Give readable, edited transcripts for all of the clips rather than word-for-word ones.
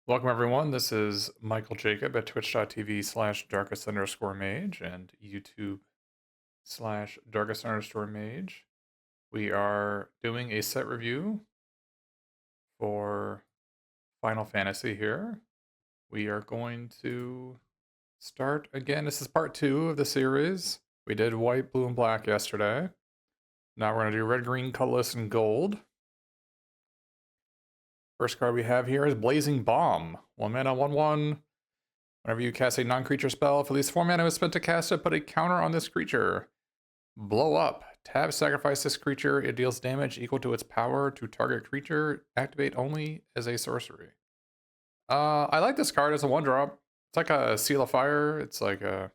Welcome everyone. This is Michael Jacob at twitch.tv/darkest_mage and YouTube/darkest_mage. We are doing a set review for Final Fantasy here. We are going to start again. This is part 2 of the series. We did white, blue, and black yesterday. Now we're going to do red, green, colorless, and gold. First card we have here is Blazing Bomb. 1 mana, 1/1. Whenever you cast a non-creature spell, if at least 4 mana is spent to cast it, put a counter on this creature. Blow up. Tap, sacrifice this creature. It deals damage equal to its power to target creature. Activate only as a sorcery. I like this card as a 1-drop. It's like a Seal of Fire. It's like a...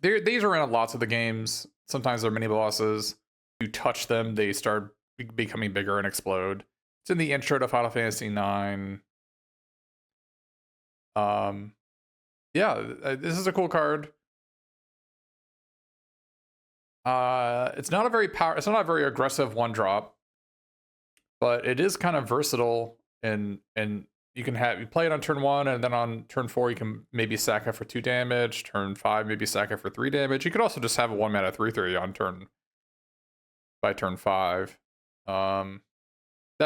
These are in lots of the games. Sometimes they're mini bosses. You touch them, they start becoming bigger and explode. It's in the intro to Final Fantasy IX. Yeah, this is a cool card. It's not a very aggressive 1-drop, but it is kind of versatile, and you play it on turn 1, and then on turn 4 you can maybe sack it for 2 damage. Turn 5 maybe sack it for 3 damage. You could also just have a 1 mana 3/3 on turn 5. That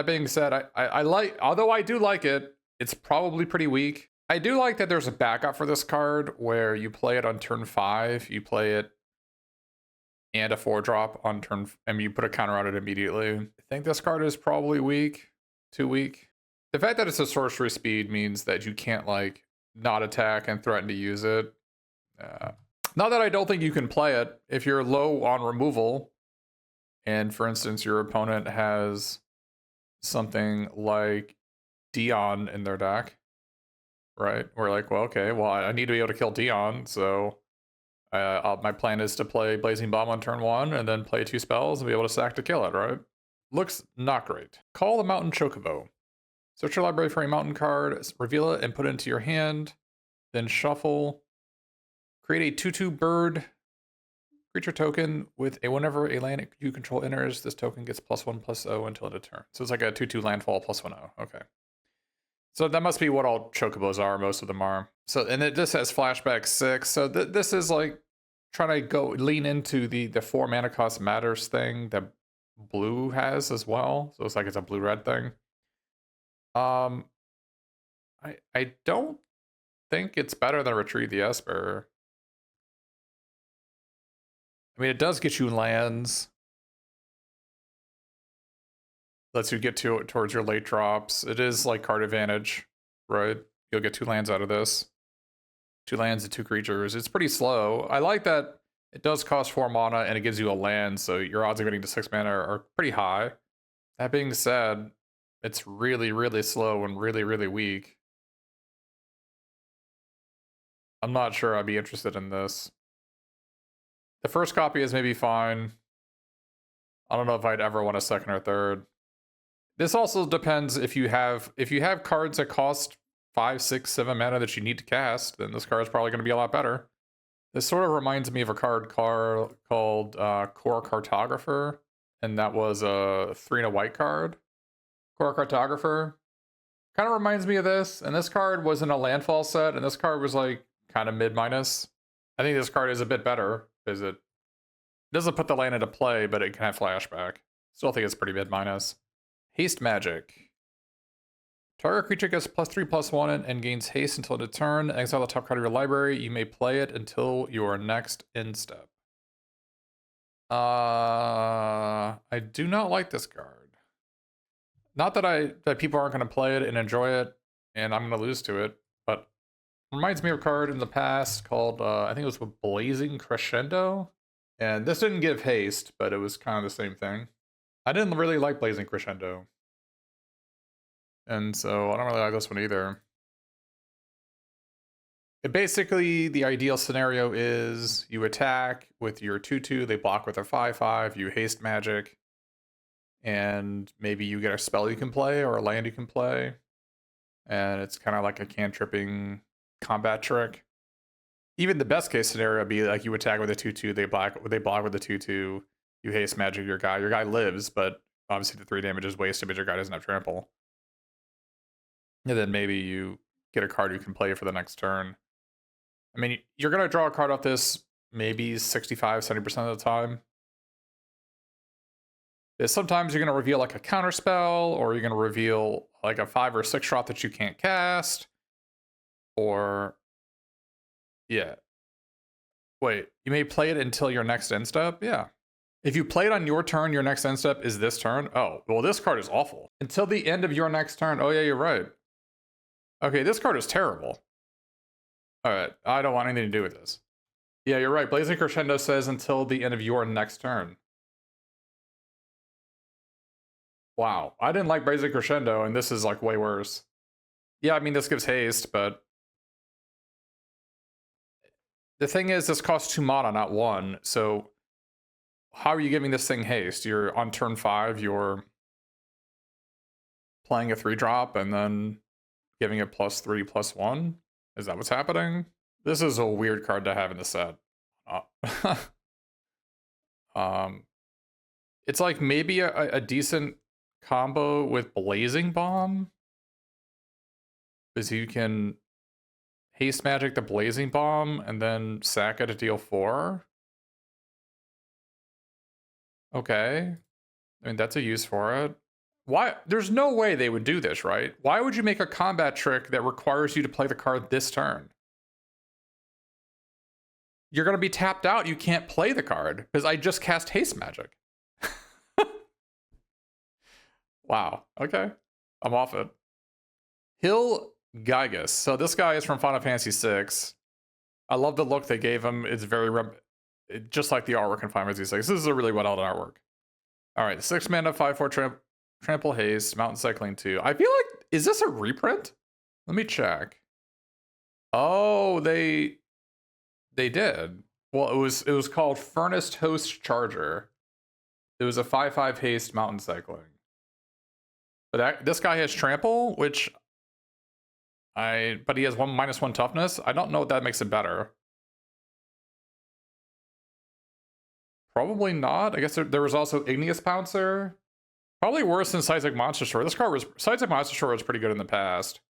being said, I like, although I do like it, it's probably pretty weak. I do like that there's a backup for this card where you play it on turn 5, you play it and a 4-drop on turn, and you put a counter on it immediately. I think this card is probably weak, too weak. The fact that it's a sorcery speed means that you can't like not attack and threaten to use it. Not that I don't think you can play it if you're low on removal, and for instance your opponent has something like Dion in their deck, right? We're like, well, okay, well, I need to be able to kill Dion, so my plan is to play Blazing Bomb on turn 1 and then play 2 spells and be able to sack to kill it, right? Looks not great. Call the Mountain Chocobo. Search your library for a mountain card, reveal it and put it into your hand, then shuffle. Create a 2/2 bird creature token with a whenever a land you control enters, this token gets +1/+0 until end of turn. So it's like a 2/2 landfall +1/0. Okay. So that must be what all chocobos are. Most of them are. So, and this has flashback 6. So this is like trying to lean into the 4 mana cost matters thing that blue has as well. So it's like it's a blue-red thing. I don't think it's better than Retrieve the Esper. I mean, it does get you lands. Lets you get to it towards your late drops. It is like card advantage, right? You'll get 2 lands out of this. 2 lands and 2 creatures. It's pretty slow. I like that it does cost 4 mana and it gives you a land, so your odds of getting to 6 mana are pretty high. That being said, it's really, really slow and really, really weak. I'm not sure I'd be interested in this. The first copy is maybe fine. I don't know if I'd ever want a second or third. This also depends if you have cards that cost 5, 6, 7 mana that you need to cast, then this card is probably going to be a lot better. This sort of reminds me of a card called Core Cartographer, and that was a 3 and a white card. Core Cartographer kind of reminds me of this, and this card was in a landfall set, and this card was like kind of mid-minus. I think this card is a bit better because it doesn't put the land into play, but it can have flashback. Still think it's pretty mid-minus. Haste Magic. Target creature gets +3/+1 and gains haste until end of turn. Exile the top card of your library. You may play it until your next end step. I do not like this card. Not that people aren't going to play it and enjoy it, and I'm going to lose to it, but it reminds me of a card in the past called, I think it was Blazing Crescendo. And this didn't give haste, but it was kind of the same thing. I didn't really like Blazing Crescendo. And so I don't really like this one either. Basically, the ideal scenario is you attack with your 2/2, they block with a 5/5, you haste magic, and maybe you get a spell you can play or a land you can play. And it's kind of like a cantripping combat trick. Even the best case scenario would be like you attack with a 2/2, they block with a 2/2, you haste magic your guy. Your guy lives, but obviously the 3 damage is wasted because your guy doesn't have trample. And then maybe you get a card you can play for the next turn. I mean, you're going to draw a card off this maybe 65, 70% of the time. Sometimes you're going to reveal like a counter spell, or you're going to reveal like a 5 or 6 drop that you can't cast. Or, yeah. Wait, you may play it until your next end step? Yeah. If you play it on your turn, your next end step is this turn. Oh, well, this card is awful. Until the end of your next turn. Oh, yeah, you're right. Okay, this card is terrible. All right, I don't want anything to do with this. Yeah, you're right. Blazing Crescendo says until the end of your next turn. Wow, I didn't like Blazing Crescendo, and this is like way worse. Yeah, I mean, this gives haste, but the thing is, this costs 2 mana, not 1. So how are you giving this thing haste? You're on turn 5, you're playing a 3-drop and then giving it +3/+1? Is that what's happening? This is a weird card to have in the set. It's like maybe a decent combo with Blazing Bomb, because you can haste magic the Blazing Bomb and then sack it to deal 4. Okay. I mean, that's a use for it. Why? There's no way they would do this, right? Why would you make a combat trick that requires you to play the card this turn? You're going to be tapped out. You can't play the card because I just cast haste magic. Wow. Okay. I'm off it. Hill Gygus. So this guy is from Final Fantasy VI. I love the look they gave him. It's very just like the artwork in Final Fantasy VI. This is a really well done artwork. All right, 6 mana, 5/4 trample haste, mountain cycling 2. I feel like, is this a reprint? Let me check. Oh, they did. Well, it was called Furnace Host Charger. It was a 5/5 haste mountain cycling. But this guy has trample, which but he has -1 toughness. I don't know if that makes it better. Probably not. I guess there was also Igneous Pouncer. Probably worse than Seismic Monster Shore. This card was Seismic Monster Shore was pretty good in the past.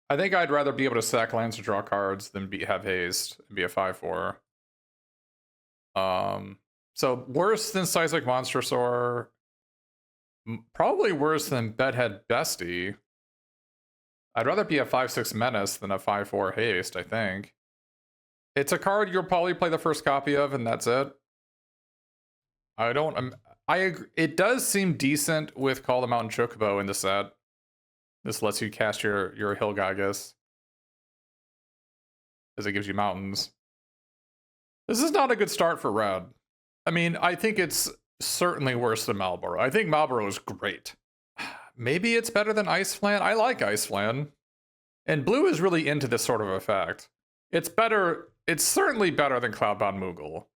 I think I'd rather be able to sack lands to draw cards than have haste and be a 5/4. So worse than Seismic Monster Shore. Probably worse than Bedhead Bestie. I'd rather be a 5/6 menace than a 5/4 haste, I think. It's a card you'll probably play the first copy of, and that's it. I agree. It does seem decent with Call the Mountain Chocobo in the set. This lets you cast your Hill Gygus, as it gives you mountains. This is not a good start for red. I mean, I think it's certainly worse than Malboro. I think Malboro is great. Maybe it's better than Ice Flan. I like Ice Flan. And blue is really into this sort of effect. It's better. It's certainly better than Cloudbound Moogle.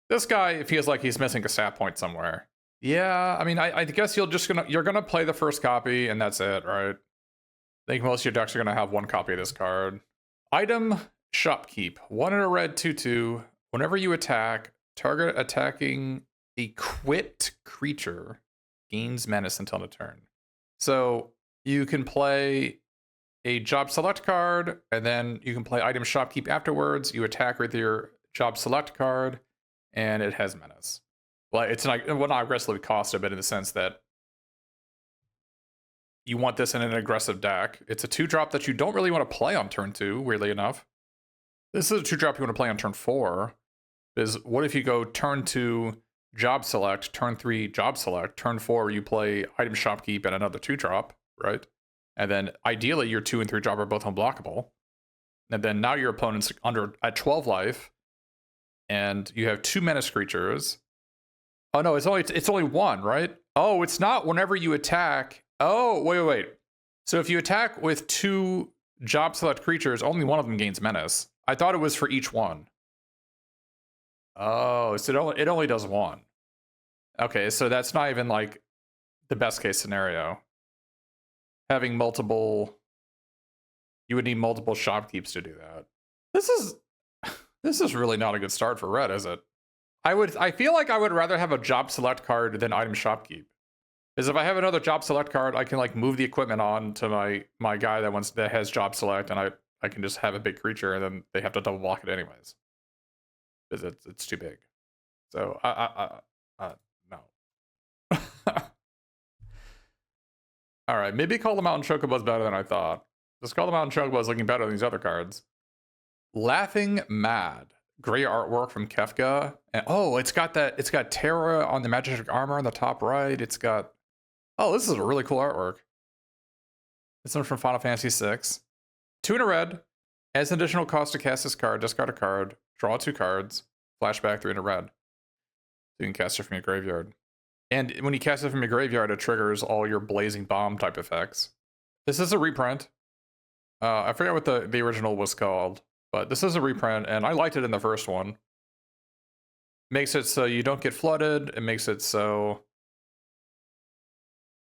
This guy feels like he's missing a stat point somewhere. Yeah, I mean, I guess you're gonna play the first copy and that's it, right? I think most of your decks are gonna have 1 copy of this card. Item Shopkeep. 1 in a red 2/2. Whenever you attack, target attacking equipped creature gains menace until the turn. So you can play a job select card, and then you can play item shopkeep afterwards. You attack with your job select card, and it has menace. Well, it's not, well, not aggressively costed, but in the sense that you want this in an aggressive deck. It's a 2-drop that you don't really want to play on turn 2, weirdly enough. This is a 2-drop you want to play on turn 4. Because what if you go turn 2 job select, turn 3 job select, turn 4 you play item shopkeep and another 2-drop, right? And then ideally your 2 and 3 drop are both unblockable. And then now your opponent's at 12 life, and you have 2 menace creatures. Oh no, it's only 1, right? Oh, it's not whenever you attack. Oh, wait. So if you attack with 2 job select creatures, only one of them gains menace. I thought it was for each one. Oh, so it only does 1. Okay, so that's not even like the best case scenario. Having multiple, you would need multiple shopkeeps to do that. This is really not a good start for red, is it? I feel like I would rather have a job select card than item shopkeep. Is if I have another job select card, I can like move the equipment on to my guy that has job select, and I can just have a big creature, and then they have to double block it anyways because it's too big. So no. All right, maybe Call the Mountain Chocobo's better than I thought. This Call the Mountain Chocobo is looking better than these other cards. Laughing Mad. Gray artwork from Kefka. And oh, it's got Terra on the Magic Armor on the top right. It's got, oh, this is a really cool artwork. This one's from Final Fantasy VI. 2 in a red. As an additional cost to cast this card, discard a card, draw 2 cards, flashback 3 in a red. So you can cast it from your graveyard. And when you cast it from your graveyard, it triggers all your Blazing Bomb type effects. This is a reprint. I forget what the original was called, but this is a reprint, and I liked it in the first one. Makes it so you don't get flooded. It makes it so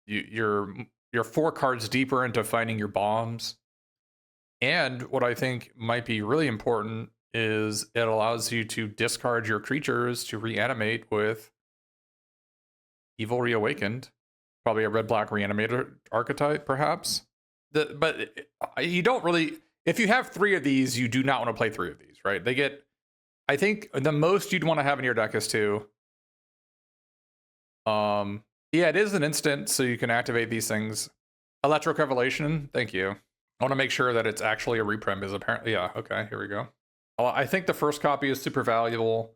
you're 4 cards deeper into finding your bombs. And what I think might be really important is it allows you to discard your creatures to reanimate with Evil Reawakened. Probably a red-black reanimator archetype, perhaps. But you don't really... If you have 3 of these, you do not want to play 3 of these, right? They get... I think the most you'd want to have in your deck is 2. Yeah, it is an instant, so you can activate these things. Electric Revelation, thank you. I want to make sure that it's actually a reprint, because apparently... Yeah, okay, here we go. I think the first copy is super valuable.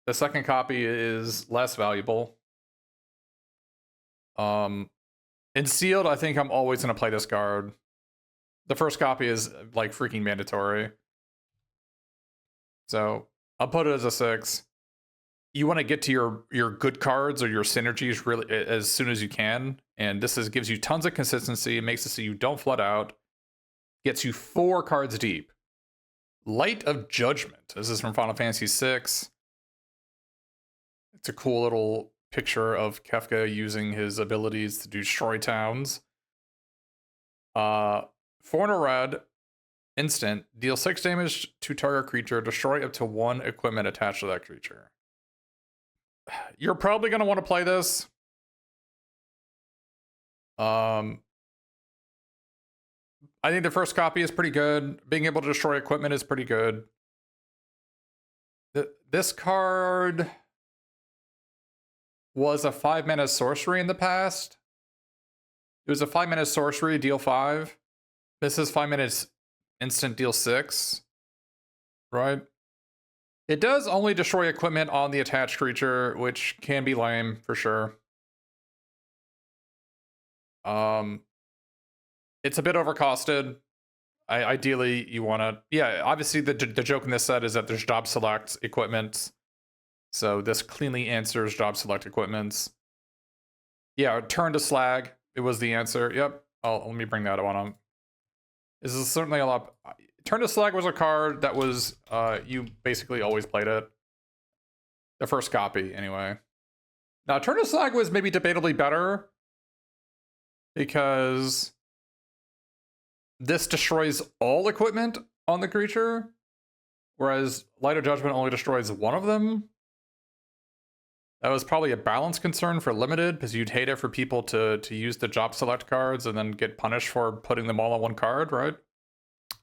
The second copy is less valuable. In sealed, I think I'm always going to play this card. The first copy is like freaking mandatory. So I'll put it as a 6. You want to get to your good cards or your synergies really as soon as you can. And this gives you tons of consistency. It makes it so you don't flood out. Gets you 4 cards deep. Light of Judgment. This is from Final Fantasy VI. It's a cool little picture of Kefka using his abilities to destroy towns. 4 in a red, instant, deal 6 damage to target creature, destroy up to 1 equipment attached to that creature. You're probably going to want to play this. I think the first copy is pretty good. Being able to destroy equipment is pretty good. This card was a 5-mana sorcery in the past. It was a 5-mana sorcery, deal 5. This is 5 minutes instant, deal 6. Right? It does only destroy equipment on the attached creature, which can be lame for sure. It's a bit overcosted. Ideally, you want to... Yeah, obviously the joke in this set is that there's job select equipment. So this cleanly answers job select equipments. Yeah, turn to slag. It was the answer. Yep. Let me bring that one up. This is certainly a lot. Turn to slag was a card that was, you basically always played it. The first copy, anyway. Now, turn to slag was maybe debatably better because this destroys all equipment on the creature, whereas Light of Judgment only destroys 1 of them. That was probably a balance concern for limited, because you'd hate it for people to use the job select cards and then get punished for putting them all on 1 card, right?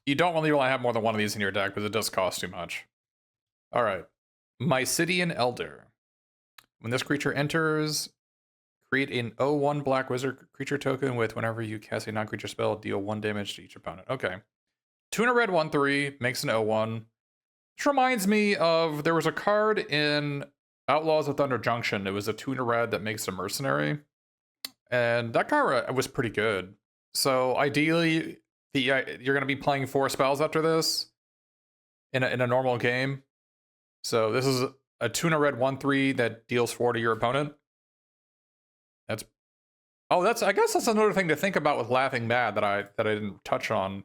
You don't really want to have more than 1 of these in your deck, because it does cost too much. All right. Mysidian Elder. When this creature enters, create an 0/1 black wizard creature token with whenever you cast a non-creature spell, deal 1 damage to each opponent. Okay. 2 in a red, 1/3, makes an 0/1. This reminds me of, there was a card in Outlaws of Thunder Junction. It was a 2 in a red that makes a mercenary. And that card was pretty good. So ideally, you're going to be playing 4 spells after this in a normal game. So this is a 2 in a red, 1/3 that deals 4 to your opponent. I guess that's another thing to think about with Laughing Mad that I didn't touch on.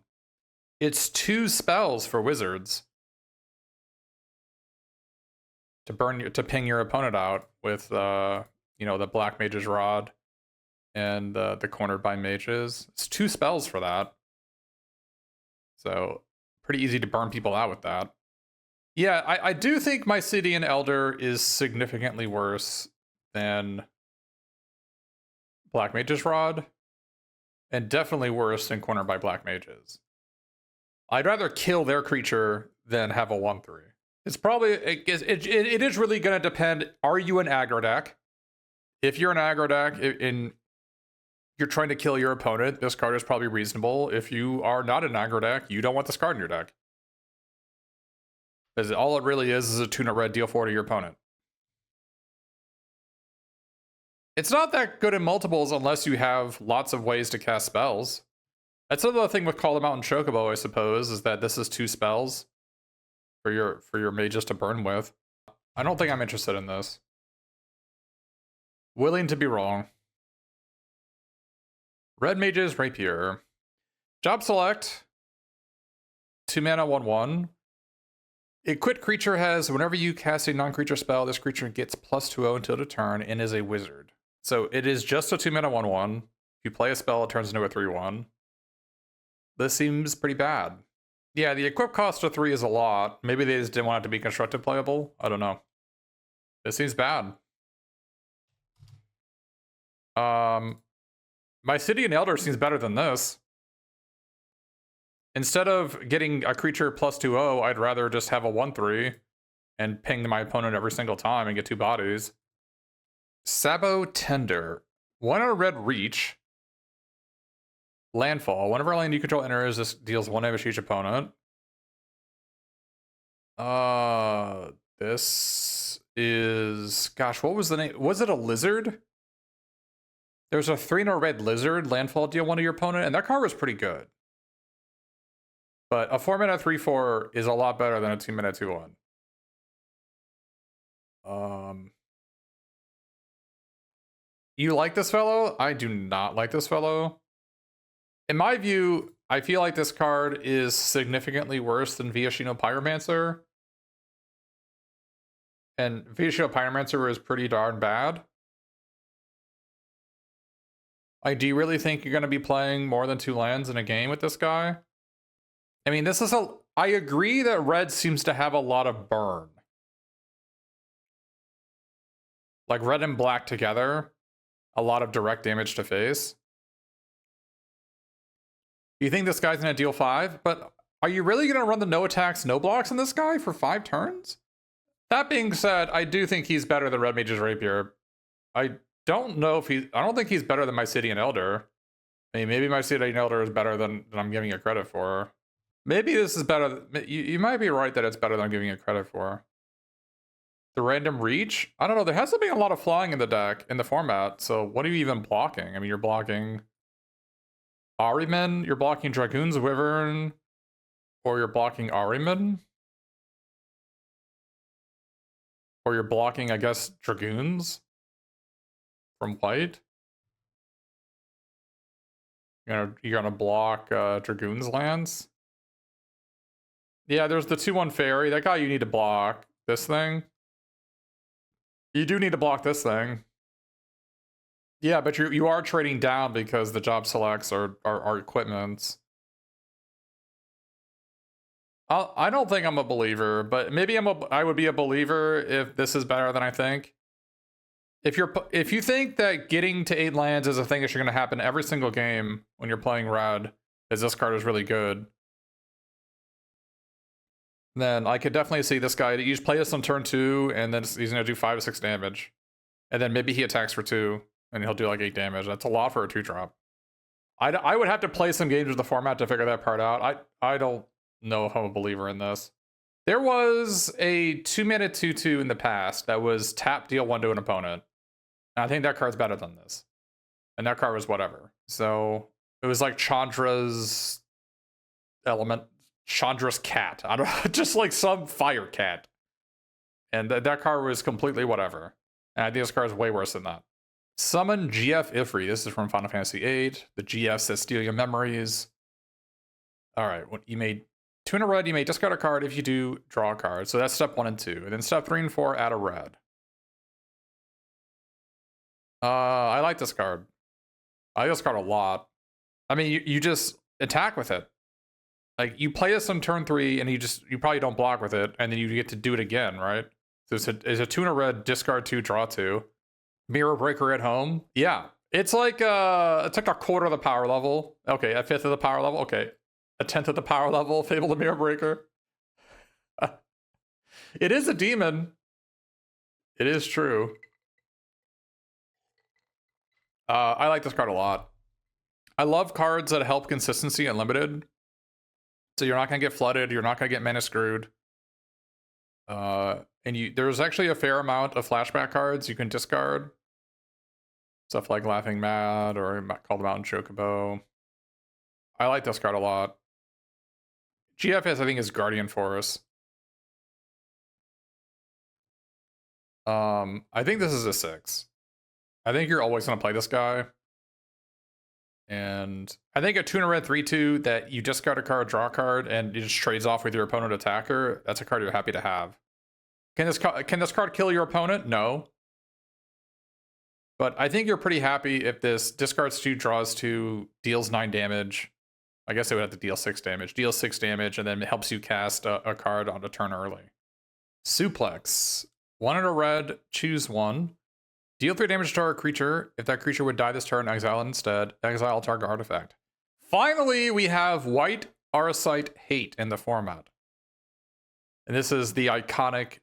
It's 2 spells for wizards to ping your opponent out with the Black Mage's Rod and the Cornered by Mages. It's 2 spells for that. So pretty easy to burn people out with that. Yeah, I do think Mysidian Elder is significantly worse than Black Mage's Rod, and definitely worse than cornered by Black Mages. I'd rather kill their creature than have a 1/3. It's probably, it is really going to depend. Are you an aggro deck? If you're an aggro deck and you're trying to kill your opponent, this card is probably reasonable. If you are not an aggro deck, you don't want this card in your deck. Because all it really is a tuna red, deal 4 to your opponent. It's not that good in multiples unless you have lots of ways to cast spells. That's another thing with Call the Mountain Chocobo, I suppose, is that this is 2 spells for your mages to burn with. I don't think I'm interested in this. Willing to be wrong. Red Mage's Rapier. Job select. 2 mana, 1/1. A quit creature has, whenever you cast a non-creature spell, this creature gets +2/0 until the turn and is a wizard. So it is just a 2 mana, 1/1. If you play a spell, it turns into a 3/1. This seems pretty bad. Yeah, the equip cost of 3 is a lot. Maybe they just didn't want it to be constructed playable. I don't know. This seems bad. My City and Elder seems better than this. Instead of getting a creature +2/0, I'd rather just have a 1/3 and ping my opponent every single time and get 2 bodies. Sabo Tender. 1 red reach. Landfall. Whenever a land you control enters, this deals 1 damage to each opponent. This is... Gosh, what was the name? Was it a lizard? There's a 3 red lizard. Landfall, deal 1 to your opponent, and that card was pretty good. But a 4 mana 3/4 is a lot better than a 2 mana 2/1. You like this fellow? I do not like this fellow. In my view, I feel like this card is significantly worse than Viashino Pyromancer. And Viashino Pyromancer is pretty darn bad. Do you really think you're going to be playing more than 2 lands in a game with this guy? I mean, this is a... I agree that red seems to have a lot of burn. Like red and black together, a lot of direct damage to face. You think this guy's going to deal 5? But are you really going to run the no attacks, no blocks on this guy for 5 turns? That being said, I do think he's better than Red Mage's Rapier. I don't know if he... I don't think he's better than my City and Elder. I mean, maybe my City and Elder is better than I'm giving it credit for. Maybe this is better. You might be right that it's better than I'm giving it credit for. The random reach? I don't know. There hasn't been a lot of flying in the deck, in the format. So what are you even blocking? I mean, you're blocking Ahriman, you're blocking Dragoon's Wyvern, or you're blocking Ahriman. Or you're blocking, I guess, Dragoons from white. You're gonna block Dragoon's lands. Yeah, there's the 2/1 fairy. That guy you need to block. This thing. You do need to block this thing. Yeah, but you are trading down because the job selects are equipments. I don't think I'm a believer, but maybe I would be a believer if this is better than I think. If you think that getting to 8 lands is a thing that you're going to happen every single game when you're playing red, as this card is really good, then I could definitely see this guy. You just play this on turn 2, and then he's going to do 5 to 6 damage. And then maybe he attacks for 2, and he'll do like 8 damage. That's a lot for a 2-drop. I would have to play some games with the format to figure that part out. I don't know if I'm a believer in this. There was a 2 mana 2/2 in the past that was tap, deal 1 to an opponent. And I think that card's better than this. And that card was whatever. So it was like Chandra's element. Chandra's cat. I don't know, just like some fire cat. And that card was completely whatever. And I think this card is way worse than that. Summon GF Ifri. This is from Final Fantasy VIII. The GF says steal your memories. Alright, you made 2 in a red, you may discard a card. If you do, draw a card. So that's step 1 and 2. And then step 3 and 4, add a red. I like this card. I like this card a lot. I mean, you just attack with it. Like, you play this on turn 3, and you probably don't block with it, and then you get to do it again, right? So it's a 2 in a red, discard 2, draw 2. Mirror Breaker at home. Yeah, It's like it's like a quarter of the power level. Okay, a fifth of the power level. Okay, a tenth of the power level. Fable the Mirror Breaker. It is a demon. It is true. I like this card a lot. I love cards that help consistency unlimited. So you're not gonna get flooded. You're not gonna get mana screwed. And there's actually a fair amount of flashback cards you can discard. Stuff like Laughing Mad or Called Mountain Chocobo. I like this card a lot. GFS, I think, is Guardian Forest. I think this is a 6. I think you're always going to play this guy. And I think a 2 and a red 3/2 that you discard a card, draw a card, and it just trades off with your opponent attacker, that's a card you're happy to have. Can this card kill your opponent? No. But I think you're pretty happy if this discards 2, draws 2, deals 9 damage. I guess it would have to deal 6 damage. Deals 6 damage, and then it helps you cast a card on a turn early. Suplex. 1 and a red, choose 1. Deal 3 damage to target creature. If that creature would die this turn, exile it instead. Exile target artifact. Finally, we have white Arasite Hate in the format. And this is the iconic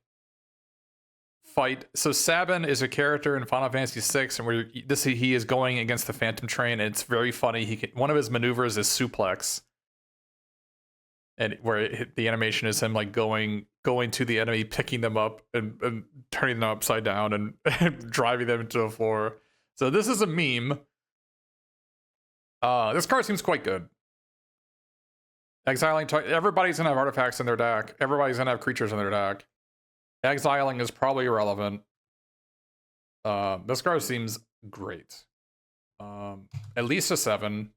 fight. So Sabin is a character in Final Fantasy VI, and where he is going against the Phantom Train, and it's very funny. One of his maneuvers is suplex, and where the animation is him like going to the enemy, picking them up and turning them upside down and driving them into the floor. So this is a meme. This card seems quite good. Exiling, everybody's gonna have artifacts in their deck. Everybody's gonna have creatures in their deck. Exiling is probably irrelevant. This card seems great. At least a 7.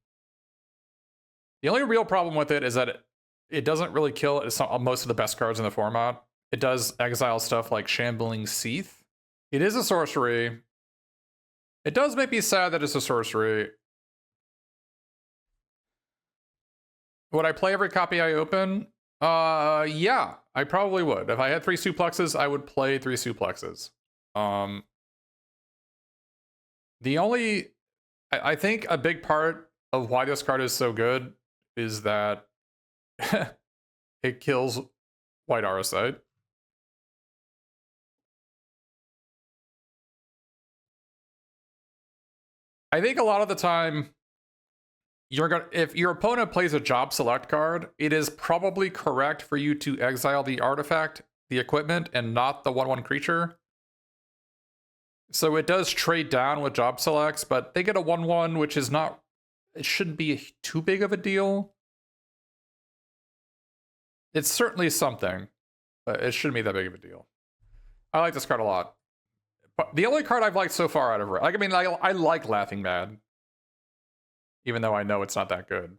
The only real problem with it is that it doesn't really kill most of the best cards in the format. It does exile stuff like Shambling Seath. It is a sorcery. It does make me sad that it's a sorcery. Would I play every copy I open? Yeah, I probably would. If I had 3 suplexes, I would play 3 suplexes. I think a big part of why this card is so good is that it kills white Arasite. I think a lot of the time, if your opponent plays a job select card, it is probably correct for you to exile the artifact, the equipment, and not the 1/1 creature. So it does trade down with job selects, but they get a 1/1, which is not, it shouldn't be too big of a deal. It's certainly something, but it shouldn't be that big of a deal. I like this card a lot. But the only card I've liked so far out of it, I like Laughing Mad, even though I know it's not that good.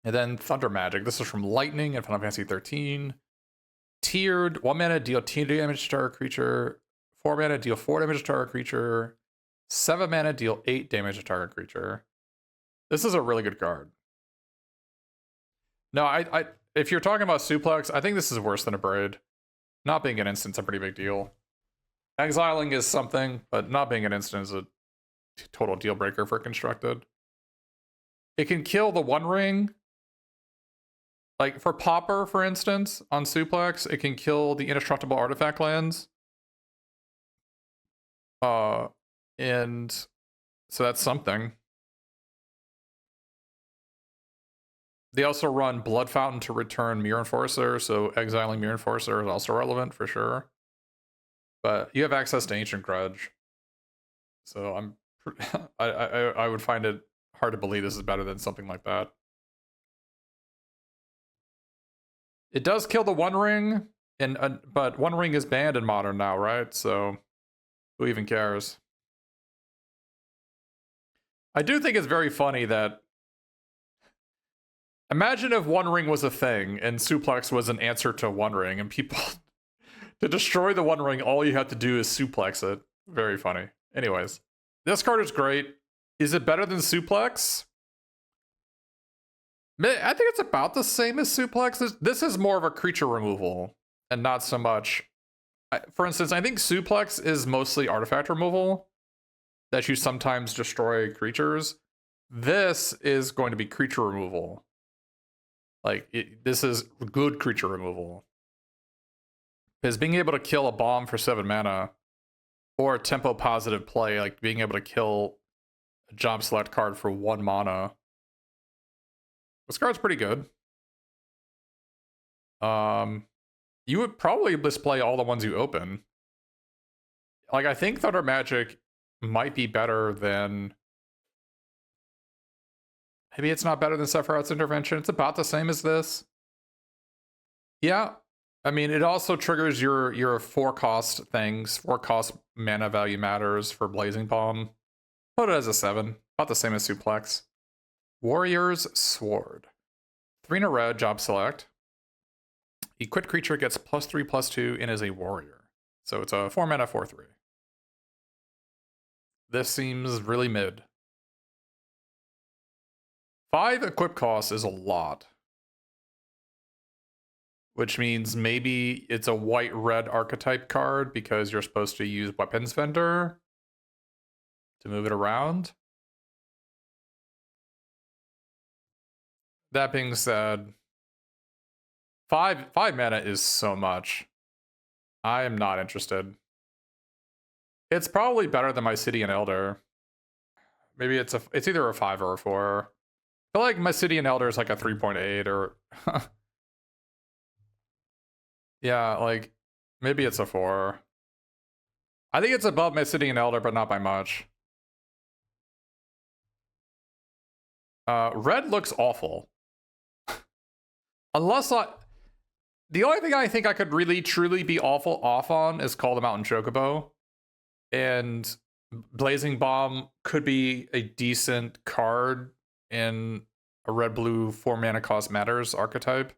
And then Thunder Magic. This is from Lightning in Final Fantasy 13. Tiered, 1 mana, deal 2 damage to target creature. 4 mana, deal 4 damage to target creature. 7 mana, deal 8 damage to target creature. This is a really good card. No, if you're talking about suplex, I think this is worse than a braid. Not being an instant's a pretty big deal. Exiling is something, but not being an instant is a total deal breaker for constructed. It can kill the One Ring. Like for Pauper, for instance, on suplex, it can kill the indestructible artifact lands. And so that's something. They also run Blood Fountain to return Mirror Enforcer, so exiling Mirror Enforcer is also relevant for sure. But you have access to Ancient Grudge, so I would find it hard to believe this is better than something like that. It does kill the One Ring, but One Ring is banned in Modern now, right? So who even cares? I do think it's very funny that, imagine if One Ring was a thing and suplex was an answer to One Ring, and people to destroy the One Ring, all you have to do is suplex it. Very funny. Anyways, this card is great. Is it better than suplex? I think it's about the same as suplex. This is more of a creature removal and not so much. For instance, I think suplex is mostly artifact removal. that you sometimes destroy creatures. This is going to be creature removal. Like, this is good creature removal. Because being able to kill a bomb for 7 mana, or a tempo positive play, like being able to kill a job select card for 1 mana. This card's pretty good. You would probably display all the ones you open. Like, I think Thunder Magic might be better than... Maybe it's not better than Sephiroth's Intervention. It's about the same as this. Yeah. I mean, it also triggers your 4-cost things. 4-cost mana value matters for Blazing Bomb. Put it as a 7. About the same as Suplex. Warrior's Sword. 3 in a red, job select. Equipped creature gets +3/+2 and is a warrior. So it's a 4 mana 4/3. This seems really mid. 5 equip costs is a lot. Which means maybe it's a white-red archetype card because you're supposed to use Weapons Vendor to move it around. That being said, 5 mana is so much. I am not interested. It's probably better than my City and Elder. Maybe it's either a 5 or a 4. I feel like my City and Elder is like a 3.8 or... Yeah, like, maybe it's a 4. I think it's above my City and Elder, but not by much. Red looks awful. Unless the only thing I think I could really truly be off on is Call the Mountain Chocobo. And Blazing Bomb could be a decent card in a red-blue 4 mana cost matters archetype.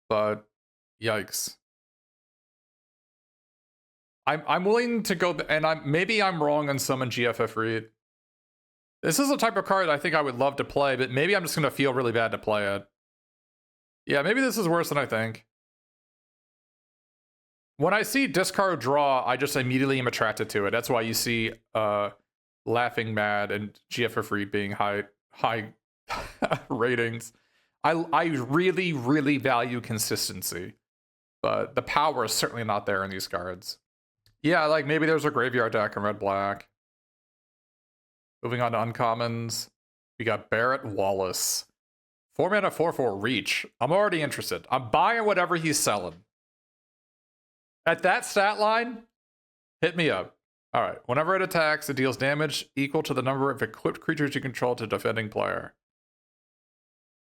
But yikes. I'm willing to go, and maybe I'm wrong on Summon GFF Read. This is a type of card I think I would love to play, but maybe I'm just gonna feel really bad to play it. Yeah, maybe this is worse than I think. When I see discard draw, I just immediately am attracted to it. That's why you see Laughing Mad and GFF Read being high ratings. I really, really value consistency, but the power is certainly not there in these cards. Yeah, like maybe there's a graveyard deck in red-black. Moving on to uncommons, we got Barrett Wallace. 4 mana 4/4 reach. I'm already interested. I'm buying whatever he's selling. At that stat line, hit me up. All right, whenever it attacks, it deals damage equal to the number of equipped creatures you control to defending player.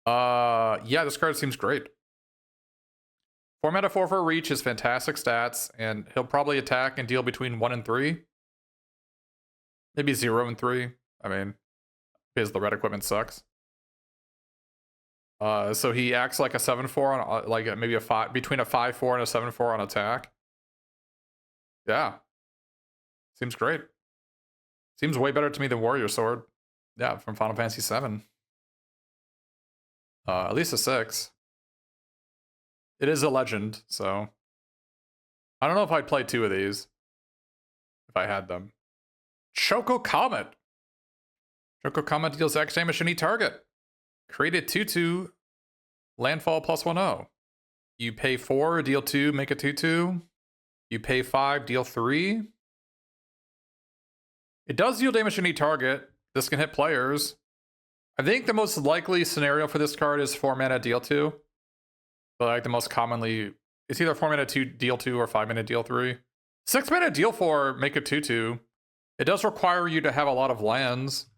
Yeah, this card seems great. 4 mana 4/4 reach is fantastic stats, and he'll probably attack and deal between 1 and 3. Maybe 0 and 3. I mean, because the red equipment sucks. So he acts like a 7/4 on like maybe a 5 between a 5/4 and a 7/4 on attack. Yeah. Seems great. Seems way better to me than Warrior Sword. Yeah, from Final Fantasy VII. At least a 6. It is a legend, so I don't know if I'd play 2 of these if I had them. Choco Comet. Choco Comet deals X damage to any target. Create a 2/2 landfall +1/0. You pay 4, deal 2, make a 2/2. You pay 5, deal 3. It does deal damage to any target. This can hit players. I think the most likely scenario for this card is 4 mana deal 2. But like the most commonly, it's either 4 mana 2 deal 2 or 5 mana deal 3. 6 mana deal 4, make a 2/2. It does require you to have a lot of lands.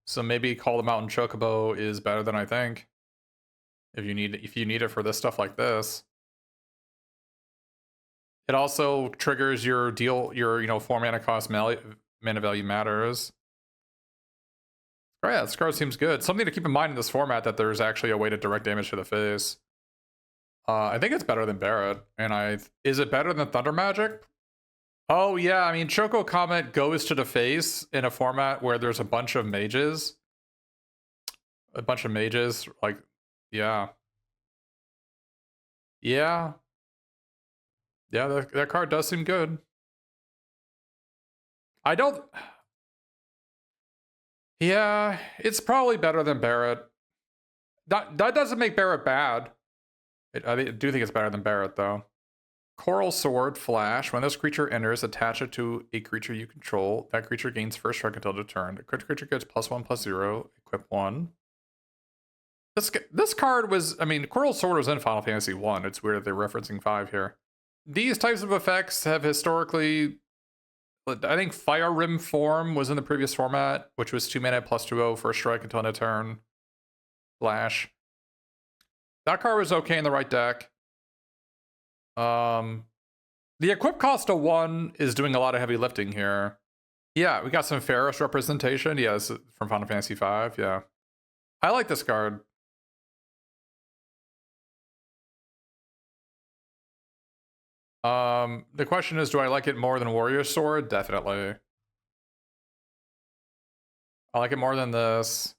So maybe Call the Mountain Chocobo is better than I think. If you need it for this stuff like this. It also triggers your 4 mana cost mana value matters. Oh yeah, this card seems good. Something to keep in mind in this format that there's actually a way to direct damage to the face. I think it's better than Barrett, and is it better than Thunder Magic? Oh yeah, I mean Choco Comet goes to the face in a format where there's a bunch of mages. Like, yeah. Yeah. Yeah, that card does seem good. I don't... Yeah, it's probably better than Barret. That doesn't make Barret bad. I do think it's better than Barret, though. Coral Sword, Flash. When this creature enters, attach it to a creature you control. That creature gains first strike until the turn. The creature gets +1/+0. Equip 1. This card was... I mean, Coral Sword was in Final Fantasy 1. It's weird they're referencing 5 here. These types of effects have historically... I think Fire Rim Form was in the previous format, which was 2 mana +2/0 first strike until end of turn. Flash. That card was okay in the right deck. The equip cost of 1 is doing a lot of heavy lifting here. Yeah, we got some Ferris representation. Yeah, this is from Final Fantasy 5. Yeah. I like this card. The question is, do I like it more than Warrior Sword? Definitely. I like it more than this.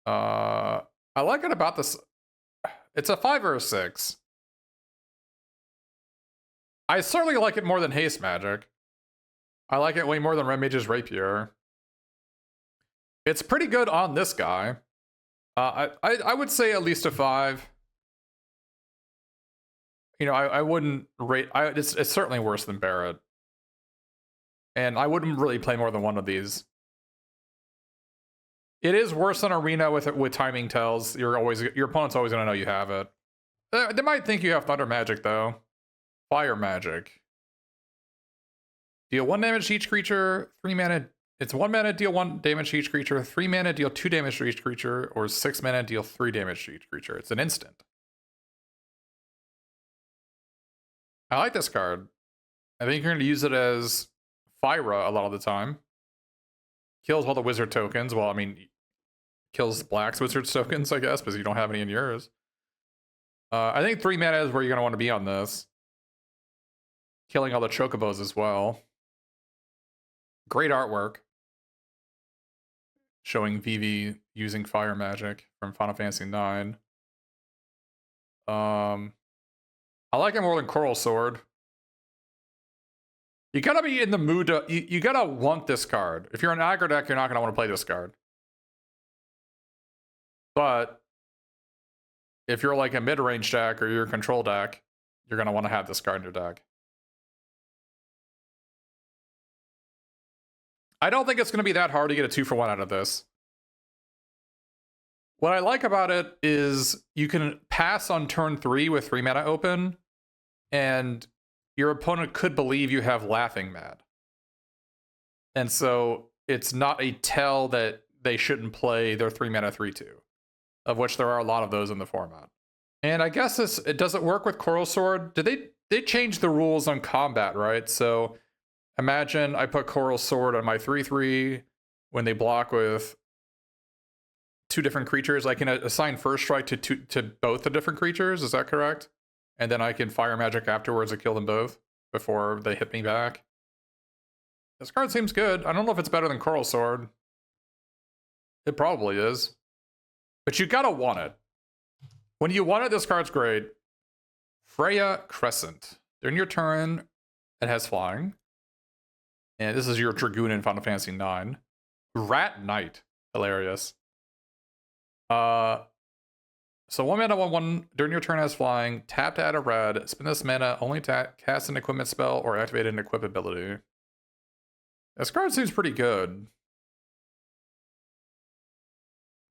I like it about this. It's a 5 or a 6. I certainly like it more than Haste Magic. I like it way more than Red Mage's Rapier. It's pretty good on this guy. I would say at least a 5. You know, I wouldn't rate... It's certainly worse than Barret. And I wouldn't really play more than one of these. It is worse than Arena with timing tells. Your opponent's always going to know you have it. They might think you have Thunder Magic, though. Fire Magic. Deal 1 damage to each creature, 3 mana. It's 1 mana, deal 1 damage to each creature, 3 mana, deal 2 damage to each creature, or 6 mana, deal 3 damage to each creature. It's an instant. I like this card. I think you're going to use it as Fyra a lot of the time. Kills all the wizard tokens. Well, I mean, kills Black's wizard tokens, I guess, because you don't have any in yours. I think 3 mana is where you're going to want to be on this. Killing all the chocobos as well. Great artwork. Showing Vivi using fire magic from Final Fantasy 9. I like it more than Coral Sword. You gotta be in the mood to... You gotta want this card. If you're an aggro deck, you're not gonna want to play this card. But if you're like a mid-range deck or you're a control deck, you're gonna want to have this card in your deck. I don't think it's gonna be that hard to get a 2-for-1 out of this. What I like about it is you can pass on turn 3 with 3 mana open, and your opponent could believe you have Laughing Mad. And so it's not a tell that they shouldn't play their 3 mana 3/2, of which there are a lot of those in the format. And I guess it doesn't work with Coral Sword. They changed the rules on combat, right? So imagine I put Coral Sword on my 3/3 when they block with 2 different creatures. I can assign first strike to both the different creatures. Is that correct? And then I can fire magic afterwards to kill them both before they hit me back. This card seems good. I don't know if it's better than Coral Sword. It probably is. But you gotta want it. When you want it, this card's great. Freya Crescent. During your turn, it has flying. And this is your Dragoon in Final Fantasy 9. Rat Knight. Hilarious. So 1 mana, 1/1. During your turn has flying. Tap to add a red. Spend this mana only to cast an equipment spell or activate an equip ability. This card seems pretty good.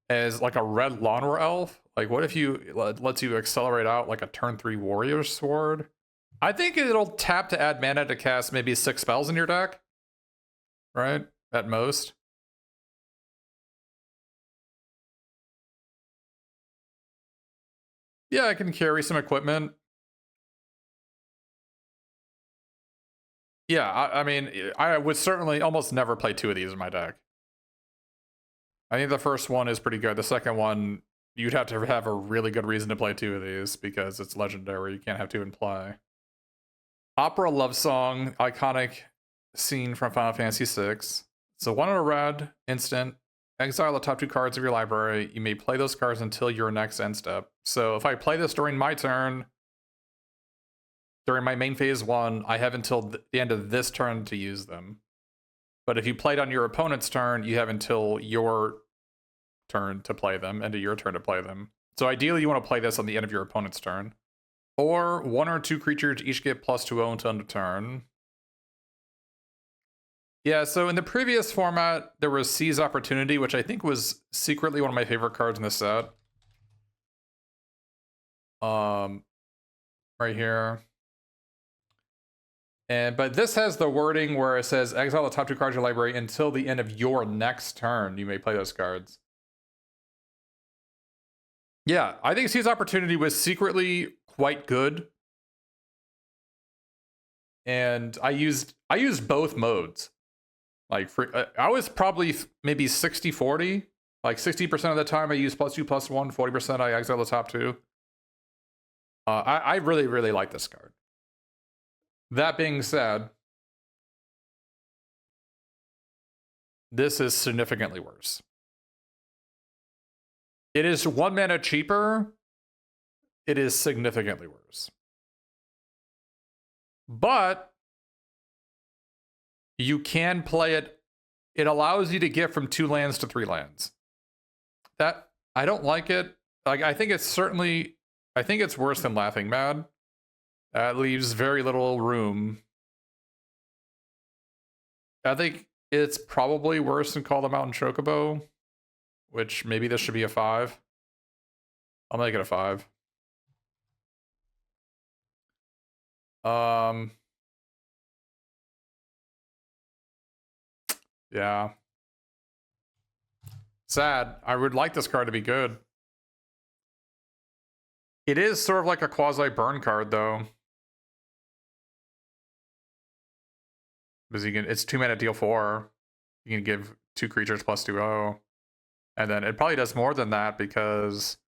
As like a red Lawnmower Elf. Like, what if you lets you accelerate out like a turn 3 Warrior Sword? I think it'll tap to add mana to cast maybe 6 spells in your deck. Right? At most. Yeah, I can carry some equipment. Yeah, I mean, I would certainly almost never play 2 of these in my deck. I think the first one is pretty good. The second one, you'd have to have a really good reason to play 2 of these because it's legendary. You can't have 2 in play. Opera Love Song, iconic scene from Final Fantasy VI. So 1 in a red, instant. Exile the top 2 cards of your library. You may play those cards until your next end step. So if I play this during my turn, during my main phase 1, I have until the end of this turn to use them. But if you played on your opponent's turn, you have until your turn to play them, and to your turn to play them. So ideally, you want to play this on the end of your opponent's turn. Or 1 or 2 creatures each get +2/0 until end of turn. Yeah, so in the previous format, there was Seize Opportunity, which I think was secretly one of my favorite cards in the set. Right here. But this has the wording where it says exile the top 2 cards of your library until the end of your next turn. You may play those cards. Yeah, I think Seize Opportunity was secretly quite good. And I used both modes. Like I was probably maybe 60-40. Like 60% of the time I use +2/+1, 40% I exile the top 2. I really, really like this card. That being said, this is significantly worse. It is 1 mana cheaper. It is significantly worse. But you can play it. It allows you to get from 2 lands to 3 lands. That, I don't like it. Like, I think it's worse than Laughing Mad. That leaves very little room. I think it's probably worse than Call the Mountain Chocobo, which maybe this should be a 5. I'll make it a 5. Yeah. Sad. I would like this card to be good. It is sort of like a quasi-burn card, though. Because it's 2 mana deal 4. You can give 2 creatures +2/0. And then it probably does more than that because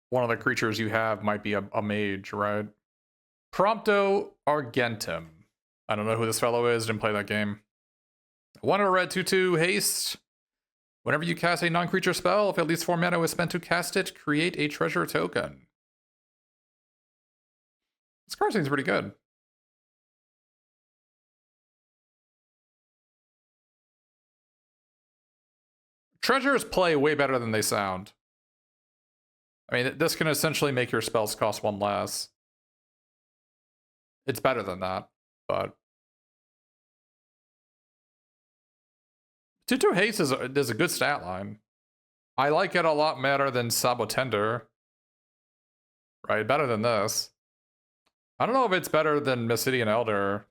one of the creatures you have might be a mage, right? Prompto Argentum. I don't know who this fellow is. Didn't play that game. 1 of a red 2/2 haste. Whenever you cast a non-creature spell, if at least 4 mana was spent to cast it, create a treasure token. This card seems pretty good. Treasures play way better than they sound. I mean, this can essentially make your spells cost 1 less. It's better than that, but 2/2 haste is a good stat line. I like it a lot better than Sabotender. Right, better than this. I don't know if it's better than Mysidian Elder.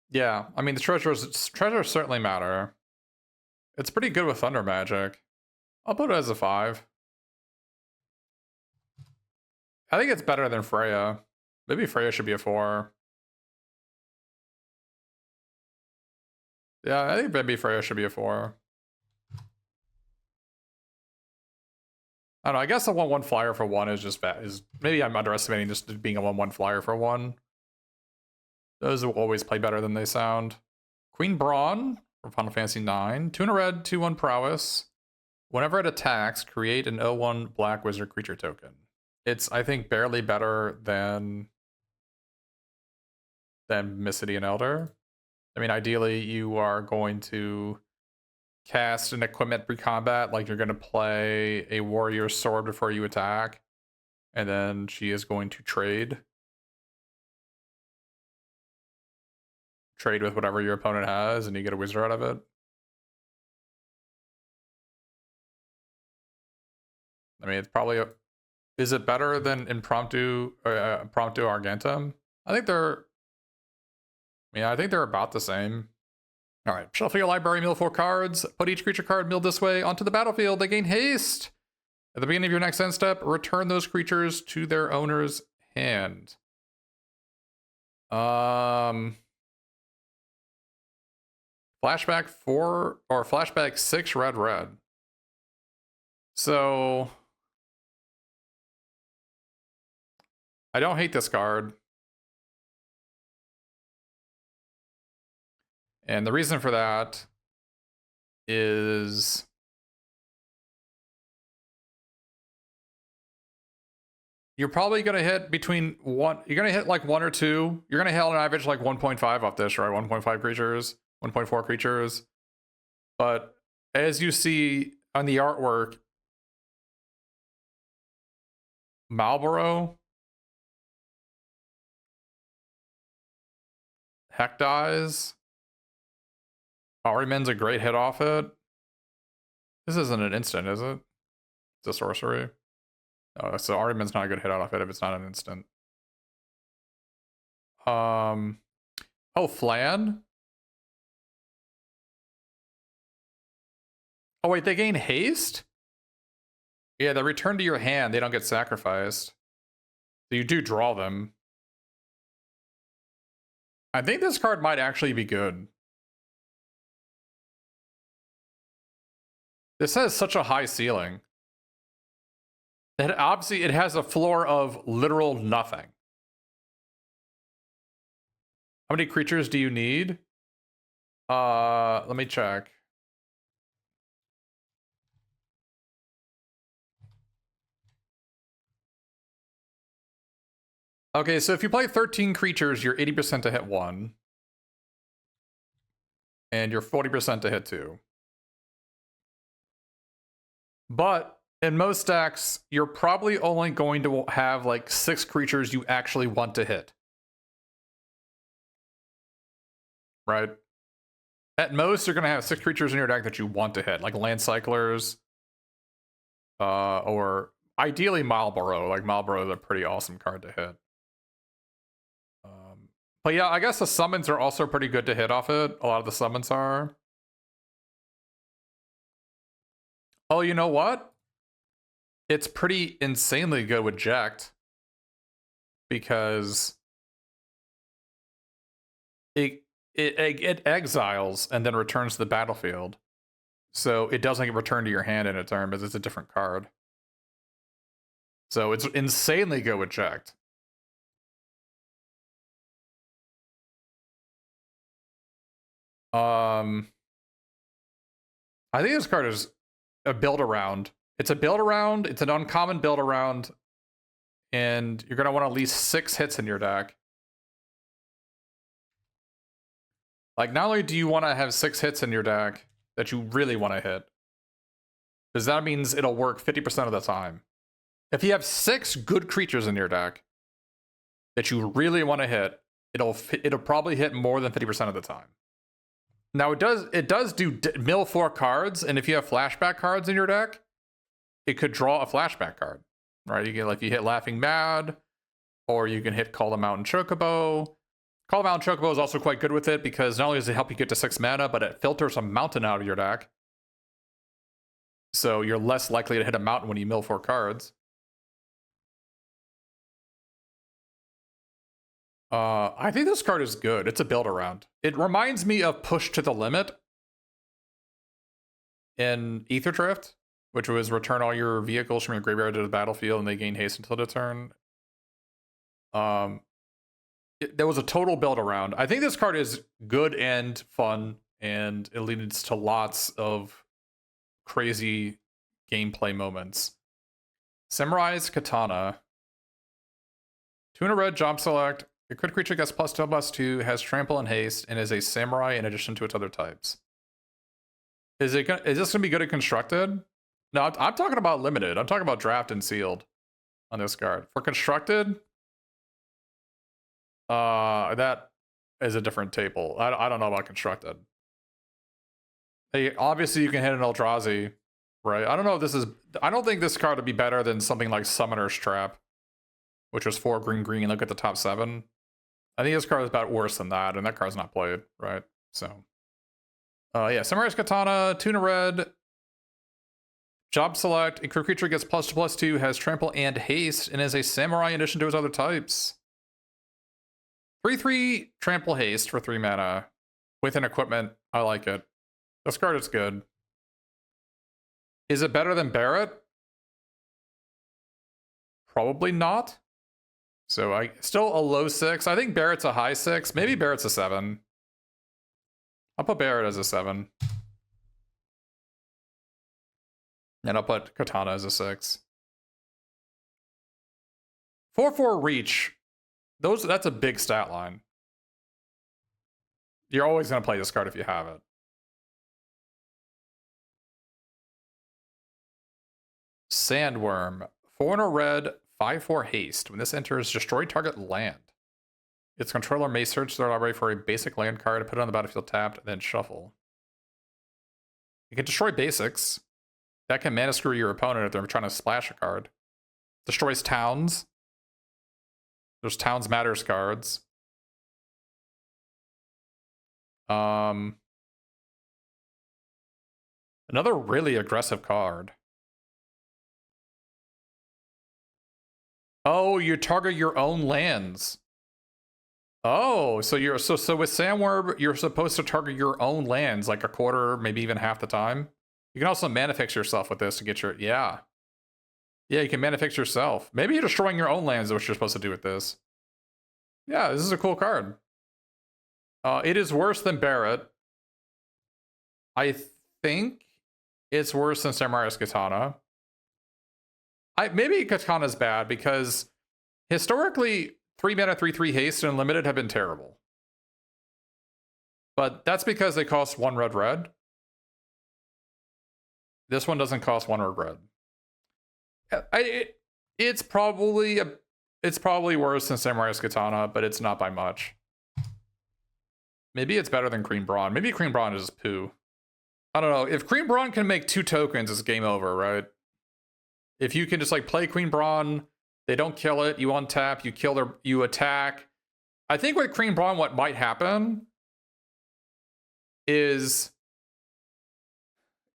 Yeah, I mean, the treasures certainly matter. It's pretty good with Thunder Magic. I'll put it as a 5. I think it's better than Freya. Maybe Freya should be a 4. Yeah, I think maybe Freya should be a 4. I don't know, I guess a 1/1 flyer for 1 is just bad. Maybe I'm underestimating just being a 1/1 flyer for 1. Those will always play better than they sound. Queen Brawn from Final Fantasy 9. 2 in a red, 2/1 prowess. Whenever it attacks, create an 0/1 black wizard creature token. It's, I think, barely better than Mysidian Elder. I mean, ideally, you are going to cast an equipment pre-combat, like you're going to play a warrior sword before you attack, and then she is going to trade with whatever your opponent has, and you get a wizard out of it. I mean, it's probably is it better than Impromptu Argentum? I think they're about the same. All right, shuffle your library, mill 4 cards. Put each creature card milled this way onto the battlefield. They gain haste. At the beginning of your next end step, return those creatures to their owner's hand. Flashback 4 or flashback 6 red. So I don't hate this card. And the reason for that is you're probably going to hit between one, you're going to hit like 1 or 2. You're going to hit on average like 1.5 off this, right? 1.5 creatures, 1.4 creatures. But as you see on the artwork, Marlboro, Heck dies. Ariman's a great hit off it. This isn't an instant, is it? It's a sorcery. Oh, so Ariman's not a good hit off it if it's not an instant. Oh, Flan? Oh, wait, they gain haste? Yeah, they return to your hand. They don't get sacrificed. So you do draw them. I think this card might actually be good. This has such a high ceiling. Obviously, it has a floor of literal nothing. How many creatures do you need? Let me check. Okay, so if you play 13 creatures, you're 80% to hit 1. And you're 40% to hit 2. But in most decks, you're probably only going to have like 6 creatures you actually want to hit. Right? At most, you're going to have 6 creatures in your deck that you want to hit, like land cyclers, or ideally Marlboro. Like Marlboro is a pretty awesome card to hit. But yeah, I guess the summons are also pretty good to hit off it. A lot of the summons are. Oh, you know what? It's pretty insanely good with Ject. Because it exiles and then returns to the battlefield. So it doesn't get returned to your hand in a turn, but it's a different card. So it's insanely good with Ject. I think this card is a build around. It's a build around. It's an uncommon build around. And you're going to want at least 6 hits in your deck. Like, not only do you want to have 6 hits in your deck that you really want to hit, because that means it'll work 50% of the time. If you have 6 good creatures in your deck that you really want to hit, it'll probably hit more than 50% of the time. Now it does do mill 4 cards, and if you have flashback cards in your deck, it could draw a flashback card, right? You can, like, you hit Laughing Mad, or you can hit Call the Mountain Chocobo. Call the Mountain Chocobo is also quite good with it because not only does it help you get to 6 mana, but it filters a mountain out of your deck. So you're less likely to hit a mountain when you mill 4 cards. I think this card is good. It's a build around. It reminds me of Push to the Limit in Ether Drift, which was return all your vehicles from your graveyard to the battlefield and they gain haste until the turn. There was a total build around. I think this card is good and fun, and it leads to lots of crazy gameplay moments. Samurai's Katana. 2 in a red, job select. Your crit creature gets +2/+2, has trample and haste, and is a samurai in addition to its other types. Is this gonna be good at constructed? No, I'm talking about limited. I'm talking about draft and sealed on this card. For constructed, that is a different table. I don't know about constructed. Hey, obviously you can hit an Eldrazi, right? I don't know if this is. I don't think this card would be better than something like Summoner's Trap, which was 4 green. Look at the top 7. I think this card is about worse than that, and that card's not played, right? So, yeah, Samurai's Katana, 2 in a red. Job select. A creature gets +2/+2, has trample and haste, and is a samurai in addition to its other types. 3/3 trample haste for 3 mana with an equipment. I like it. This card is good. Is it better than Barrett? Probably not. So still a low 6. I think Barrett's a high 6. Maybe Barrett's a 7. I'll put Barrett as a 7. And I'll put Katana as a 6. 4/4 reach. That's a big stat line. You're always going to play this card if you have it. Sandworm. 4 in a red, 5/4 haste. When this enters, destroy target land. Its controller may search their library for a basic land card, put it on the battlefield tapped, and then shuffle. You can destroy basics. That can mana screw your opponent if they're trying to splash a card. Destroys towns. There's Towns Matters cards. Another really aggressive card. Oh, you target your own lands. Oh, so with Sandworm, you're supposed to target your own lands like a quarter, maybe even half the time. You can also mana fix yourself with this to get your Yeah, you can mana fix yourself. Maybe you're destroying your own lands is what you're supposed to do with this. Yeah, this is a cool card. It is worse than Barrett. I think it's worse than Samurai's Katana. Maybe Katana's bad because historically 3 mana 3/3 haste and limited have been terrible. But that's because they cost 1 red. This one doesn't cost 1 red. It's probably worse than Samurai's Katana, but it's not by much. Maybe it's better than Cream Brawn. Maybe Cream Brawn is just poo. I don't know. If Cream Brawn can make 2 tokens, it's game over, right? If you can just like play Queen Brawn, they don't kill it, you untap, you attack. I think with Queen Brawn, what might happen is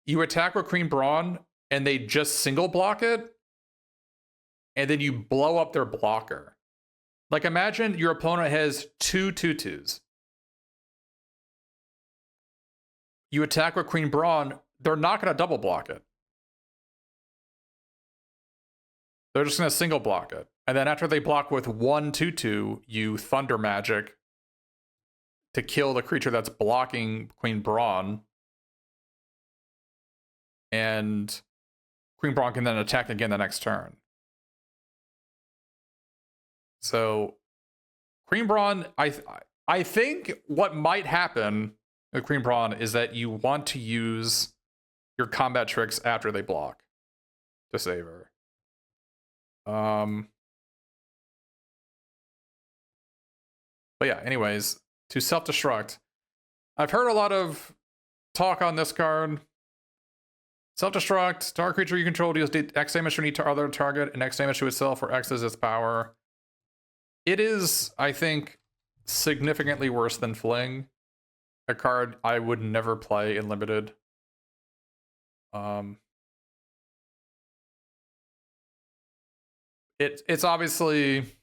you attack with Queen Brawn and they just single block it, and then you blow up their blocker. Like imagine your opponent has 2 2/2s. You attack with Queen Brawn, they're not going to double block it. They're just going to single block it. And then after they block with 1 2/2, you Thunder Magic to kill the creature that's blocking Queen Brawn. And Queen Brawn can then attack again the next turn. So Queen Brawn, I think what might happen with Queen Brawn is that you want to use your combat tricks after they block to save her. But yeah, anyways, to self-destruct. I've heard a lot of talk on this card. Self-destruct, target creature you control deals X damage to any other target and X damage to itself, or X is its power. It is, I think, significantly worse than Fling. A card I would never play in Limited. It's obviously,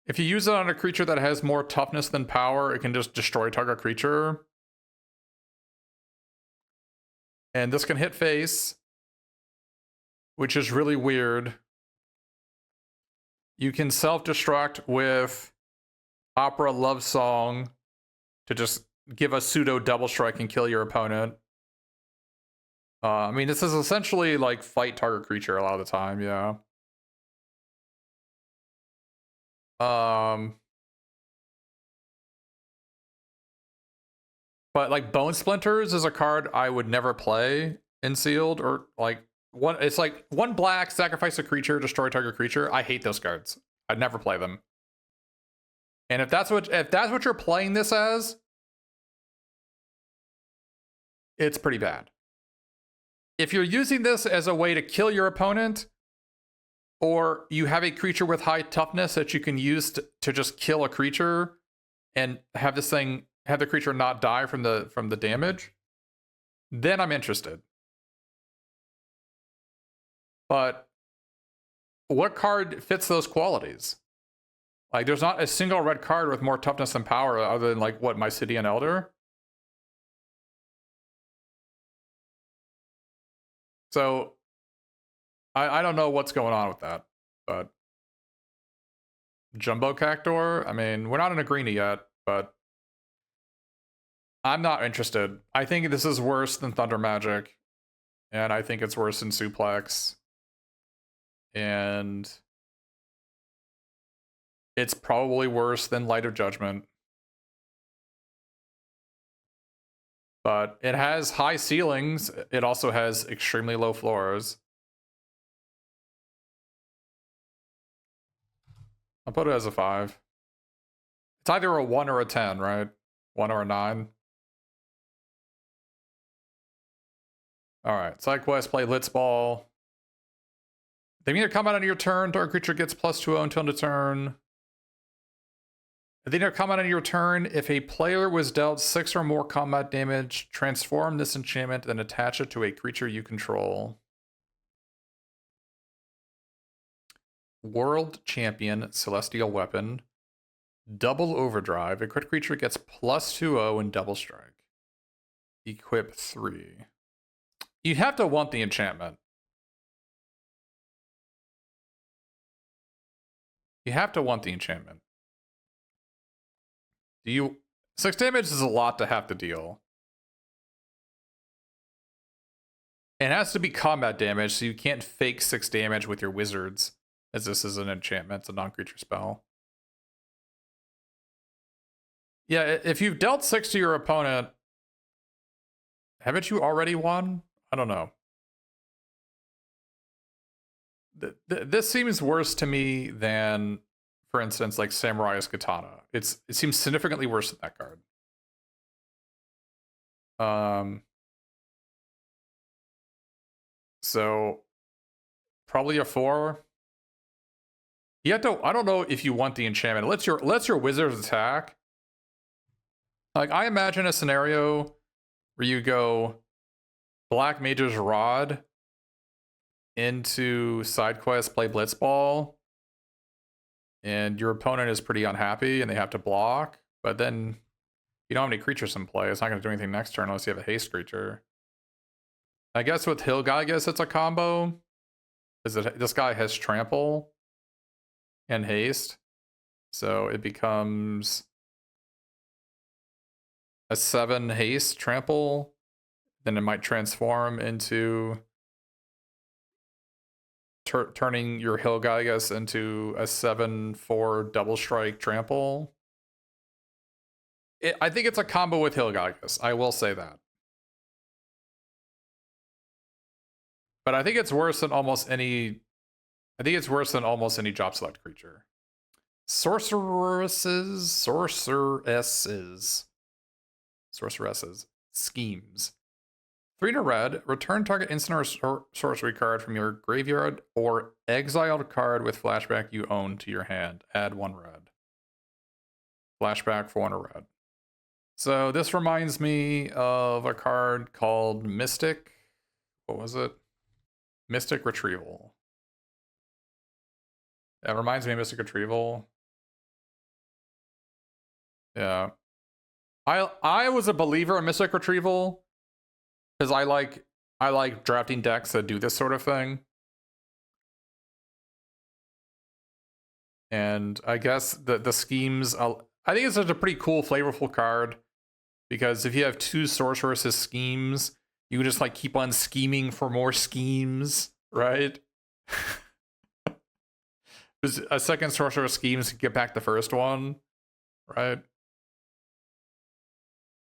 if you use it on a creature that has more toughness than power, it can just destroy target creature. And this can hit face, which is really weird. You can self-destruct with Opera Love Song to just give a pseudo double strike and kill your opponent. I mean, this is essentially like fight target creature a lot of the time, yeah. But like Bone Splinters is a card I would never play in sealed, or like it's like 1 black, sacrifice a creature, destroy target creature. I hate those cards. I'd never play them. And if that's what you're playing this as, it's pretty bad. If you're using this as a way to kill your opponent, or you have a creature with high toughness that you can use to just kill a creature and have the creature not die from the damage, then I'm interested. But what card fits those qualities? Like, there's not a single red card with more toughness than power other than like what, Mysidian Elder. So I don't know what's going on with that, but Jumbo Cactor, I mean, we're not in a greenie yet, but I'm not interested. I think this is worse than Thunder Magic, and I think it's worse than Suplex. And It's probably worse than Light of Judgment. But it has high ceilings. It also has extremely low floors. I'll put it as a 5. It's either a 1 or a 10, right? 1 or a 9. Alright, side quest, play Blitzball. They either come out on your turn, target creature gets +2/0 until end of turn. They either come out on your turn, if a player was dealt 6 or more combat damage, transform this enchantment, then attach it to a creature you control. World Champion Celestial Weapon. Double Overdrive. A crit creature gets +2/0 and double strike. Equip 3. You'd have to want the enchantment. You have to want the enchantment. Do you... 6 damage is a lot to have to deal. It has to be combat damage, so you can't fake 6 damage with your wizards, as this is an enchantment, it's a non-creature spell. Yeah, if you've dealt 6 to your opponent, haven't you already won? I don't know. This seems worse to me than, for instance, like Samurai's Katana. It seems significantly worse than that card. So probably a 4. You have to. I don't know if you want the enchantment. Let's your wizards attack. Like, I imagine a scenario where you go Black Mage's Rod into side quest, play Blitzball, and your opponent is pretty unhappy and they have to block, but then you don't have any creatures in play. It's not going to do anything next turn unless you have a haste creature. I guess with Hilgaigus, it's a combo. This guy has trample and haste, so it becomes a 7 haste trample. Then it might transform into turning your Hilgaigus into a 7/4 double strike trample. I think it's a combo with Hilgaigus. I will say that. But I think it's worse than almost any. I think it's worse than almost any drop select creature. Sorceresses. Schemes. 3 in a red. Return target instant or sorcery card from your graveyard or exiled card with flashback you own to your hand. Add 1 red. Flashback for 1 red. So this reminds me of a card called Mystic. What was it? Mystic Retrieval. That reminds me of Mystic Retrieval. Yeah. I was a believer in Mystic Retrieval because I like drafting decks that do this sort of thing. And I guess the schemes, I think it's just a pretty cool, flavorful card because if you have 2 sorceresses schemes, you can just like keep on scheming for more schemes, right? A second sorcerer schemes to get back the first one, right?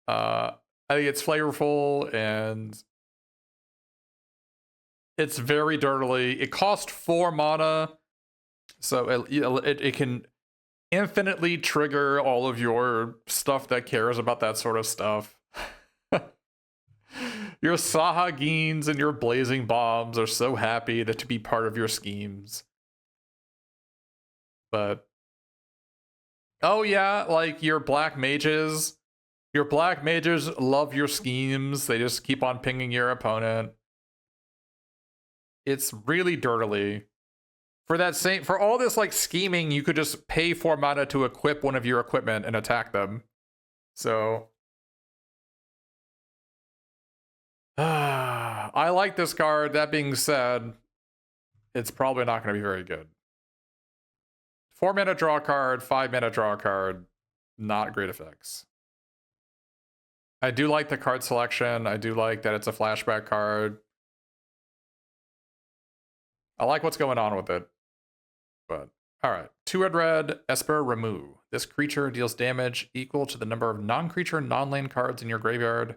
I think it's flavorful and it's very dirtily. It costs 4 mana, so it can infinitely trigger all of your stuff that cares about that sort of stuff. Your Sahagins and your Blazing Bombs are so happy to be part of your schemes. But oh yeah, like your black mages love your schemes. They just keep on pinging your opponent. It's really dirtily. For all this like scheming, you could just pay 4 mana to equip one of your equipment and attack them. So I like this card. That being said, it's probably not going to be very good. 4 mana draw card, 5 mana draw card, not great effects. I do like the card selection. I do like that it's a flashback card. I like what's going on with it, but All right, 2 Esper Remove. This creature deals damage equal to the number of non-creature, non-land cards in your graveyard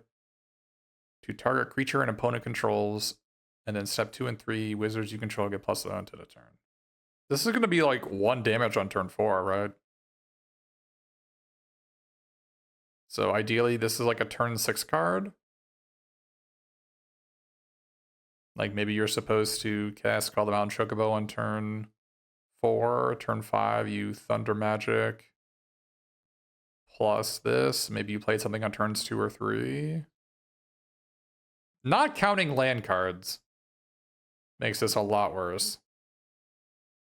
to target creature and opponent controls. And then step 2 and 3, wizards you control get +1 to the turn. This is going to be like 1 damage on turn 4, right? So ideally, this is like a turn 6 card. Like maybe you're supposed to cast Call the Mountain Chocobo on turn 4, turn 5, you Thunder Magic. Plus this, maybe you played something on turns 2 or 3. Not counting land cards makes this a lot worse.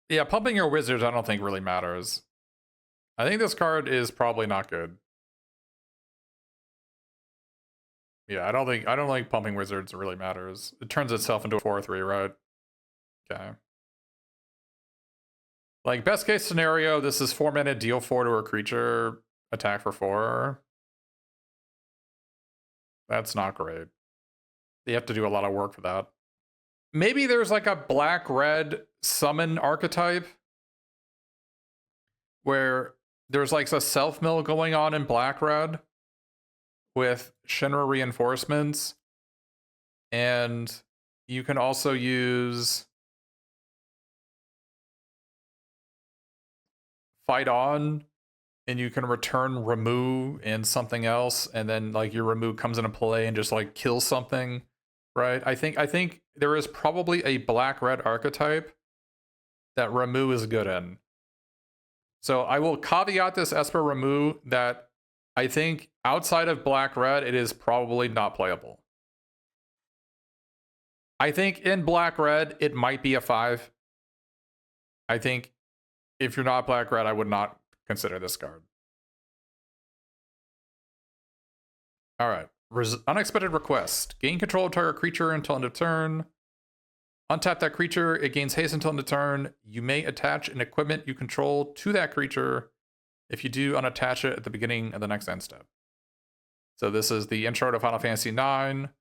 Yeah, pumping your wizards I don't think really matters. I think this card is probably not good. Yeah, I don't think pumping wizards really matters. It turns itself into a 4/3, right? Okay. Like best case scenario, this is 4 mana, deal 4 to a creature, attack for 4. That's not great. You have to do a lot of work for that. Maybe there's like a black-red summon archetype where there's like a self-mill going on in black-red with Shinra reinforcements. And you can also use Fight On, and you can return Remove and something else, and then like your Remove comes into play and just like kills something, right? I think there is probably a black-red archetype that Remove is good in. So I will caveat this Esper Remove that I think outside of black-red, it is probably not playable. I think in black-red, it might be a 5. I think if you're not black-red, I would not consider this card. All right. Unexpected Request. Gain control of target creature until end of turn. Untap that creature. It gains haste until end of turn. You may attach an equipment you control to that creature. If you do, unattach it at the beginning of the next end step. So this is the intro to Final Fantasy IX.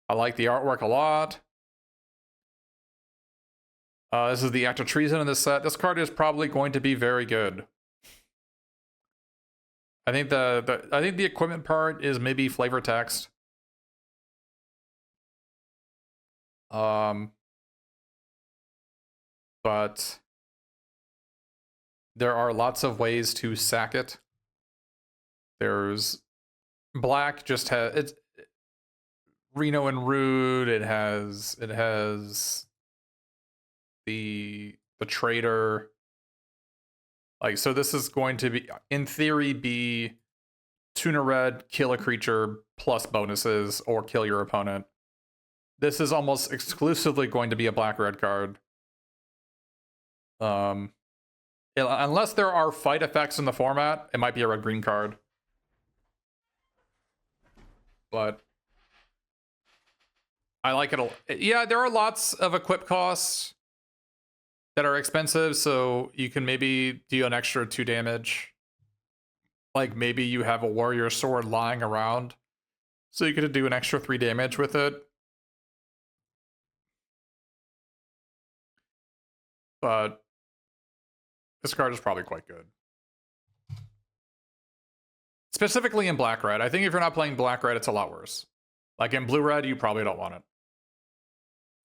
I like the artwork a lot. This is the Act of Treason in this set. This card is probably going to be very good. I think the equipment part is maybe flavor text. But there are lots of ways to sack it. There's black just has it's Reno and Rude. It has the Traitor. Like, so this is going to be, in theory, be tuna red, kill a creature, plus bonuses, or kill your opponent. This is almost exclusively going to be a black-red card. Unless there are fight effects in the format, it might be a red-green card. But I like it a lot. Yeah, there are lots of equip costs that are expensive, so you can maybe do an extra 2 damage. Like maybe you have a warrior sword lying around, so you could do an extra 3 damage with it. But this card is probably quite good. Specifically in black-red. I think if you're not playing black-red, it's a lot worse. Like in blue-red, you probably don't want it.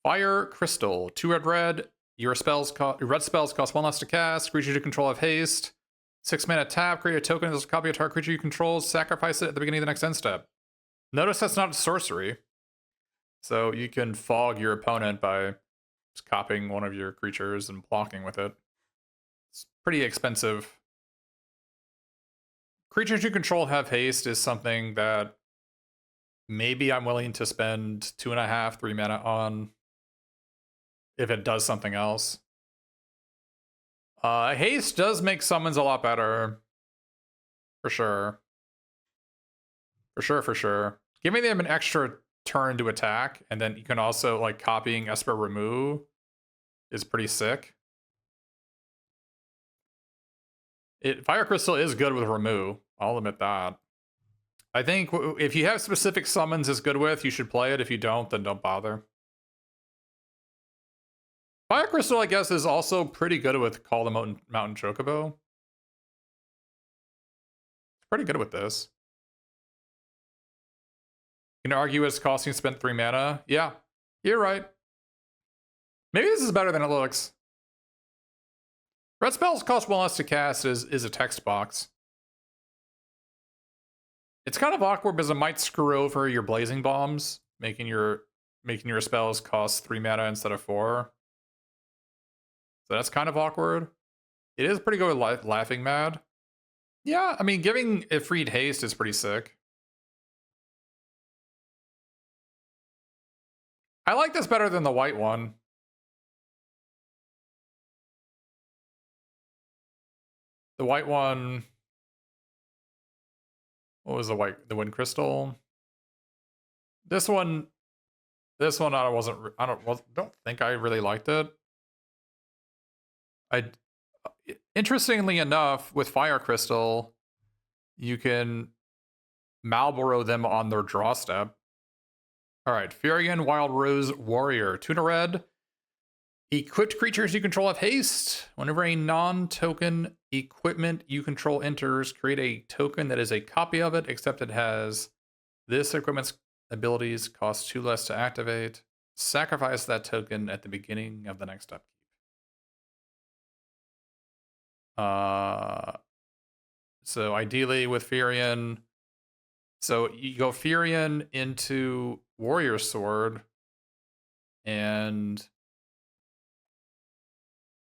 Fire Crystal. 2 red. Your red spells cost 1 less to cast. Creature you control have haste. 6 mana tap. Create a token as a copy of target creature you control. Sacrifice it at the beginning of the next end step. Notice that's not a sorcery. So you can fog your opponent by just copying one of your creatures and blocking with it. It's pretty expensive. Creatures you control have haste is something that maybe I'm willing to spend 2.5, 3 mana on if it does something else. Haste does make summons a lot better. For sure. For sure. Giving them an extra turn to attack, and then you can also, like, copying Esper Remove is pretty sick. Fire Crystal is good with Remove. I'll admit that. I think if you have specific summons it's good with, you should play it. If you don't, then don't bother. Fire Crystal, I guess, is also pretty good with Call the Mountain Chocobo. It's pretty good with this. You can argue it's costing spent 3 mana. Yeah, you're right. Maybe this is better than it looks. Red spells cost 1 less to cast is a text box. It's kind of awkward because it might screw over your blazing bombs, making your spells cost 3 mana instead of 4. So that's kind of awkward. It is pretty good with Laughing Mad. Yeah, I mean, giving Ifrit haste is pretty sick. I like this better than the white one. The white one... What was the white? The Wind Crystal? This one I don't think I really liked it. Interestingly enough, with Fire Crystal, you can Malboro them on their draw step. All right, Furion Wild Rose Warrior, 2 to red. Equipped creatures you control have haste. Whenever a non-token equipment you control enters, create a token that is a copy of it, except it has this equipment's abilities, cost 2 less to activate. Sacrifice that token at the beginning of the next upkeep. So ideally with Furion, so you go Furion into Warrior Sword, and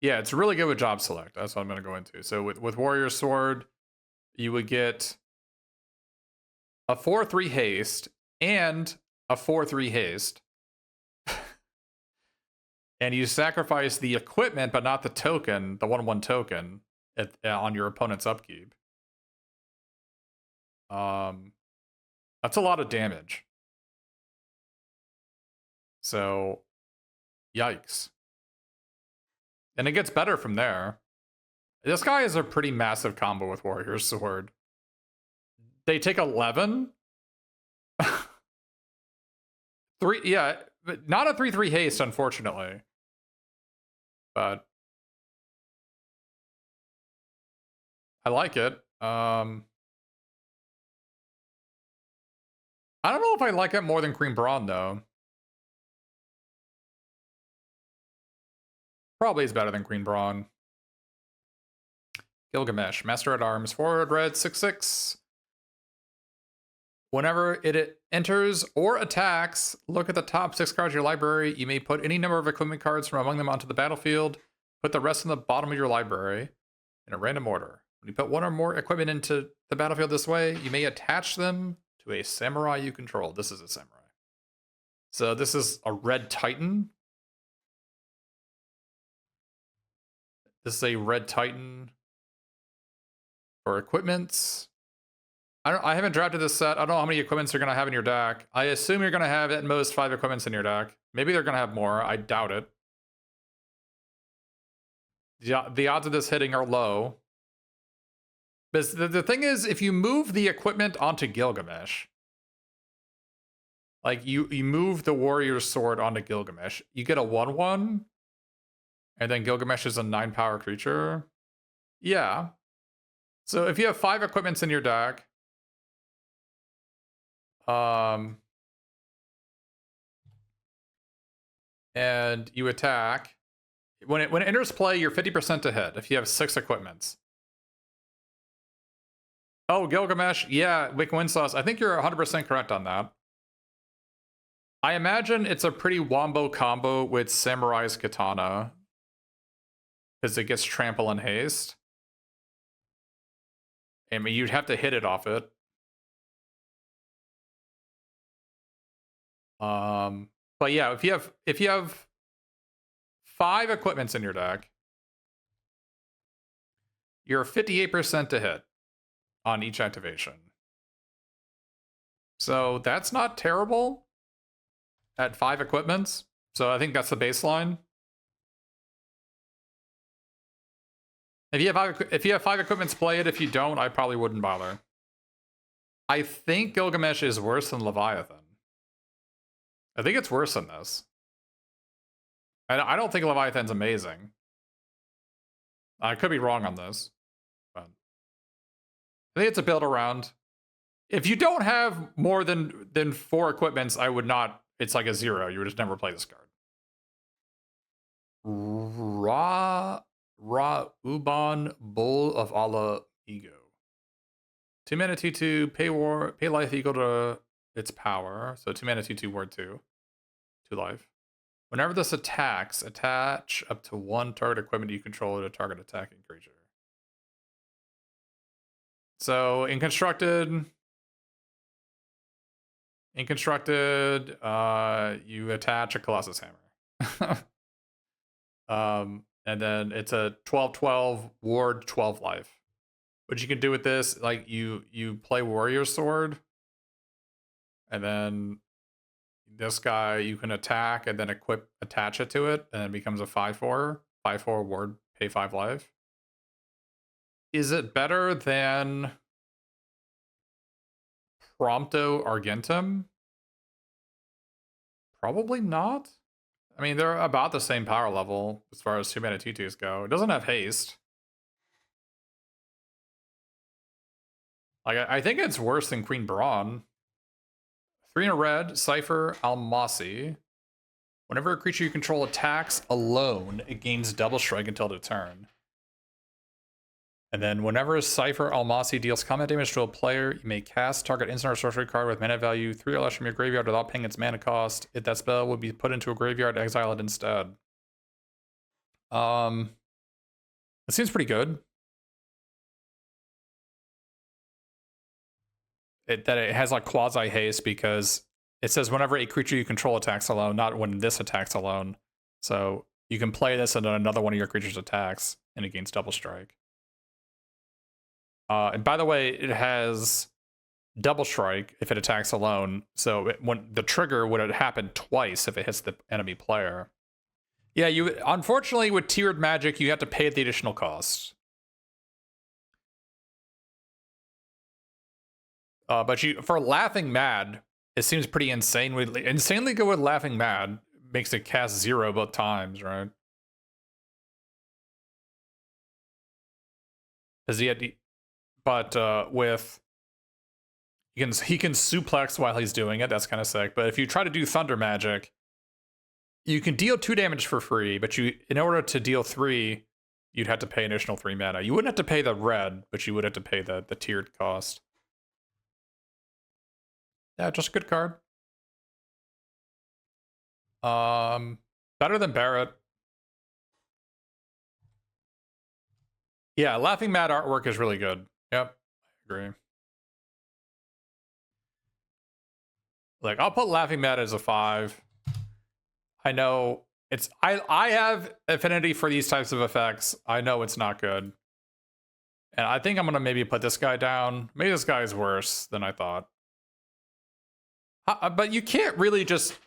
yeah, it's really good with Job Select. That's what I'm going to go into. So with Warrior Sword, you would get a 4/3 haste and a 4/3 haste. And you sacrifice the equipment, but not the token, the 1/1 token, on your opponent's upkeep. That's a lot of damage. So, yikes. And it gets better from there. This guy is a pretty massive combo with Warrior Sword. They take 11. 3, yeah, but not a 3/3 haste, unfortunately. But I like it. I don't know if I like it more than Green Brawn, though. Probably is better than Green Brawn. Gilgamesh, Master at Arms, forward red, 6/6. Whenever it enters or attacks, look at the top 6 cards of your library. You may put any number of equipment cards from among them onto the battlefield. Put the rest in the bottom of your library in a random order. When you put 1 or more equipment into the battlefield this way, you may attach them to a samurai you control. This is a samurai. So this is a red titan. This is a red titan for equipments. I haven't drafted this set. I don't know how many equipments you're going to have in your deck. I assume you're going to have at most 5 equipments in your deck. Maybe they're going to have more. I doubt it. The odds of this hitting are low. But the thing is, if you move the equipment onto Gilgamesh, like you move the Warrior's Sword onto Gilgamesh, you get a 1/1, and then Gilgamesh is a 9 power creature. Yeah. So if you have 5 equipments in your deck, and you attack, when it enters play, you're 50% to hit if you have 6 equipments. Oh, Gilgamesh, yeah, Wick Winsloss. I think you're 100% correct on that. I imagine it's a pretty wombo combo with Samurai's Katana, because it gets trample and haste. I mean, you'd have to hit it off it. But yeah, if you have 5 equipments in your deck, you're 58% to hit on each activation. So that's not terrible at 5 equipments. So I think that's the baseline. If you have 5 equipments, play it. If you don't, I probably wouldn't bother. I think Gilgamesh is worse than Leviathan. I think it's worse than this. I don't think Leviathan's amazing. I could be wrong on this, but I think it's a build around. If you don't have more than 4 equipments, I would not. It's like a 0. You would just never play this card. Uban, Bull of Allah Ego. 2 mana 2/2, pay life equal to its power. So 2 mana 2/2 ward 2. 2 life. Whenever this attacks, attach up to 1 target equipment you control to a target attacking creature. So in constructed, you attach a Colossus Hammer. And then it's a 12/12 ward 12 life. What you can do with this, like you play Warrior Sword, and then this guy you can attack and then attach it to it, and it becomes a 5/4 ward, pay 5 life. Is it better than Prompto Argentum? Probably not. I mean, they're about the same power level as far as 2 mana 2/2s go. It doesn't have haste. Like, I think it's worse than Queen Brawn. 3 in a red, Cypher Almasi. Whenever a creature you control attacks alone, it gains double strike until the turn. And then whenever Cypher Almasi deals combat damage to a player, you may cast target instant or sorcery card with mana value 3 or less from your graveyard without paying its mana cost. If that spell would be put into a graveyard, exile it instead. It seems pretty good. That it has like quasi haste because it says whenever a creature you control attacks alone, not when this attacks alone. So you can play this and then another one of your creatures attacks and it gains double strike. And by the way, it has double strike if it attacks alone. So when the trigger would have happened twice if it hits the enemy player. Yeah, you unfortunately with tiered magic, you have to pay the additional cost. But for Laughing Mad, it seems pretty insane. Insanely good with Laughing Mad makes it cast 0 both times, right? Because with he can suplex while he's doing it. That's kind of sick. But if you try to do Thunder Magic, you can deal 2 damage for free. But in order to deal 3, you'd have to pay an additional 3 mana. You wouldn't have to pay the red, but you would have to pay the tiered cost. Yeah, just a good card. Better than Barrett. Yeah, Laughing Mad artwork is really good. Yep, I agree. Like, I'll put Laughing Mad as a 5. I know it's I have affinity for these types of effects. I know it's not good. And I think I'm gonna maybe put this guy down. Maybe this guy is worse than I thought. But you can't really just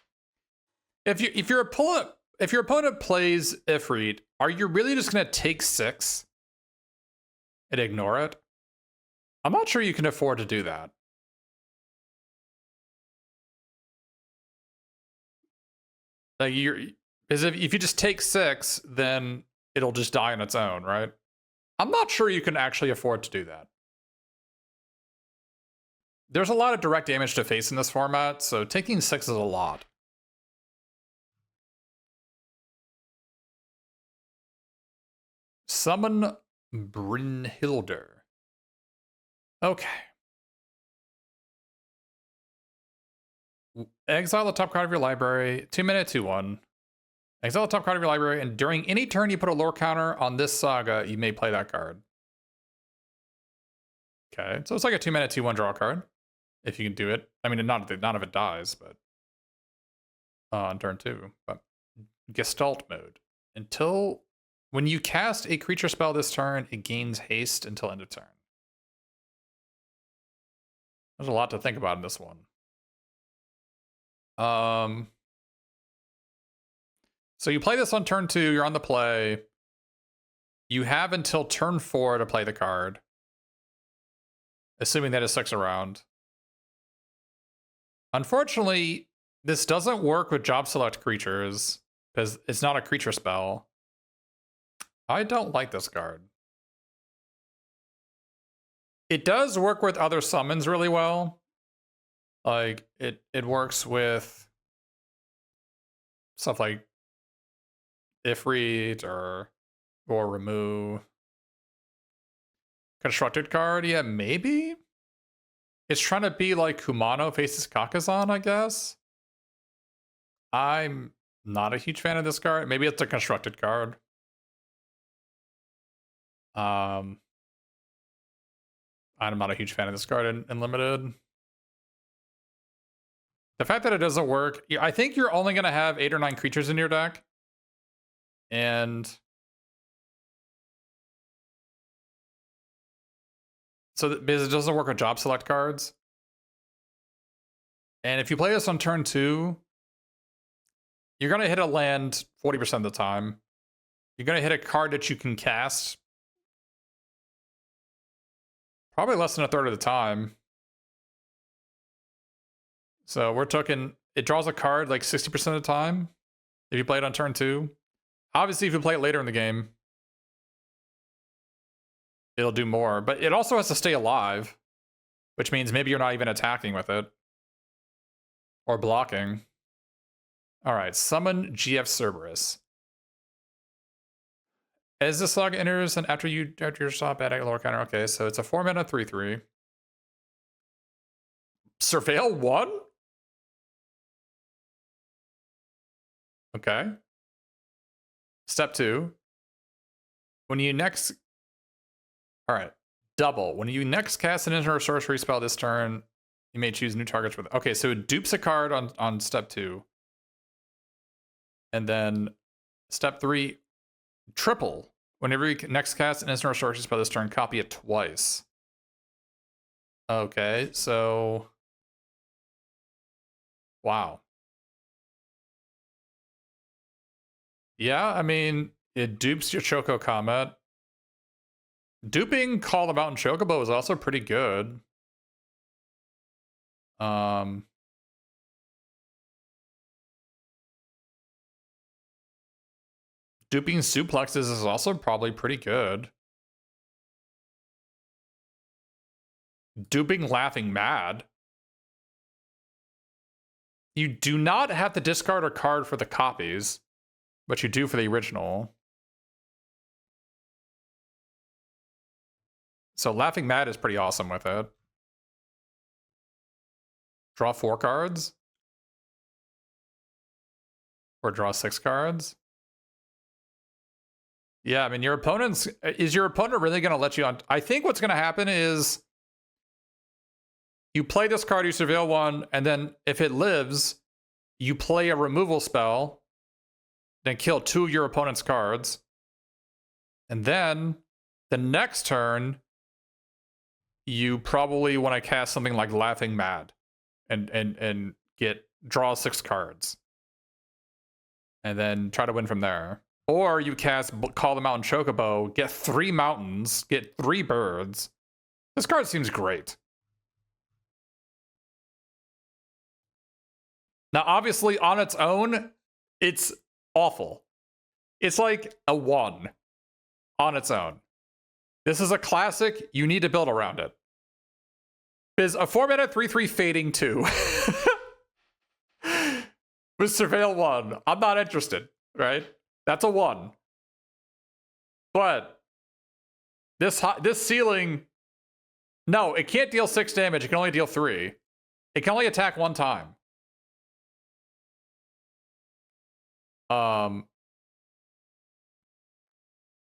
if your opponent plays Ifrit, are you really just gonna take 6 and ignore it? I'm not sure you can afford to do that. Like because if you just take 6, then it'll just die on its own, right? I'm not sure you can actually afford to do that. There's a lot of direct damage to face in this format, so taking 6 is a lot. Summon Brynhildr. Okay. Exile the top card of your library. 2 mana 2/1. Exile the top card of your library, and during any turn you put a lore counter on this saga, you may play that card. Okay, so it's like a 2 mana 2/1 draw card. If you can do it. I mean, not if it dies, but on turn 2. But Gestalt mode. Until when you cast a creature spell this turn, it gains haste until end of turn. There's a lot to think about in this one. So you play this on turn 2, you're on the play. You have until turn 4 to play the card. Assuming that it sticks around. Unfortunately, this doesn't work with job select creatures. because it's not a creature spell. I don't like this card. It does work with other summons really well. Like, it works with stuff like Ifrit or remove. Constructed card, yeah, maybe? It's trying to be like Kumano faces Kakazan, I guess. I'm not a huge fan of this card. Maybe it's a constructed card. I'm not a huge fan of this card in limited. The fact that it doesn't work, I think you're only going to have 8 or 9 creatures in your deck. And so because it doesn't work with job select cards. And if you play this on turn 2, you're going to hit a land 40% of the time. You're going to hit a card that you can cast probably less than a third of the time. So we're talking, it draws a card like 60% of the time if you play it on turn 2. Obviously, if you play it later in the game, it'll do more. But it also has to stay alive, which means maybe you're not even attacking with it. Or blocking. All right, summon GF Cerberus. As this slug enters, and after your stop at a lower counter, okay, so it's a 4-mana 3/3. Surveil 1? Okay. Step 2. When you next... Alright. Double. When you next cast an instant or sorcery spell this turn, you may choose new targets with... Okay, so it dupes a card on step 2. And then step 3, triple. Whenever you next cast an instant or sorcery spell this turn, copy it twice. Okay, so... Wow. Yeah, I mean, it dupes your Choco Comet. Duping Call the Mountain Chocobo is also pretty good. Duping Suplexes is also probably pretty good. Duping Laughing Mad. You do not have to discard a card for the copies, but you do for the original. So Laughing Mad is pretty awesome with it. Draw 4 cards. Or draw 6 cards. Yeah, I mean, is your opponent really going to let you on? I think what's going to happen is you play this card, you surveil 1, and then if it lives, you play a removal spell, then kill 2 of your opponent's cards. And then the next turn, you probably want to cast something like Laughing Mad and draw 6 cards. And then try to win from there. Or you cast Call the Mountain Chocobo, get 3 mountains, get 3 birds. This card seems great. Now, obviously, on its own, it's awful. It's like a 1 on its own. This is a classic. You need to build around it. Is a 4-mana 3/3 fading 2. With Surveil 1. I'm not interested, right? That's a 1. But this ceiling... No, it can't deal 6 damage. It can only deal 3. It can only attack 1 time.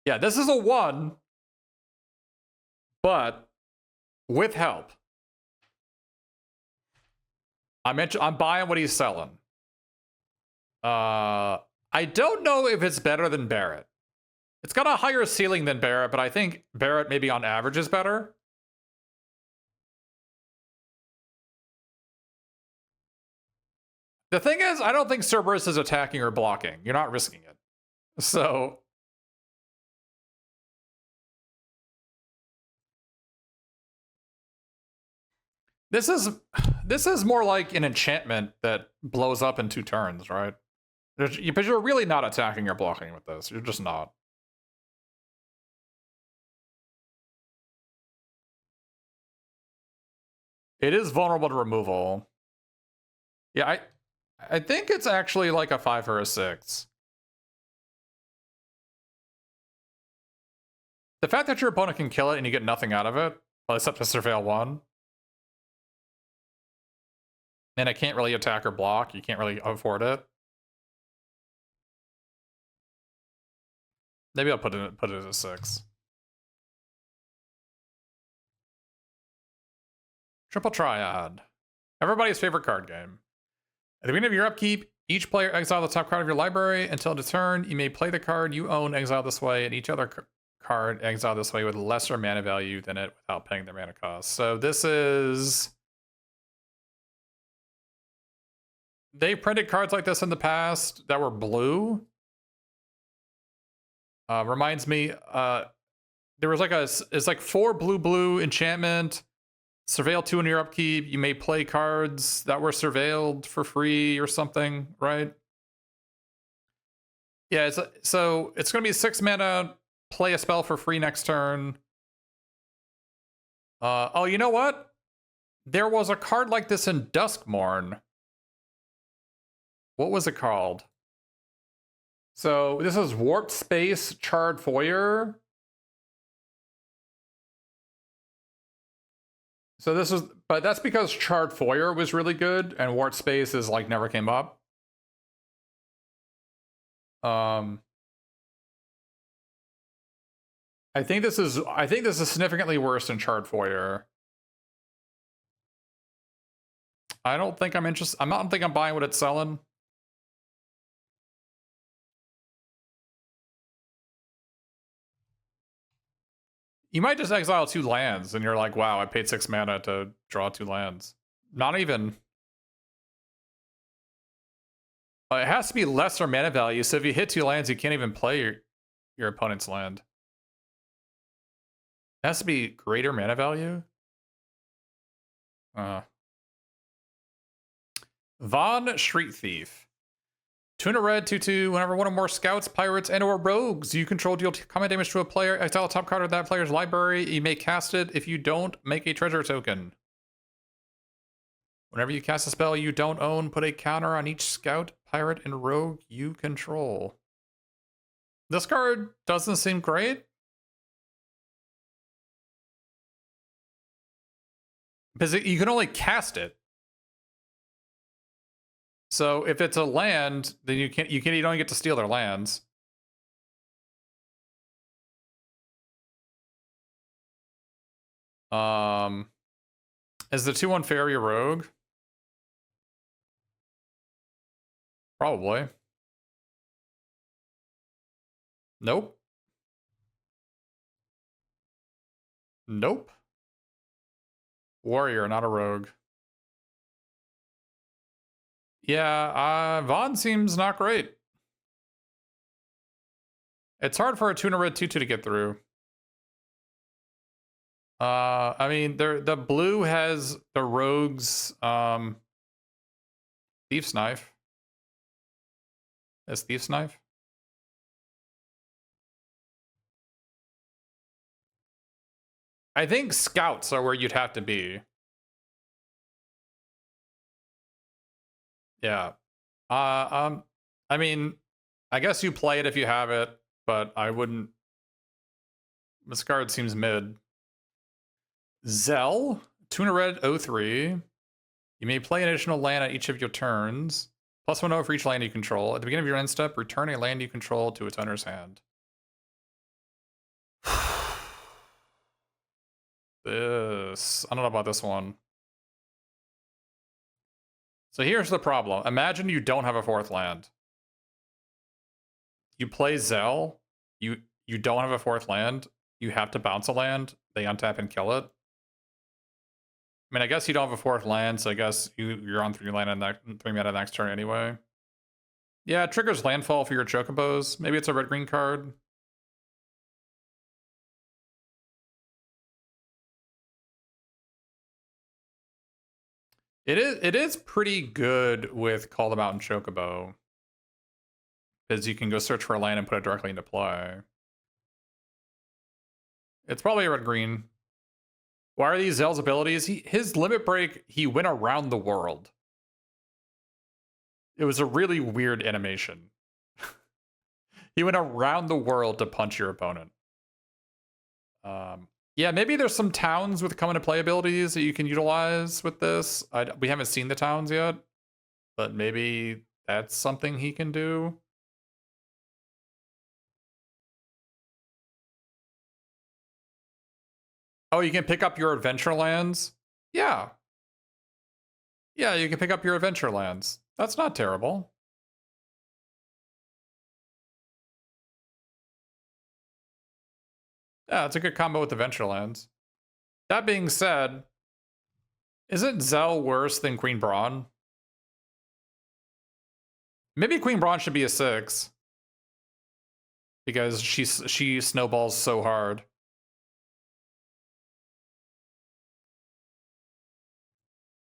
Yeah, this is a 1. But with help. I'm buying what he's selling. I don't know if it's better than Barrett. It's got a higher ceiling than Barrett, but I think Barrett maybe on average is better. The thing is, I don't think Cerberus is attacking or blocking. You're not risking it. So... This is more like an enchantment that blows up in 2 turns, right? Because you're really not attacking or blocking with this. You're just not. It is vulnerable to removal. Yeah, I think it's actually like a 5 or a 6. The fact that your opponent can kill it and you get nothing out of it, well, except to surveil 1, and it can't really attack or block, you can't really afford it. Maybe I'll put it as a 6. Triple Triad. Everybody's favorite card game. At the beginning of your upkeep, each player exile the top card of your library. Until the turn, you may play the card you own exile this way, and each other card exile this way with lesser mana value than it without paying their mana cost. So this is... They printed cards like this in the past that were blue. Reminds me, there was like it's like 4 blue enchantment. Surveil 2 in your upkeep. You may play cards that were surveilled for free or something, right? Yeah, so it's going to be 6 mana, play a spell for free next turn. Oh, you know what? There was a card like this in Duskmourn. What was it called? So this is Warped Space, Charred Foyer. So this is, but that's because Charred Foyer was really good and Warped Space is like never came up. I think this is significantly worse than Charred Foyer. I don't think I'm interested. I don't think I'm buying what it's selling. You might just exile 2 lands and you're like, wow, I paid 6 mana to draw 2 lands. Not even. It has to be lesser mana value, so if you hit 2 lands, you can't even play your opponent's land. It has to be greater mana value? Von Street Thief. 2 in a red, 2/2. Whenever one or more scouts, pirates, and/or rogues you control deal combat damage to a player, exile a top card of that player's library. You may cast it. If you don't, make a treasure token. Whenever you cast a spell you don't own, put a counter on each scout, pirate, and rogue you control. This card doesn't seem great. Because you can only cast it. So if it's a land, then you don't get to steal their lands. Is the 2/1 fairy a rogue? Probably. Nope. Nope. Warrior, not a rogue. Yeah, Vaughn seems not great. It's hard for a 2 in a red 2/2 to get through. I mean, the blue has the rogues, Thief's Knife. That's Thief's Knife. I think scouts are where you'd have to be. Yeah. I mean, I guess you play it if you have it, but I wouldn't. This card seems mid. Zell, 2 in a red, 0/3. You may play an additional land at each of your turns. +1/0 for each land you control. At the beginning of your end step, return a land you control to its owner's hand. I don't know about this one. So here's the problem. Imagine you don't have a 4th land. You play Zell. You don't have a 4th land. You have to bounce a land. They untap and kill it. I mean, I guess you don't have a 4th land, so I guess you're on 3 mana next turn anyway. Yeah, it triggers landfall for your chocobos. Maybe it's a red-green card. It is pretty good with Call the Mountain Chocobo. because you can go search for a land and put it directly into play. It's probably a red-green. Why are these Zell's abilities? His limit break, he went around the world. It was a really weird animation. He went around the world to punch your opponent. Yeah, maybe there's some towns with come into play abilities that you can utilize with this. We haven't seen the towns yet, but maybe that's something he can do. Oh, you can pick up your adventure lands? Yeah. Yeah, you can pick up your adventure lands. That's not terrible. Yeah, it's a good combo with adventure lands. That being said, isn't Zell worse than Queen Braun? Maybe Queen Braun should be a 6. Because she snowballs so hard.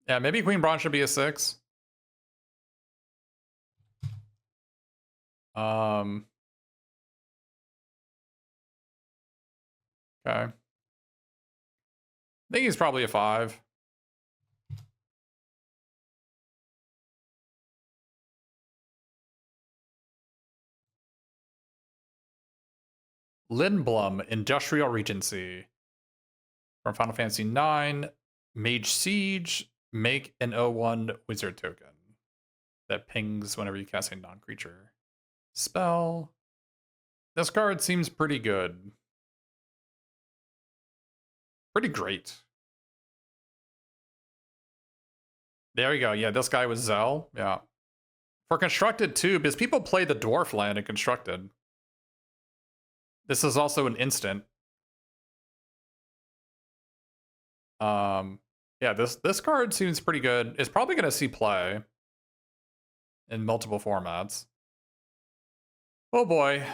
Yeah, maybe Queen Braun should be a 6. Okay. I think he's probably a 5. Lindblum, Industrial Regency. From Final Fantasy IX, Mage Siege, make an 01 wizard token that pings whenever you cast a non-creature spell. This card seems pretty good. Pretty great. There you go. Yeah, this guy was Zell. Yeah. For Constructed too, because people play the Dwarf land in Constructed. This is also an instant. Yeah, this card seems pretty good. It's probably going to see play in multiple formats. Oh boy.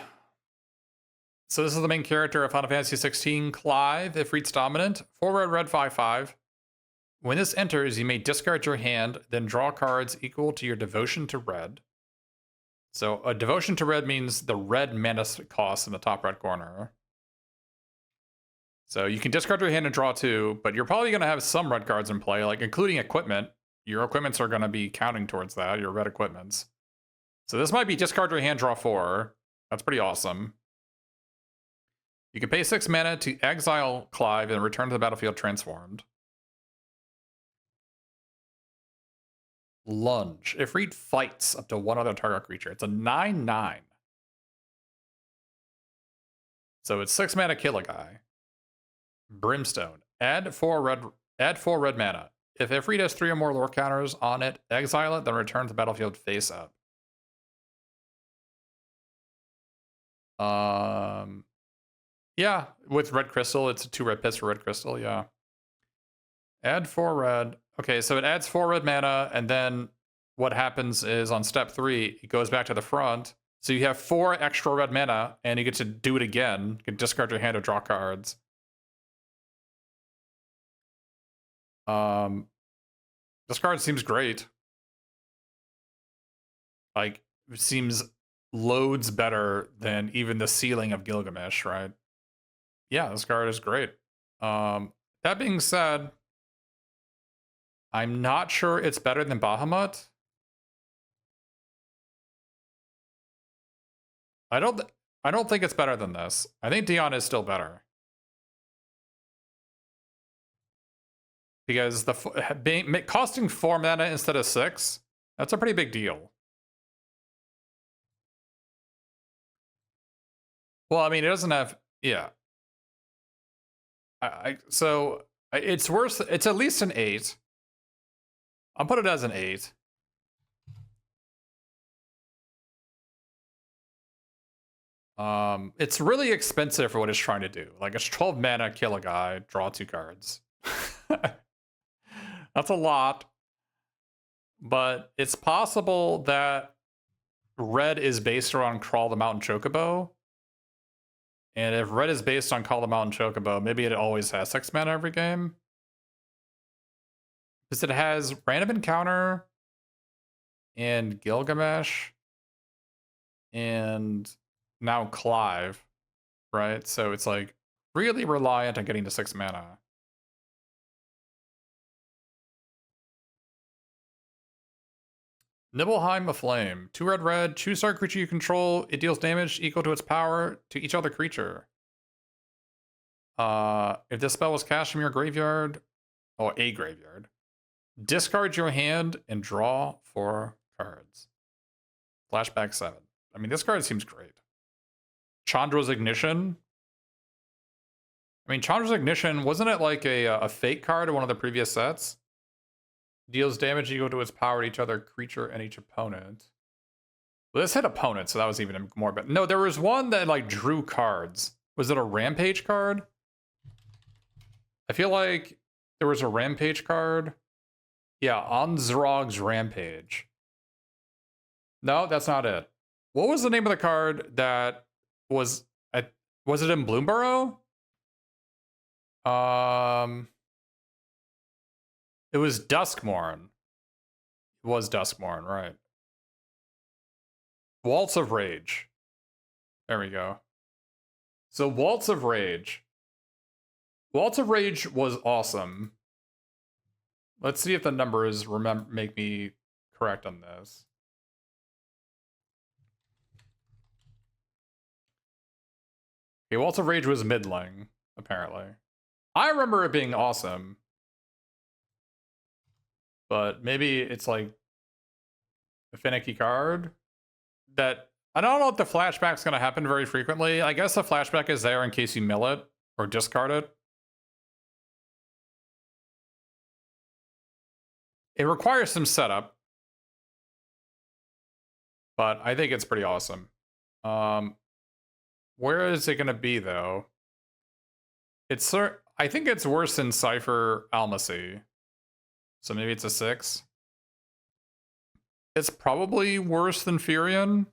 So this is the main character of Final Fantasy 16, Clive, Ifrit's Dominant. 4 red, 5/5. When this enters, you may discard your hand, then draw cards equal to your devotion to red. So a devotion to red means the red mana cost in the top right corner. So you can discard your hand and draw 2, but you're probably going to have some red cards in play, like including equipment. Your equipments are going to be counting towards that, your red equipments. So this might be discard your hand, draw 4. That's pretty awesome. You can pay 6 mana to exile Clive and return to the battlefield transformed. Lunge. Ifrit fights up to one other target creature. It's a 9/9. So it's 6 mana, kill a guy. Brimstone. Add 4 red mana. If Ifrit has 3 or more lore counters on it, exile it, then return to the battlefield face up. Yeah, with red crystal, it's a 2 red piss for red crystal, yeah. Add 4 red. Okay, so it adds 4 red mana, and then what happens is on step 3, it goes back to the front. So you have 4 extra red mana, and you get to do it again. You can discard your hand to draw cards. This card seems great. Like, it seems loads better than even the ceiling of Gilgamesh, right? Yeah, this card is great. That being said, I'm not sure it's better than Bahamut. I don't think it's better than this. I think Dion is still better. Because costing 4 mana instead of 6, that's a pretty big deal. Well, I mean, it doesn't have, yeah. So it's worse. It's at least an 8. I'll put it as an 8. It's really expensive for what it's trying to do. Like, it's 12 mana, kill a guy, draw 2 cards. That's a lot. But it's possible that red is based around Crawl the Mountain Chocobo. And if red is based on Call the Mountain Chocobo, maybe it always has 6 mana every game. Because it has Random Encounter and Gilgamesh and now Clive, right? So it's like really reliant on getting to 6 mana. Nibelheim of Flame. 2 red, choose target creature you control. It deals damage equal to its power to each other creature. If this spell was cast from your graveyard, or a graveyard, discard your hand and draw 4 cards. Flashback 7. I mean, this card seems great. Chandra's Ignition. I mean, Chandra's Ignition, wasn't it like a fake card in one of the previous sets? Deals damage equal to its power to each other creature and each opponent. Well, this hit opponent, so that was even more bad. No, there was one that like drew cards. Was it a Rampage card? I feel like there was a Rampage card. Yeah, Onzrog's Rampage. No, that's not it. What was the name of the card that was it in Bloomborough? It was Duskmourn. It was Duskmourn, right. Waltz of Rage. There we go. So Waltz of Rage. Waltz of Rage was awesome. Let's see if the numbers make me correct on this. Okay, Waltz of Rage was middling, apparently. I remember it being awesome. But maybe it's like a finicky card that I don't know if the flashback's going to happen very frequently. I guess the flashback is there in case you mill it or discard it. It requires some setup, but I think it's pretty awesome. Where is it going to be though? I think it's worse than Cypher Almacy. So maybe it's a 6. It's probably worse than Furion.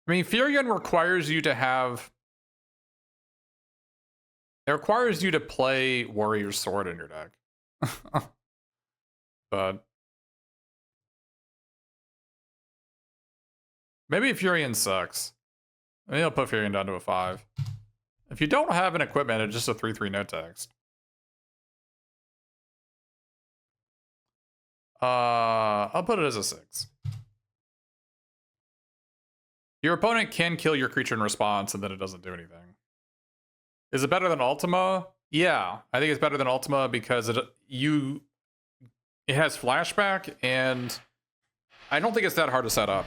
I mean, Furion requires you to have... It requires you to play Warrior's Sword in your deck. But... maybe Furion sucks. Maybe I'll put Furion down to a 5. If you don't have an equipment, it's just a 3/3 no text. I'll put it as a 6. Your opponent can kill your creature in response, and then it doesn't do anything. Is it better than Ultima? Yeah, I think it's better than Ultima because it has flashback, and I don't think it's that hard to set up.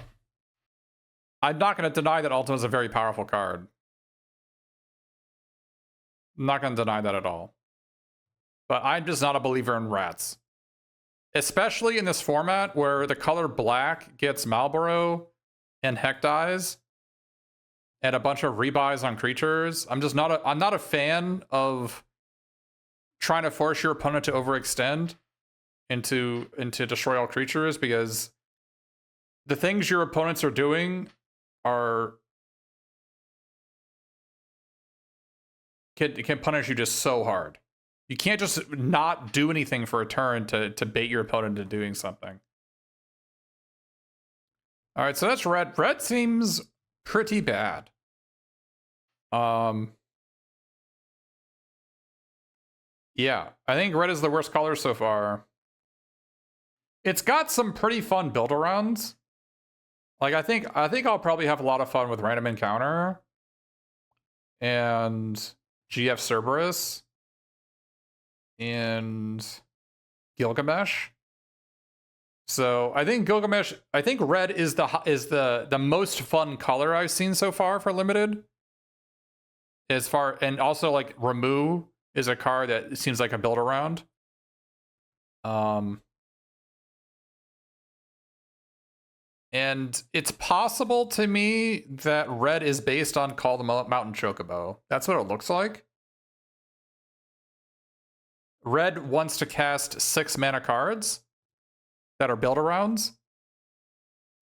I'm not going to deny that Ultima is a very powerful card. I'm not going to deny that at all. But I'm just not a believer in rats. Especially in this format where the color black gets Malboro and Heck Dies and a bunch of rebuys on creatures. I'm not a fan of trying to force your opponent to overextend into destroy all creatures, because the things your opponents are doing can punish you just so hard. You can't just not do anything for a turn to bait your opponent into doing something. All right, so that's red. Red seems pretty bad. Yeah, I think red is the worst color so far. It's got some pretty fun build-arounds. Like, I think I'll probably have a lot of fun with Random Encounter and GF Cerberus and Gilgamesh. So I think red is the most fun color I've seen so far for limited. And also like Ramu is a card that seems like a build around. And it's possible to me that red is based on Call the Mountain Chocobo. That's what it looks like. Red wants to cast 6 mana cards that are build-arounds.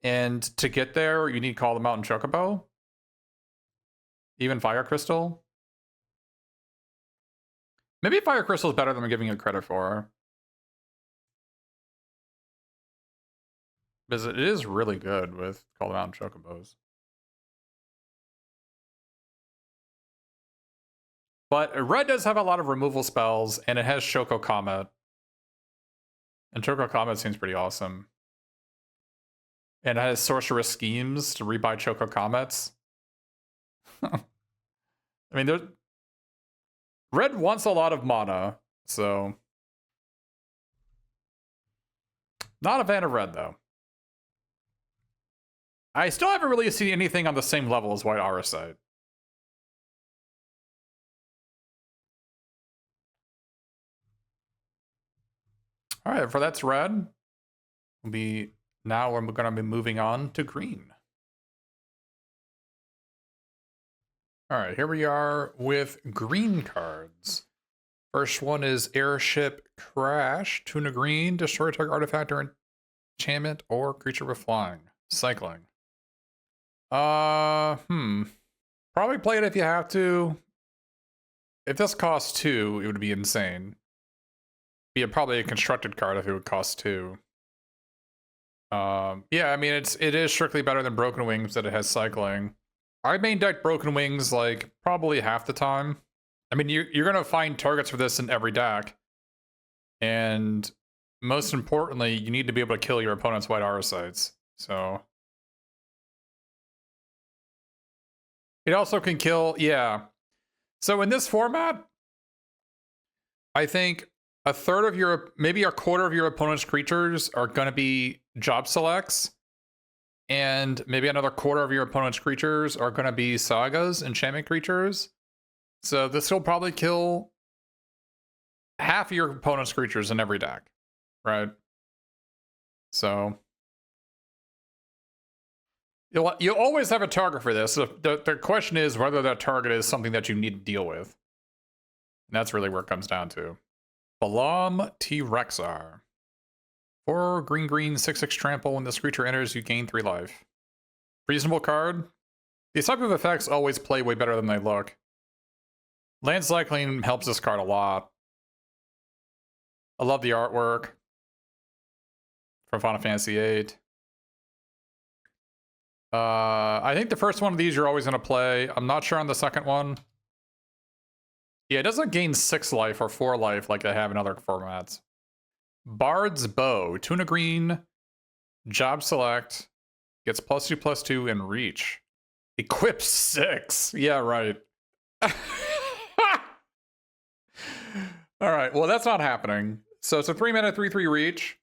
And to get there, you need Call the Mountain Chocobo. Even Fire Crystal. Maybe Fire Crystal is better than I'm giving it credit for. Because it is really good with Call the Mountain Chocobos. But red does have a lot of removal spells, and it has Choco Comet. And Choco Comet seems pretty awesome. And it has Sorceress Schemes to rebuy Choco Comets. I mean, red wants a lot of mana, so... Not a fan of red, though. I still haven't really seen anything on the same level as White Auracite. All right, for that's red. Now we're going to be moving on to green. All right, here we are with green cards. First one is Airship Crash. Tuna green, destroy target artifact or enchantment or creature with flying. Cycling. Probably play it if you have to. If this costs 2, it would be insane. Be probably a constructed card if it would cost 2. Yeah, I mean it is strictly better than Broken Wings that it has cycling. I main deck Broken Wings like probably half the time. I mean you're gonna find targets for this in every deck. And most importantly, you need to be able to kill your opponent's White Aurocites. So it also can kill, yeah. So in this format, I think a third of your, maybe a quarter of your opponent's creatures are going to be job selects. And maybe another quarter of your opponent's creatures are going to be sagas, enchantment creatures. So this will probably kill half of your opponent's creatures in every deck, right? So you'll always have a target for this. So the question is whether that target is something that you need to deal with. And that's really where it comes down to. Balam T-Rexar. 4 green, 6/6 trample. When this creature enters, you gain 3 life. Reasonable card. These type of effects always play way better than they look. Land cycling helps this card a lot. I love the artwork from Final Fantasy VIII. I think the first one of these you're always going to play. I'm not sure on the second one. Yeah, it doesn't gain 6 life or 4 life like they have in other formats. Bard's Bow. Tuna green. Job select. Gets +2/+2 and reach. Equips 6. Yeah, right. Alright, well that's not happening. So it's a 3-mana 3/3 reach.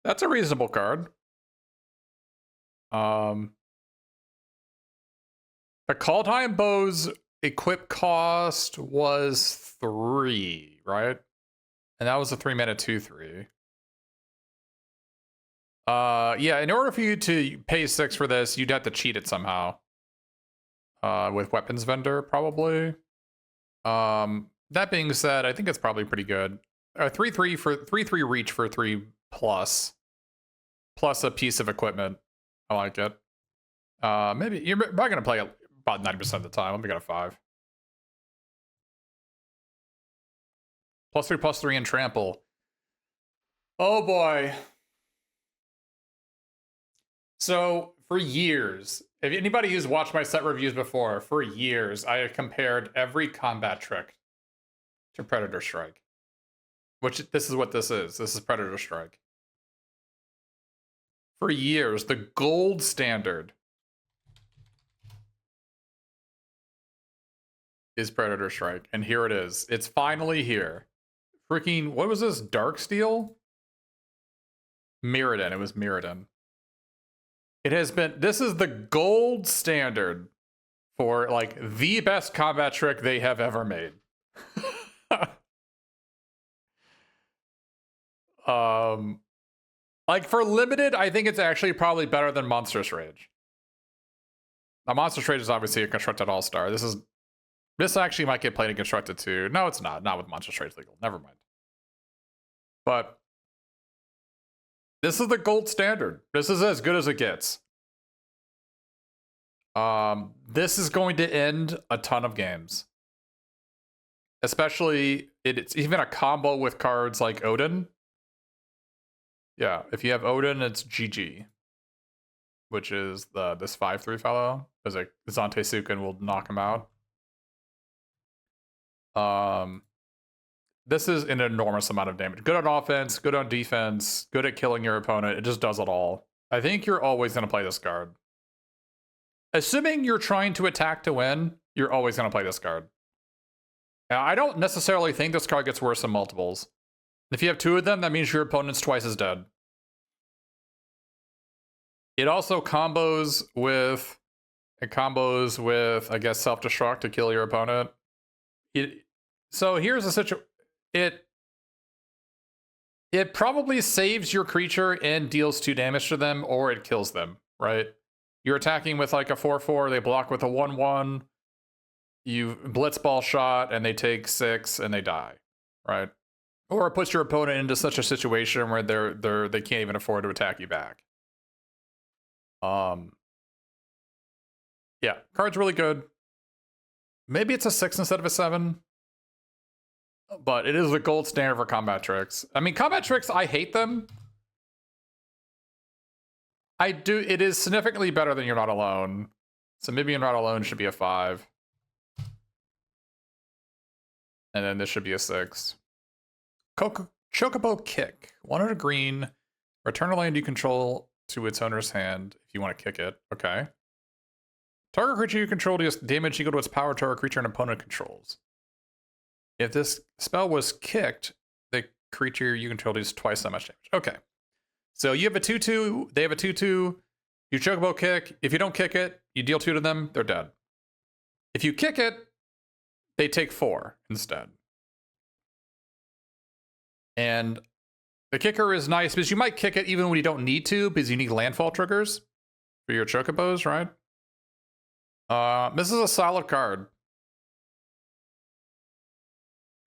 That's a reasonable card. The Kaldheim Bow's equip cost was 3, right? And that was a 3-mana 2/3. Yeah, in order for you to pay 6 for this, you'd have to cheat it somehow. With Weapons Vendor, probably. That being said, I think it's probably pretty good. 3/3 for 3/3 reach for 3+. Plus a piece of equipment. I like it. Maybe you're probably gonna play it about 90% of the time. Let me get a 5. +3/+3 and trample. Oh boy. So for years, if anybody who's watched my set reviews before, for years I have compared every combat trick to Predator Strike. Which this is what this is. This is Predator Strike. For years, the gold standard is Predator Strike. And here it is. It's finally here. Freaking, what was this? Darksteel? Mirrodin. It was Mirrodin. It has been, this is the gold standard for like the best combat trick they have ever made. Like for limited, I think it's actually probably better than Monstrous Rage. Now, Monstrous Rage is obviously a constructed all-star. This actually might get played in constructed too. No, it's not. Not with Monstrous Rage legal. Never mind. But this is the gold standard. This is as good as it gets. This is going to end a ton of games. Especially, it's even a combo with cards like Odin. Yeah, if you have Odin, it's GG. Which is this 5/3 fellow. Because like Zante Sukin will knock him out. This is an enormous amount of damage. Good on offense, good on defense, good at killing your opponent. It just does it all. I think you're always going to play this card. Assuming you're trying to attack to win, you're always going to play this card. Now, I don't necessarily think this card gets worse in multiples. If you have 2 of them, that means your opponent's twice as dead. It also combos with, I guess, self-destruct to kill your opponent. So here's a situation. It probably saves your creature and deals 2 damage to them, or it kills them, right? You're attacking with like a 4/4, they block with a 1/1. You blitzball shot, and they take 6 and they die, right? Or it puts your opponent into such a situation where they can't even afford to attack you back. Yeah, card's really good. Maybe it's a 6 instead of a 7. But it is the gold standard for combat tricks. I mean, combat tricks, I hate them. It is significantly better than You're Not Alone. So maybe You're Not Alone should be a 5. And then this should be a 6. Chocobo Kick. 100 green. Return a land you control to its owner's hand if you want to kick it. Okay. Target creature you control deals damage equal to its power to a creature an opponent controls. If this spell was kicked, the creature you control deals twice that much damage. Okay. So you have a 2/2, they have a 2/2, you Chocobo Kick. If you don't kick it, you deal 2 to them, they're dead. If you kick it, they take 4 instead. And the kicker is nice because you might kick it even when you don't need to, because you need landfall triggers for your Chocobos, right? This is a solid card.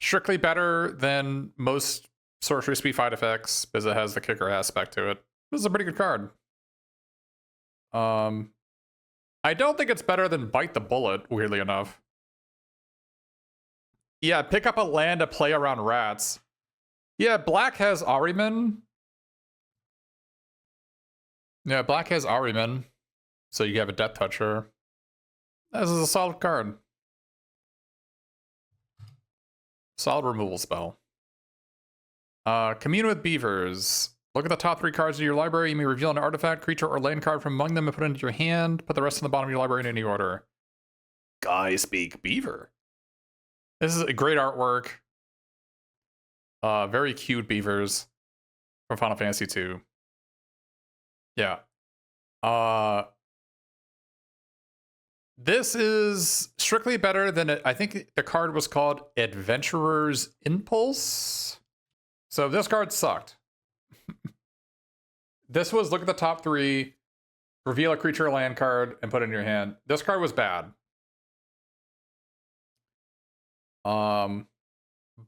Strictly better than most sorcery speed fight effects because it has the kicker aspect to it. This is a pretty good card. I don't think it's better than Bite the Bullet, weirdly enough. Yeah, pick up a land to play around rats. Yeah, black has Ahriman. Yeah, black has Ahriman. So you have a Death Toucher. This is a solid card. Solid removal spell. Commune with Beavers. Look at the top 3 cards of your library. You may reveal an artifact, creature, or land card from among them and put it into your hand. Put the rest in the bottom of your library in any order. Guy Speak Beaver. This is a great artwork. Very cute beavers from Final Fantasy II. Yeah. This is strictly better than I think the card was called Adventurer's Impulse. So this card sucked. This was look at the top 3, reveal a creature or land card, and put it in your hand. This card was bad.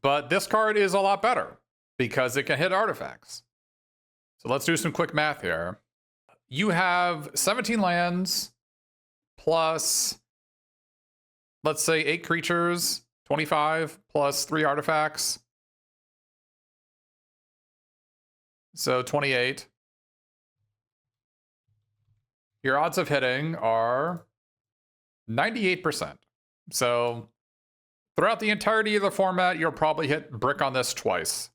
But this card is a lot better because it can hit artifacts. So let's do some quick math here. You have 17 lands plus, let's say 8 creatures, 25 plus 3 artifacts. So 28. Your odds of hitting are 98%. So throughout the entirety of the format, you'll probably hit brick on this twice.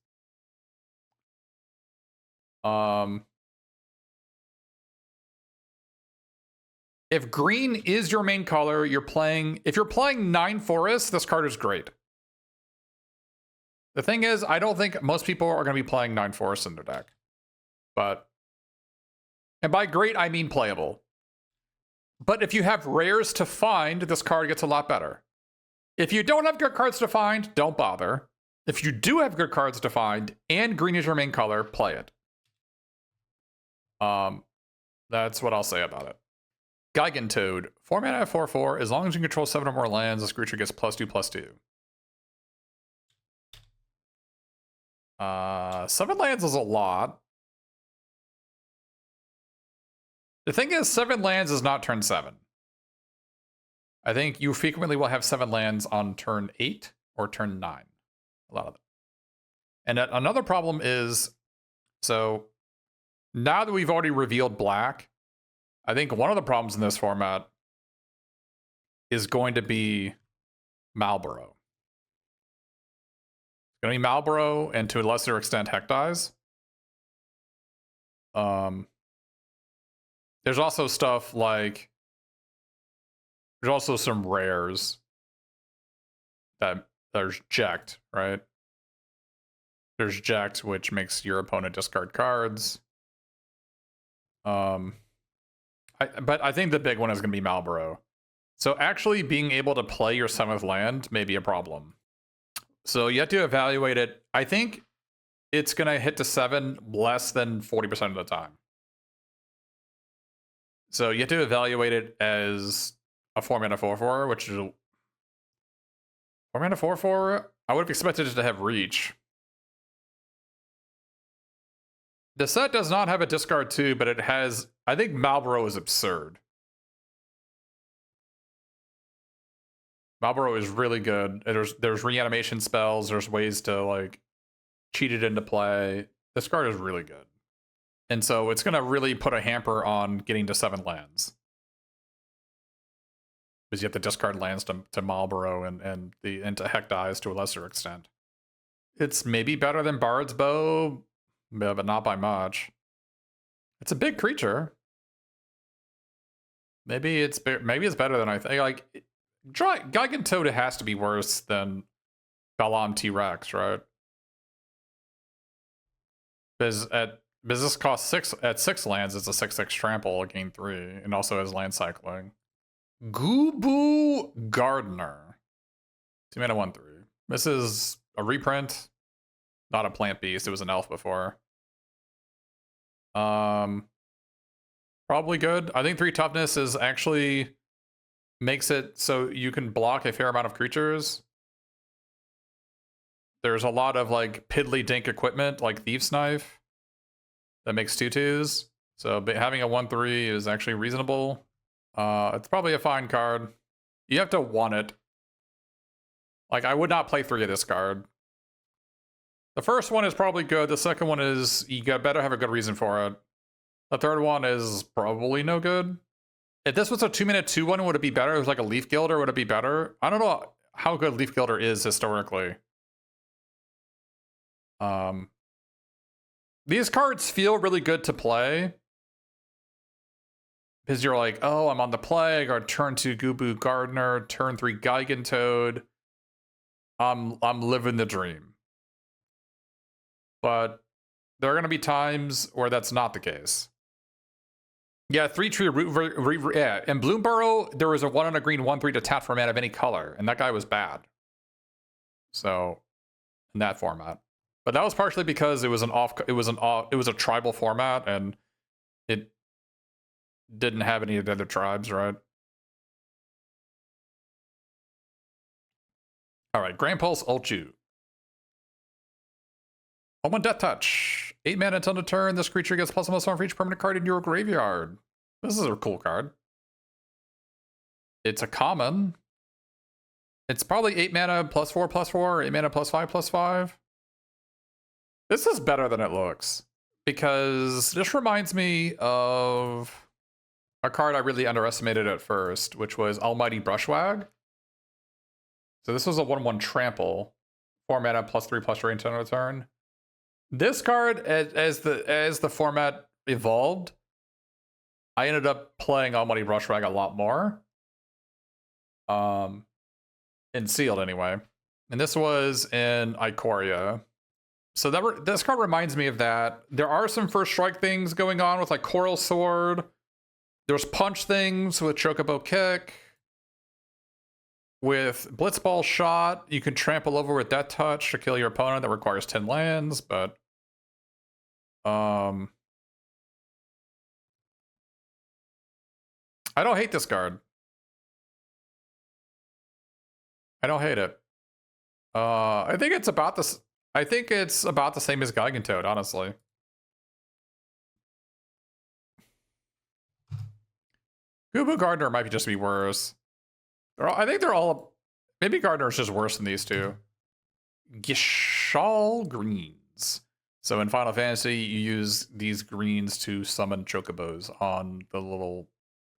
If green is your main color, if you're playing 9 forests, this card is great. The thing is, I don't think most people are going to be playing 9 forests in their deck. And by great, I mean playable. But if you have rares to find, this card gets a lot better. If you don't have good cards to find, don't bother. If you do have good cards to find, and green is your main color, play it. That's what I'll say about it. Gigantoad. 4 mana at 4/4. As long as you control 7 or more lands, this creature gets +2/+2. 7 lands is a lot. The thing is, 7 lands is not turn 7. I think you frequently will have 7 lands on turn 8 or turn 9. A lot of it. And another problem is, so now that we've already revealed black, I think one of the problems in this format is going to be Malboro. gonna be Malboro and to a lesser extent Hecdies. There's also stuff like there's also some rares that there's Ject, right? There's Ject, which makes your opponent discard cards. But I think the big one is gonna be Malboro. So actually being able to play your 7th land may be a problem. So you have to evaluate it. I think it's gonna hit to 7 less than 40% of the time. So you have to evaluate it as a 4-mana 4/4, which is a 4-mana 4/4. I would have expected it to have reach. The set does not have a discard 2, but it has. I think Malboro is absurd. Malboro is really good. There's reanimation spells. There's ways to like cheat it into play. This card is really good. And so it's going to really put a hamper on getting to 7 lands. Because you have to discard lands to Malboro and to Hecdies to a lesser extent. It's maybe better than Bard's Bow, but not by much. It's a big creature. Maybe it's better than I think. Like, Gigantode has to be worse than Balam T-Rex, right? Because this costs 6 at 6 lands. It's a 6/6 trample, gain 3, and also has land cycling. Goobu Gardener. 2-mana 1/3. This is a reprint, not a plant beast. It was an elf before. Probably good. I think 3 toughness is actually makes it so you can block a fair amount of creatures. There's a lot of like piddly dink equipment like Thief's Knife that makes 2/2s. So having a 1/3 is actually reasonable. It's probably a fine card. You have to want it. Like, I would not play 3 of this card. The first one is probably good. The second one is, you better have a good reason for it. The third one is probably no good. If this was a 2-mana 2/1, would it be better? It was like a Leaf Gilder, would it be better? I don't know how good Leaf Gilder is historically. These cards feel really good to play. Because you're like, oh, I'm on the Plague, or turn 2 Goobu Gardener, turn 3 Gigantode. I'm living the dream. But there are going to be times where that's not the case. Yeah, 3-tree root. Yeah, in Bloomburrow, there was a 1 on a green 1/3 to tap for a mana of any color, and that guy was bad. So, in that format, but that was partially because it was a tribal format, and it didn't have any of the other tribes, right? All right, Grand Pulse Ulchu. 1 Death Touch. 8 mana until the turn. This creature gets +1/+1 for each permanent card in your graveyard. This is a cool card. It's a common. It's probably 8 mana +4/+4, 8 mana +5/+5. This is better than it looks, because this reminds me of a card I really underestimated at first, which was Almighty Brushwag. So this was a 1/1 trample, 4 mana +3/+3 until the turn. This card, as the format evolved, I ended up playing Almighty Brushwag a lot more. In Sealed anyway. And this was in Ikoria. So this card reminds me of that. There are some first strike things going on with like Coral Sword. There's punch things with Chocobo Kick. With Blitzball Shot, you can trample over with Death Touch to kill your opponent. That requires 10 lands, but I don't hate this card. I don't hate it. I think it's about this. I think it's about the same as Gigantode, honestly. Goobu Gardener might just be worse. I think they're all. Maybe Gardener's just worse than these two. Gishal Greens. So in Final Fantasy, you use these greens to summon chocobos on the little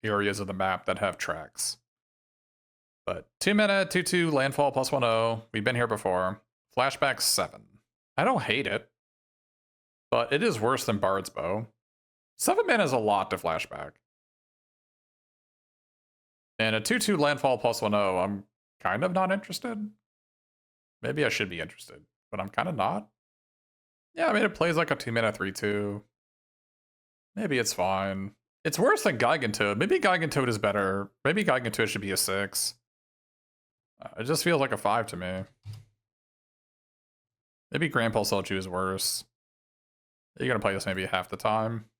areas of the map that have tracks. But 2 mana, 2/2, landfall +1/0. We've been here before. Flashback 7. I don't hate it, but it is worse than Bard's Bow. 7 mana is a lot to flashback. And a 2/2 landfall plus 1/0, I'm kind of not interested. Maybe I should be interested, but I'm kind of not. Yeah, I mean, it plays like a 2 mana 3/2. Maybe it's fine. It's worse than Gigantoad. Maybe Gigantoad is better. Maybe Gigantoad should be a 6. It just feels like a 5 to me. Maybe Grandpa Selju is worse. You're gonna play this maybe half the time.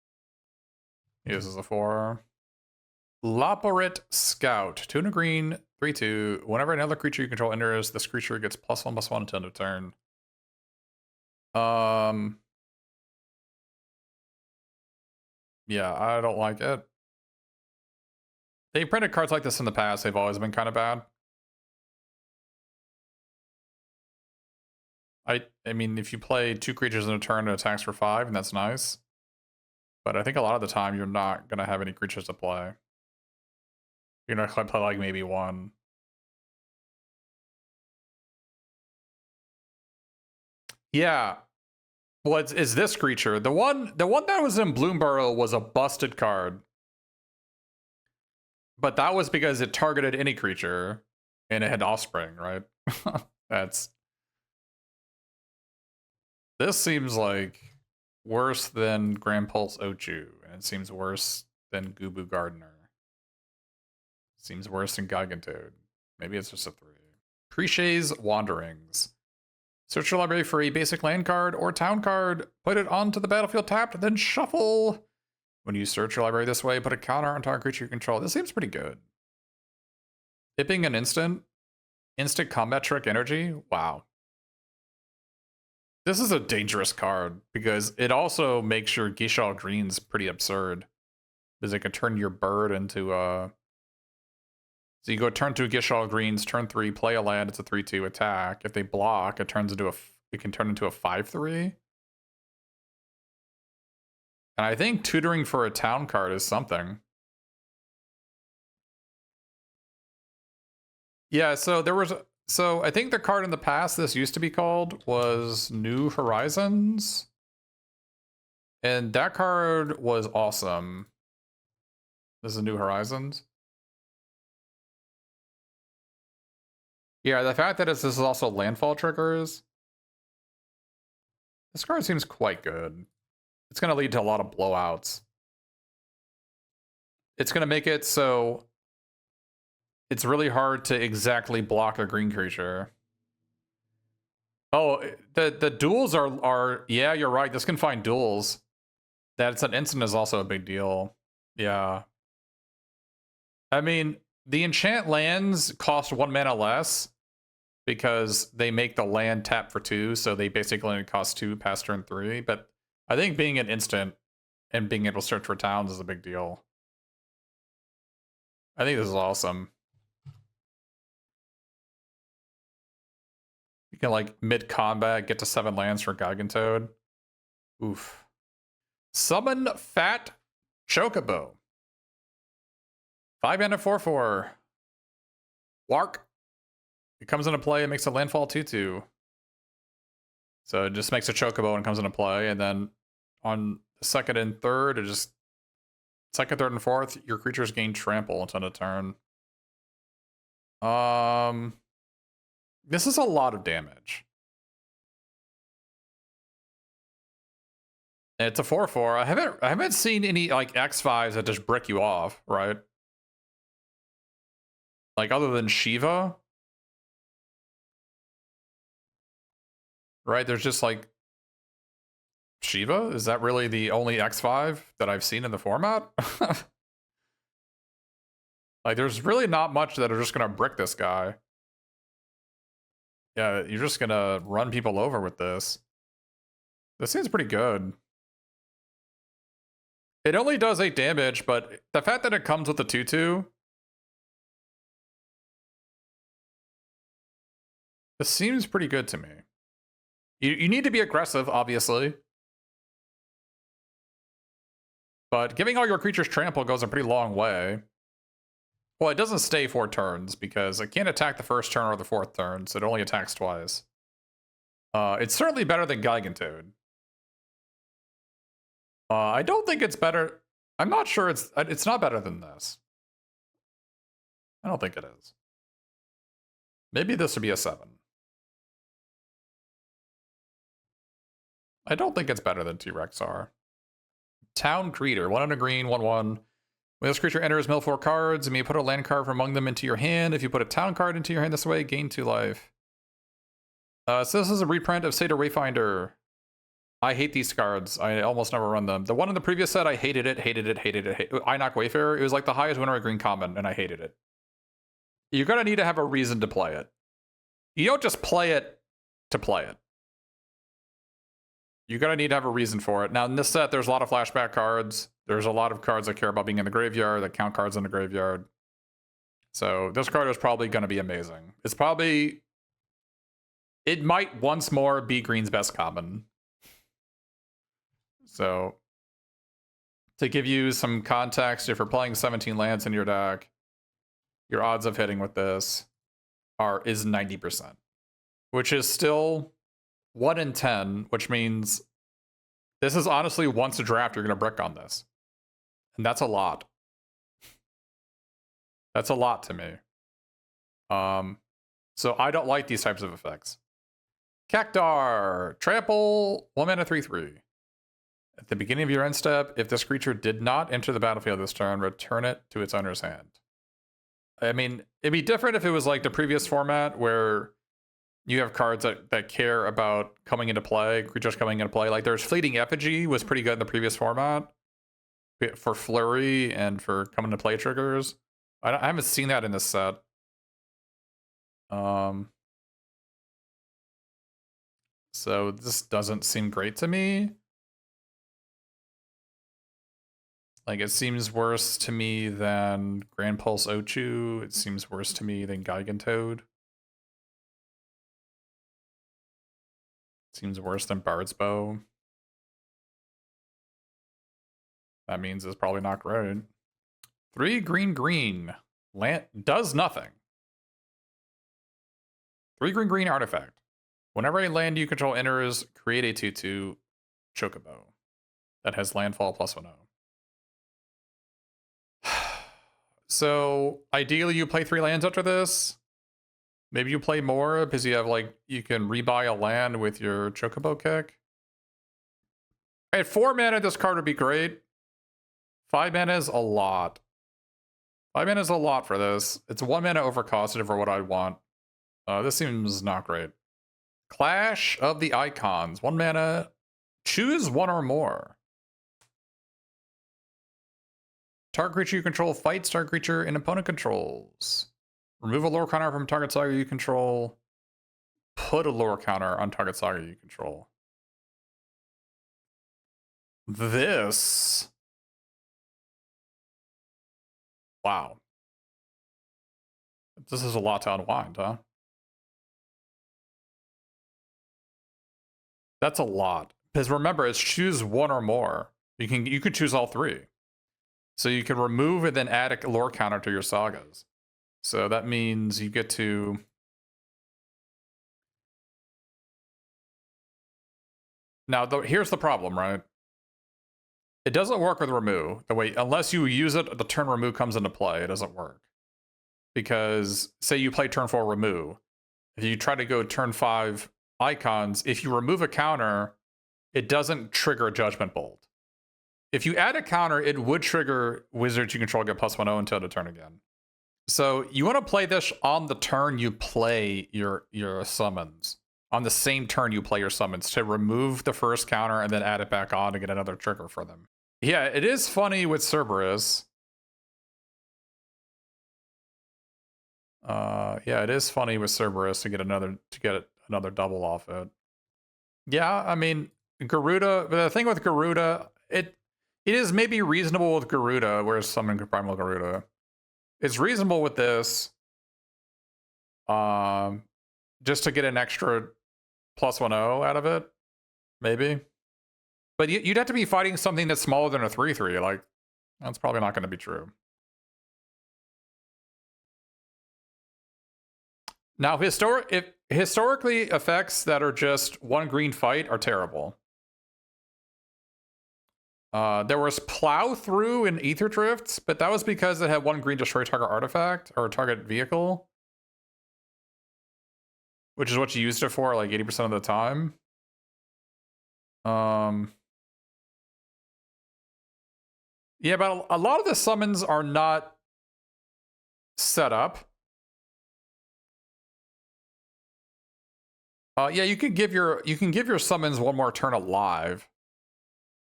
He uses a 4. Laporit Scout. 2 and a green, 3/2. Whenever another creature you control enters, this creature gets +1/+1 until end of turn. Yeah, I don't like it. They printed cards like this in the past. They've always been kind of bad. I mean, if you play 2 creatures in a turn and attacks for 5, and that's nice. But I think a lot of the time you're not going to have any creatures to play. You're going to play like maybe 1. Yeah. Well, it's this creature. The one that was in Bloomburrow was a busted card. But that was because it targeted any creature and it had offspring, right? This seems like worse than Grand Pulse Ochu, and it seems worse than Gubu Gardener. Seems worse than Gigantoad. Maybe it's just a 3. Crichet's Wanderings. Search your library for a basic land card or town card, put it onto the battlefield tapped, then shuffle. When you search your library this way, put a counter on target creature you control. This seems pretty good. It being an instant combat trick energy. Wow. This is a dangerous card because it also makes your Gishal Greens pretty absurd. Because it can turn your bird into a... So you go turn 2 Gishal Greens, turn 3, play a land, it's a 3/2 attack. If they block, it can turn into a 5/3. And I think tutoring for a town card is something. Yeah, so I think the card in the past this used to be called was New Horizons. And that card was awesome. This is New Horizons. Yeah, the fact that this is also landfall triggers. This card seems quite good. It's going to lead to a lot of blowouts. It's going to make it so it's really hard to exactly block a green creature. Oh, the duels are yeah, you're right. This can find duels. That it's an instant is also a big deal. Yeah. I mean, the enchant lands cost 1 mana less because they make the land tap for 2, so they basically only cost 2 past turn 3. But I think being an instant and being able to search for towns is a big deal. I think this is awesome. You can, like, mid-combat, get to 7 lands for Gigantoad. Oof. Summon Fat Chocobo. 5 mana 4/4. Lark. It comes into play and makes a landfall 2/2. So it just makes a Chocobo and comes into play, and then on the second and third, it just... Second, third, and fourth, your creatures gain trample until end of turn. This is a lot of damage. And it's a 4/4. I haven't seen any like X5s that just brick you off, right? Like other than Shiva. Right? There's just like Shiva? Is that really the only X5 that I've seen in the format? Like there's really not much that are just gonna brick this guy. Yeah, you're just gonna run people over with this. This seems pretty good. It only does 8 damage, but the fact that it comes with a 2/2. This seems pretty good to me. You need to be aggressive, obviously. But giving all your creatures trample goes a pretty long way. Well, it doesn't stay 4 turns because it can't attack the first turn or the 4th turn, so it only attacks twice. It's certainly better than Gigantode. I don't think it's better. I'm not sure it's not better than this. I don't think it is. Maybe this would be a 7. I don't think it's better than T-Rex R. Town Greeter, 1 under green, 1/1. When this creature enters, mill 4 cards, and you put a land card from among them into your hand. If you put a town card into your hand this way, gain 2 life. So this is a reprint of Satyr Wayfinder. I hate these cards. I almost never run them. The one in the previous set, I hated it. Inoc Wayfarer, it was like the highest winner at Green Common, and I hated it. You're gonna need to have a reason to play it. You don't just play it to play it. You're gonna need to have a reason for it. Now in this set, there's a lot of flashback cards. There's a lot of cards that care about being in the graveyard, that count cards in the graveyard. So this card is probably gonna be amazing. It might once more be Green's best common. So, to give you some context, if you're playing 17 lands in your deck, your odds of hitting with this is 90%, which is still 1 in 10, which means this is honestly once a draft you're going to brick on this. And that's a lot. That's a lot to me. So I don't like these types of effects. Cactar, trample, 1 mana 3/3. At the beginning of your end step, if this creature did not enter the battlefield this turn, return it to its owner's hand. I mean, it'd be different if it was like the previous format where you have cards that care about coming into play, creatures coming into play. Like there's Fleeting Effigy was pretty good in the previous format for flurry and for coming to play triggers. I haven't seen that in this set. So this doesn't seem great to me. Like, it seems worse to me than Grand Pulse Ochu. It seems worse to me than Gigantode. It seems worse than Bard's Bow. That means it's probably not great. 3 green. Land does nothing. 3 green artifact. Whenever a land you control enters, create a 2/2 Chocobo that has landfall +1/0. So ideally you play 3 lands after this. Maybe you play more because you have you can rebuy a land with your Chocobo kick. At 4 mana, this card would be great. 5 mana is a lot. 5 mana is a lot for this. It's 1 mana overcosted for what I want. This seems not great. Clash of the Icons. 1 mana. Choose 1 or more. Target creature you control fights target creature and opponent controls. Remove a lore counter from target saga you control. Put a lore counter on target saga you control. This. Wow. This is a lot to unwind, huh? That's a lot. Because remember, it's choose 1 or more. You could choose all 3. So you can remove and then add a lore counter to your sagas. So that means you get to... Now, here's the problem, right? It doesn't work with remove. Unless you use it, the turn remove comes into play. It doesn't work. Because, say you play turn 4 remove. If you try to go turn 5 icons, if you remove a counter, it doesn't trigger a Judgment Bolt. If you add a counter, it would trigger wizards you control get +1/0 until the turn again. So you want to play this on the turn you play your summons. On the same turn you play your summons to remove the first counter and then add it back on to get another trigger for them. Yeah, it is funny with Cerberus. Yeah, it is funny with Cerberus to get another double off it. Yeah, I mean Garuda. But the thing with Garuda, it is maybe reasonable with Garuda, whereas summon Primal Garuda. It's reasonable with this. Just to get an extra +1/0 out of it, maybe. But you'd have to be fighting something that's smaller than a 3/3. Like, that's probably not going to be true. Now, historically, effects that are just one green fight are terrible. There was Plow Through in Ether Drifts, but that was because it had one green destroy target artifact or target vehicle, which is what you used it for like 80% of the time. Yeah, but a lot of the summons are not set up. Yeah, you can give your summons one more turn alive.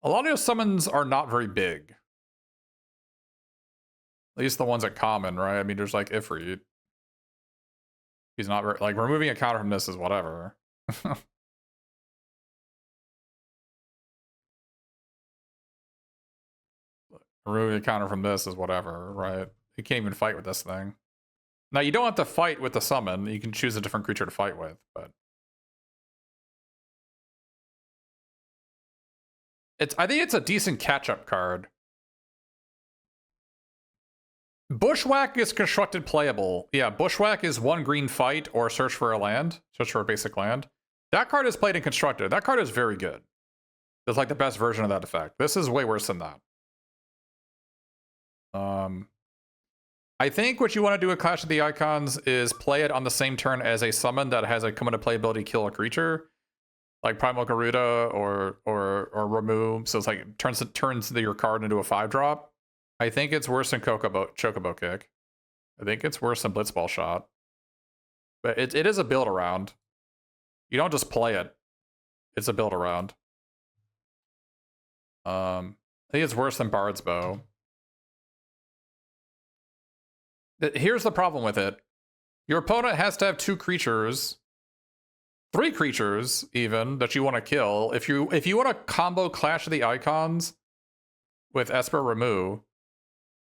A lot of your summons are not very big. At least the ones at common, right? I mean, there's like Ifrit. He's not very, like, removing a counter from this is whatever. Removing a counter from this is whatever, right? You can't even fight with this thing. Now, you don't have to fight with the summon. You can choose a different creature to fight with, but... I think it's a decent catch-up card. Bushwhack is constructed playable. Yeah, Bushwhack is one green fight or search for a land. Search for a basic land. That card is played and constructed. That card is very good. It's like the best version of that effect. This is way worse than that. I think what you want to do with Clash of the Icons is play it on the same turn as a summon that has a come into play ability kill a creature. Like Primal Garuda or remove. So it's like turns your card into a 5-drop. I think it's worse than Chocobo Kick. I think it's worse than Blitzball Shot. But it is a build around. You don't just play it. It's a build around. I think it's worse than Bard's Bow. Here's the problem with it. Your opponent has to have 2 creatures, 3 creatures even, that you want to kill. If you want to combo Clash of the Icons with Esper Remove,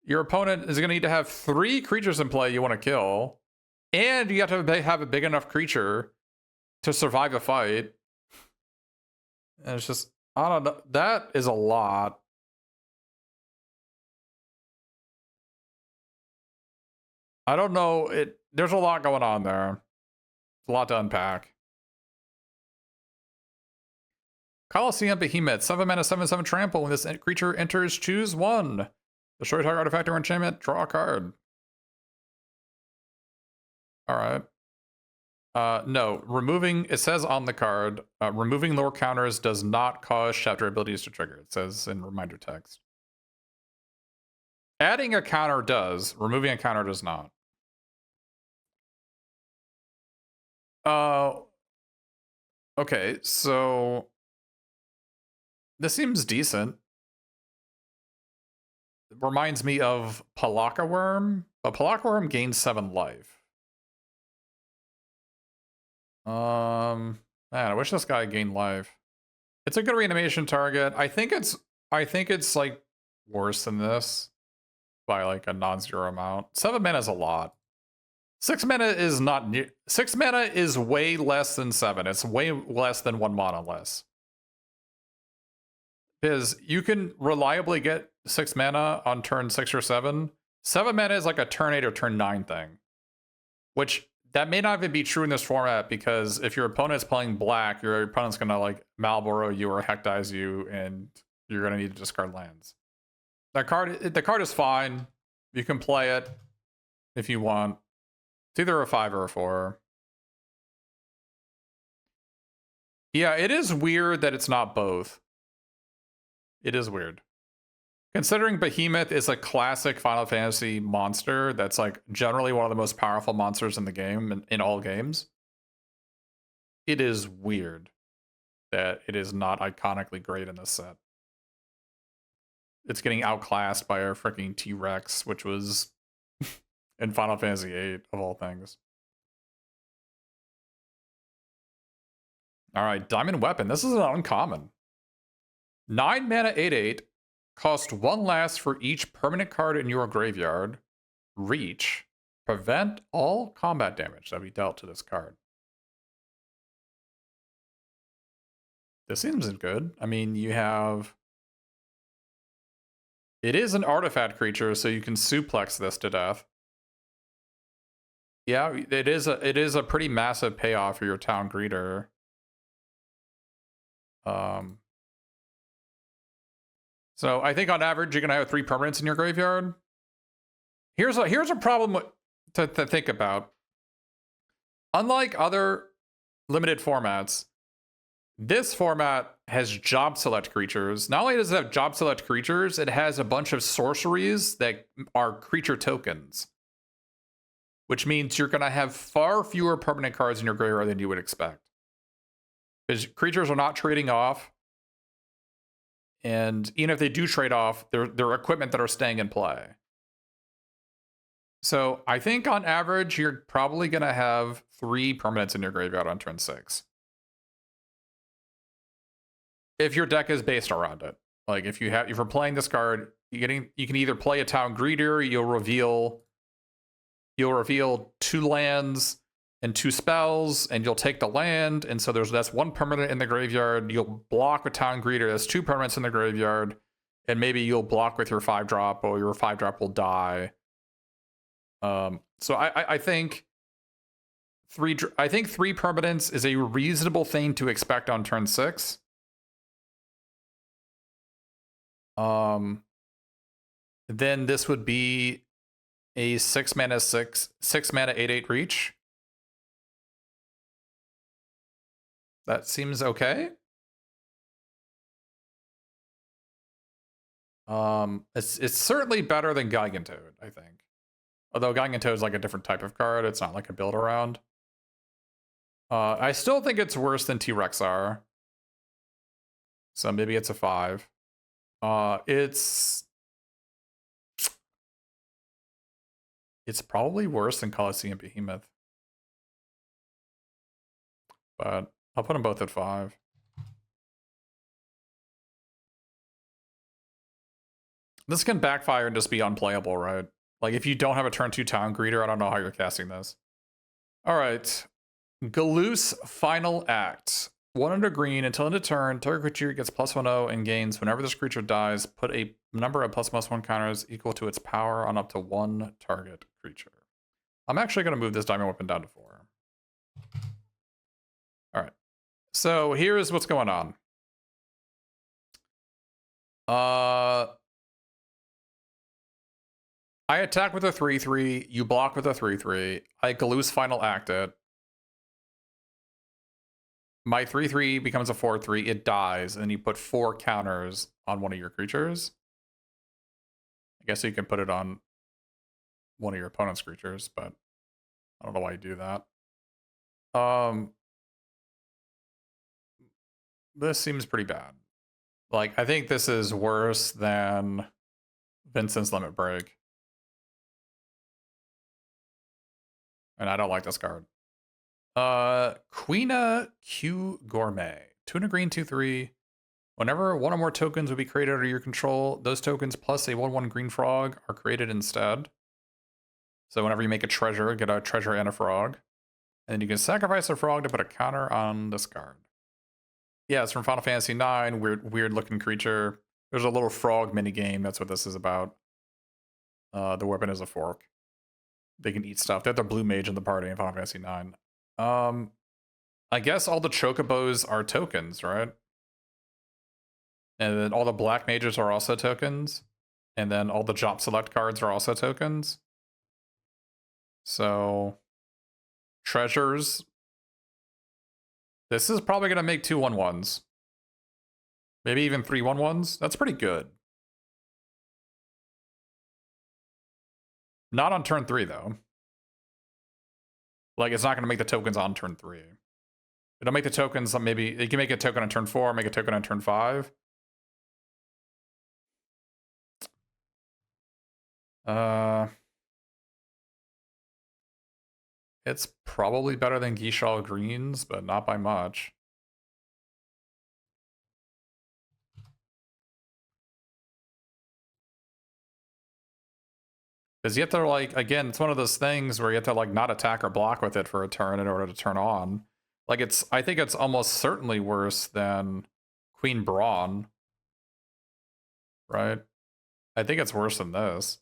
your opponent is going to need to have 3 creatures in play you want to kill, and you have to have a big enough creature to survive a fight. And it's just, I don't know. That is a lot. I don't know. There's a lot going on there. It's a lot to unpack. Coliseum Behemoth, 7 mana, 7/7 trample. When this creature enters, choose 1. Destroy target artifact or enchantment, draw a card. Alright. No, it says on the card, removing lore counters does not cause chapter abilities to trigger. It says in reminder text. Adding a counter does, removing a counter does not. Okay, so this seems decent. It reminds me of Palaka Worm, but Palaka Worm gains 7 life. Man, I wish this guy gained life. It's a good reanimation target. I think it's like worse than this by like a non-zero amount. 7 mana is a lot. 6 mana is not near. 6 mana is way less than 7. It's way less than 1 mana less. Because you can reliably get 6 mana on turn 6 or 7. 7 mana is like a turn 8 or turn 9 thing. Which, that may not even be true in this format, because if your opponent's playing black, your opponent's gonna like Malboro you or Hectize you, and you're gonna need to discard lands. The card is fine. You can play it if you want. It's either a 5 or a 4. Yeah, it is weird that it's not both. It is weird. Considering Behemoth is a classic Final Fantasy monster that's like generally one of the most powerful monsters in the game, in all games, it is weird that it is not iconically great in this set. It's getting outclassed by our freaking T-Rex, which was in Final Fantasy VIII, of all things. Alright, Diamond Weapon. This is an uncommon. 9 mana, 8/8. Cost 1 less for each permanent card in your graveyard. Reach. Prevent all combat damage that be dealt to this card. This seems good. I mean, you have... It is an artifact creature, so you can suplex this to death. Yeah, it is a pretty massive payoff for your town greeter. So I think on average you're gonna have 3 permanents in your graveyard. Here's a problem to think about. Unlike other limited formats, this format has job select creatures. Not only does it have job select creatures, it has a bunch of sorceries that are creature tokens, which means you're going to have far fewer permanent cards in your graveyard than you would expect. Because creatures are not trading off, and even if they do trade off, they're equipment that are staying in play. So I think on average, you're probably going to have 3 permanents in your graveyard on turn 6. If your deck is based around it. Like if you're playing this card, you can either play a town greeter, you'll reveal 2 lands and 2 spells, and you'll take the land, and so that's 1 permanent in the graveyard. You'll block with town greeter, that's 2 permanents in the graveyard, and maybe you'll block with your 5-drop, or your 5-drop will die. So I think 3 permanents is a reasonable thing to expect on turn 6. Then this would be a 6 mana 8/8 reach. That seems okay. It's certainly better than Gigantode, I think. Although Gigantode is like a different type of card, it's not like a build around. I still think it's worse than T-Rexar. So maybe it's a 5. It's probably worse than Colosseum Behemoth. But I'll put them both at 5. This can backfire and just be unplayable, right? Like if you don't have a turn 2 town greeter, I don't know how you're casting this. All right. Galoose Final Act. 1 under green, until end of turn, target creature gets +1/0 and gains whenever this creature dies. Put a number of +1/+1 counters equal to its power on up to 1 target creature. I'm actually going to move this diamond weapon down to 4. All right. So here's what's going on. I attack with a 3/3. You block with a 3/3. I Galoose Final Act it. My 3/3 becomes a 4/3. It dies, and you put 4 counters on one of your creatures. I guess you can put it on one of your opponent's creatures, but I don't know why you do that. This seems pretty bad. Like, I think this is worse than Vincent's Limit Break. And I don't like this card. Queena Q Gourmet. 2 and a green, 2/3. Whenever 1 or more tokens will be created under your control, those tokens plus a 1/1 green frog are created instead. So whenever you make a treasure, get a treasure and a frog. And then you can sacrifice a frog to put a counter on this card. Yeah, it's from Final Fantasy IX. Weird looking creature. There's a little frog minigame. That's what this is about. The weapon is a fork. They can eat stuff. They have the blue mage in the party in Final Fantasy IX. I guess all the chocobos are tokens, right? And then all the black mages are also tokens. And then all the job select cards are also tokens. So, treasures. This is probably going to make 2 1/1s. Maybe even 3 1/1s. That's pretty good. Not on turn 3, though. Like, it's not going to make the tokens on turn 3. It'll make the tokens, maybe, you can make a token on turn 4, make a token on turn 5. It's probably better than Gishal Greens, but not by much. Because you have to, like, again, it's one of those things where you have to, like, not attack or block with it for a turn in order to turn on. Like, I think it's almost certainly worse than Queen Brawn. Right? I think it's worse than this.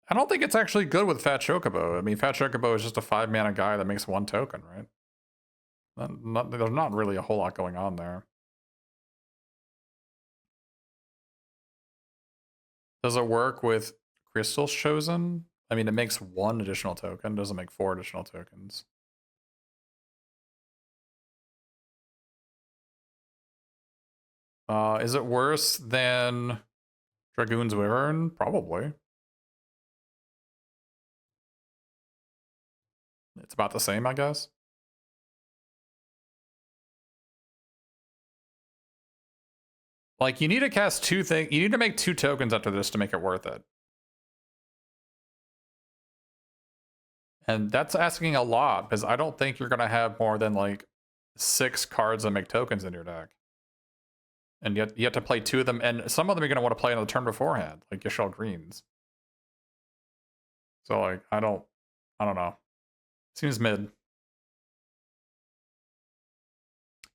I don't think it's actually good with Fat Chocobo. I mean, Fat Chocobo is just a 5-mana guy that makes 1 token, right? There's not really a whole lot going on there. Does it work with Crystal's Chosen? I mean, it makes 1 additional token. It doesn't make 4 additional tokens. Is it worse than Dragoon's Wyvern? Probably. It's about the same, I guess. Like, you need to cast 2 things. You need to make 2 tokens after this to make it worth it. And that's asking a lot, because I don't think you're going to have more than, like, 6 cards that make tokens in your deck. And you have to play 2 of them, and some of them you're going to want to play on the turn beforehand, like Yashel Greens. So, like, I don't know. Seems mid.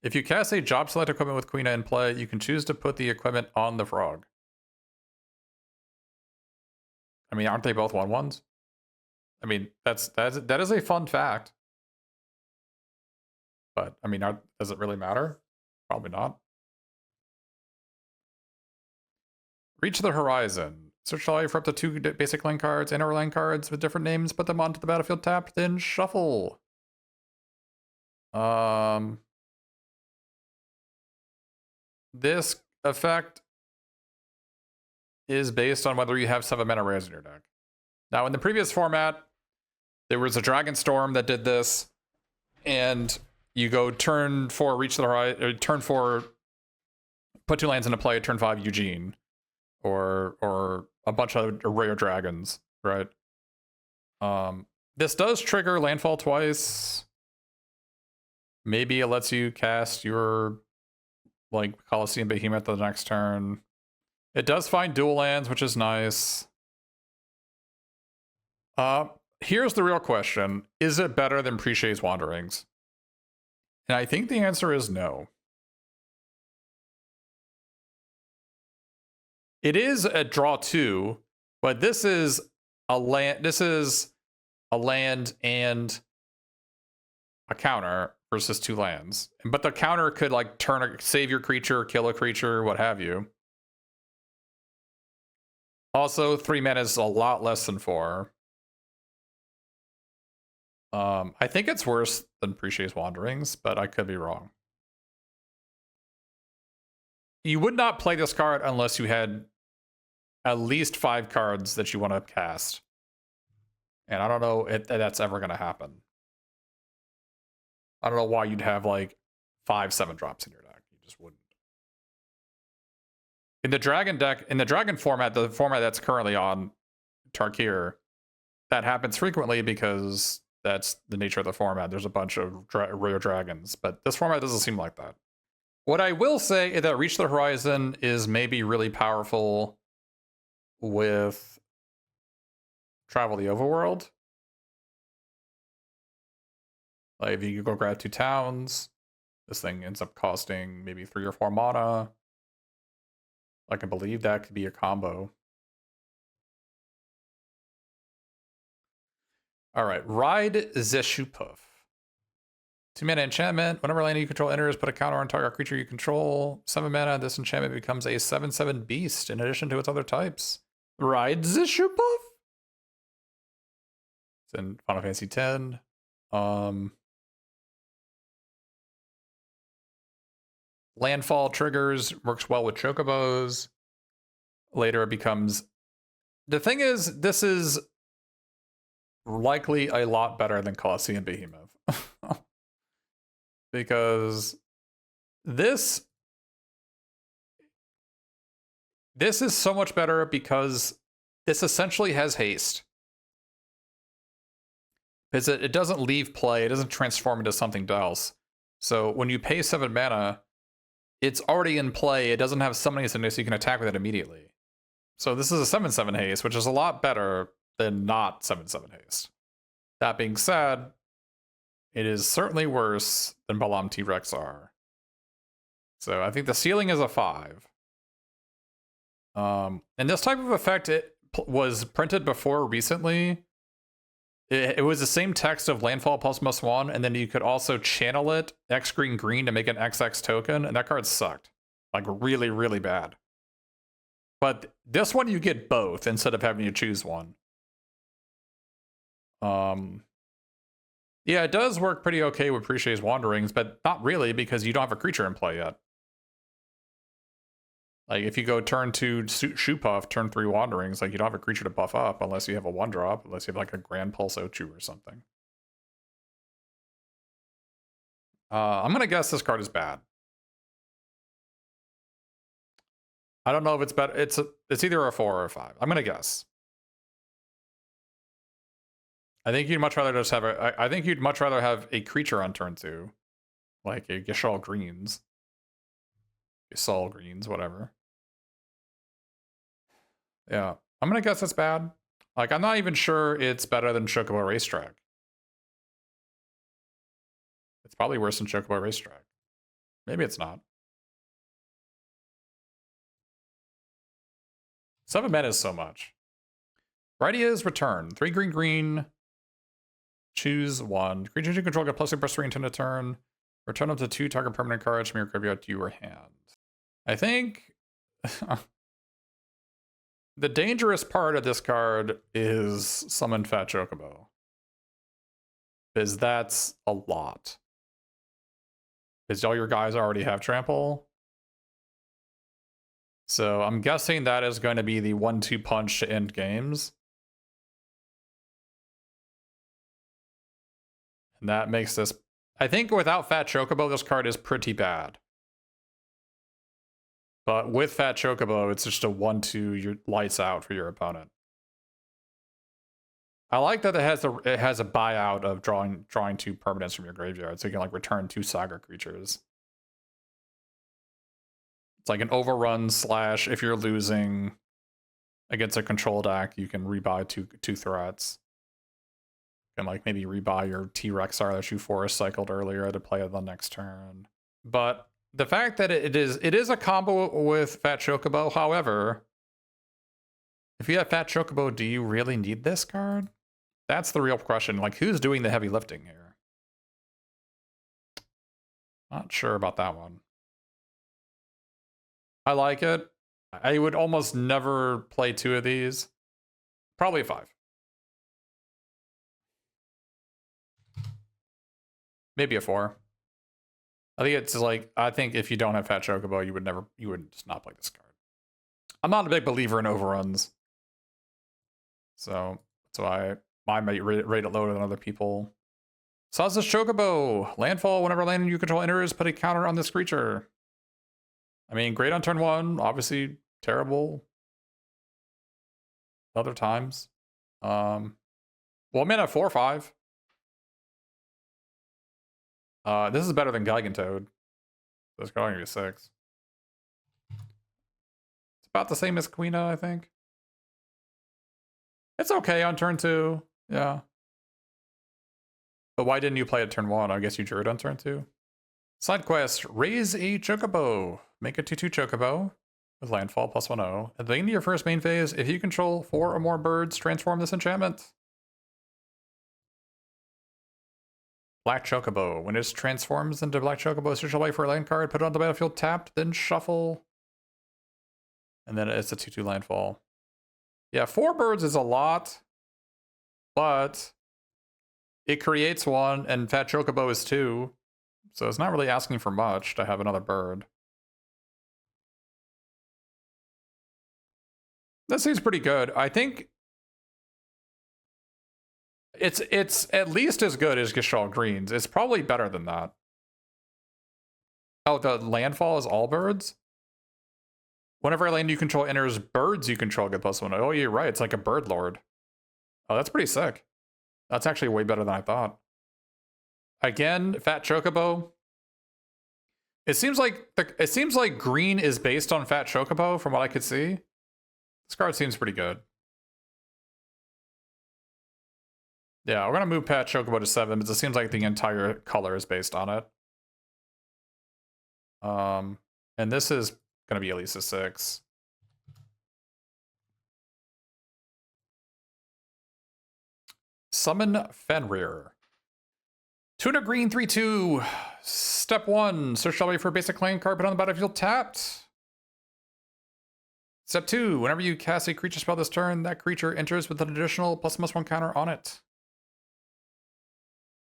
If you cast a job select equipment with Queen in play, you can choose to put the equipment on the frog. I mean, aren't they both 1/1s? I mean, that is a fun fact. But, I mean, does it really matter? Probably not. Reach the Horizon. Search the library for up to 2 basic land cards and or land cards with different names. Put them onto the battlefield tapped, then shuffle. This effect is based on whether you have 7 mana rares in your deck. Now, in the previous format, there was a Dragon Storm that did this, and you go turn 4, reach the horizon, or turn 4, put 2 lands into play, turn 5, Eugene, or a bunch of rare dragons, right? This does trigger landfall twice. Maybe it lets you cast your, like, Colosseum Behemoth the next turn. It does find dual lands, which is nice. Here's the real question. Is it better than Precié's Wanderings? And I think the answer is no. It is a draw 2, but this is a land and a counter versus 2 lands. But the counter could, like, save your creature, kill a creature, what have you. Also, 3 mana is a lot less than 4. I think it's worse than Precié's Wanderings, but I could be wrong. You would not play this card unless you had at least 5 cards that you want to cast. And I don't know if that's ever going to happen. I don't know why you'd have, like, 5 7-drops in your deck. You just wouldn't. In the Dragon deck, in the Dragon format, the format that's currently on Tarkir, that happens frequently because that's the nature of the format. There's a bunch of rare dragons, but this format doesn't seem like that. What I will say is that Reach the Horizon is maybe really powerful with Travel the Overworld. Like, if you go grab 2 towns, this thing ends up costing maybe 3 or 4 mana. I can believe that could be a combo. All right, Ride Zeshupov. 2 mana enchantment. Whenever land you control enters, put a counter on target creature you control. 7 mana, this enchantment becomes a 7/7 beast in addition to its other types. Ride Zeshupov? It's in Final Fantasy X. Landfall triggers, works well with chocobos. Later it becomes... The thing is, this is likely a lot better than Colosseum Behemoth. Because this is so much better because this essentially has haste. Because it doesn't leave play, it doesn't transform into something else. So when you pay 7 mana, it's already in play, it doesn't have summoning so you can attack with it immediately. So this is a 7/7 haste, which is a lot better than not 7/7 haste. That being said, it is certainly worse than Balam T-Rex are. So I think the ceiling is a 5. And this type of effect, was printed before recently, it was the same text of landfall plus +1, and then you could also channel it X green green to make an XX token, and that card sucked. Like really, really bad. But this one you get both instead of having to choose one. Yeah, it does work pretty okay with Appreciate's Wanderings, but not really because you don't have a creature in play yet. Like if you go turn 2 Shoe Puff, turn 3 Wanderings, like you don't have a creature to buff up unless you have a 1-drop, unless you have like a Grand Pulse Ochu or something. I'm gonna guess this card is bad. I don't know if it's better. It's either a 4 or a 5. I'm gonna guess. I think you'd much rather just have I think you'd much rather have a creature on turn 2, like a Gishal Greens, Gishal Greens, whatever. Yeah, I'm gonna guess it's bad. Like I'm not even sure it's better than Chocobo Racetrack. It's probably worse than Chocobo Racetrack. Maybe it's not. 7 mana is so much. Righty is return. 3 green green. Choose 1. Creatures you control get +2/+3 until a turn. Return up to 2 target permanent cards from your graveyard to your hand. I think the dangerous part of this card is Summon Fat Chocobo. Because that's a lot. Because all your guys already have trample. So I'm guessing that is going to be the 1-2 punch to end games. And that makes this... I think without Fat Chocobo, this card is pretty bad. But with Fat Chocobo, it's just a 1-2, your lights out for your opponent. I like that it has a buyout of drawing 2 permanents from your graveyard, so you can like return 2 Saga creatures. It's like an overrun / if you're losing against a control deck, you can rebuy 2 threats. And like maybe rebuy your T-Rexar that you forest cycled earlier to play the next turn. But the fact that it is a combo with Fat Chocobo, however, if you have Fat Chocobo, do you really need this card? That's the real question. Like, who's doing the heavy lifting here? Not sure about that one. I like it. I would almost never play 2 of these. Probably a 5. Maybe a 4. I think it's like, I think if you don't have Fat Chocobo, you would just not play this card. I'm not a big believer in overruns. So that's why I might rate it lower than other people. Saz's Chocobo. Landfall, whenever land you control enters, put a counter on this creature. I mean, great on turn 1, obviously terrible other times. Well, I'm in at 4/5. This is better than Gigantoad. So it's going to be 6. It's about the same as Quina, I think. It's okay on turn 2. Yeah. But why didn't you play at turn 1? I guess you drew it on turn 2. Side quest, raise a Chocobo. Make a 2/2 Chocobo with landfall +1/0. At the beginning of your first main phase, if you control 4 or more birds, transform this enchantment. Black Chocobo. When it transforms into Black Chocobo, search away for a land card, put it on the battlefield tapped, then shuffle. And then it's a 2/2 landfall. Yeah, 4 birds is a lot, but it creates 1, and Fat Chocobo is 2. So it's not really asking for much to have another bird. That seems pretty good. I think it's at least as good as Gishal Greens. It's probably better than that. Oh, the landfall is all birds? Whenever a land you control enters, birds you control get +1. Oh, you're right. It's like a bird lord. Oh, that's pretty sick. That's actually way better than I thought. Again, Fat Chocobo. It seems like green is based on Fat Chocobo from what I could see. This card seems pretty good. Yeah, we're gonna move Fat Chocobo to 7 because it seems like the entire color is based on it. And this is gonna be at least a 6. Summon Fenrir. Tuna green 3/2. Step 1. Search all the way for a basic land card, put on the battlefield tapped. Step 2. Whenever you cast a creature spell this turn, that creature enters with an additional +1/+1 counter on it.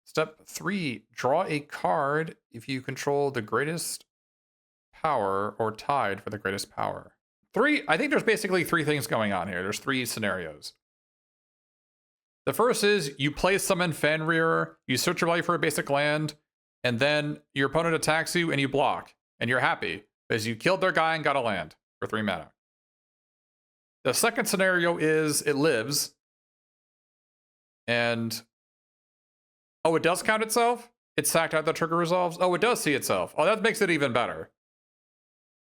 Step 3. Draw a card if you control the greatest power or tied for the greatest power. I think there's basically 3 things going on here. There's 3 scenarios. The first is you play Summon Fenrir, you search your value for a basic land, and then your opponent attacks you and you block, and you're happy because you killed their guy and got a land for 3 mana. The second scenario is it lives, and oh, it does count itself? It's sacked out, the trigger resolves? Oh, it does see itself. Oh, that makes it even better.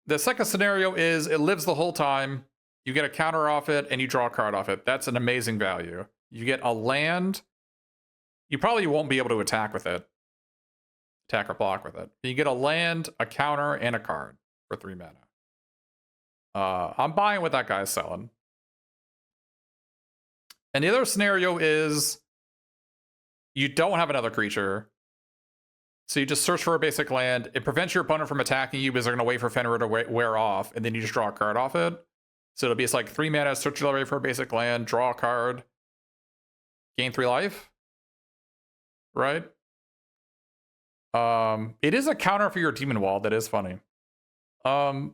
The second scenario is it lives the whole time, you get a counter off it, and you draw a card off it. That's an amazing value. You get a land. You probably won't be able to attack with it. Attack or block with it. You get a land, a counter, and a card for 3 mana. I'm buying what that guy's selling. And the other scenario is you don't have another creature. So you just search for a basic land. It prevents your opponent from attacking you because they're going to wait for Fenrir to wear off, and then you just draw a card off it. So it'll be like 3 mana, search your value for a basic land, draw a card, gain 3 life. Right? It is a counter for your Demon Wall. That is funny. Now,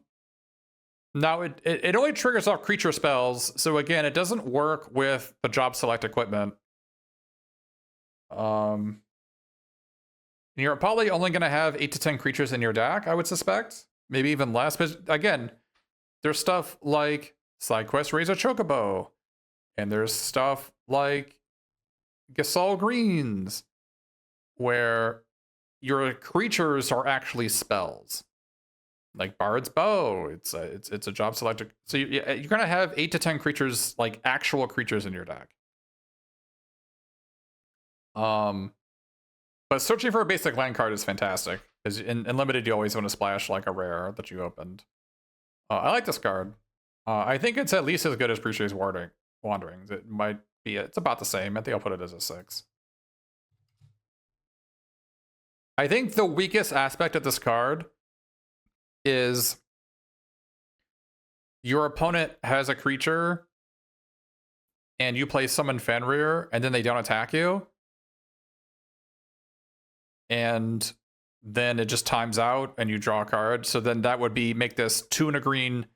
it only triggers off creature spells. So again, it doesn't work with the job select equipment. You're probably only going to have 8 to 10 creatures in your deck, I would suspect. Maybe even less. But again, there's stuff like Side Quest Raise a Chocobo. And there's stuff like Gasol Greens, where your creatures are actually spells. Like Bard's Bow. It's a job selector. So you're going to have 8 to 10 creatures, like actual creatures in your deck. But searching for a basic land card is fantastic, because in limited you always want to splash like a rare that you opened. I like this card. I think it's at least as good as Preacher's Wanderings. It might be. It's about the same. I think I'll put it as a 6. I think the weakest aspect of this card is your opponent has a creature and you play Summon Fenrir and then they don't attack you. And then it just times out and you draw a card. So then that would be make this 2 and a green,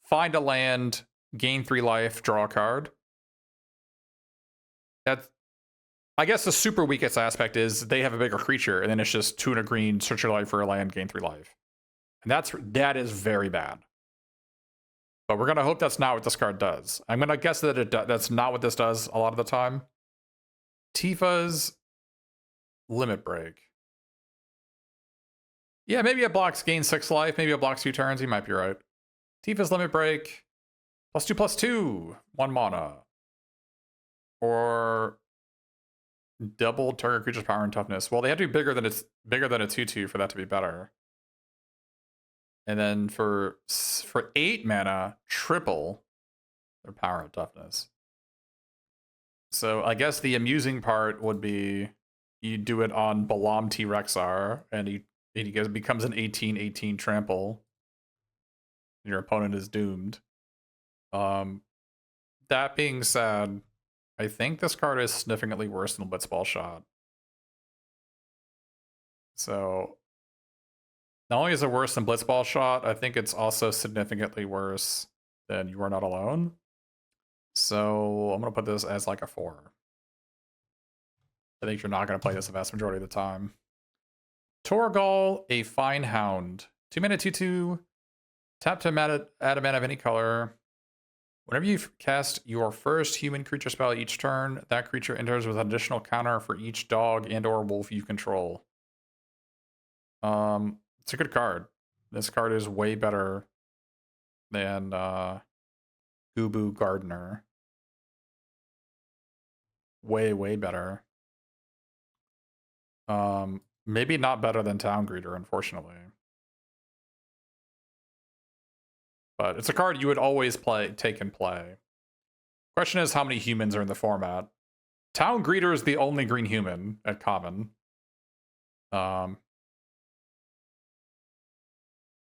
find a land, gain 3 life, draw a card. That's, I guess the super weakest aspect is they have a bigger creature and then it's just 2 and a green, search your life for a land, gain 3 life. And that is very bad. But we're gonna hope that's not what this card does. I'm gonna guess that that's not what this does a lot of the time. Tifa's Limit Break. Yeah, maybe it blocks gain 6 life, maybe it blocks 2 turns, you might be right. Tifa's Limit Break, +2/+2, 1 mana. Or double target creature's power and toughness. Well, they have to be bigger than a 2/2 for that to be better. And then for 8 mana, triple their power and toughness. So I guess the amusing part would be you do it on Balam T-Rexar, and he becomes an 18/18 trample. Your opponent is doomed. That being said, I think this card is significantly worse than Blitzball Shot. So not only is it worse than Blitzball Shot, I think it's also significantly worse than You Are Not Alone. So I'm going to put this as like a 4. I think you're not going to play this the vast majority of the time. Torgal, a Fine Hound. 2 mana 2/2. Tap to add a mana of any color. Whenever you cast your first human creature spell each turn, that creature enters with an additional counter for each dog and or wolf you control. It's a good card. This card is way better than Gubu Gardener. Way, way better. Maybe not better than Town Greeter, unfortunately. But it's a card you would always take and play. Question is how many humans are in the format. Town Greeter is the only green human at common.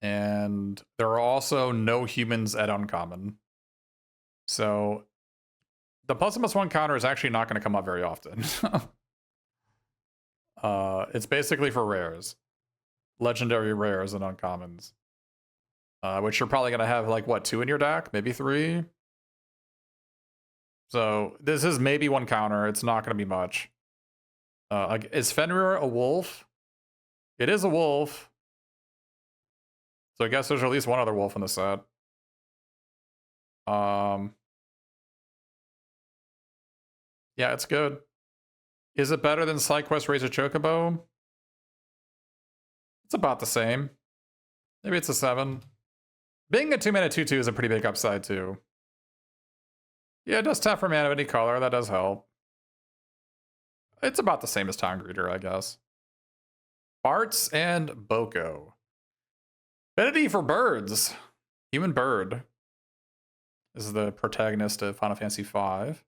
And there are also no humans at uncommon. So the +1 counter is actually not going to come up very often. It's basically for rares. Legendary rares and uncommons. Which you're probably going to have, like, what, 2 in your deck? Maybe 3? So this is maybe 1 counter. It's not going to be much. Is Fenrir a wolf? It is a wolf. So I guess there's at least one other wolf in the set. Yeah, it's good. Is it better than SideQuest Raise a Chocobo? It's about the same. Maybe it's a 7. Being a 2-mana 2/2 is a pretty big upside too. Yeah, it does tap for mana of any color. That does help. It's about the same as Town Greeter, I guess. Bartz and Boko. Affinity for birds. Human bird. This is the protagonist of Final Fantasy V.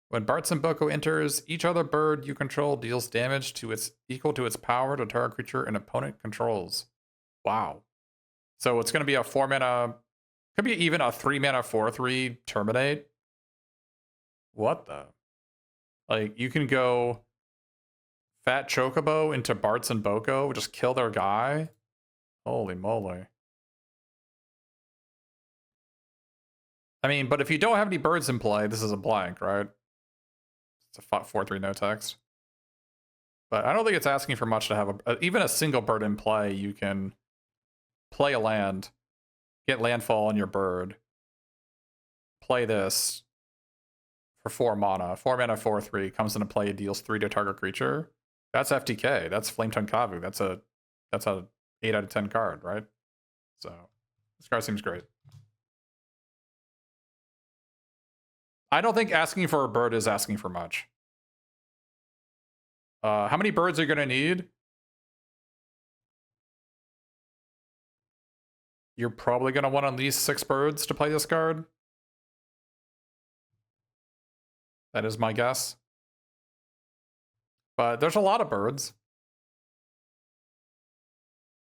When Bartz and Boko enters, each other bird you control deals damage to its equal to its power to target creature an opponent controls. Wow. So it's going to be a 4-mana, could be even a 3-mana 4/3 terminate. What the? Like, you can go Fat Chocobo into Bartz and Boko, just kill their guy. Holy moly. I mean, but if you don't have any birds in play, this is a blank, right? It's a 4/3 no text. But I don't think it's asking for much to have even a single bird in play. You can play a land, get landfall on your bird, play this for 4 mana. 4 mana 4/3 comes into play, deals 3 to target creature. That's FTK. That's Flametongue Kavu. That's a 8 out of 10 card, right? So this card seems great. I don't think asking for a bird is asking for much. How many birds are you going to need? You're probably going to want at least 6 birds to play this card. That is my guess. But there's a lot of birds.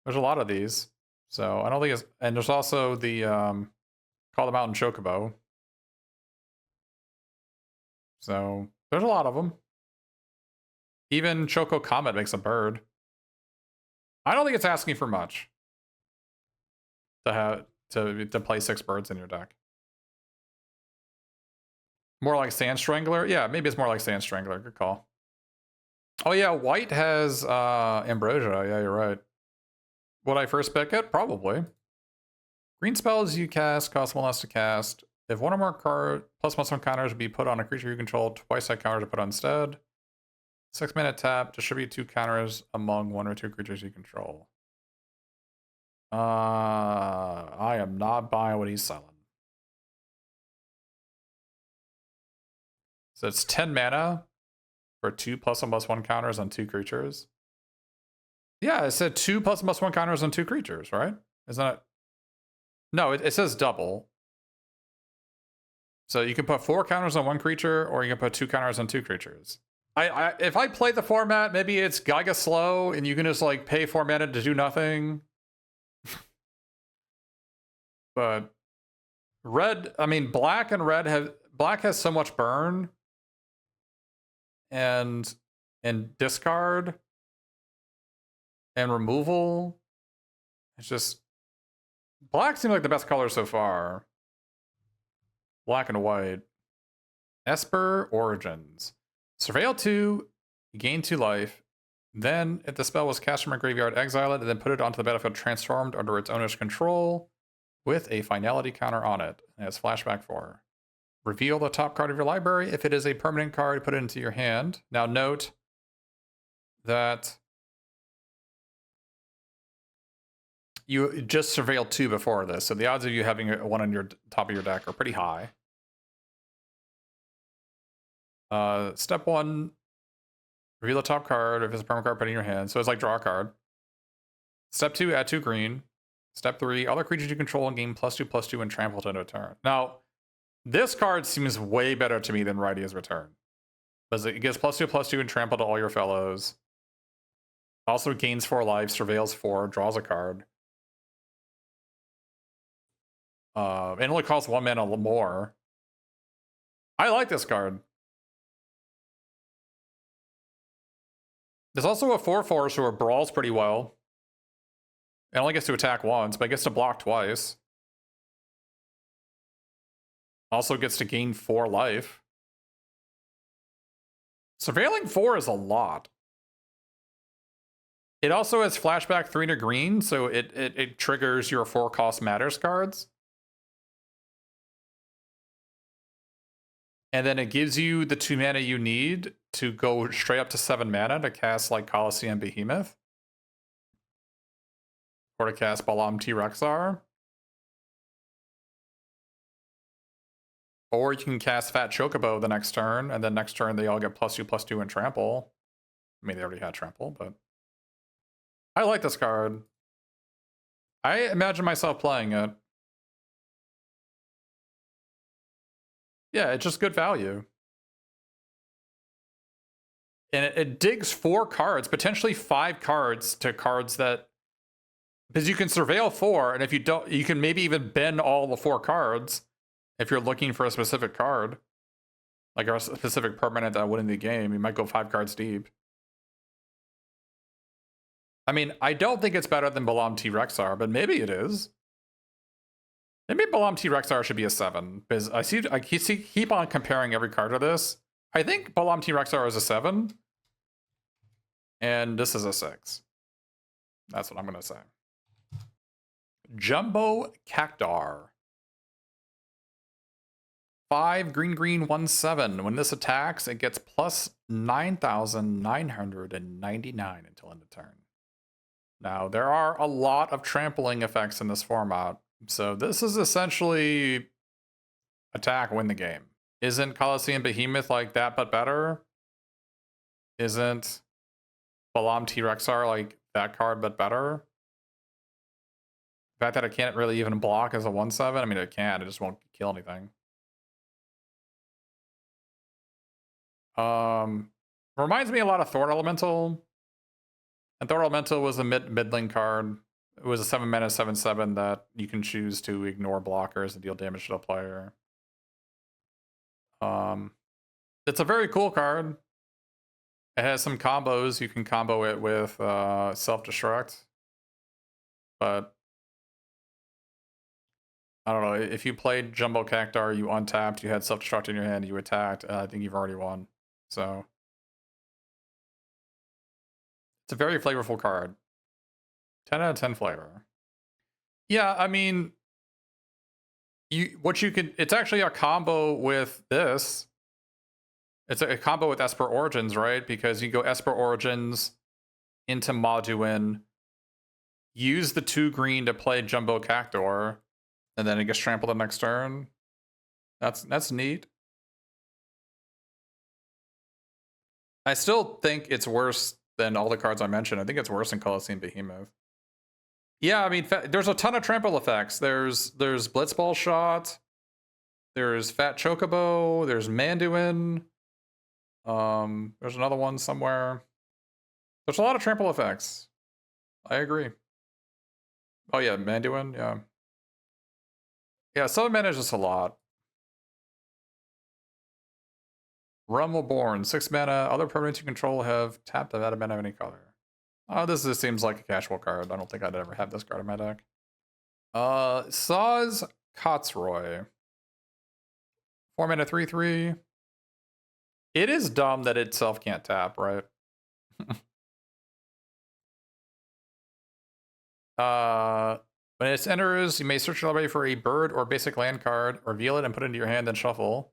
There's a lot of these. So I don't think it's... And there's also the Call the Mountain Chocobo. So there's a lot of them. Even Choco Comet makes a bird. I don't think it's asking for much to have to play 6 birds in your deck. More like Sand Strangler? Yeah, maybe it's more like Sand Strangler. Good call. Oh yeah, white has Ambrosia. Yeah, you're right. Would I first pick it? Probably. Green spells you cast cost 1 less to cast. If one or more card +1 counters would be put on a creature you control, twice that counter to put on instead. 6-mana tap, distribute 2 counters among 1 or 2 creatures you control. I am not buying what he's selling. So it's 10 mana for 2 +1/+1 counters on 2 creatures. Yeah, it said 2 +1/+1 counters on 2 creatures, right? Isn't it? No, it says double. So you can put 4 counters on 1 creature, or you can put 2 counters on 2 creatures. If I play the format, maybe it's Gaiga slow, and you can just like pay 4 mana to do nothing. But red, I mean, black and red have... Black has so much burn and discard and removal. It's just... Black seems like the best color so far. Black and white. Esper Origins. Surveil 2, gain 2 life. Then, if the spell was cast from a graveyard, exile it, and then put it onto the battlefield transformed under its owner's control with a finality counter on it. And it's flashback 4. Reveal the top card of your library. If it is a permanent card, put it into your hand. Now note that you just surveilled 2 before this, so the odds of you having one on your top of your deck are pretty high. Step 1, reveal the top card. If it's a permanent card, put it in your hand. So it's like draw a card. Step 2, add 2 green. Step 3, other creatures you control and gain +2/+2 and trample to end a turn. Now, this card seems way better to me than Rydia's Return. But it gives +2/+2 and trample to all your fellows. Also gains 4 life, surveils 4, draws a card. It only costs 1 mana more. I like this card. There's also a 4/4, so it brawls pretty well. It only gets to attack once, but it gets to block twice. Also gets to gain 4 life. Surveilling 4 is a lot. It also has flashback 3 to green, so it triggers your 4-cost matters cards. And then it gives you the 2 mana you need to go straight up to 7 mana to cast like Colosseum Behemoth. Or to cast Balam T-Rexar. Or you can cast Fat Chocobo the next turn, and then next turn they all get +2/+2 and trample. I mean, they already had trample, but I like this card. I imagine myself playing it. Yeah, it's just good value. And it digs 4 cards, potentially 5 cards to cards that, because you can surveil 4, and if you don't, you can maybe even bend all the 4 cards if you're looking for a specific card, like a specific permanent that winning the game. You might go 5 cards deep. I mean, I don't think it's better than Balam T-Rexar, but maybe it is. Maybe Balam T-Rexar should be a 7, because I keep on comparing every card to this. I think Balam T-Rexar is a 7, and this is a 6. That's what I'm going to say. Jumbo Cactar. 5 green 1/7. When this attacks, it gets plus 9,999 until end of turn. Now, there are a lot of trampling effects in this format, so this is essentially attack, win the game. Isn't Colosseum Behemoth like that but better? Isn't Balam T-Rexar like that card but better? The fact that it can't really even block as a 1/7, I mean, it can, it just won't kill anything. Reminds me a lot of Thorn Elemental. And Thorn Elemental was a middling card. It was a 7 mana 7/7 that you can choose to ignore blockers and deal damage to the player. It's a very cool card. It has some combos. You can combo it with Self-Destruct. But I don't know. If you played Jumbo Cactar, you untapped, you had Self-Destruct in your hand, you attacked, I think you've already won. So it's a very flavorful card. 10 out of 10 flavor. Yeah, I mean, it's actually a combo with this. It's a combo with Esper Origins, right? Because you go Esper Origins into Maduin, use the 2 green to play Jumbo Cactar, and then it gets trampled the next turn. That's neat. I still think it's worse than all the cards I mentioned. I think it's worse than Colosseum Behemoth. Yeah, I mean, there's a ton of trample effects. There's Blitzball Shot. There's Fat Chocobo. There's Manduin. There's another one somewhere. There's a lot of trample effects. I agree. Oh yeah, Manduin, yeah. Yeah, 7 mana is just a lot. Rumbleborn, 6 mana. Other permanents you control have tapped out of mana of any color. Oh, this just seems like a casual card. I don't think I'd ever have this card in my deck. Saw's Kotzroy. 4 mana 3/3. It is dumb that itself can't tap, right? When it enters, you may search your library for a bird or basic land card, reveal it and put it into your hand, then shuffle.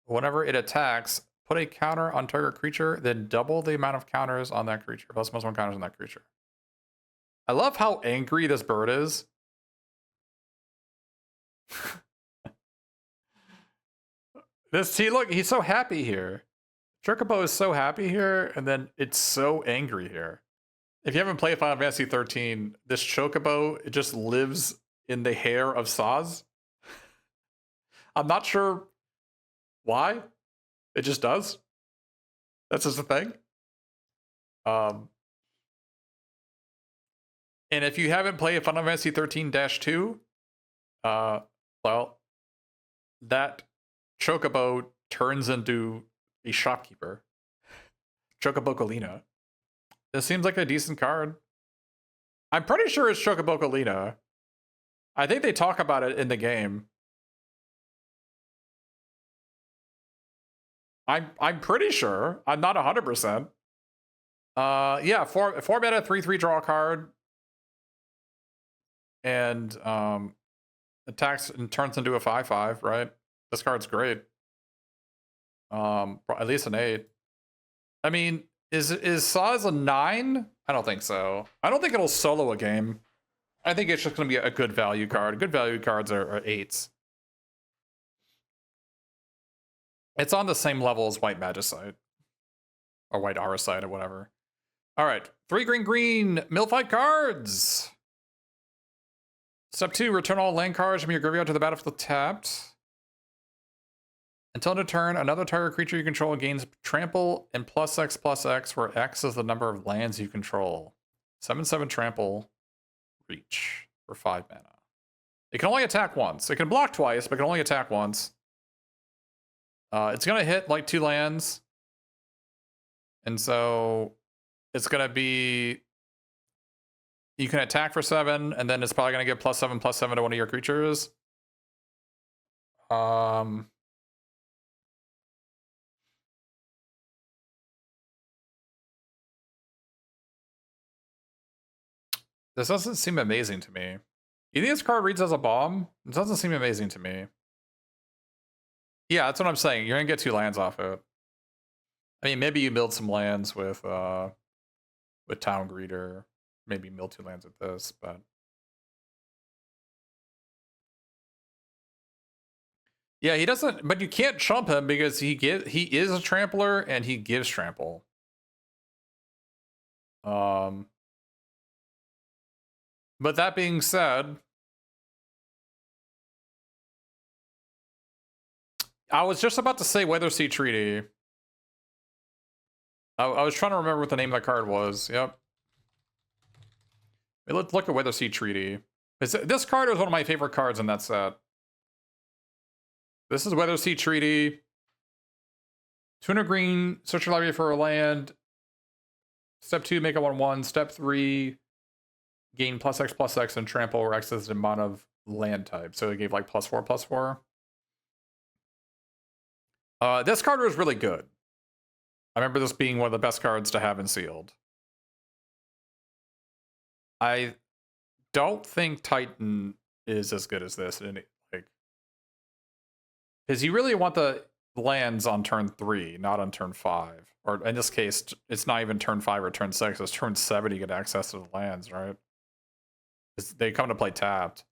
Whenever it attacks, put a counter on target creature, then double the amount of counters on that creature, plus +1 counters on that creature. I love how angry this bird is. Look, he's so happy here. Chocobo is so happy here, and then it's so angry here. If you haven't played Final Fantasy 13, this Chocobo, it just lives in the hair of Saz. I'm not sure why. It just does. That's just a thing. And if you haven't played Final Fantasy 13-2, well, that Chocobo turns into a shopkeeper. Chocobo Colina. This seems like a decent card. I'm pretty sure it's Chocobo Colina. I think they talk about it in the game. I'm pretty sure. I'm not 100%. Yeah, 4 mana 3/3 draw a card. And attacks and turns into a 5/5, right? This card's great. At least an 8. I mean, is Saz a 9? I don't think so. I don't think it'll solo a game. I think it's just going to be a good value card. Good value cards are 8s. It's on the same level as White Magicite. Or White Auracite or whatever. Alright. 3 green, Millfight cards! Step 2, return all land cards from your graveyard to the battlefield tapped. Until end of turn, another target creature you control gains trample and +X/+X, where X is the number of lands you control. 7/7 trample, reach for 5 mana. It can only attack once. It can block twice, but it can only attack once. It's going to hit like 2 lands. And so it's going to be... You can attack for 7, and then it's probably going to get +7/+7 to one of your creatures. This doesn't seem amazing to me. You think this card reads as a bomb? It doesn't seem amazing to me. Yeah, that's what I'm saying. You're going to get 2 lands off it. I mean, maybe you build some lands with Town Greeter. Maybe mill 2 lands with this, but... Yeah, he doesn't... But you can't chump him because he is a trampler and he gives trample. But that being said... I was just about to say Weathersea Treaty. I was trying to remember what the name of that card was. Yep. Let's look at Weathersea Treaty. This card is one of my favorite cards in that set. This is Weathersea Treaty. 200 green, search your library for a land. Step 2, make a 1/1. Step 3, gain +X/+X and trample, where X is the amount of land type. So it gave like +4/+4. This card was really good. I remember this being one of the best cards to have in sealed. I don't think Titan is as good as this. Because you really want the lands on turn 3, not on turn 5. Or in this case, it's not even turn 5 or turn 6. It's turn 7 you get access to the lands, right? They come to play tapped.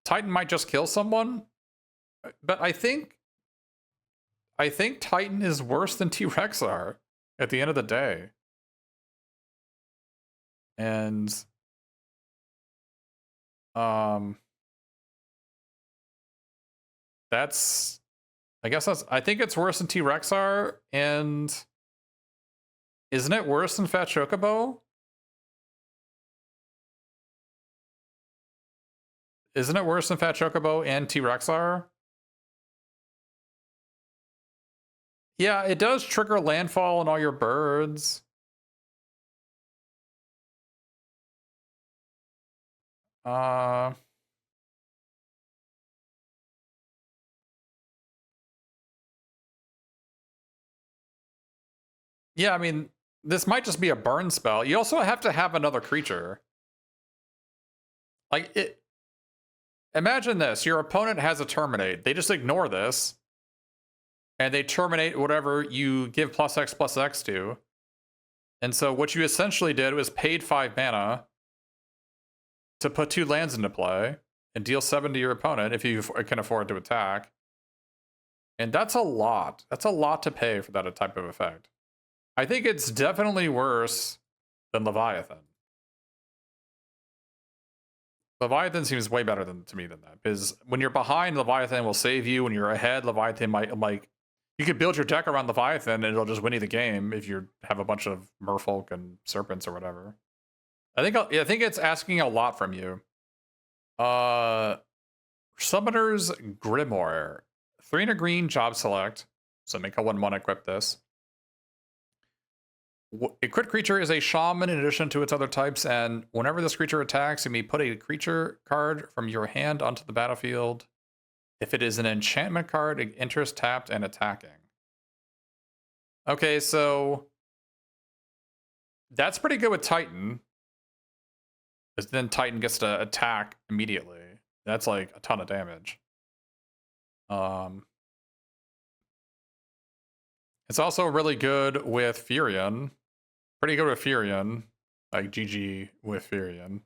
Titan might just kill someone. But I think Titan is worse than T-Rexar at the end of the day. And I think it's worse than T-Rexar, and isn't it worse than Fat Chocobo? Isn't it worse than Fat Chocobo and T-Rexar? Yeah, it does trigger landfall on all your birds. Yeah, I mean, this might just be a burn spell. You also have to have another creature. Like, imagine this. Your opponent has a terminate. They just ignore this. And they terminate whatever you give +X/+X to. And so what you essentially did was paid 5 mana to put 2 lands into play and deal 7 to your opponent if you can afford to attack. And that's a lot. That's a lot to pay for that type of effect. I think it's definitely worse than Leviathan. Leviathan seems way better to me than that. Because when you're behind, Leviathan will save you. When you're ahead, Leviathan might, like... You could build your deck around Leviathan and it'll just win you the game if you have a bunch of Merfolk and Serpents or whatever. I think it's asking a lot from you. Summoner's Grimoire. 3 and a green, job select. So make a 1/1 equip this. A crit creature is a shaman in addition to its other types, and whenever this creature attacks, you may put a creature card from your hand onto the battlefield. If it is an enchantment card, it enters tapped and attacking. Okay, so that's pretty good with Titan. Because then Titan gets to attack immediately. That's like a ton of damage. It's also really good with Furion. Pretty good with Furion. Like GG with Furion.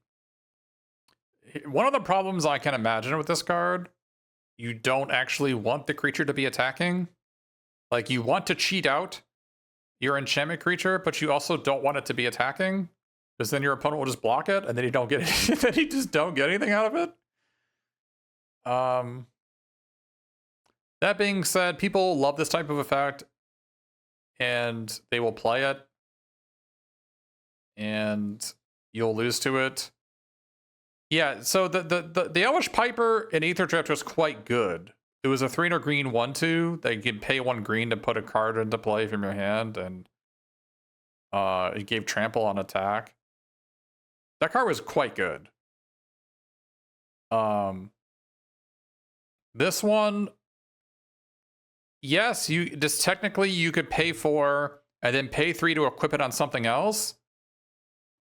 One of the problems I can imagine with this card, you don't actually want the creature to be attacking. Like, you want to cheat out your enchantment creature, but you also don't want it to be attacking. Because then your opponent will just block it, and then you don't get it. Then you just don't get anything out of it. That being said, people love this type of effect, and they will play it, and you'll lose to it. Yeah, so the Elvish Piper in Aether Drift was quite good. It was a 3 and a green 1/2 that you could pay 1 green to put a card into play from your hand, and it gave trample on attack. That card was quite good. This one, yes, you just technically you could pay 4 and then pay 3 to equip it on something else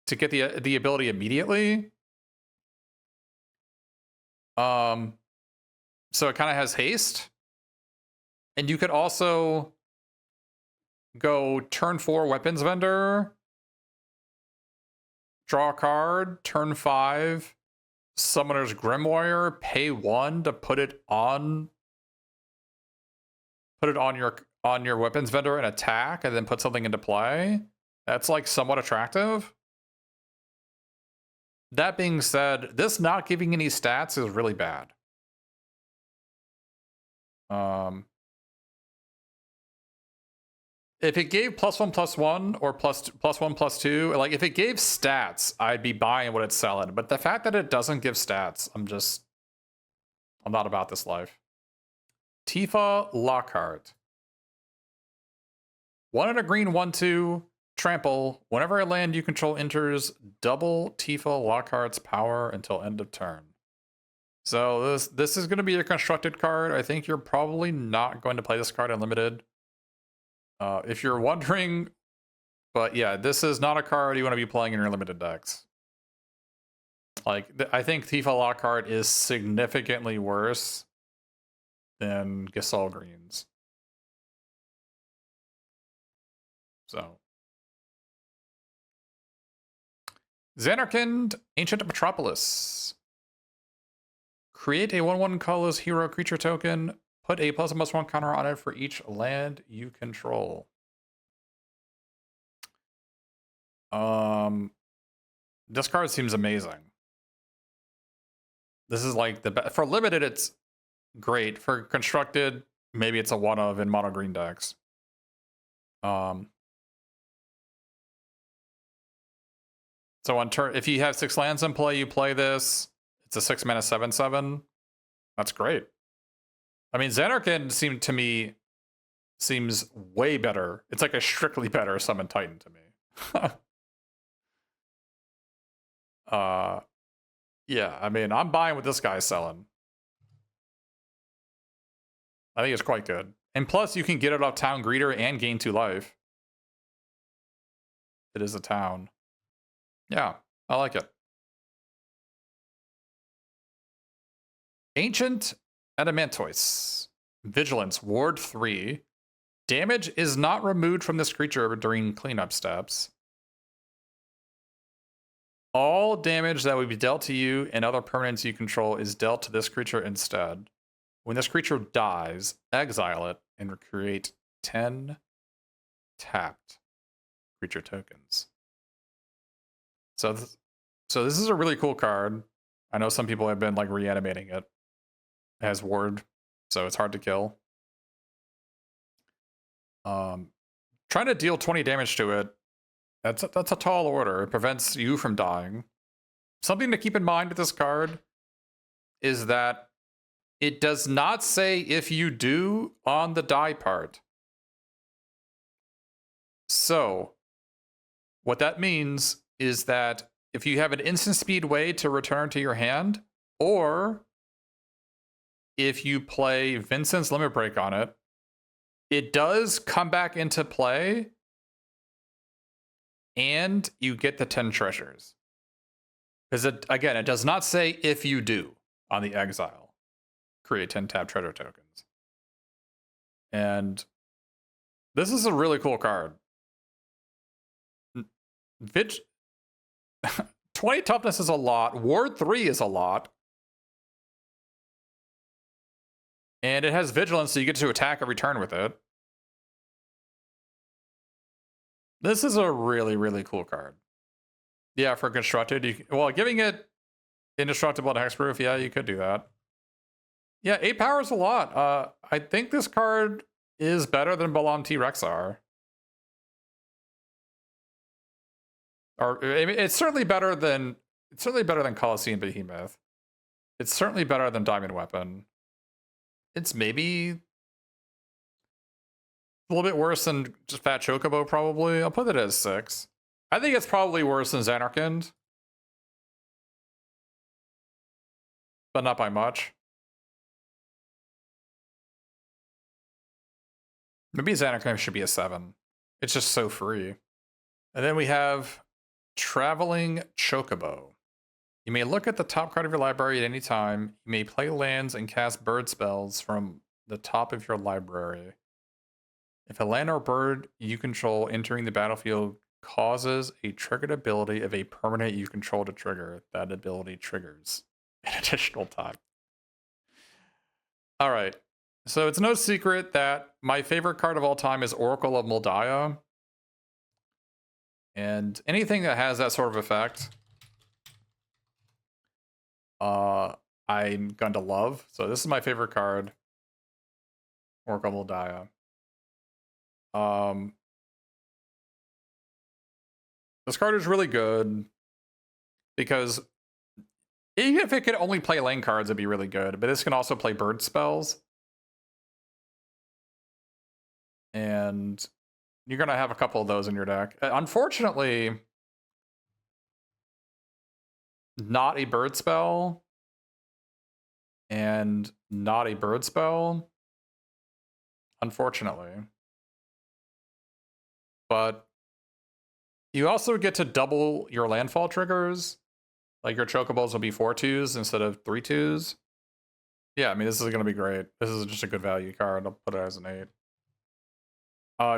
to get the ability immediately. So it kind of has haste. And you could also go turn 4 weapons vendor, draw a card, turn 5 Summoner's Grimoire, pay 1 to put it on your weapons vendor and attack, and then put something into play. That's like somewhat attractive. That being said, this not giving any stats is really bad. If it gave +1/+1 or +1/+2, like if it gave stats, I'd be buying what it's selling. But the fact that it doesn't give stats, I'm not about this life. Tifa Lockhart. 1 and a green 1/2, trample. Whenever a land you control enters, double Tifa Lockhart's power until end of turn. So this is going to be a constructed card. I think you're probably not going to play this card in limited. If you're wondering, but yeah, this is not a card you want to be playing in your limited decks. Like, I think Tifa Lockhart is significantly worse than Giselle Greens. So. Xanarkand, Ancient Metropolis. Create a 1/1 colorless hero creature token. Put a +1/+1 counter on it for each land you control. This card seems amazing. This is like the best. For limited, it's great. For constructed, maybe it's a one of in mono green decks. So on turn, if you have 6 lands in play, you play this. It's a 6 mana 7/7. That's great. I mean, Xanarkand seems way better. It's like a strictly better Summon Titan to me. Yeah, I mean, I'm buying what this guy's selling. I think it's quite good. And plus, you can get it off Town Greeter and gain 2 life. It is a town. Yeah, I like it. Ancient Adamantoise. Vigilance, Ward 3. Damage is not removed from this creature during cleanup steps. All damage that would be dealt to you and other permanents you control is dealt to this creature instead. When this creature dies, exile it and create 10 tapped creature tokens. So this is a really cool card. I know some people have been like reanimating it. It has ward, so it's hard to kill. Trying to deal 20 damage to it, that's a tall order. It prevents you from dying. Something to keep in mind with this card is that it does not say if you do on the die part. So, what that means is that if you have an instant speed way to return to your hand, or if you play Vincent's Limit Break on it, it does come back into play and you get the 10 treasures. Because again, it does not say if you do on the exile. Create 10 tap treasure tokens. And this is a really cool card. 20 toughness is a lot. Ward 3 is a lot. And it has vigilance, so you get to attack every turn with it. This is a really, really cool card. Yeah, for constructed, well, giving it indestructible and hexproof, yeah, you could do that. Yeah, 8 power is a lot. I think this card is better than Balam T Rexar. Or I mean, it's certainly better than Colosseum Behemoth. It's certainly better than Diamond Weapon. It's maybe a little bit worse than just Fat Chocobo, probably. I'll put it as 6. I think it's probably worse than Xanarkand, but not by much. Maybe Xanarkand should be a 7. It's just so free. And then we have Traveling Chocobo. You may look at the top card of your library at any time. You may play lands and cast bird spells from the top of your library. If a land or bird you control entering the battlefield causes a triggered ability of a permanent you control to trigger, that ability triggers an additional time. All right. So it's no secret that my favorite card of all time is Oracle of Moldiah. And anything that has that sort of effect, I'm going to love. So this is my favorite card, Oracle of Moldiah. This card is really good because even if it could only play lane cards, it'd be really good. But this can also play bird spells. And you're going to have a couple of those in your deck. Unfortunately, not a bird spell and not a bird spell. Unfortunately. But you also get to double your landfall triggers. Like your chocobos will be 4/2s instead of 3/2s. Yeah, I mean, this is going to be great. This is just a good value card. I'll put it as an 8.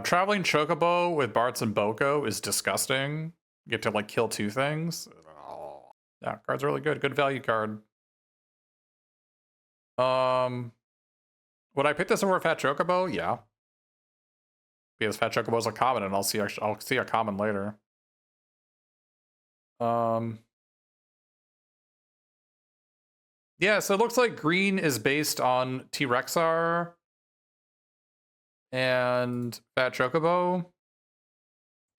Traveling Chocobo with Bartz and Boko is disgusting. You get to like kill 2 things. Oh. Yeah, card's really good. Good value card. Would I pick this over Fat Chocobo? Yeah. Because Fat Chocobo is a common, and I'll see a common later. Yeah, so it looks like green is based on T-Rexar and Fat Chocobo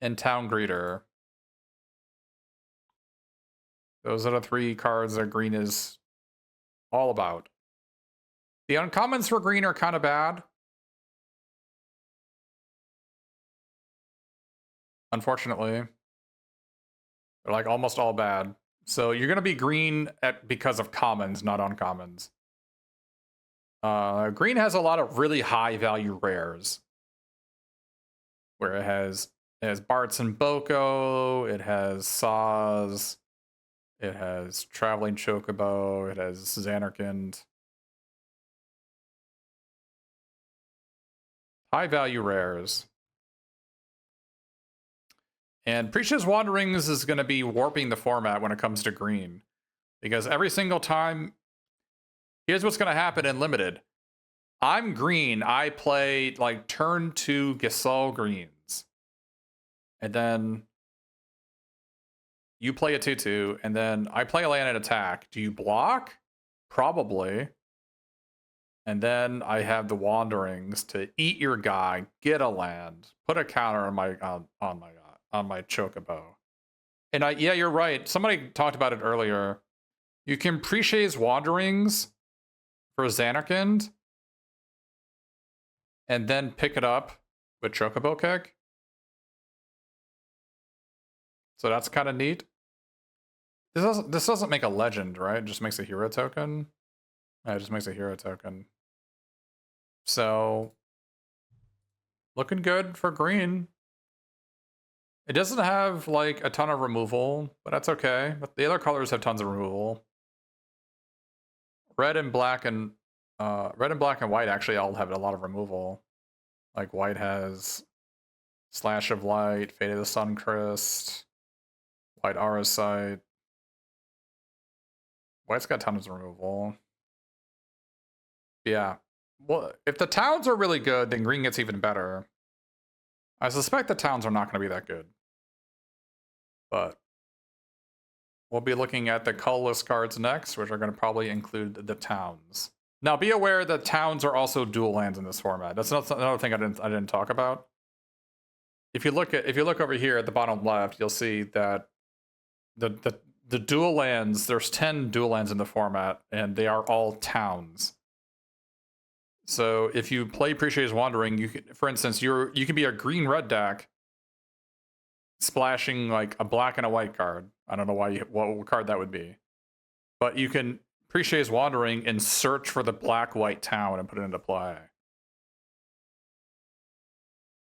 and Town Greeter. Those are the 3 cards that green is all about. The uncommons for green are kind of bad. Unfortunately. They're like almost all bad. So you're going to be green because of commons, not uncommons. Green has a lot of really high value rares. Where it has Bartz and Boko, it has Saz, it has Traveling Chocobo, it has Xanarkand. High value rares. And Preach's Wanderings is going to be warping the format when it comes to green. Because every single time, here's what's going to happen in Limited. I'm green, I play like turn 2 Gasol greens. And then you play a 2/2, and then I play a land and attack. Do you block? Probably. And then I have the Wanderings to eat your guy, get a land, put a counter on my Chocobo. And yeah, you're right. Somebody talked about it earlier. You can pre-chase Wanderings for Xanarkand and then pick it up with Chocobo Kick. So that's kind of neat. This doesn't make a legend, right? It just makes a hero token. Yeah, it just makes a hero token. So looking good for green. It doesn't have like a ton of removal, but that's okay. But the other colors have tons of removal. Red and black and white actually all have a lot of removal. Like white has Slash of Light, Fate of the Suncrest, White Aura Sight. White's got tons of removal. Yeah. Well, if the towns are really good, then green gets even better. I suspect the towns are not going to be that good. But we'll be looking at the colorless cards next, which are going to probably include the towns. Now, be aware that towns are also dual lands in this format. That's another thing I didn't talk about. If you look over here at the bottom left, you'll see that the dual lands. There's 10 dual lands in the format, and they are all towns. So if you play Appreciate's Wandering, you can, for instance, you can be a green-red deck, splashing like a black and a white card. I don't know what card that would be, but you can Appreciate's Wandering and search for the black-white town and put it into play.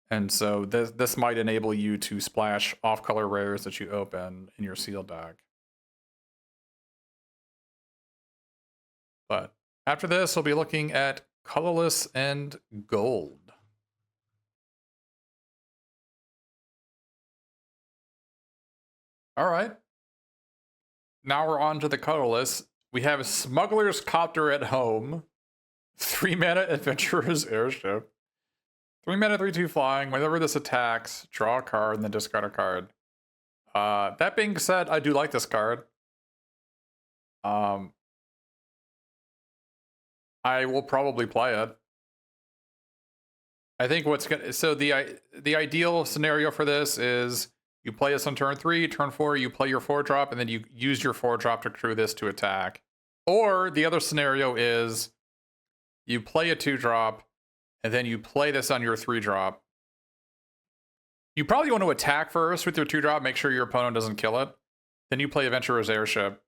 And so this might enable you to splash off-color rares that you open in your sealed deck. But after this, we'll be looking at colorless and gold. All right. Now we're on to the colorless. We have Smuggler's Copter at Home, 3-mana Adventurer's Airship, 3-mana 3/2 flying. Whenever this attacks, draw a card and then discard a card. That being said, I do like this card. I will probably play it. I think the ideal scenario for this is you play this on turn 3, turn 4, you play your 4-drop, and then you use your 4-drop to crew this to attack. Or the other scenario is you play a 2-drop, and then you play this on your 3-drop. You probably want to attack first with your 2-drop, make sure your opponent doesn't kill it. Then you play Adventurer's Airship.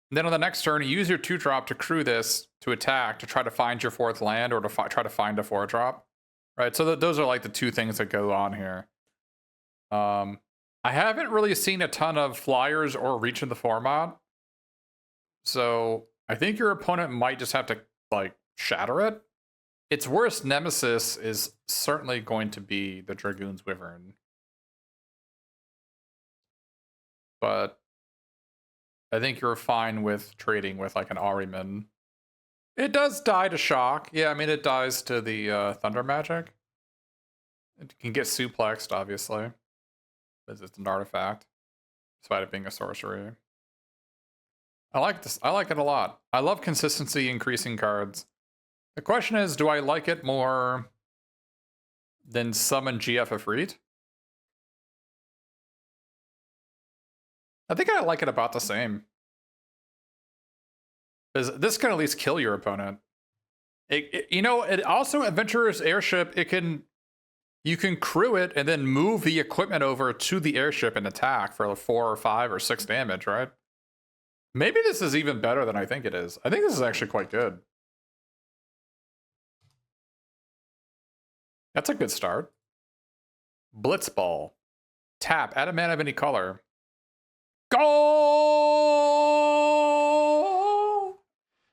And then on the next turn, you use your 2-drop to crew this to attack to try to find your 4th land or to try to find a 4-drop. Right, so those are like the two things that go on here. I haven't really seen a ton of flyers or reach in the format. So I think your opponent might just have to like shatter it. Its worst nemesis is certainly going to be the Dragoon's Wyvern. But I think you're fine with trading with like an Ahriman. It does die to shock. Yeah, I mean, it dies to the Thunder Magic. It can get suplexed, obviously, because it's an artifact, despite it being a sorcery. I like this. I like it a lot. I love consistency increasing cards. The question is, do I like it more than Summon GF Efreet? I think I like it about the same. Because this can at least kill your opponent. It also, Adventurer's Airship, you can crew it and then move the equipment over to the airship and attack for 4 or 5 or 6 damage, right? Maybe this is even better than I think it is. I think this is actually quite good. That's a good start. Blitzball. Tap. Add a mana of any color. Go!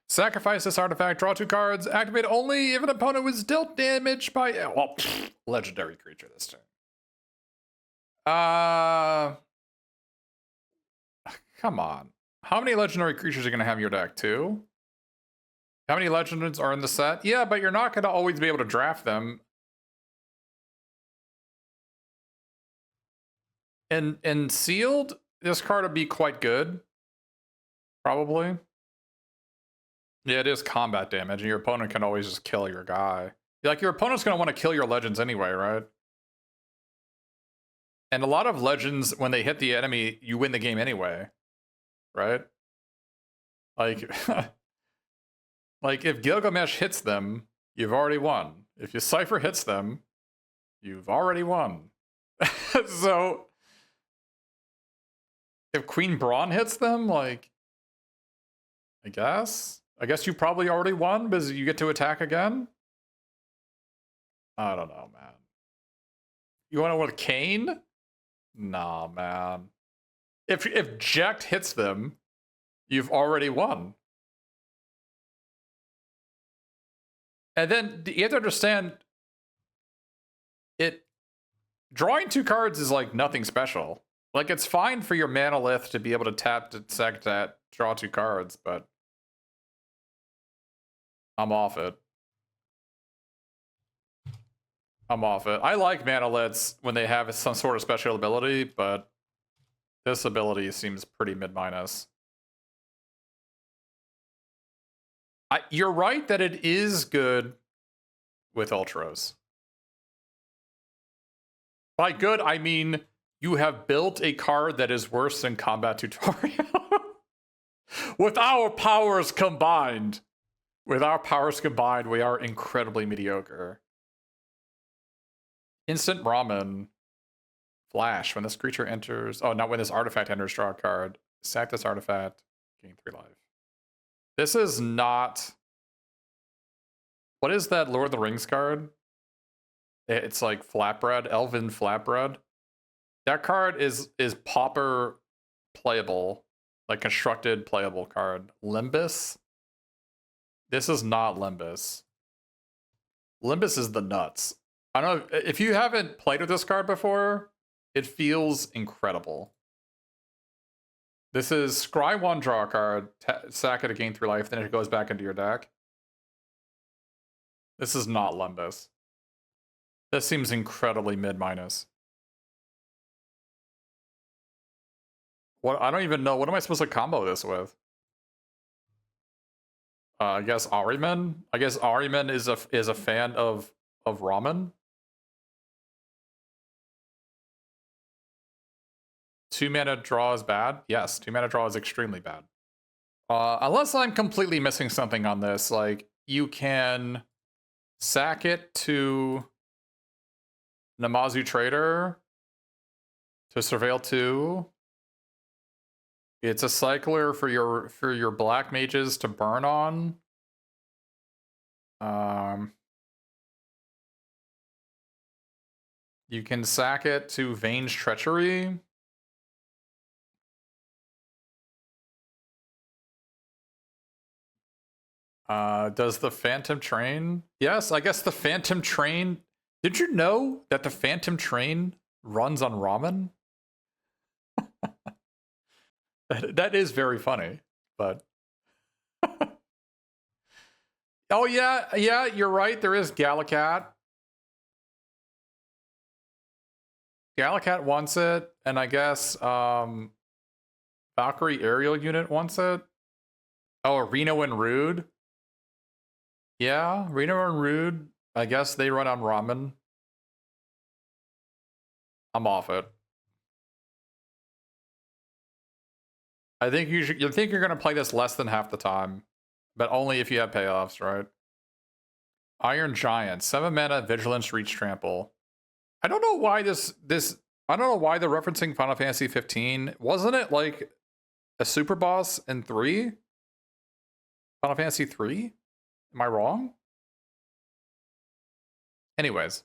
Sacrifice this artifact. Draw 2 cards. Activate only if an opponent was dealt damage by... Well, legendary creature this turn. Come on. How many legendary creatures are going to have in your deck? 2? How many legends are in the set? Yeah, but you're not going to always be able to draft them. And sealed, this card would be quite good. Probably. Yeah, it is combat damage, and your opponent can always just kill your guy. Like, your opponent's going to want to kill your legends anyway, right? And a lot of legends, when they hit the enemy, you win the game anyway, right? Like, like if Gilgamesh hits them, you've already won. If your Cypher hits them, you've already won. So, if Queen Braun hits them, like, I guess you probably already won because you get to attack again. I don't know, man. You want to with Kane? Nah, man. If Jekt hits them, you've already won. And then you have to understand, drawing 2 cards is like nothing special. Like, it's fine for your Manolith to be able to tap to sack that, draw 2 cards, but I'm off it. I'm off it. I like Manoliths when they have some sort of special ability, but this ability seems pretty mid-minus. You're right that it is good with Ultras. By good, I mean you have built a card that is worse than Combat Tutorial. With our powers combined. With our powers combined, we are incredibly mediocre. Instant Ramen. Flash. When this creature enters... Oh, not when this artifact enters, draw a card. Sack this artifact. Gain 3 life. This is not... What is that Lord of the Rings card? It's like Flatbread. Elven Flatbread. That card is pauper playable. Like constructed playable card. Limbus? This is not Limbus. Limbus is the nuts. I don't know, if you haven't played with this card before, it feels incredible. This is scry 1, draw a card, sack it to gain 3 life, then it goes back into your deck. This is not Limbus. This seems incredibly mid-minus. What? I don't even know. What am I supposed to combo this with? I guess Ahriman? I guess Ahriman is a fan of ramen. 2 mana draw is bad? Yes, 2 mana draw is extremely bad. Unless I'm completely missing something on this, like, you can sack it to Namazu Trader to Surveil 2. It's a cycler for your black mages to burn on. You can sack it to Vane's Treachery. Does the Phantom Train? Yes, I guess the Phantom Train. Did you know that the Phantom Train runs on ramen? That is very funny, but... Oh, yeah, you're right. There is Galakat. Galakat wants it, and I guess Valkyrie Aerial Unit wants it. Oh, Reno and Rude. Yeah, Reno and Rude. I guess they run on ramen. I'm off it. I think you think you're gonna play this less than half the time, but only if you have payoffs, right? Iron Giant, 7 mana, Vigilance, Reach, Trample. I don't know why this. I don't know why they're referencing Final Fantasy 15. Wasn't it like a super boss in 3? Final Fantasy 3? Am I wrong? Anyways.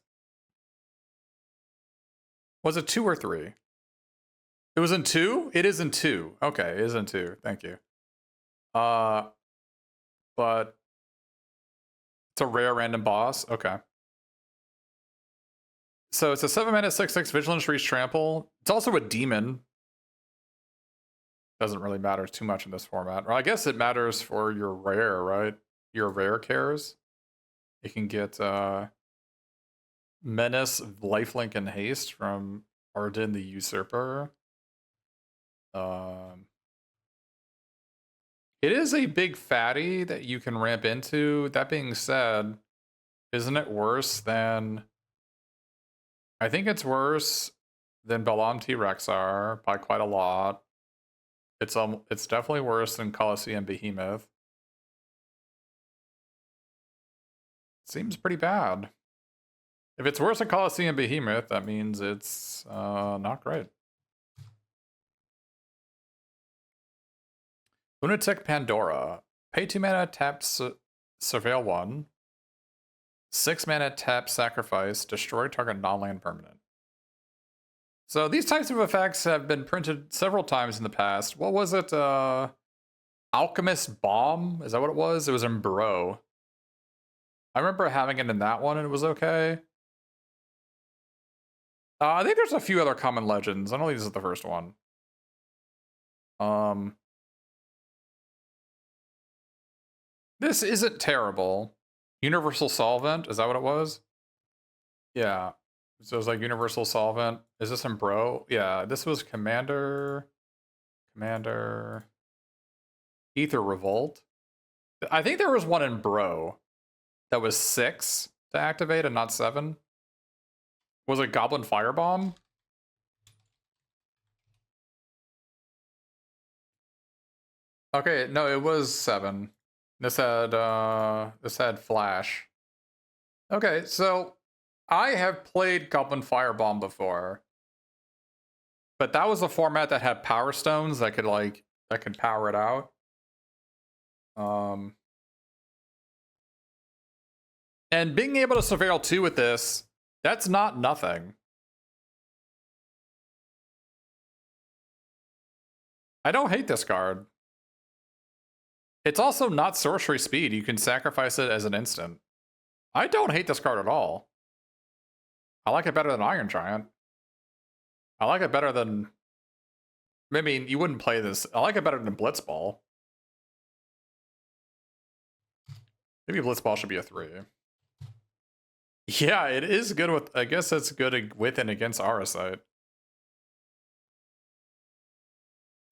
Was it 2 or 3? It was in 2? It is in 2. Okay, it is in 2. Thank you. But it's a rare random boss. Okay. So it's a 7 mana 6/6 Vigilance, Reach, Trample. It's also a demon. Doesn't really matter too much in this format. Or I guess it matters for your rare, right? Your rare cares. You can get Menace, Lifelink, and Haste from Arden the Usurper. It is a big fatty that you can ramp into. That being said, isn't it worse than... I think it's worse than Balam T-Rexar by quite a lot. It's definitely worse than Colosseum Behemoth. Seems pretty bad. If it's worse than Colosseum Behemoth, that means it's not great. Lunatic Pandora. Pay 2 mana, tap Surveil 1. 6 mana, tap Sacrifice, destroy target non-land permanent. So these types of effects have been printed several times in the past. What was it? Alchemist Bomb? Is that what it was? It was in Bro. I remember having it in that one and it was okay. I think there's a few other common legends. I don't think this is the first one. This isn't terrible. Universal Solvent, is that what it was? Yeah. So it's like Universal Solvent. Is this in Bro? Yeah, this was Commander. Ether Revolt. I think there was one in Bro that was 6 to activate and not 7. Was it Goblin Firebomb? Okay, no, it was 7. This had Flash. Okay, so I have played Goblin Firebomb before. But that was a format that had Power Stones that could power it out. And being able to Surveil 2 with this, that's not nothing. I don't hate this card. It's also not sorcery speed. You can sacrifice it as an instant. I don't hate this card at all. I like it better than Iron Giant. I like it better than... I mean, you wouldn't play this. I like it better than Blitzball. Maybe Blitzball should be a 3. Yeah, it is good with... I guess it's good with and against Auracite.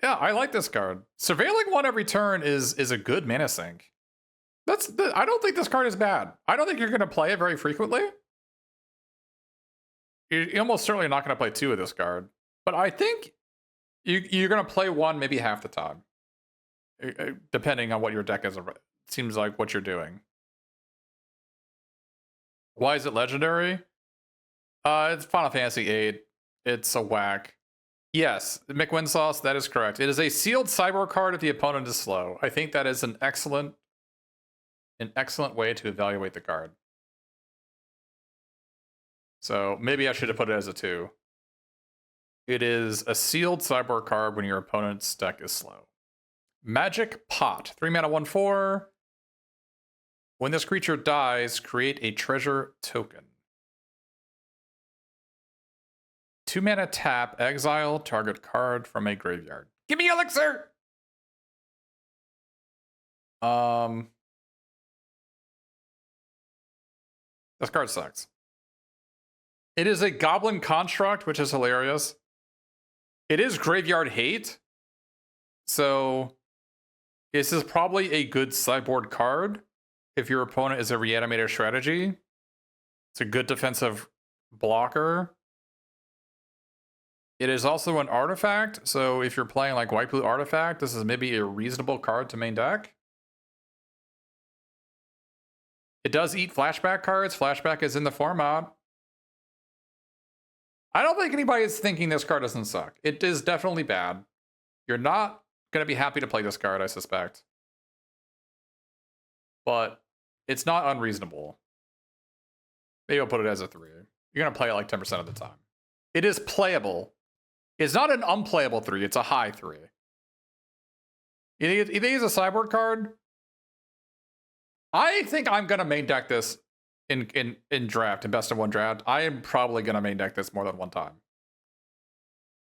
Yeah, I like this card. Surveilling 1 every turn is a good mana sink. I don't think this card is bad. I don't think you're going to play it very frequently. You're almost certainly not going to play 2 of this card. But I think you're going to play 1 maybe half the time. Depending on what your deck is. It seems like what you're doing. Why is it legendary? It's Final Fantasy VIII. It's a whack. Yes, McWinsauce, that is correct. It is a sealed cyborg card if the opponent is slow. I think that is an excellent way to evaluate the card. So maybe I should have put it as a 2. It is a sealed cyborg card when your opponent's deck is slow. Magic Pot. 3 mana, 1/4. When this creature dies, create a treasure token. 2 mana, tap, exile target card from a graveyard. Give me Elixir! This card sucks. It is a Goblin Construct, which is hilarious. It is Graveyard Hate. So this is probably a good sideboard card if your opponent is a Reanimator strategy. It's a good defensive blocker. It is also an artifact, so if you're playing like White Blue Artifact, this is maybe a reasonable card to main deck. It does eat flashback cards. Flashback is in the format. I don't think anybody is thinking this card doesn't suck. It is definitely bad. You're not going to be happy to play this card, I suspect. But it's not unreasonable. Maybe I'll put it as a 3. You're going to play it like 10% of the time. It is playable. It's not an unplayable 3. It's a high 3. You think it's a sideboard card? I think I'm going to main deck this in draft, in best of 1 draft. I am probably going to main deck this more than 1 time.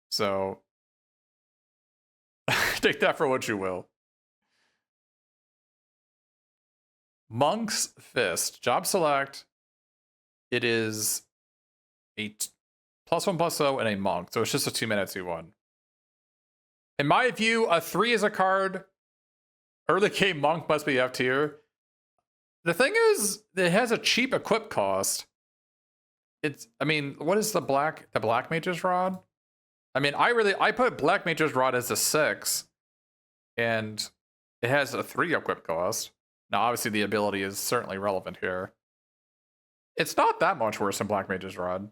So take that for what you will. Monk's Fist. Job select. It is a +1/+0 and a monk. So it's just a 2 mana 2/1. In my view, a 3 is a card Early game monk must be F tier. The thing is, it has a cheap equip cost. I mean, what is the black mage's rod? I mean, I put black mage's rod as a 6, and it has a 3 equip cost. Now, obviously, the ability is certainly relevant here. It's not that much worse than black mage's rod.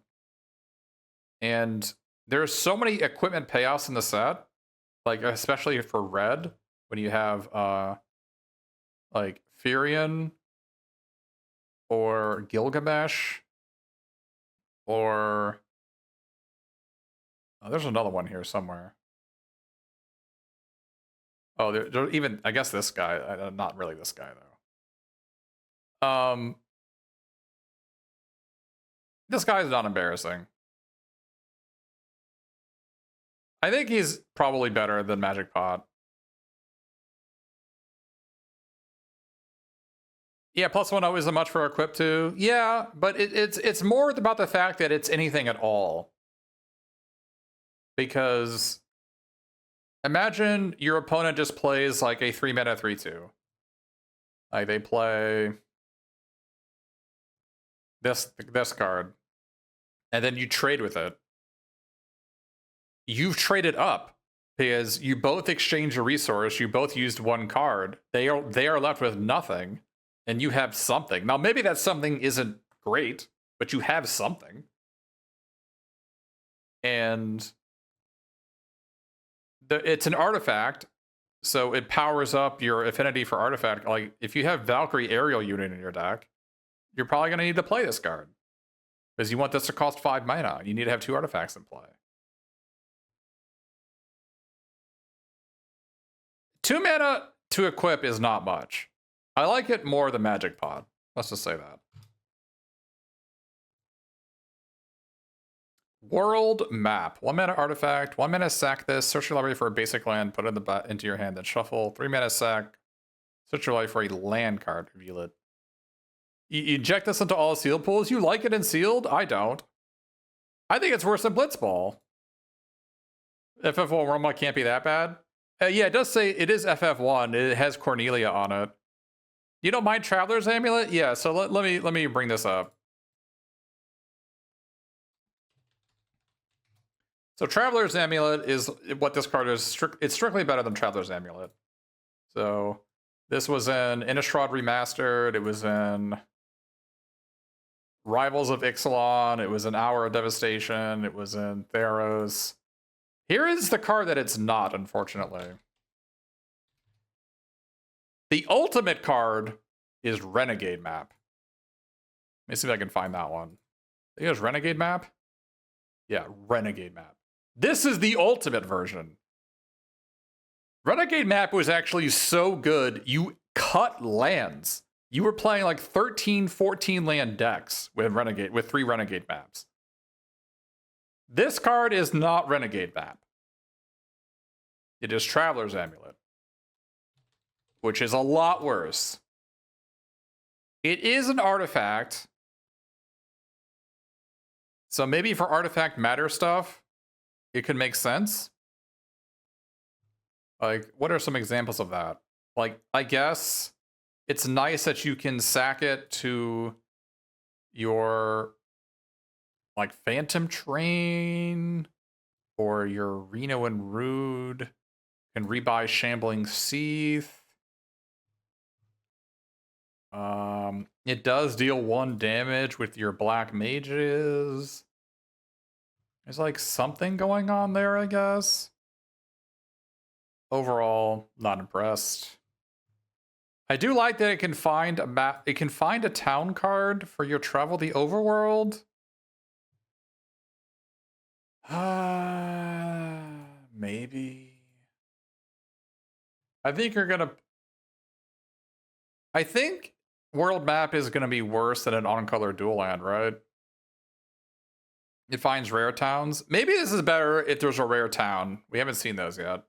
And there's so many equipment payoffs in the set, like especially for red, when you have like Firion or Gilgamesh or there's another one here somewhere. Oh, there even, I guess this guy, not really this guy though. This guy is not embarrassing. I think he's probably better than Magic Pot. Yeah, +1 isn't much for equip too. Yeah, but it's more about the fact that it's anything at all. Because imagine your opponent just plays like a 3-mana 3/2. Like they play this card, and then you trade with it. You've traded up because you both exchanged a resource. You both used one card. They are left with nothing, and you have something. Now maybe that something isn't great, but you have something. And it's an artifact, so it powers up your affinity for artifact. Like if you have Valkyrie Aerial Unit in your deck, you're probably going to need to play this card because you want this to cost 5 mana. You need to have 2 artifacts in play. 2 mana to equip is not much. I like it more than Magic Pod. Let's just say that. World Map. 1 mana artifact. 1 mana sack this. Search your library for a basic land. Put it into your hand. Then shuffle. 3 mana sack. Search your library for a land card. Reveal it. You inject this into all sealed pools. You like it in sealed? I don't. I think it's worse than Blitzball. FF1 Roma can't be that bad. Yeah, it does say it is FF1. It has Cornelia on it. You don't mind Traveler's Amulet? Yeah, so let me bring this up. So Traveler's Amulet is what this card is. It's strictly better than Traveler's Amulet. So this was in Innistrad Remastered. It was in Rivals of Ixalan. It was in Hour of Devastation. It was in Theros. Here is the card that it's not, unfortunately. The ultimate card is Renegade Map. Let me see if I can find that one. I think it was Renegade Map? Yeah, Renegade Map. This is the ultimate version. Renegade Map was actually so good, you cut lands. You were playing like 13, 14 land decks with 3 Renegade Maps. This card is not Renegade Map. It is Traveler's Amulet, which is a lot worse. It is an artifact. So maybe for artifact matter stuff, it could make sense. Like, what are some examples of that? Like, I guess it's nice that you can sack it to your, like, Phantom Train or your Reno and Rude. Can rebuy Shambling Seath. It does deal 1 damage with your black mages. There's like something going on there, I guess. Overall, not impressed. I do like that it can find a map. It can find a town card for your Travel the Overworld. Maybe. I think you're gonna. I think World Map is gonna be worse than an on-color dual land, right? It finds rare towns. Maybe this is better if there's a rare town. We haven't seen those yet.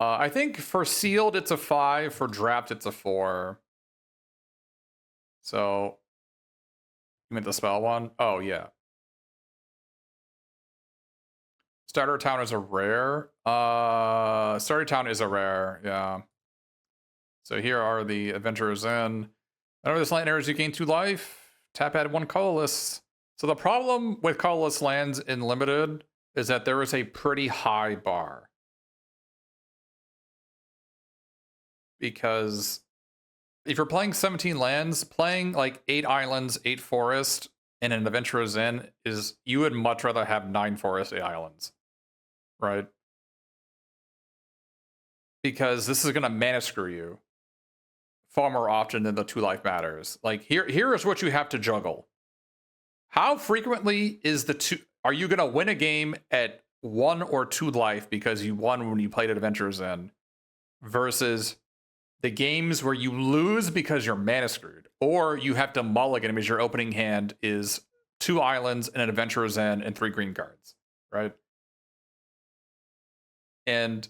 I think for sealed, it's a 5. For draft, it's a 4. So, you meant the spell one? Oh, yeah. Starter Town is a rare. Starter Town is a rare, yeah. So here are the Adventurers in. Whenever this land enters, you gain 2 life. Tap add 1 colorless. So the problem with colorless lands in limited is that there is a pretty high bar. Because if you're playing 17 lands, playing like 8 islands, 8 forest, and an Adventurer's Inn is, you would much rather have 9 forests, 8 islands. Right? Because this is going to mana screw you far more often than the 2 life matters. Like here is what you have to juggle. How frequently is are you going to win a game at 1 or 2 life because you won when you played at Adventurers Inn versus the games where you lose because you're mana screwed, or you have to mulligan because your opening hand is 2 islands and an Adventurer's Inn and 3 green cards, right? And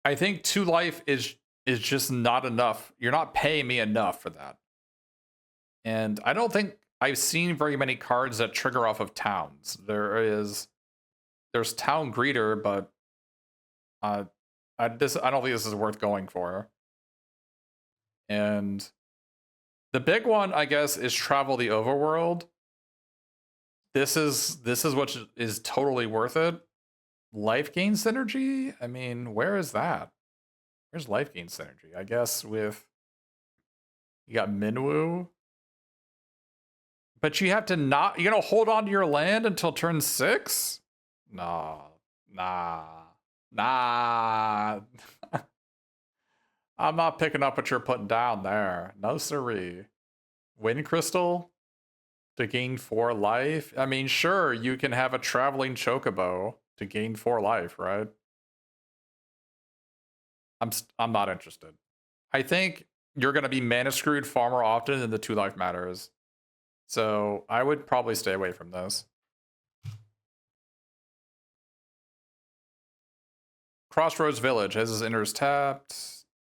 I think 2 life is just not enough. You're not paying me enough for that. And I don't think I've seen very many cards that trigger off of towns. There's Town Greeter, but I don't think this is worth going for. And the big one, I guess, is Travel the Overworld. This is what is totally worth it. Life gain synergy? I mean, where is that? Where's life gain synergy? I guess with you got Minwu. But you have to you're gonna hold on to your land until turn 6? Nah. I'm not picking up what you're putting down there. No siree. Wind Crystal to gain 4 life? I mean, sure, you can have a traveling chocobo to gain 4 life, right? I'm not interested. I think you're going to be mana screwed far more often than the 2 life matters. So I would probably stay away from this. Crossroads Village. As his enters tapped.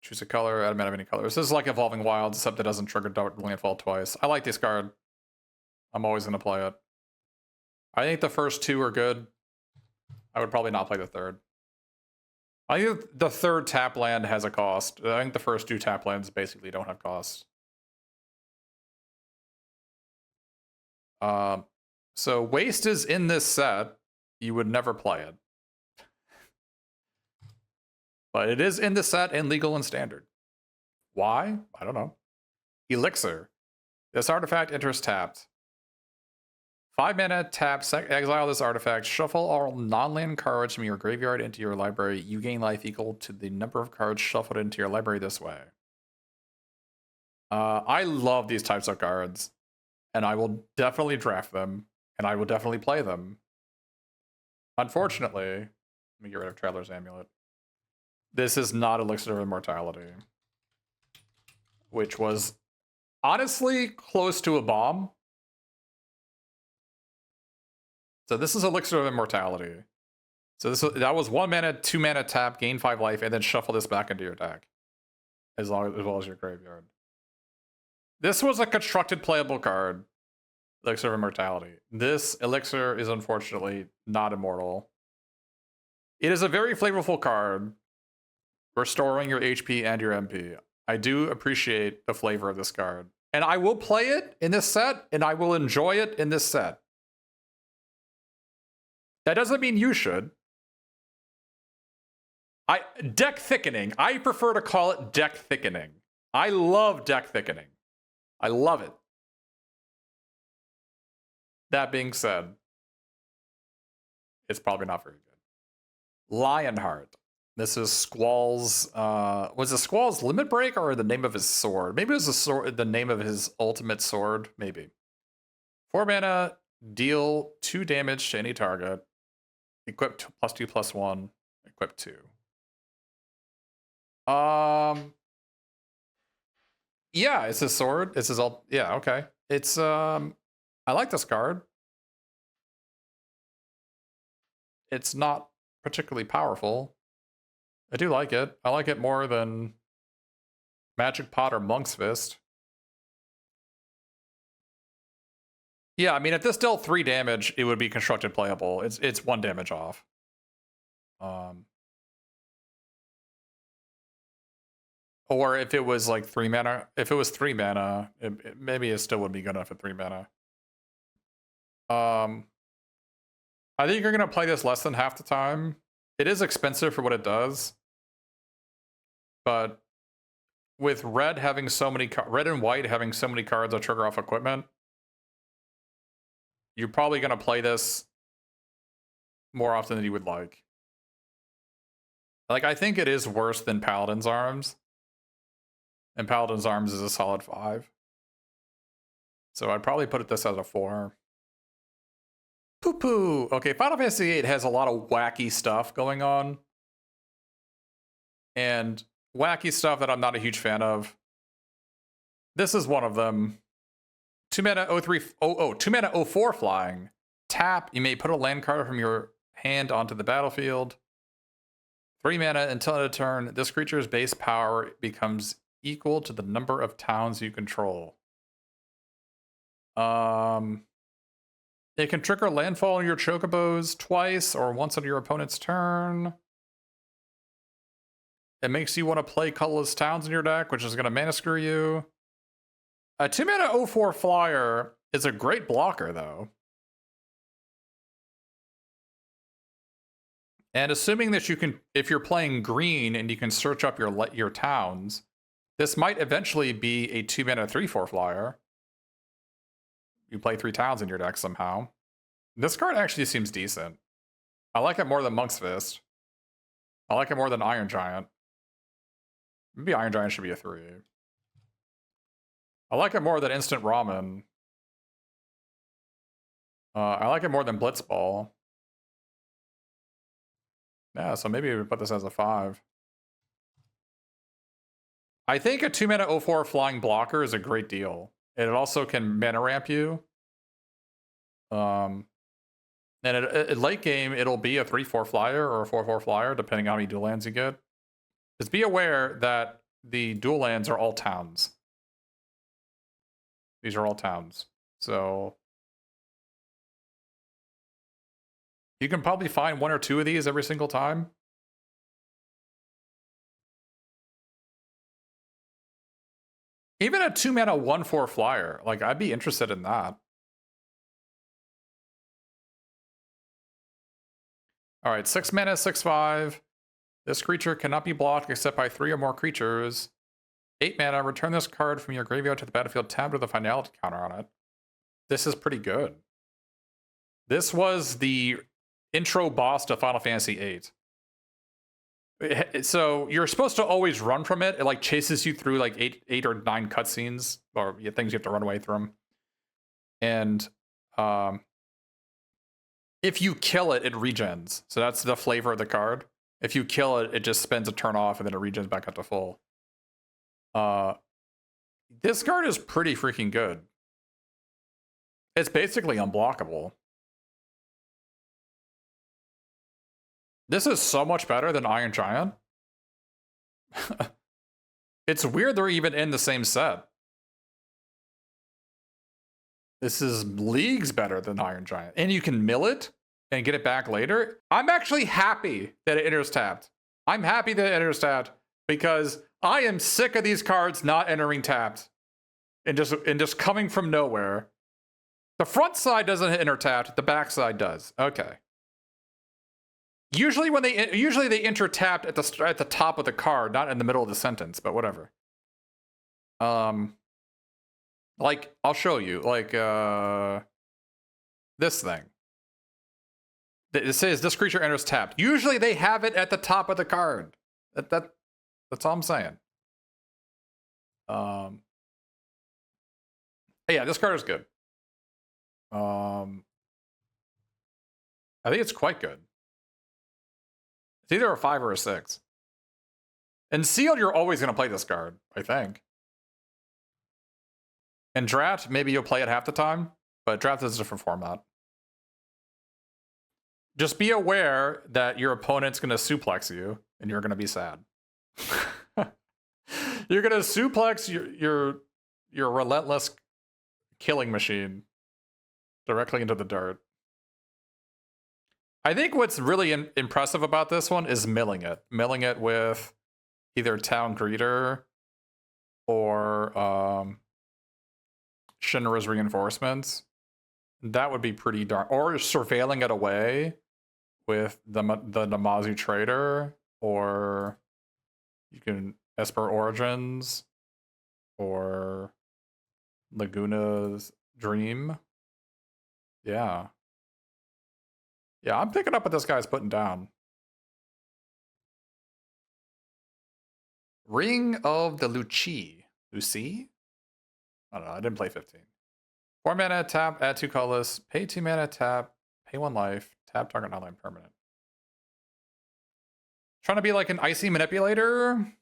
Choose a color, add a mana of any color. This is like Evolving Wilds, except it doesn't trigger landfall twice. I like this card. I'm always going to play it. I think the first 2 are good. I would probably not play the third. I think the third tap land has a cost. I think the first 2 tap lands basically don't have costs. So Waste is in this set. You would never play it. But it is in the set and legal and standard. Why? I don't know. Elixir. This artifact enters tapped. 5 mana, tap, exile this artifact, shuffle all non-land cards from your graveyard into your library. You gain life equal to the number of cards shuffled into your library this way. I love these types of cards, and I will definitely draft them, and I will definitely play them. Unfortunately, let me get rid of Traveler's Amulet. This is not Elixir of Immortality, which was honestly close to a bomb. So this is Elixir of Immortality. So that was 1 mana, 2 mana tap, gain 5 life, and then shuffle this back into your deck, as well as your graveyard. This was a constructed playable card, Elixir of Immortality. This Elixir is unfortunately not immortal. It is a very flavorful card, restoring your HP and your MP. I do appreciate the flavor of this card. And I will play it in this set, and I will enjoy it in this set. That doesn't mean you should. Deck thickening. I prefer to call it deck thickening. I love deck thickening. I love it. That being said, it's probably not very good. Lionheart. This is Squall's, was it Squall's Limit Break or the name of his sword? Maybe it was the name of his ultimate sword, maybe. 4 mana, deal 2 damage to any target. Equip +2/+1, equip 2. Yeah, it's his sword. It's his yeah, okay. It's, I like this card. It's not particularly powerful. I do like it. I like it more than Magic Pot or Monk's Fist. Yeah, I mean, if this dealt 3 damage, it would be constructed playable. It's 1 damage off. Or if it was like 3 mana, if it was 3 mana, maybe it still would be good enough at 3 mana. I think you're gonna play this less than half the time. It is expensive for what it does, but with red having so many, red and white having so many cards that trigger off equipment, you're probably gonna play this more often than you would like. Like, I think it is worse than Paladin's Arms. And Paladin's Arms is a solid 5. So I'd probably put this as a 4. Poo-poo! Okay, Final Fantasy VIII has a lot of wacky stuff going on. And wacky stuff that I'm not a huge fan of. This is one of them. 2 mana 2 mana 04 flying. Tap, you may put a land card from your hand onto the battlefield. 3 mana until end of turn. This creature's base power becomes equal to the number of towns you control. It can trigger landfall on your chocobos twice or once on your opponent's turn. It makes you want to play colorless towns in your deck, which is going to mana screw you. A 2 mana 04 flyer is a great blocker, though. And assuming that you can, if you're playing green and you can search up your towns, this might eventually be a 2 mana 3/4 flyer. You play 3 towns in your deck somehow. This card actually seems decent. I like it more than Monk's Fist. I like it more than Iron Giant. Maybe Iron Giant should be a 3. I like it more than Instant Ramen. I like it more than Blitzball. Yeah, so maybe we put this as a 5. I think a 2 mana 04 flying blocker is a great deal. And it also can mana ramp you. And at late game, it'll be a 3/4 flyer or a 4/4 flyer, depending on how many dual lands you get. Just be aware that the dual lands are all towns. These are all towns. So you can probably find 1 or 2 of these every single time. Even a 2 mana 1/4 flyer, like, I'd be interested in that. All right, 6 mana 6/5. This creature cannot be blocked except by 3 or more creatures. 8 mana, return this card from your graveyard to the battlefield tabbed with a finality counter on it. This is pretty good. This was the intro boss to Final Fantasy VIII. So you're supposed to always run from it. It like chases you through like 8 or 9 cutscenes or things you have to run away from. And if you kill it, it regens. So that's the flavor of the card. If you kill it, it just spends a turn off and then it regens back up to full. This card is pretty freaking good. It's basically unblockable. This is so much better than Iron Giant. It's weird they're even in the same set. This is leagues better than Iron Giant. And you can mill it and get it back later. I'm actually happy that it enters tapped. I'm happy that it enters tapped because I am sick of these cards not entering tapped and just coming from nowhere. The front side doesn't enter tapped, the back side does. Okay. Usually they enter tapped at the top of the card, not in the middle of the sentence, but whatever. Like, I'll show you, like, this thing. It says this creature enters tapped. Usually they have it at the top of the card. That's all I'm saying. Yeah, this card is good. I think it's quite good. It's either a 5 or a 6. And sealed, you're always going to play this card, I think. And draft, maybe you'll play it half the time, but draft is a different format. Just be aware that your opponent's going to suplex you, and you're going to be sad. You're going to suplex your relentless killing machine directly into the dirt. I think what's really impressive about this one is milling it. Milling it with either Town Greeter or Shinra's Reinforcements. That would be pretty darn... Or surveilling it away with the Namazu Trader, or you can Esper Origins, or Laguna's Dream. Yeah. Yeah, I'm picking up what this guy's putting down. Ring of the Luci. Lucy? I don't know, I didn't play 15. 4 mana, tap, add 2 colorless, pay 2 mana, tap, pay 1 life, tap target non-land permanent. Trying to be like an icy manipulator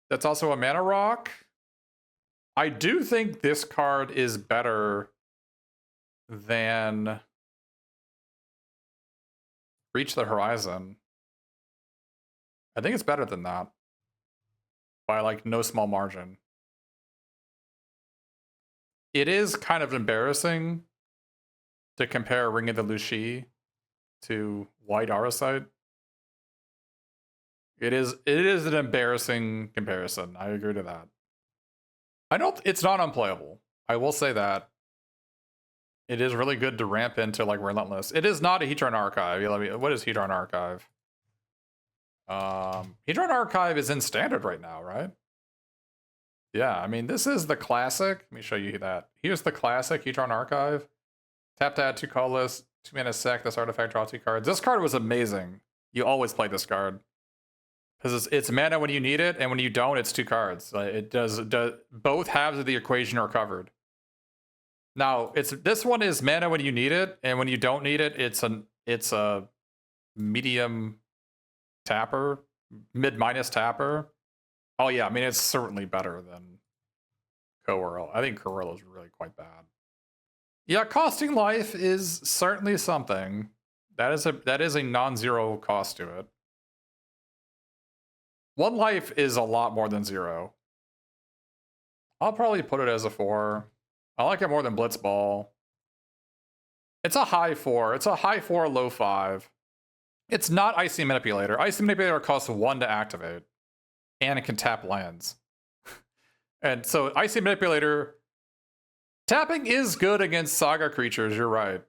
that's also a mana rock. I do think this card is better than Reach the Horizon. I think it's better than that by like no small margin. It is kind of embarrassing to compare Ring of the Luci to White Auracite. It is an embarrassing comparison. I agree to that. It's not unplayable. I will say that. It is really good to ramp into like Relentless. It is not a Hedron Archive. What is Hedron Archive? Hedron Archive is in standard right now, right? Yeah, I mean, this is the classic. Let me show you that. Here's the classic Hedron Archive. Tap to add 2 colorless, 2 mana sack this artifact, draw 2 cards. This card was amazing. You always play this card. Because it's mana when you need it, and when you don't, it's 2 cards. It does both halves of the equation are covered. Now, this one is mana when you need it, and when you don't need it, it's a medium tapper, mid-minus tapper. Oh yeah, I mean, it's certainly better than Coerl. I think Coerl is really quite bad. Yeah, costing life is certainly something. That is a non-zero cost to it. 1 life is a lot more than 0. I'll probably put it as a 4. I like it more than Blitzball. It's a high 4. It's a high 4, low 5. It's not Icy Manipulator. Icy Manipulator costs 1 to activate. And it can tap lands. And so Icy Manipulator... Tapping is good against Saga creatures, you're right.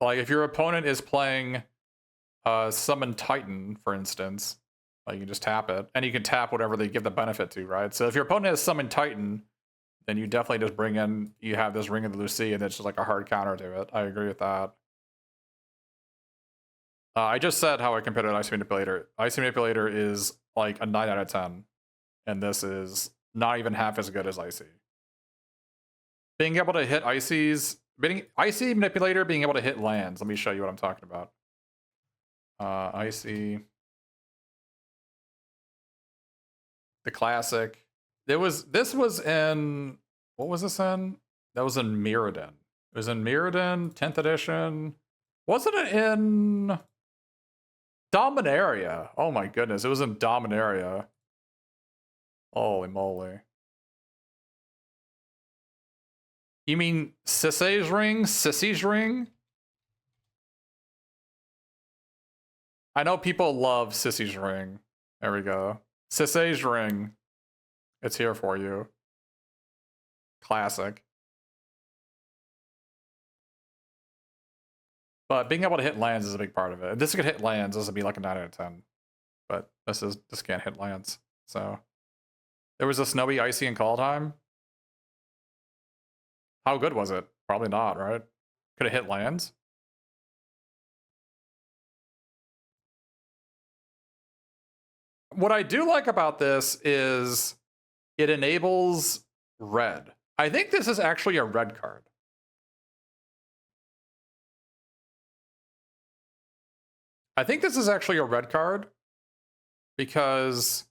Like, if your opponent is playing Summon Titan, for instance, like, you can just tap it. And you can tap whatever they give the benefit to, right? So if your opponent has Summon Titan, then you definitely just bring in... You have this Ring of the Luci, and it's just like a hard counter to it. I agree with that. I just said how I compared it to Icy Manipulator. Icy Manipulator is like a 9 out of 10. And this is not even half as good as Icy. Being able to hit Icy's... Icy Manipulator being able to hit lands. Let me show you what I'm talking about. Icy... The classic. This was in... What was this in? That was in Mirrodin. It was in Mirrodin, 10th edition. Wasn't it in... Dominaria. Oh my goodness, it was in Dominaria. Holy moly. You mean Sisay's ring? Sissy's ring? I know people love Sissy's ring. There we go. Sisay's ring. It's here for you. Classic. But being able to hit lands is a big part of it. If this could hit lands, this would be like a 9 out of 10. But this can't hit lands. So there was a Snowy, Icy, and Kaldheim. How good was it? Probably not, right? Could it hit lands? What I do like about this is it enables red. I think this is actually a red card. I think this is actually a red card because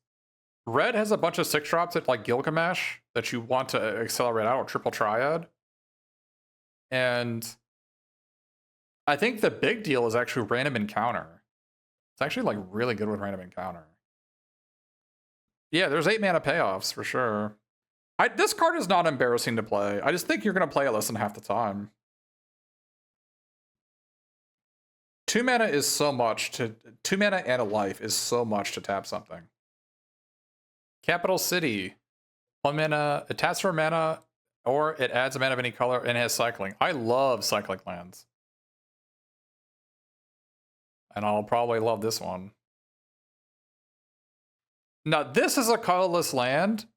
red has a bunch of 6-drops at like Gilgamesh that you want to accelerate out, or Triple Triad. And I think the big deal is actually random encounter. It's actually like really good with random encounter. Yeah, there's 8 mana payoffs for sure. This card is not embarrassing to play. I just think you're going to play it less than half the time. 2 mana is so much to 2 mana and a life is so much to tap something. Capital City, 1 mana, it taps for mana, or it adds a mana of any color and it has cycling. I love cyclic lands. And I'll probably love this one. Now, this is a colorless land.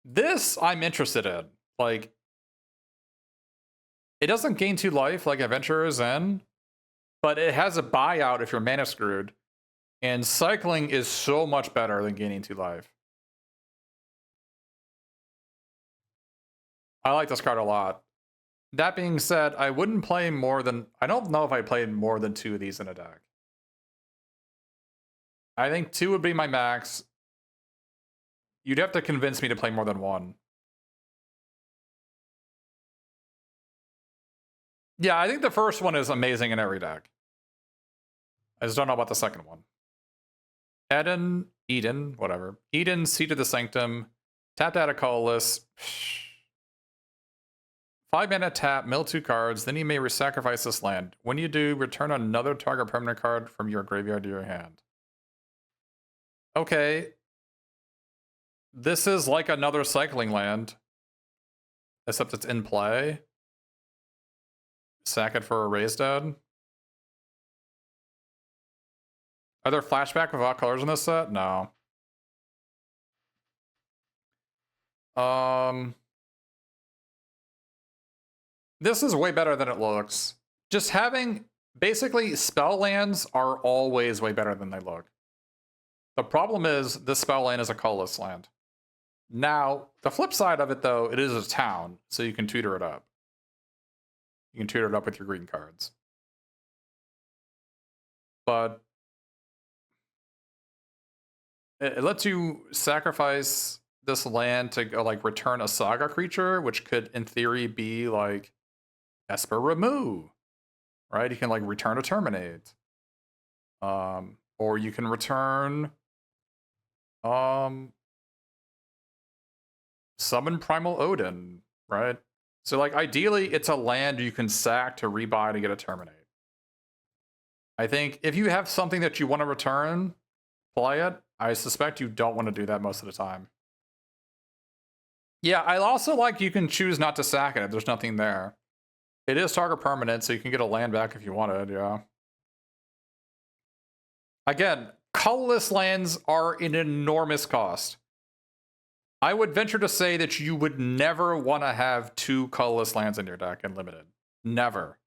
This I'm interested in. Like, it doesn't gain 2 life like Adventurer's End, but it has a buyout if you're mana screwed. And cycling is so much better than gaining 2 life. I like this card a lot. That being said, I wouldn't play more than... I don't know if I played more than 2 of these in a deck. I think 2 would be my max. You'd have to convince me to play more than 1. Yeah, I think the first one is amazing in every deck. I just don't know about the second one. Eden, whatever. Eden, Seat of the Sanctum. Tapped out a Colorless. 5 mana tap, mill 2 cards, then you may resacrifice this land. When you do, return another target permanent card from your graveyard to your hand. Okay. This is like another cycling land. Except it's in play. Sack it for a Raised Dead. Are there flashback without colors in this set? No. This is way better than it looks. Just having... Basically, spell lands are always way better than they look. The problem is, this spell land is a colorless land. Now, the flip side of it, though, it is a town, so you can tutor it up. You can tutor it up with your green cards. But... it lets you sacrifice this land to go, like, return a Saga creature, which could, in theory, be, like, Esper Remove. Right? You can, like, return a Terminate. Or you can return... Summon Primal Odin, right? So, like, ideally, it's a land you can sack to rebuy to get a Terminate. I think if you have something that you want to return, play it. I suspect you don't want to do that most of the time. Yeah, I also like you can choose not to sack it if there's nothing there. It is target permanent, so you can get a land back if you wanted, yeah. Again, colorless lands are an enormous cost. I would venture to say that you would never want to have 2 colorless lands in your deck in Limited. Never.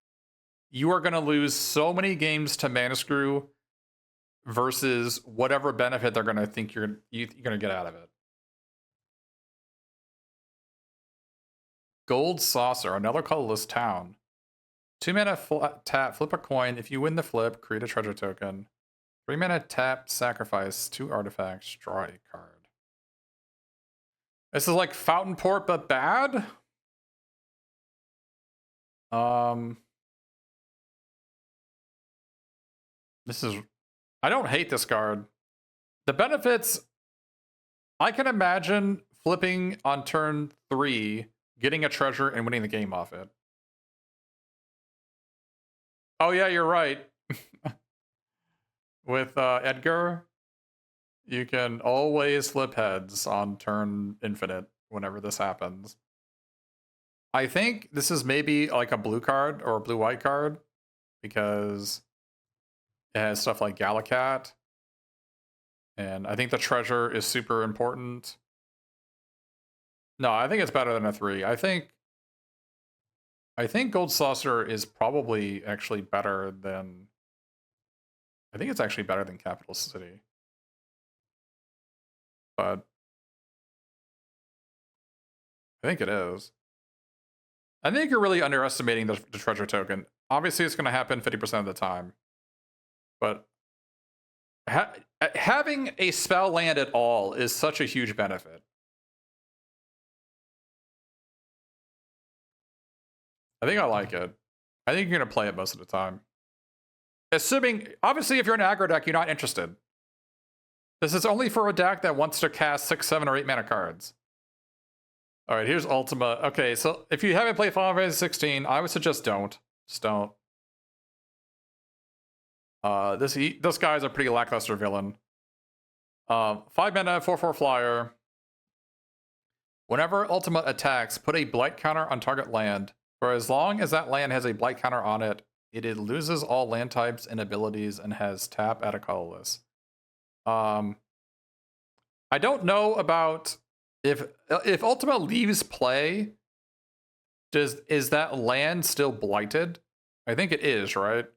You are going to lose so many games to Mana Screw versus whatever benefit they're going to think you're going to get out of it. Gold Saucer, another colorless town. 2 mana tap, flip a coin. If you win the flip, create a treasure token. 3 mana tap, sacrifice 2 artifacts, draw a card. This is like Fountain Port, but bad? This is... I don't hate this card. The benefits... I can imagine flipping on turn 3, getting a treasure, and winning the game off it. Oh yeah, you're right. With Edgar, you can always flip heads on turn infinite whenever this happens. I think this is maybe like a blue card or a blue-white card because it has stuff like Galakat. And I think the treasure is super important. No, I think it's better than a 3. I think Gold Saucer is probably actually better than... I think it's actually better than Capital City. But I think it is. I think you're really underestimating the treasure token. Obviously, it's going to happen 50% of the time. But having a spell land at all is such a huge benefit. I think I like it. I think you're going to play it most of the time. Assuming, obviously, if you're an aggro deck, you're not interested. This is only for a deck that wants to cast 6, 7, or 8 mana cards. All right, here's Ultima. Okay, so if you haven't played Final Fantasy 16, I would suggest don't. Just don't. This guy's a pretty lackluster villain. 5 mana, 4/4 flyer. Whenever Ultimate attacks, put a blight counter on target land. For as long as that land has a blight counter on it, it loses all land types and abilities and has tap at a colorless. I don't know about if Ultima leaves play, is that land still blighted? I think it is, right?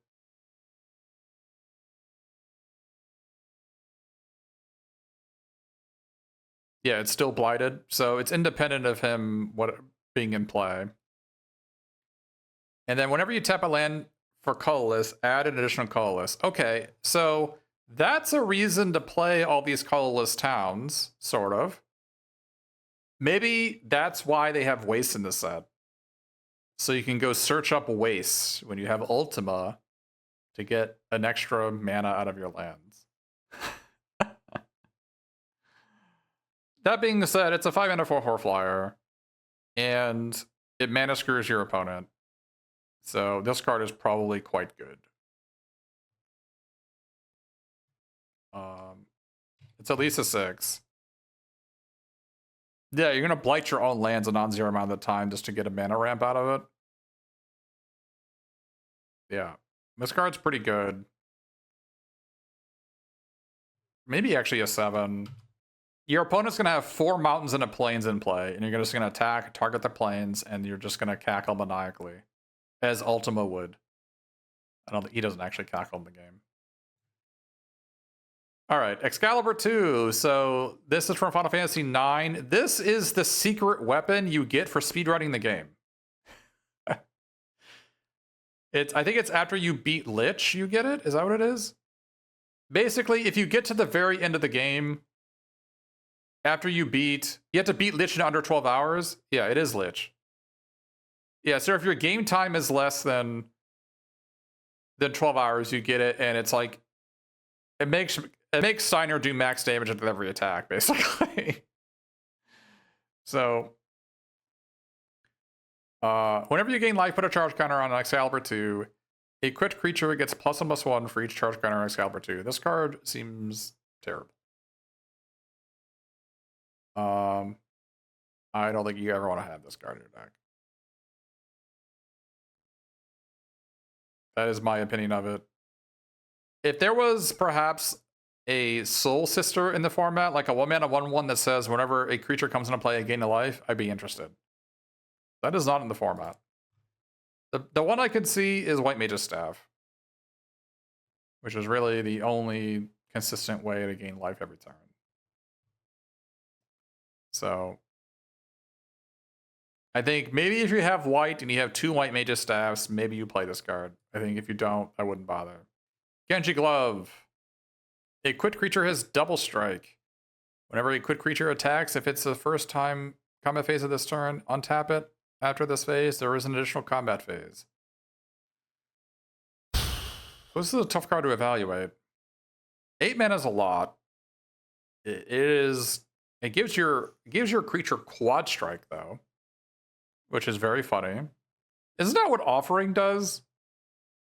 Yeah, it's still blighted, so it's independent of him being in play. And then whenever you tap a land for colorless, add an additional colorless. Okay, so that's a reason to play all these colorless towns, sort of. Maybe that's why they have waste in the set. So you can go search up waste when you have Ultima to get an extra mana out of your lands. That being said, it's a 5 mana 4/4 flyer, and it mana screws your opponent. So this card is probably quite good. It's at least a 6. Yeah, you're gonna blight your own lands a non-zero amount of the time just to get a mana ramp out of it. Yeah, this card's pretty good. Maybe actually a 7. Your opponent's gonna have 4 mountains and a plains in play, and you're just gonna attack, target the plains, and you're just gonna cackle maniacally, as Ultima would. I don't think he doesn't actually cackle in the game. All right, Excalibur 2. So this is from Final Fantasy IX. This is the secret weapon you get for speedrunning the game. I think it's after you beat Lich, you get it. Is that what it is? Basically, if you get to the very end of the game, after you have to beat Lich in under 12 hours. Yeah, it is Lich. Yeah, so if your game time is less than 12 hours, you get it, and it's like it makes Steiner do max damage with every attack, basically. So whenever you gain life, put a charge counter on Excalibur 2. A crit creature gets +1/+1 for each charge counter on Excalibur 2. This card seems terrible. I don't think you ever want to have this card in your deck. That is my opinion of it. If there was perhaps a Soul Sister in the format, like a 1-mana 1/1 that says whenever a creature comes into play, I gain a life, I'd be interested. That is not in the format. The one I could see is White Mage's Staff, which is really the only consistent way to gain life every turn. So I think maybe if you have white and you have 2 White Mage's Staffs, maybe you play this card. I think if you don't, I wouldn't bother. Genji Glove. A crit creature has double strike. Whenever a crit creature attacks, if it's the first time combat phase of this turn, untap it. After this phase, there is an additional combat phase. This is a tough card to evaluate. 8 mana is a lot. It gives your creature quad strike though, which is very funny. Isn't that what Offering does?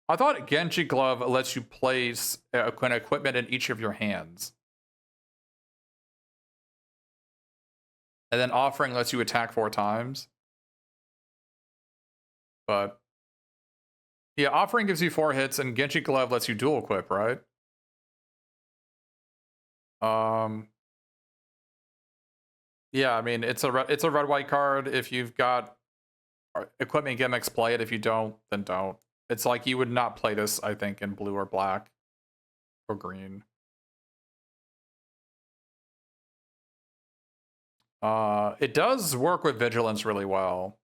I thought Genji Glove lets you place equipment in each of your hands. And then Offering lets you attack 4 times. But yeah, Offering gives you 4 hits, and Genji Glove lets you dual equip, right? Yeah, I mean it's a red-white card. If you've got equipment gimmicks, play it. If you don't, then don't. It's like you would not play this, I think, in blue or black or green. It does work with Vigilance really well.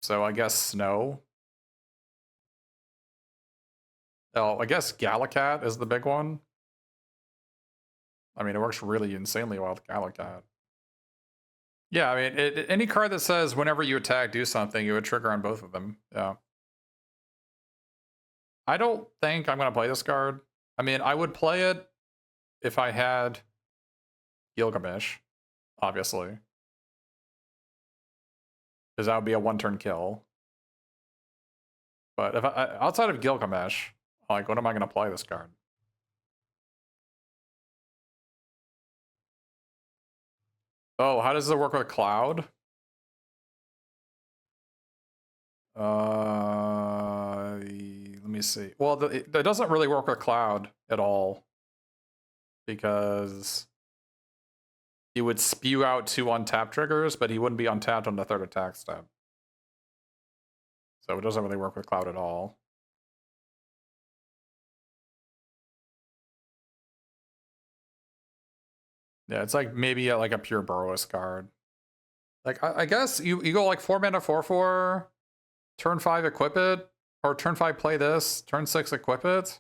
So I guess no. Oh, I guess Galacat is the big one. I mean, it works really insanely well with Galacat. Yeah, I mean, any card that says whenever you attack, do something, you would trigger on both of them. Yeah. I don't think I'm going to play this card. I mean, I would play it if I had Gilgamesh, obviously. Because that would be a 1-turn kill. But if outside of Gilgamesh, Like, what am I going to play this card? Oh, how does it work with Cloud? Let me see. Well, it doesn't really work with Cloud at all. Because he would spew out 2 untapped triggers, but he wouldn't be untapped on the 3rd attack step. So it doesn't really work with Cloud at all. Yeah, it's like maybe like a pure Burrows card. Like, I guess you go like 4 mana 4/4, turn 5 equip it, or turn 5 play this, turn 6 equip it,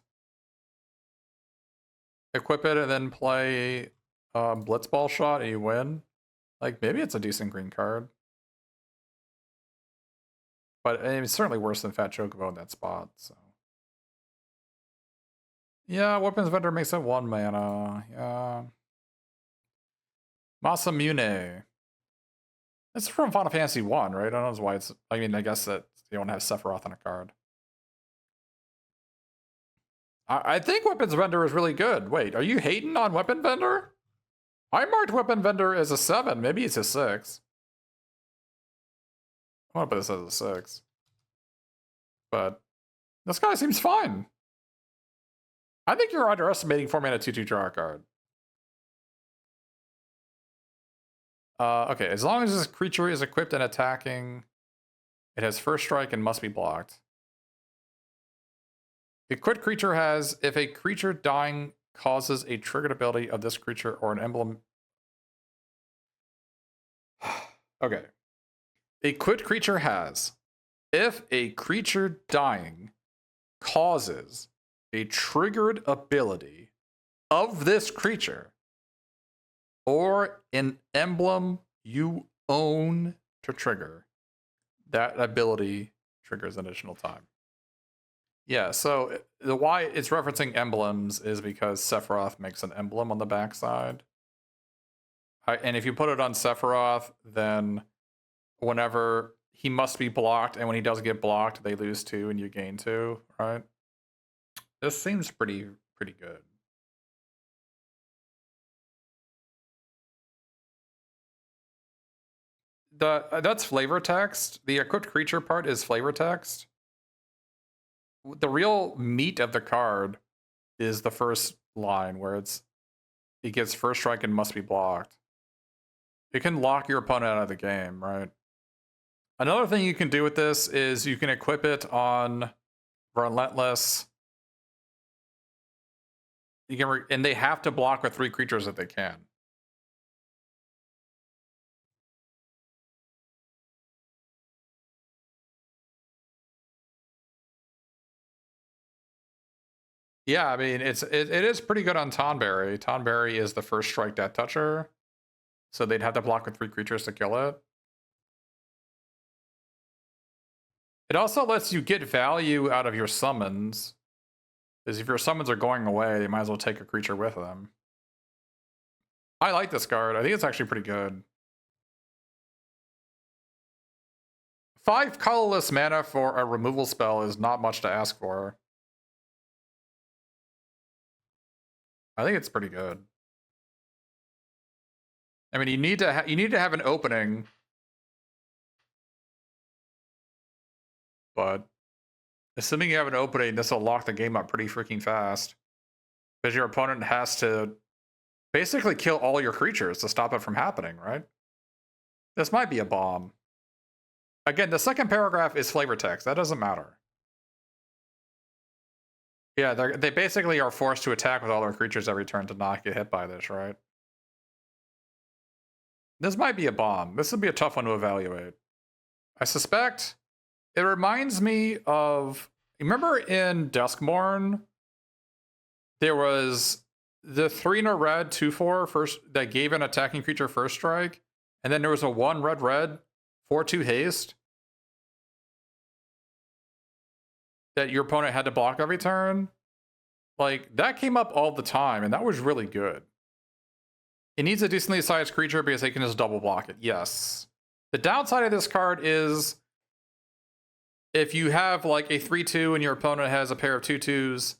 and then play Blitzball Shot and you win. Like, maybe it's a decent green card. But it's certainly worse than Fat Chocobo in that spot, so. Yeah, Weapons Vendor makes it 1 mana. Yeah. Masamune. It's from Final Fantasy 1, right? I don't know why it's... I mean, I guess that you don't have Sephiroth on a card. I think Weapons Vendor is really good. Wait, are you hating on Weapon Vendor? I marked Weapon Vendor as a 7. Maybe it's a 6. I want to put this as a 6. But this guy seems fine. I think you're underestimating 4 mana 2/2 draw a card. Okay, as long as this creature is equipped and attacking, it has first strike and must be blocked. Equipped creature has, if a creature dying causes a triggered ability of this creature or an emblem. Okay. Equipped creature has, if a creature dying causes a triggered ability of this creature or an emblem you own to trigger, that ability triggers an additional time. Yeah, so the why it's referencing emblems is because Sephiroth makes an emblem on the backside. And if you put it on Sephiroth, then whenever he must be blocked, and when he does get blocked, they lose 2 and you gain 2, right? This seems pretty good. That's flavor text. The equipped creature part is flavor text. The real meat of the card is the first line where it gets first strike and must be blocked. It can lock your opponent out of the game, right? Another thing you can do with this is you can equip it on Relentless. You can and they have to block with 3 creatures if they can. Yeah, I mean, it is pretty good on Tonberry. Tonberry is the first strike death toucher, so they'd have to block with 3 creatures to kill it. It also lets you get value out of your summons, because if your summons are going away, you might as well take a creature with them. I like this card. I think it's actually pretty good. 5 colorless mana for a removal spell is not much to ask for. I think it's pretty good. I mean, you need to have an opening, but assuming you have an opening, this will lock the game up pretty freaking fast, because your opponent has to basically kill all your creatures to stop it from happening, right? This might be a bomb. Again, the second paragraph is flavor text. That doesn't matter. Yeah, they basically are forced to attack with all their creatures every turn to not get hit by this, right? This might be a bomb. This would be a tough one to evaluate. I suspect it reminds me of... Remember in Duskmourn, there was the 3 in a red 2/4 first that gave an attacking creature first strike, and then there was a 1 red 4/2 haste that your opponent had to block every turn. Like, that came up all the time, and that was really good. It needs a decently sized creature because they can just double block it. Yes. The downside of this card is if you have like a 3/2 and your opponent has a pair of 2/2s,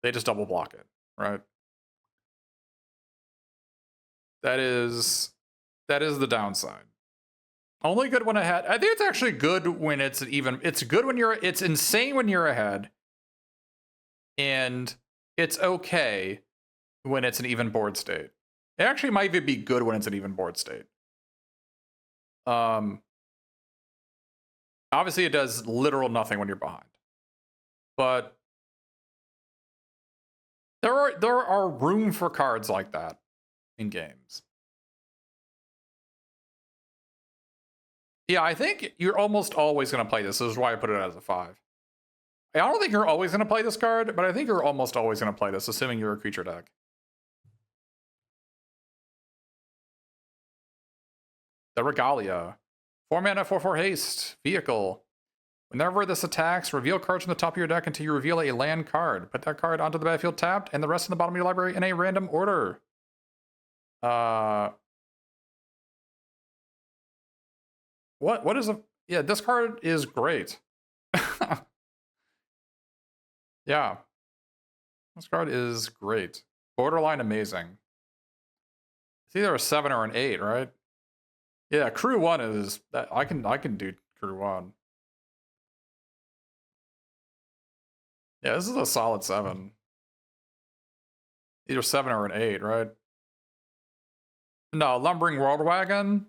They just double block it, right? That is the downside. Only good when ahead. I think it's actually good when it's even. It's good when you're. It's insane when you're ahead, and it's okay when it's an even board state. It actually might even be good when it's an even board state. Obviously, it does literal nothing when you're behind, but there are room for cards like that in games. Yeah, I think you're almost always going to play this. This is why I put it as a 5. I don't think you're always going to play this card, but I think you're almost always going to play this, assuming you're a creature deck. The Regalia. 4 mana, 4/4 haste. Vehicle. Whenever this attacks, reveal cards from the top of your deck until you reveal a land card. Put that card onto the battlefield tapped, and the rest in the bottom of your library in a random order. What is a... Yeah, this card is great. Yeah. This card is great. Borderline amazing. It's either a 7 or an 8, right? Yeah, Crew 1 is... I can do Crew 1. Yeah, this is a solid 7. Either 7 or an 8, right? No, Lumbering World Wagon.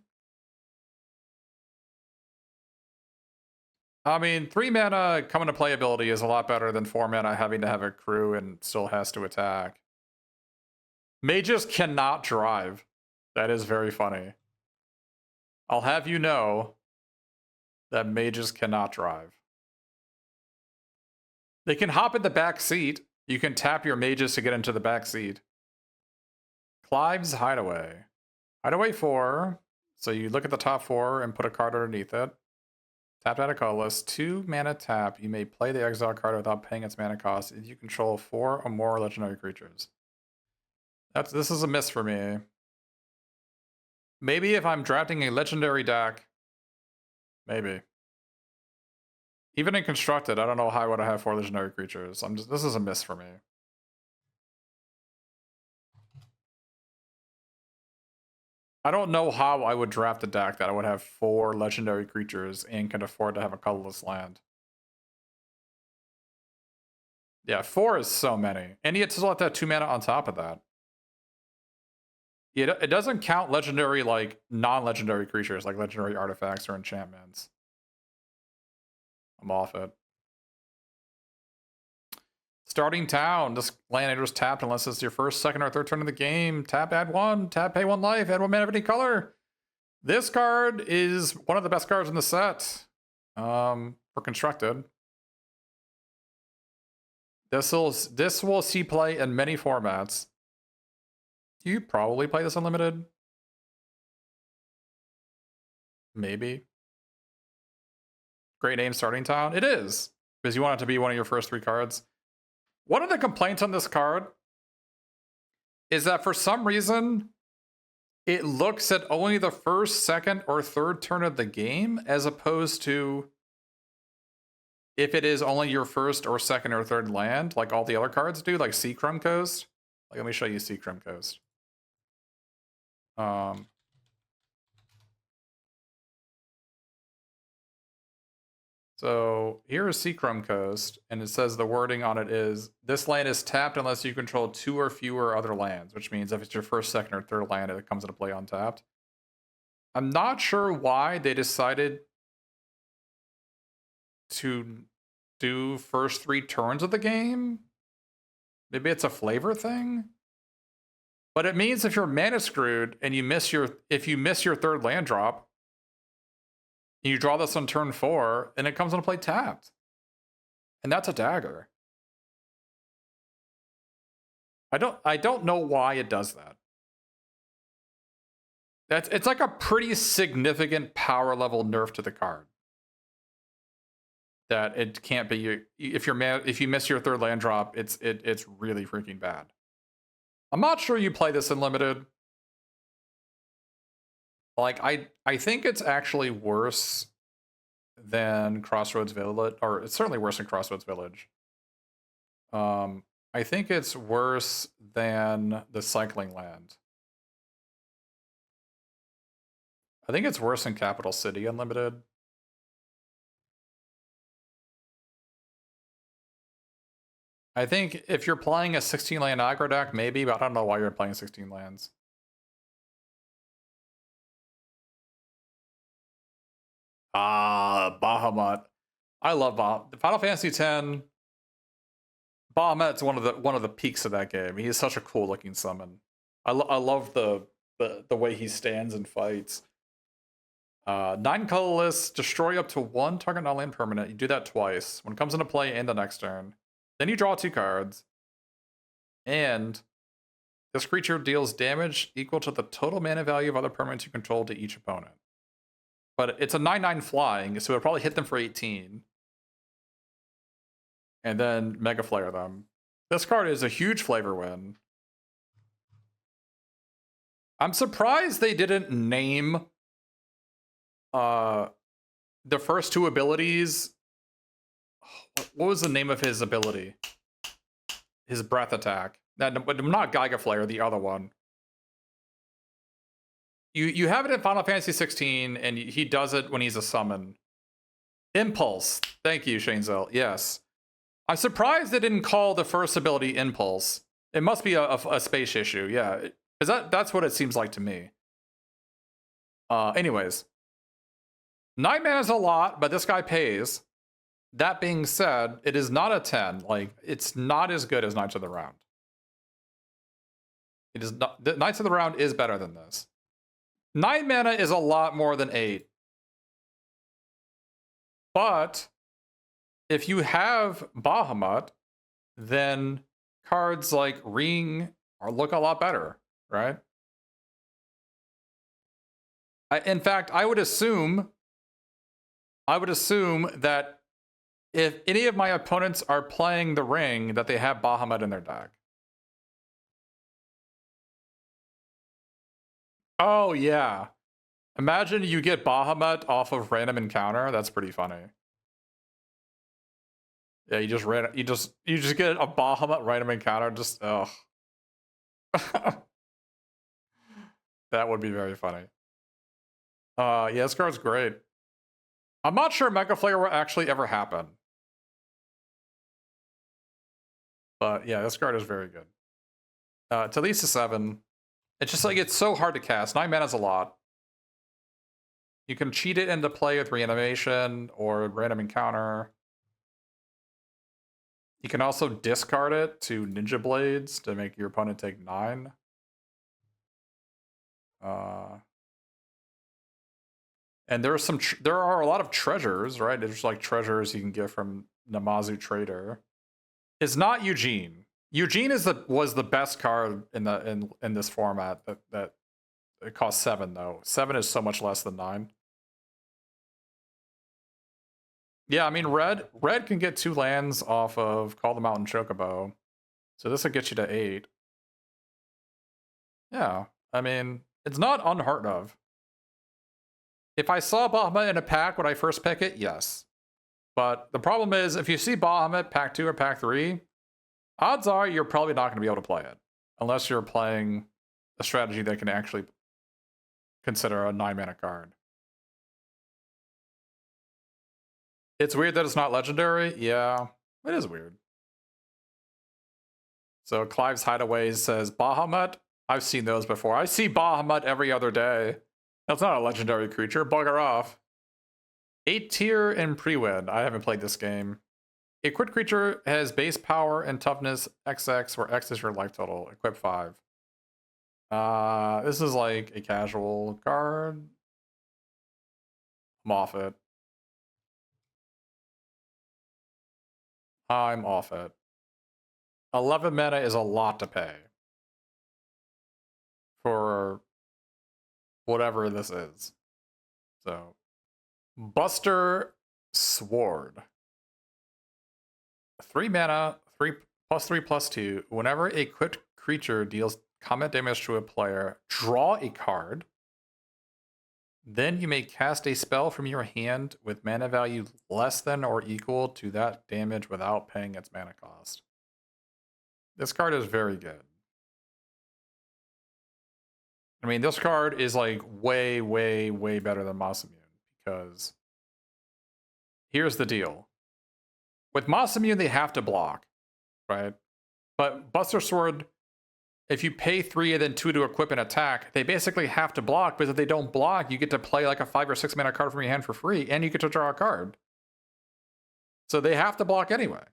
I mean, 3 mana coming to playability is a lot better than 4 mana having to have a crew and still has to attack. Mages cannot drive. That is very funny. I'll have you know that mages cannot drive. They can hop in the back seat. You can tap your mages to get into the back seat. Clive's Hideaway. Hideaway 4. So you look at the top 4 and put a card underneath it. Tapped out of Colorless. 2 mana tap. You may play the exile card without paying its mana cost if you control 4 or more legendary creatures. This is a miss for me. Maybe if I'm drafting a legendary deck. Maybe. Even in Constructed, I don't know how I would have 4 legendary creatures. This is a miss for me. I don't know how I would draft a deck that I would have 4 legendary creatures and can afford to have a colorless land. Yeah, 4 is so many. And you still have to have 2 mana on top of that. It doesn't count legendary, like, non-legendary creatures, like legendary artifacts or enchantments. I'm off it. Starting town. This land enters tapped unless it's your first, second, or third turn of the game. Tap, add 1. Tap, pay 1 life. Add 1 mana of any color. This card is one of the best cards in the set. For Constructed. This will see play in many formats. You probably play this unlimited. Maybe. Great name, Starting Town. It is, because you want it to be one of your first 3 cards. One of the complaints on this card is that for some reason, it looks at only the first, second, or third turn of the game, as opposed to if it is only your first or second or third land, like all the other cards do, like Seacrum Coast. Like, let me show you Seacrum Coast. So here is Seacrum Coast, and it says the wording on it is, this land is tapped unless you control 2 or fewer other lands, which means if it's your first, second, or third land, it comes into play untapped. I'm not sure why they decided to do first 3 turns of the game. Maybe it's a flavor thing? But it means if you're mana screwed and if you miss your third land drop, and you draw this on turn 4, and it comes into play tapped. And that's a dagger. I don't know why it does that. It's like a pretty significant power level nerf to the card. That it can't be if you miss your third land drop, it's really freaking bad. I'm not sure you play this in limited. Like, I think it's actually worse than Crossroads Village, or it's certainly worse than Crossroads Village. I I think it's worse than the cycling land. I think it's worse than Capital City Unlimited. I think if you're playing a 16 land aggro deck, maybe, but I don't know why you're playing 16 lands. Bahamut. I love Bahamut. Final Fantasy X. Bahamut's one of the peaks of that game. He is such a cool looking summon. I love the way he stands and fights. 9 colorless, destroy up to 1 target non-land permanent. You do that twice. When it comes into play and the next turn. Then you draw 2 cards. And this creature deals damage equal to the total mana value of other permanents you control to each opponent. But it's a 9/9 flying, so it'll probably hit them for 18. And then Mega Flare them. This card is a huge flavor win. I'm surprised they didn't name the first 2 abilities. What was the name of his ability? His breath attack. Not Giga Flare, the other one. You have it in Final Fantasy 16, and he does it when he's a summon. Impulse. Thank you, Shanezel. Yes. I'm surprised they didn't call the first ability Impulse. It must be a space issue, yeah. Because that's what it seems like to me. Anyways. 9 mana is a lot, but this guy pays. That being said, it is not a 10. Like, it's not as good as Knights of the Round. It is not. Knights of the Round is better than this. 9 mana is a lot more than 8. But if you have Bahamut, then cards like Ring look a lot better, right? In fact, I would assume that if any of my opponents are playing the Ring, that they have Bahamut in their deck. Oh, yeah. Imagine you get Bahamut off of random encounter. That's pretty funny. Yeah, you just get a Bahamut random encounter. Just ugh. That would be very funny. Yeah, this card's great. I'm not sure Mega Flare will actually ever happen. But yeah, this card is very good. It's at least a 7. It's just like, it's so hard to cast. 9 mana is a lot. You can cheat it into play with Reanimation or Random Encounter. You can also discard it to Ninja Blades to make your opponent take 9. And there are a lot of treasures, right? There's like treasures you can get from Namazu Trader. It's not Eugene. Eugene was the best card in this format. That it costs 7 though. 7 is so much less than 9. Yeah, I mean red can get 2 lands off of Call the Mountain Chocobo, so this will get you to 8. Yeah, I mean it's not unheard of. If I saw Bahamut in a pack, would I first pick it? Yes. But the problem is, if you see Bahamut pack 2 or pack 3, odds are you're probably not going to be able to play it. Unless you're playing a strategy that can actually consider a 9 mana card. It's weird that it's not legendary. Yeah, it is weird. So Clive's Hideaway says, Bahamut? I've seen those before. I see Bahamut every other day. That's not a legendary creature. Bugger off. 8 tier and pre-win. I haven't played this game. A crit creature has base power and toughness XX, where X is your life total. Equip 5. This is like a casual card. I'm off it. I'm off it. 11 mana is a lot to pay for whatever this is. So, Buster Sword. 3 mana, 3+3/+2. Whenever a crit creature deals combat damage to a player, draw a card. Then you may cast a spell from your hand with mana value less than or equal to that damage without paying its mana cost. This card is very good. I mean, this card is like way, way, way better than Masamune because here's the deal. With Masamune, they have to block, right? But Buster Sword, if you pay 3 and then 2 to equip an attack, they basically have to block, because if they don't block, you get to play like a 5 or 6 mana card from your hand for free, and you get to draw a card. So they have to block anyway.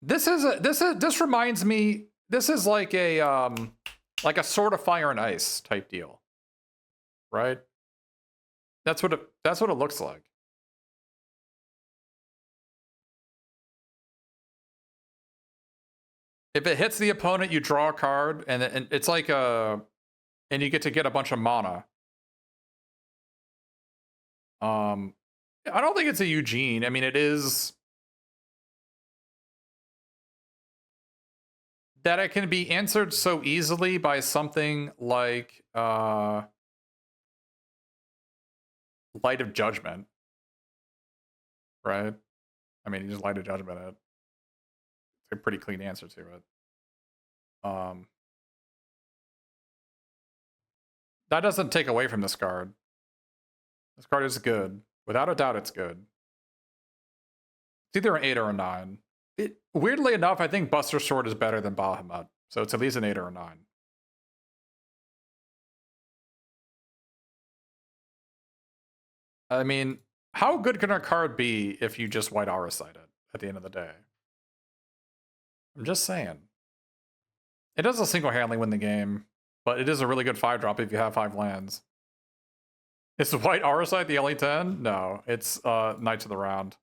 This reminds me, this is like a Sword of Fire and Ice type deal, right? That's what it looks like. If it hits the opponent, you draw a card, and it's like and you get to get a bunch of mana. I don't think it's a Eugene. I mean, it is that it can be answered so easily by something like Light of Judgment, right? I mean, you just Light of Judgment it. It's a pretty clean answer to it. That doesn't take away from this card. This card is good. Without a doubt, it's good. It's either an 8 or a 9. Weirdly enough, I think Buster Sword is better than Bahamut. So it's at least an 8 or a 9. I mean, how good can a card be if you just White Aura Sight it at the end of the day? I'm just saying. It doesn't single-handedly win the game, but it is a really good 5-drop if you have 5 lands. Is the White Aura Sight the only 10? No, it's Knights of the Round.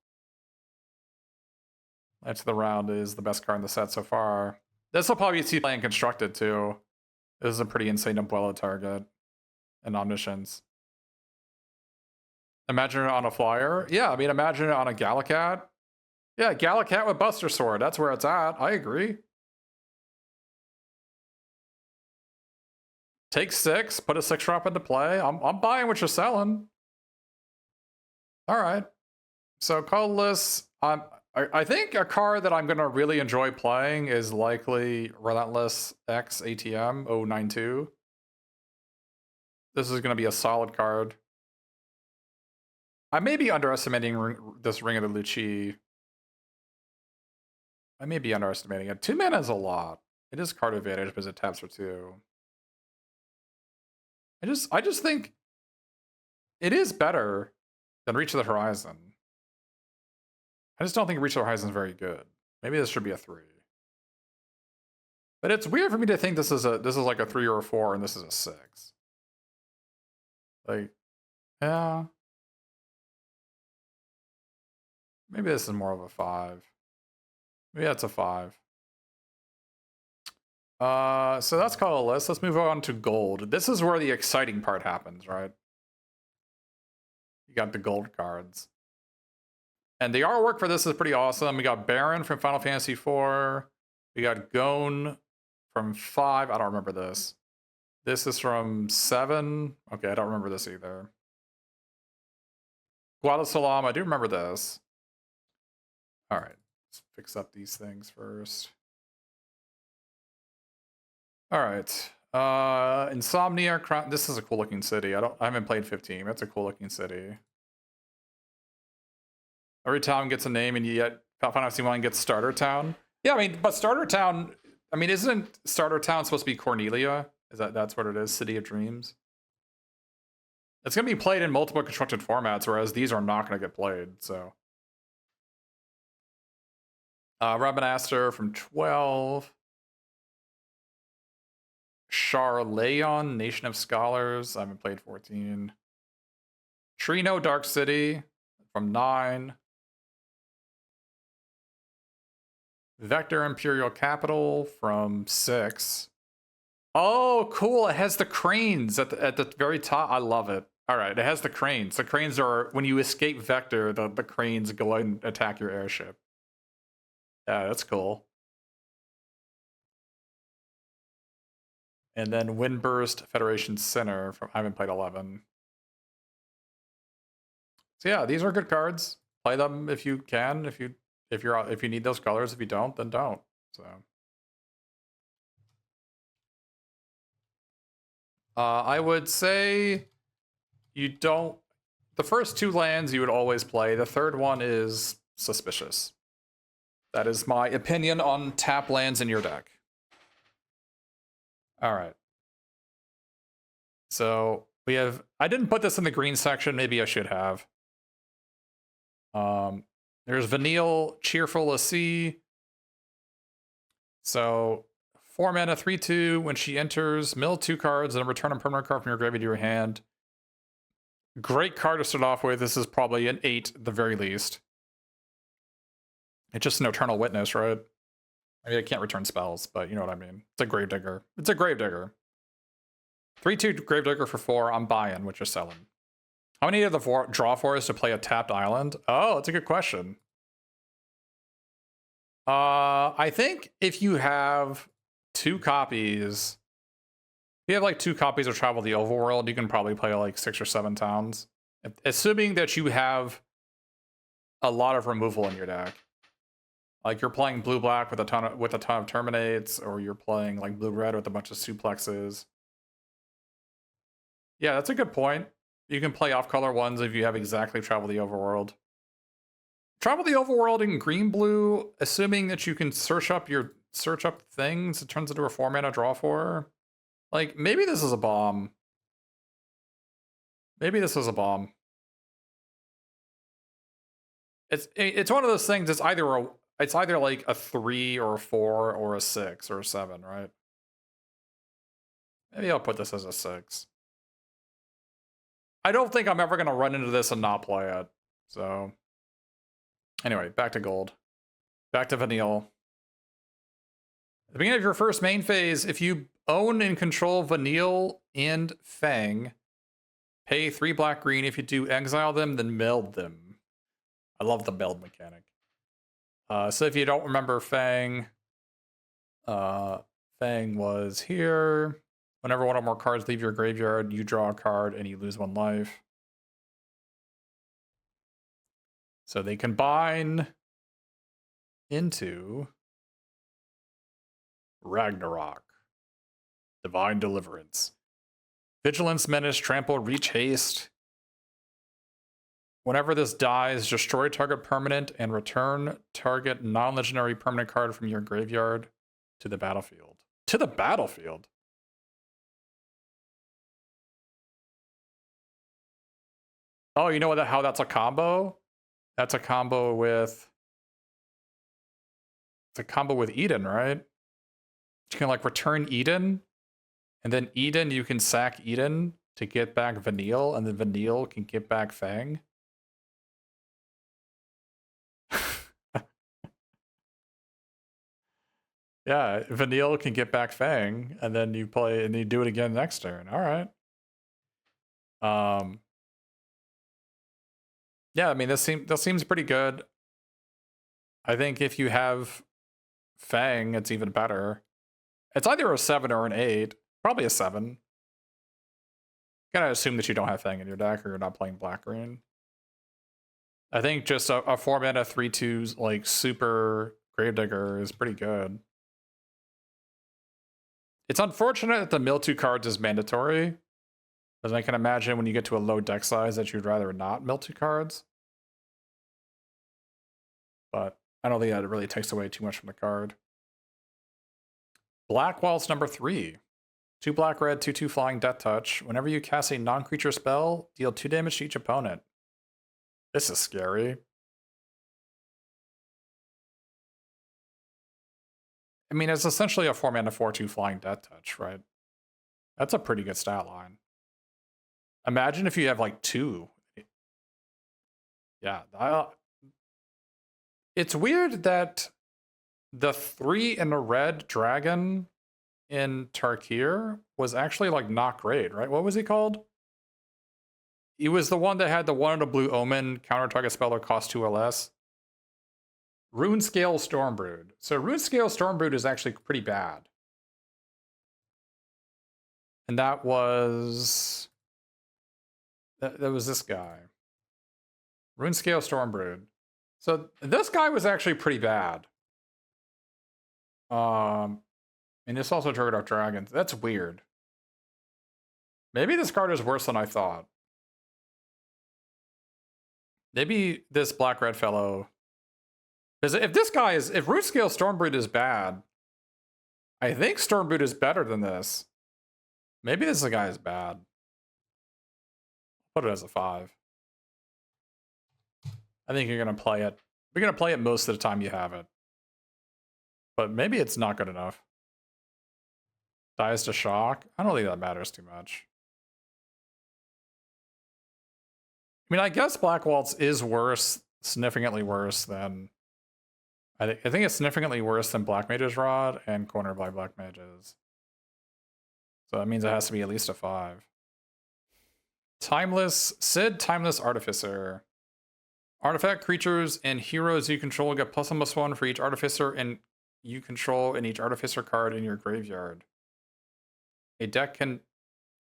Knights of the Round is the best card in the set so far. This will probably see playing Constructed too. This is a pretty insane Abuela target. And Omniscience. Imagine it on a flyer. Yeah, I mean, imagine it on a Galacat. Yeah, Galacat with Buster Sword. That's where it's at. I agree. Take 6, put a 6-drop into play. I'm buying what you're selling. All right. So Colorless, I think a card that I'm going to really enjoy playing is likely Relentless X ATM 092. This is going to be a solid card. I may be underestimating this Ring of the Luci. I may be underestimating it. 2 mana is a lot. It is card advantage because it taps for 2. I just think it is better than Reach of the Horizon. I just don't think Reach of the Horizon is very good. Maybe this should be a 3. But it's weird for me to think this is like a 3 or a 4 and this is a 6. Like, yeah. Maybe this is more of a 5. Maybe that's a 5. So that's Colorless. Let's move on to gold. This is where the exciting part happens, right? You got the gold cards. And the artwork for this is pretty awesome. We got Baron from Final Fantasy IV. We got Gon from 5. I don't remember this. This is from 7. Okay, I don't remember this either. Guadasalam, I do remember this. All right, let's fix up these things first. All right, Insomnia. This is a cool looking city. I haven't played 15. That's a cool looking city. Every town gets a name, and yet Final Fantasy 1 gets Starter Town. Yeah, I mean, but Starter Town. I mean, isn't Starter Town supposed to be Cornelia? That's what it is? City of Dreams. It's going to be played in multiple constructed formats, whereas these are not going to get played. So, Rabanastre from 12. Charleon, Nation of Scholars. I haven't played 14. Trino, Dark City from 9. Vector, Imperial Capital from 6. Oh, cool. It has the cranes at the very top. I love it. All right, it has the cranes. The cranes are, when you escape Vector, the cranes go and attack your airship. Yeah, that's cool. And then Windburst, Federation Center from, I haven't played 11. So yeah, these are good cards. Play them if you can, if you If you need those colors, if you don't, then don't. So I would say you don't. The first 2 lands you would always play. The third one is suspicious. That is my opinion on tap lands in your deck. All right. So we have. I didn't put this in the green section. Maybe I should have. There's Vanille, Cheerful Sea. So 4 mana, 3/2. When she enters, mill 2 cards and return a permanent card from your graveyard to your hand. Great card to start off with. This is probably an 8 at the very least. It's just an Eternal Witness, right? I mean, I can't return spells, but you know what I mean. It's a Gravedigger. It's a Gravedigger. 3/2 Gravedigger for 4. I'm buying what you're selling. How many of the draw for us to play a tapped island? Oh, that's a good question. I think if you have 2 copies, if you have like 2 copies of Travel the Overworld, you can probably play like 6 or 7 towns. Assuming that you have a lot of removal in your deck. Like you're playing blue-black with a ton of terminates, or you're playing like blue-red with a bunch of suplexes. Yeah, that's a good point. You can play off-color ones if you have exactly Travel the Overworld. Travel the Overworld in green-blue, assuming that you can search up things, it turns into a 4 mana draw 4. Like, maybe this is a bomb. Maybe this is a bomb. It's one of those things. It's either like a 3 or a 4 or a 6 or a 7, right? Maybe I'll put this as a 6. I don't think I'm ever gonna run into this and not play it. So anyway, back to gold. Back to Vanille. At the beginning of your first main phase, if you own and control Vanille and Fang, pay 3 black-green. If you do, exile them, then meld them. I love the meld mechanic. So if you don't remember Fang, Fang was here. Whenever one or more cards leave your graveyard, you draw a card and you lose 1 life. So they combine into Ragnarok, Divine Deliverance, Vigilance, Menace, Trample, Reach, Haste. Whenever this dies, destroy target permanent and return target non-legendary permanent card from your graveyard to the battlefield. To the battlefield? Oh, you know how that's a combo? That's a combo with... It's a combo with Eden, right? You can like return Eden, and then Eden, you can sack Eden to get back Vanille, and then Vanille can get back Fang. Yeah, Vanille can get back Fang, and then you play and you do it again next turn. All right. Yeah, I mean this seems pretty good. I think if you have Fang, it's even better. It's either a 7 or an 8. Probably a 7. You gotta assume that you don't have Fang in your deck or you're not playing black-green. I think just a 4 mana 3/2 like super Gravedigger is pretty good. It's unfortunate that the mill 2 cards is mandatory, because I can imagine when you get to a low deck size that you'd rather not mill 2 cards. But I don't think that really takes away too much from the card. Black Waltz number 3. 2 black red, 2/2 flying death touch. Whenever you cast a non-creature spell, deal 2 damage to each opponent. This is scary. I mean, it's essentially a 4 mana 4/2 flying death touch, right? That's a pretty good stat line. Imagine if you have like 2. Yeah, it's weird that the 3 in a red dragon in Tarkir was actually like not great, right? What was he called? He was the one that had the 1 in a blue omen, counter target spell that cost 2 or less. Runescale Stormbrood. So Runescale Stormbrood is actually pretty bad. And that was this guy. Runescale Stormbrood. So this guy was actually pretty bad. And this also triggered off dragons. That's weird. Maybe this card is worse than I thought. Maybe this black red fellow. Because if Root Scale Stormbreed is bad, I think Stormbreed is better than this. Maybe this guy is bad. Put it as a 5. I think you're gonna play it. You're gonna play it most of the time you have it. But maybe it's not good enough. Dies to shock. I don't think that matters too much. I mean, I guess Black Waltz is worse, significantly worse than... I think it's significantly worse than Black Mage's Rod and Corner by Black Mages. So that means it has to be at least a 5. Timeless, Sid Timeless Artificer. Artifact creatures and heroes you control get +1/+1 for each Artificer and you control in each Artificer card in your graveyard. A deck can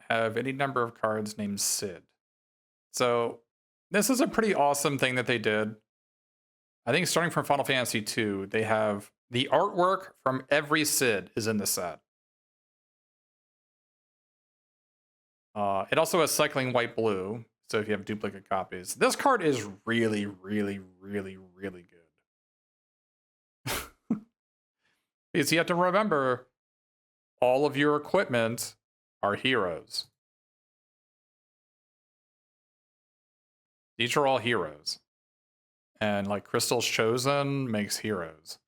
have any number of cards named Sid. So this is a pretty awesome thing that they did. I think starting from Final Fantasy II, they have the artwork from every Sid is in the set. It also has cycling white-blue, so if you have duplicate copies. This card is really, really, really, really good. Because you have to remember, all of your equipment are heroes. These are all heroes. And like Crystal's Chosen makes heroes.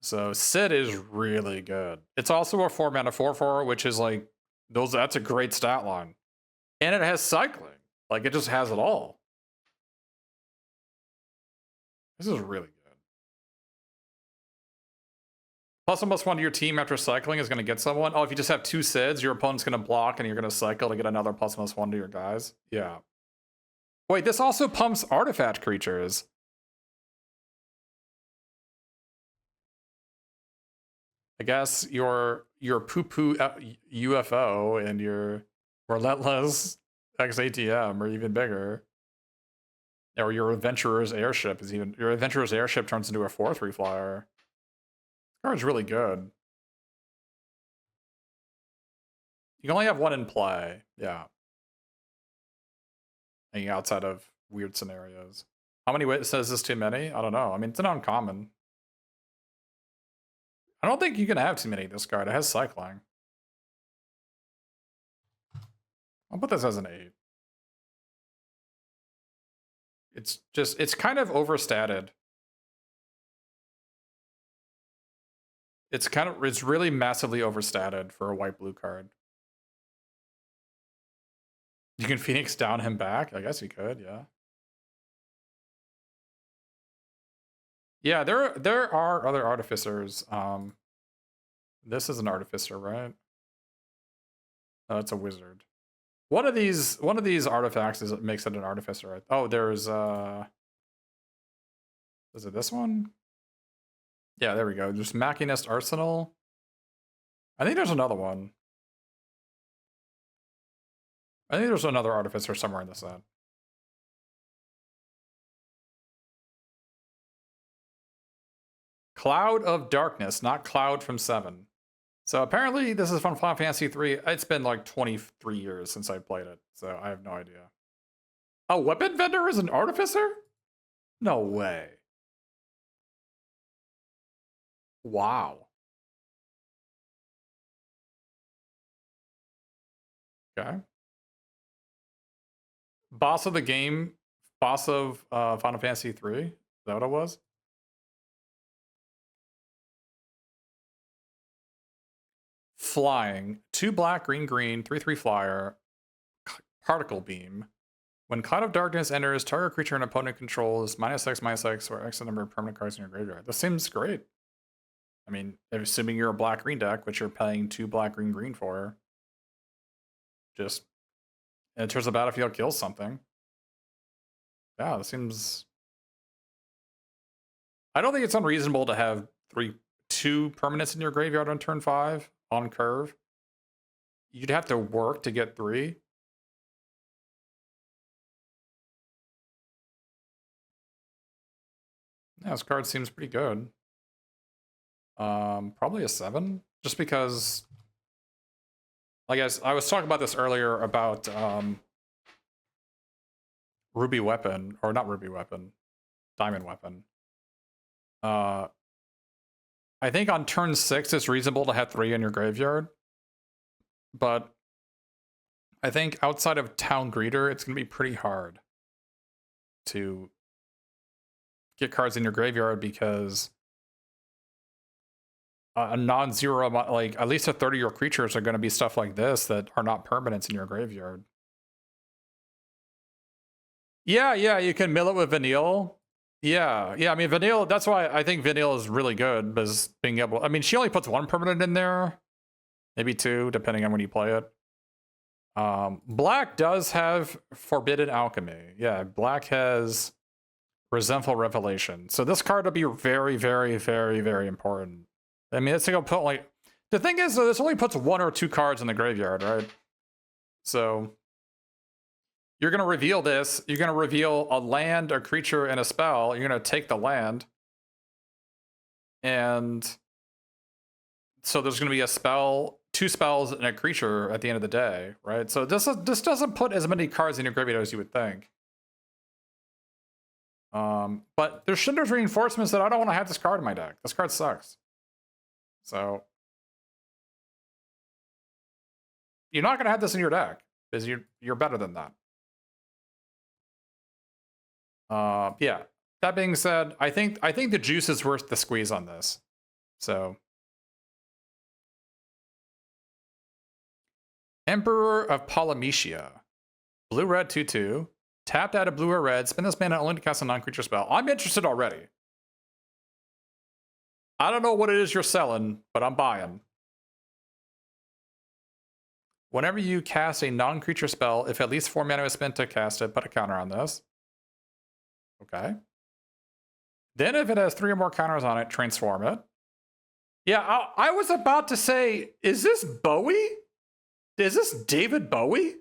So Sid is really good. It's also a 4-mana 4/4, which is like, that's a great stat line. And it has cycling. Like, it just has it all. This is really good. +1/+1 to your team after cycling is going to get someone. Oh, if you just have 2 Sids, your opponent's going to block and you're going to cycle to get another +1/+1 to your guys. Yeah. Wait, this also pumps artifact creatures. I guess your poo-poo UFO and your relentless XATM are even bigger. Or your adventurer's airship is even... Your adventurer's airship turns into a 4/3 flyer. This card's really good. You can only have one in play. Yeah. Hanging outside of weird scenarios. How many witnesses is this too many? I don't know. I mean, it's an uncommon. I don't think you can have too many of this card. It has cycling. I'll put this as an 8. It's kind of overstated. It's really massively overstated for a white-blue card. You can Phoenix down him back? I guess you could, yeah. Yeah, there are other artificers. This is an artificer, right? Oh, it's a wizard. One of these artifacts makes it an artificer, right? Oh, there's is it this one? Yeah, there we go. There's Machinist Arsenal. I think there's another one. I think there's another artificer somewhere in the set. Cloud of Darkness, not Cloud from 7. So apparently this is from Final Fantasy 3. It's been like 23 years since I played it, so I have no idea. A weapon vendor is an artificer? No way. Wow. Okay. Boss of the game, boss of Final Fantasy 3. Is that what it was? Flying. 2 black, green, green, 3/3 flyer. Particle beam. When Cloud of Darkness enters, target creature an opponent controls -X/-X or X number of permanent cards in your graveyard. This seems great. I mean, assuming you're a black-green deck, which you're paying 2 black, green, green for, just enters the battlefield, kills something. Yeah, this seems... I don't think it's unreasonable to have 2 permanents in your graveyard on turn 5 on curve. You'd have to work to get 3. Yeah, this card seems pretty good. Probably a 7, just because, like I was talking about this earlier about Ruby Weapon, or not Ruby Weapon, Diamond Weapon. I think on turn 6 it's reasonable to have 3 in your graveyard, but I think outside of Town Greeter, it's going to be pretty hard to get cards in your graveyard because a non-zero, like at least a 30-year creatures are going to be stuff like this that are not permanents in your graveyard. Yeah, you can mill it with Vanille. Yeah, I mean, Vanille, that's why I think Vanille is really good, because being able, I mean, she only puts 1 permanent in there, maybe 2, depending on when you play it. Black does have Forbidden Alchemy. Yeah, Black has Resentful Revelation. So this card will be very, very, very, very important. I mean, it's going to put, like, the thing is, though, this only puts 1 or 2 cards in the graveyard, right? So you're going to reveal this. You're going to reveal a land, a creature, and a spell. You're going to take the land. And so there's going to be a spell, 2 spells, and a creature at the end of the day, right? So this doesn't put as many cards in your graveyard as you would think. But there's Shinder's Reinforcements that I don't want to have this card in my deck. This card sucks. So you're not going to have this in your deck, because you're better than that. Yeah. That being said, I think the juice is worth the squeeze on this. So Emperor of Polymecia. Blue-red 2/2. Tapped out of blue or red. Spend this mana only to cast a non-creature spell. I'm interested already. I don't know what it is you're selling, but I'm buying. Whenever you cast a non-creature spell, if at least 4 mana is spent to cast it, put a counter on this. Okay. Then if it has 3 or more counters on it, transform it. Yeah, I was about to say, is this Bowie? Is this David Bowie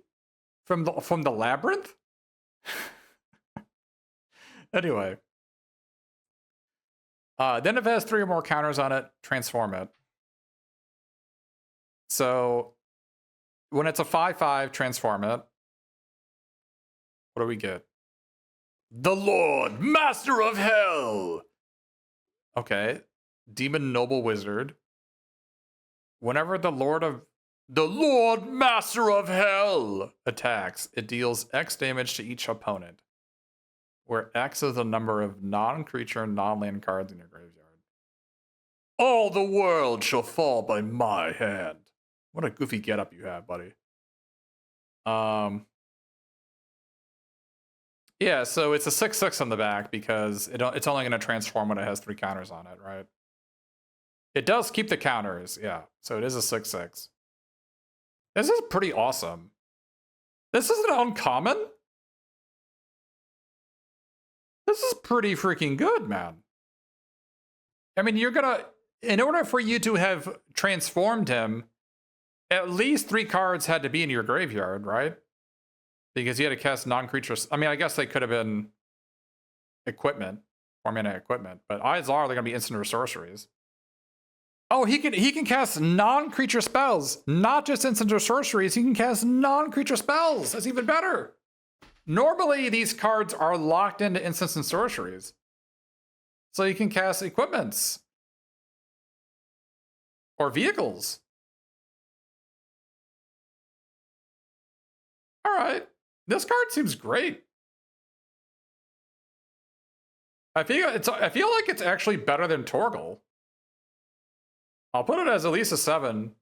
from the Labyrinth? Anyway. Then if it has 3 or more counters on it, transform it. So when it's a 5/5, transform it. What do we get? The Lord, Master of Hell! Okay. Demon Noble Wizard. Whenever the Lord Master of Hell attacks, it deals X damage to each opponent, where X is the number of non-creature, non-land cards in your graveyard. All the world shall fall by my hand. What a goofy getup you have, buddy. Yeah, so it's a 6/6 on the back because it's only going to transform when it has 3 counters on it, right? It does keep the counters, yeah. So it is a 6/6. This is pretty awesome. This isn't uncommon. This is pretty freaking good, man. I mean, you're gonna, in order for you to have transformed him, at least 3 cards had to be in your graveyard, right? Because you had to cast non-creatures. I mean, I guess they could have been equipment, 4 mana equipment, but odds are they're gonna be instant or sorceries. Oh, he can cast non-creature spells, not just instant or sorceries. He can cast non-creature spells. That's even better. Normally, these cards are locked into instants and sorceries. So you can cast equipments. Or vehicles. Alright. This card seems great. I feel like it's actually better than Torgal. I'll put it as at least a 7.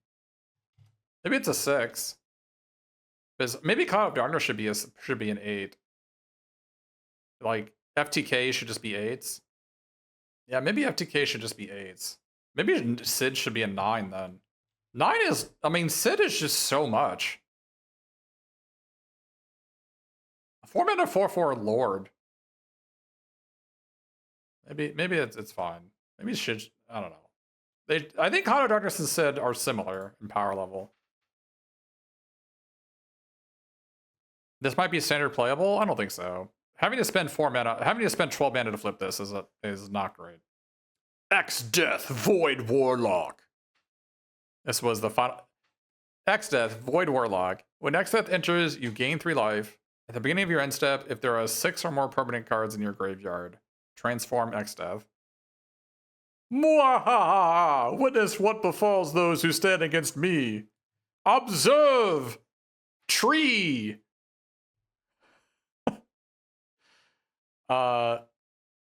Maybe it's a 6. Because maybe Cloud of Darkness should be an 8. Like FTK should just be 8s. Yeah, maybe FTK should just be 8s. Maybe Sid should be a 9 then. 9 is, I mean, Sid is just so much. 4 mana 4/4 Lord. Maybe it's fine. Maybe it should, I don't know. I think Cloud of Darkness and Sid are similar in power level. This might be standard playable? I don't think so. Having to spend 4 mana, having to spend 12 mana to flip this is not great. X Death Void Warlock. This was the final. X Death Void Warlock. When X Death enters, you gain 3 life. At the beginning of your end step, if there are 6 or more permanent cards in your graveyard, transform X Death. Mwahaha! Witness what befalls those who stand against me. Observe! Tree!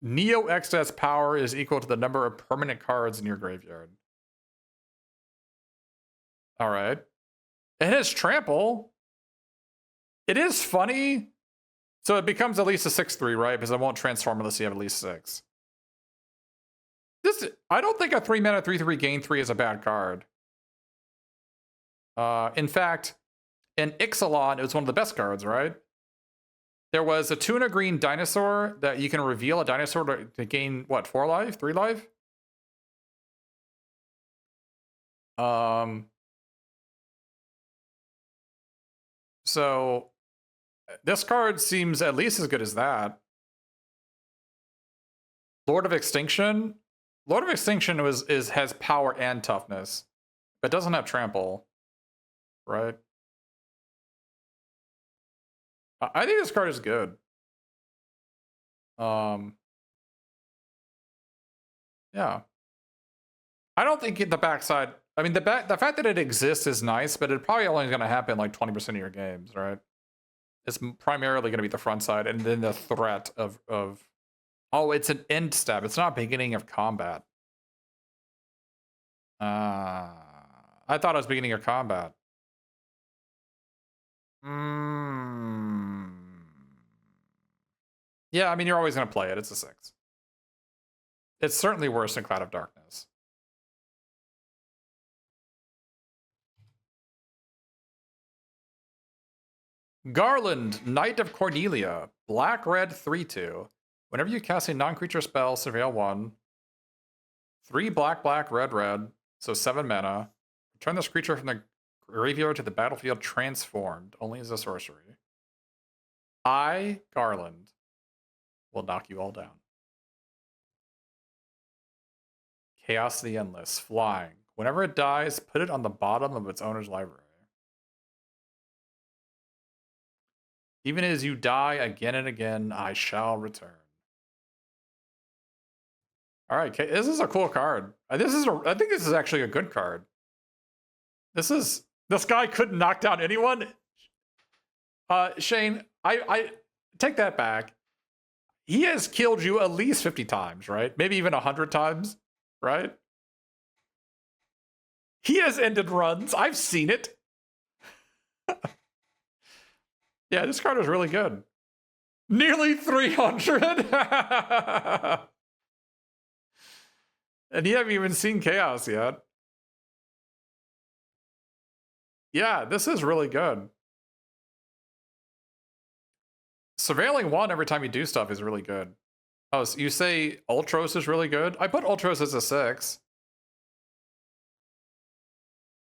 Neo X Death's power is equal to the number of permanent cards in your graveyard. Alright. It has trample. It is funny. So it becomes at least a 6/3, right? Because it won't transform unless you have at least 6. I don't think a 3 mana 3/3 gain 3 is a bad card. In fact, in Ixalan, it was one of the best cards, right? There was a 2 and a green dinosaur that you can reveal a dinosaur to gain, what, 4 life? 3 life? So this card seems at least as good as that. Lord of Extinction. Lord of Extinction has power and toughness, but doesn't have trample, right? I think this card is good. Yeah. I don't think the backside. I mean, the fact that it exists is nice, but it probably only going to happen like 20% of your games, right? It's primarily going to be the front side, and then the threat of oh, it's an end step. It's not beginning of combat. I thought it was beginning of combat. Yeah, I mean, you're always going to play it. It's a 6. It's certainly worse than Cloud of Darkness. Garland, Knight of Cornelia, black-red 3/2. Whenever you cast a non-creature spell, surveil 1. 3 black, red, so 7 mana. Return this creature from the graveyard to the battlefield transformed, only as a sorcery. Garland, will knock you all down. Chaos the Endless, flying. Whenever it dies, put it on the bottom of its owner's library. Even as you die again and again, I shall return. All right, this is a cool card. I think this is actually a good card. This guy couldn't knock down anyone. Shane, I take that back. He has killed you at least 50 times, right? Maybe even 100 times, right? He has ended runs. I've seen it. Yeah, this card is really good. Nearly 300. And you haven't even seen Chaos yet. Yeah, this is really good. Surveilling 1 every time you do stuff is really good. Oh, so you say Ultros is really good? I put Ultros as a 6.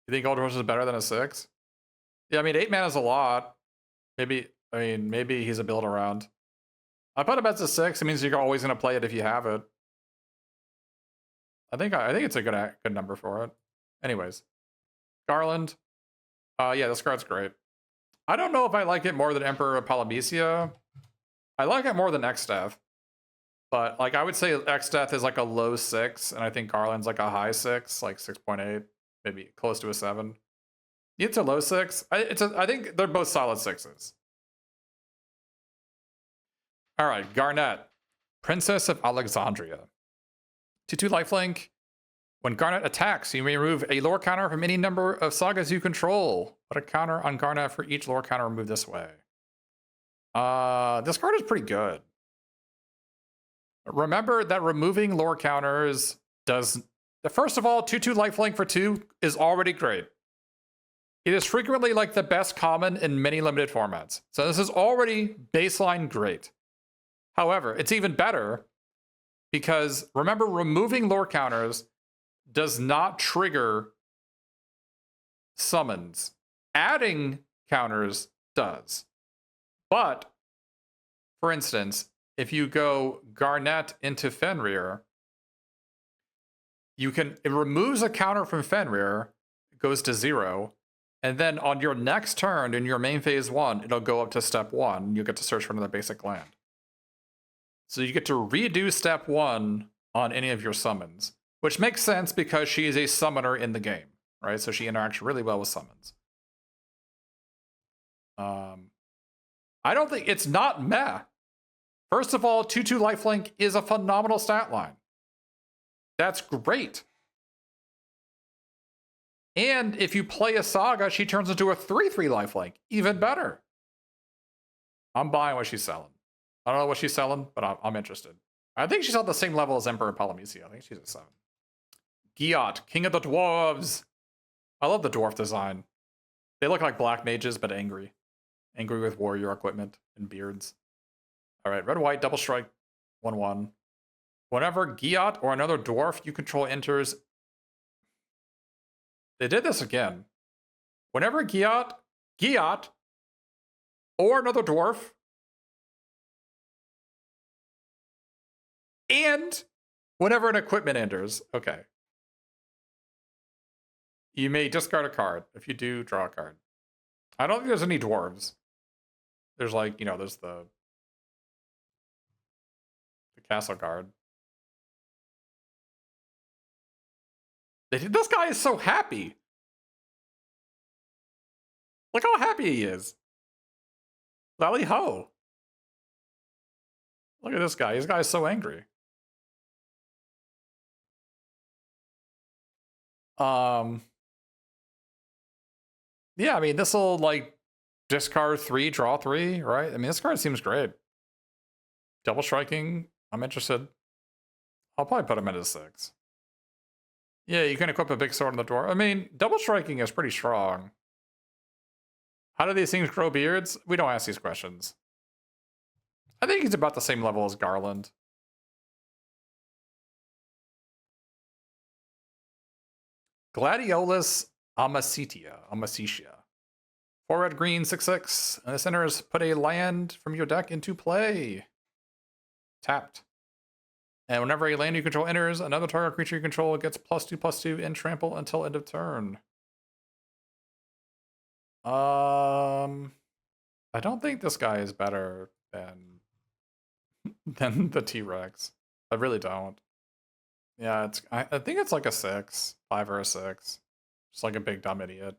You think Ultros is better than a 6? Yeah, I mean, 8 mana is a lot. Maybe he's a build around. I put him as a 6. It means you're always going to play it if you have it. I think it's a good number for it. Anyways, Garland. Yeah, this card's great. I don't know if I like it more than Emperor of Polymesia. I like it more than X-Death. But like I would say X-Death is like a low 6, and I think Garland's like a high 6, like 6.8, maybe close to a 7. It's a low 6. I think they're both solid 6s. All right, Garnet, Princess of Alexandria. 2/2 lifelink. When Garnet attacks, you may remove a lore counter from any number of sagas you control. Put a counter on Garnet for each lore counter removed this way. This card is pretty good. Remember that removing lore counters does... First of all, 2/2 lifelink for 2 is already great. It is frequently like the best common in many limited formats. So this is already baseline great. However, it's even better because remember, removing lore counters does not trigger summons. Adding counters does. But for instance, if you go Garnet into Fenrir, it removes a counter from Fenrir, it goes to 0, and then on your next turn in your main phase 1, it'll go up to step 1. You get to search for another basic land. So you get to redo step 1 on any of your summons, which makes sense because she is a summoner in the game, right? So she interacts really well with summons. I don't think it's not meh. First of all, 2/2 lifelink is a phenomenal stat line. That's great. And if you play a Saga, she turns into a 3/3 lifelink. Even better. I'm buying what she's selling. I don't know what she's selling, but I'm interested. I think she's on the same level as Emperor Palamecia. I think she's a 7. Giot, King of the Dwarves. I love the dwarf design. They look like black mages, but angry. Angry with warrior equipment and beards. All right, red, white, double strike, 1/1. Whenever Giot or another dwarf you control enters... They did this again. Whenever Giot, or another dwarf, and whenever an equipment enters, okay. You may discard a card. If you do, draw a card. I don't think there's any dwarves. There's like, there's the castle guard. This guy is so happy. Look how happy he is. Lally ho. Look at this guy. This guy is so angry. Yeah, I mean, this will like discard 3, draw 3, right? I mean, this card seems great. Double striking, I'm interested. I'll probably put him at a 6. Yeah, you can equip a big sword on the dwarf. I mean, double striking is pretty strong. How do these things grow beards? We don't ask these questions. I think he's about the same level as Garland. Gladiolus Amacitia. 4 red, green, 6/6. And this enters, put a land from your deck into play. Tapped. And whenever a land you control enters, another target creature you control gets +2/+2 in trample until end of turn. I don't think this guy is better than the T-Rex. I really don't. Yeah, I think it's like a 6, 5 or a 6. Just like a big dumb idiot.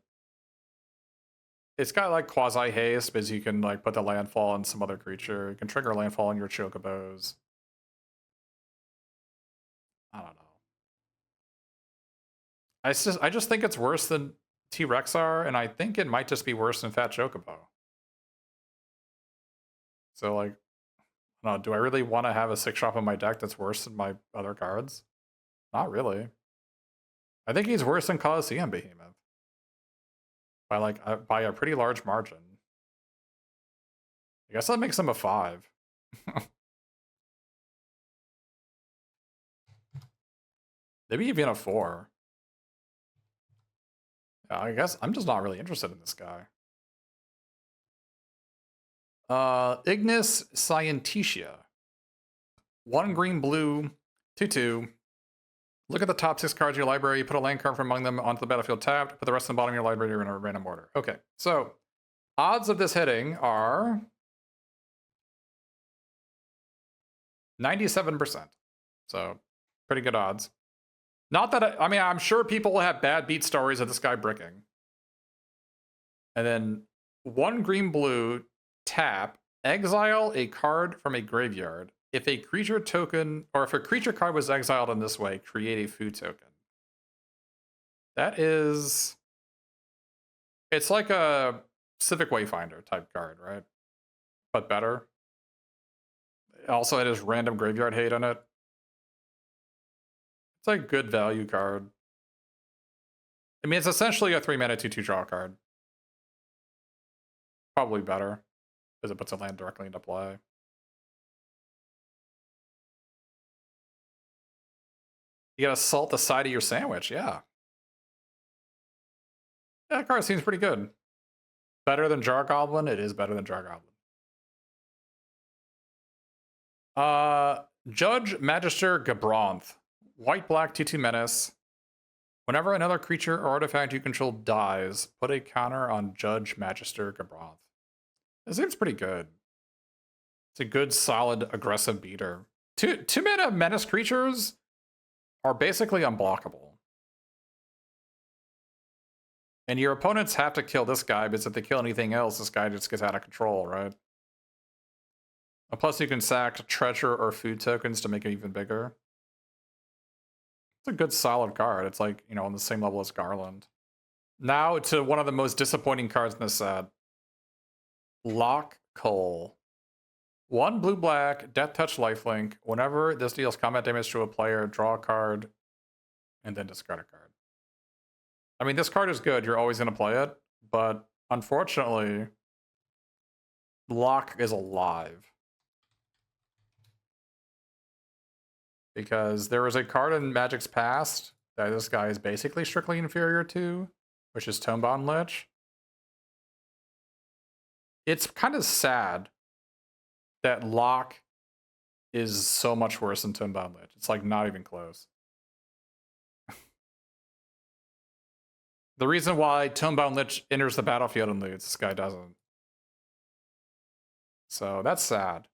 It's got like quasi haste because you can like put the landfall on some other creature. You can trigger landfall on your chocobos. I don't know. I just think it's worse than T-Rex are, and I think it might just be worse than Fat Chocobo. So like, I don't know, do I really want to have a 6-drop in my deck that's worse than my other cards? Not really. I think he's worse than Colosseum Behemoth. By a pretty large margin. I guess that makes him a 5. Maybe even a 4. Yeah, I guess I'm just not really interested in this guy. Ignis Scientitia. 1 green, blue, 2/2. Look at the top 6 cards of your library. You put a land card from among them onto the battlefield tapped. Put the rest on the bottom of your library in a random order. Okay, so odds of this hitting are 97%. So pretty good odds. Not that I mean, I'm sure people will have bad beat stories of this guy bricking. And then 1 green, blue, tap, exile a card from a graveyard. If a creature token, or if a creature card was exiled in this way, create a food token. That is... It's like a Civic Wayfinder type card, right? But better. Also, it has random graveyard hate on it. It's like a good value card. I mean, it's essentially a 3-mana 2/2 draw card. Probably better, because it puts a land directly into play. You gotta salt the side of your sandwich, yeah. That card seems pretty good. Better than Jar Goblin? It is better than Jar Goblin. Judge Magister Gabronth. White black 2/2 menace. Whenever another creature or artifact you control dies, put a counter on Judge Magister Gabronth. This seems pretty good. It's a good, solid, aggressive beater. Two mana menace creatures are basically unblockable. And your opponents have to kill this guy, because if they kill anything else, this guy just gets out of control, right? And plus, you can sack treasure or food tokens to make it even bigger. It's a good, solid card. It's like, you know, on the same level as Garland. Now to one of the most disappointing cards in this set. Lock Cole. 1 blue-black, Death Touch lifelink. Whenever this deals combat damage to a player, draw a card, and then discard a card. I mean, this card is good. You're always going to play it. But unfortunately, Lock is alive. Because there was a card in Magic's past that this guy is basically strictly inferior to, which is Tomebound Lich. It's kind of sad that Lock is so much worse than Tomebound Lich. It's like not even close. The reason why Tomebound Lich enters the battlefield and loots, this guy doesn't. So that's sad.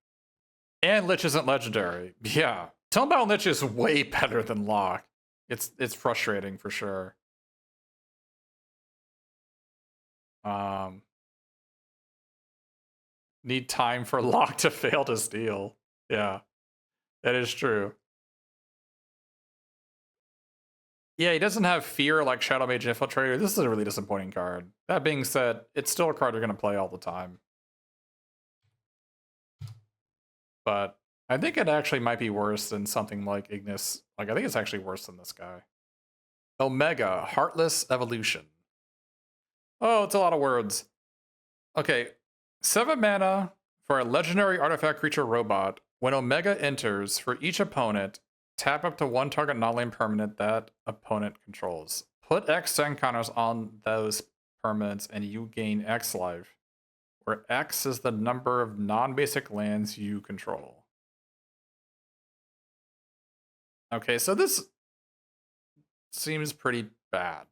And Lich isn't legendary. Yeah. Tomebound Lich is way better than Lock. It's frustrating for sure. Need time for Lock to fail to steal. Yeah, that is true. Yeah, he doesn't have fear like Shadow Mage Infiltrator. This is a really disappointing card. That being said, it's still a card you're going to play all the time. But I think it actually might be worse than something like Ignis. Like, I think it's actually worse than this guy. Omega, Heartless Evolution. Oh, it's a lot of words. Okay, 7 mana for a legendary artifact creature robot. When Omega enters, for each opponent, tap up to 1 target non-land permanent that opponent controls. Put X counters on those permanents and you gain X life, where X is the number of non-basic lands you control. Okay, so this seems pretty bad.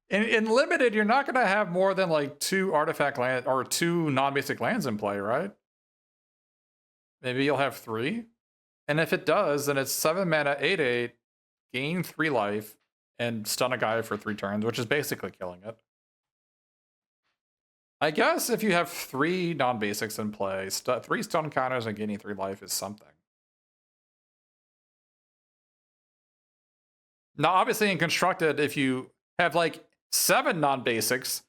In limited, you're not going to have more than like 2 artifact lands or 2 non-basic lands in play, right? Maybe you'll have 3. And if it does, then it's 7 mana, 8/8, gain 3 life, and stun a guy for 3 turns, which is basically killing it. I guess if you have 3 non-basics in play, 3 stun counters and gaining 3 life is something. Now, obviously in Constructed, if you have like 7 non-basics,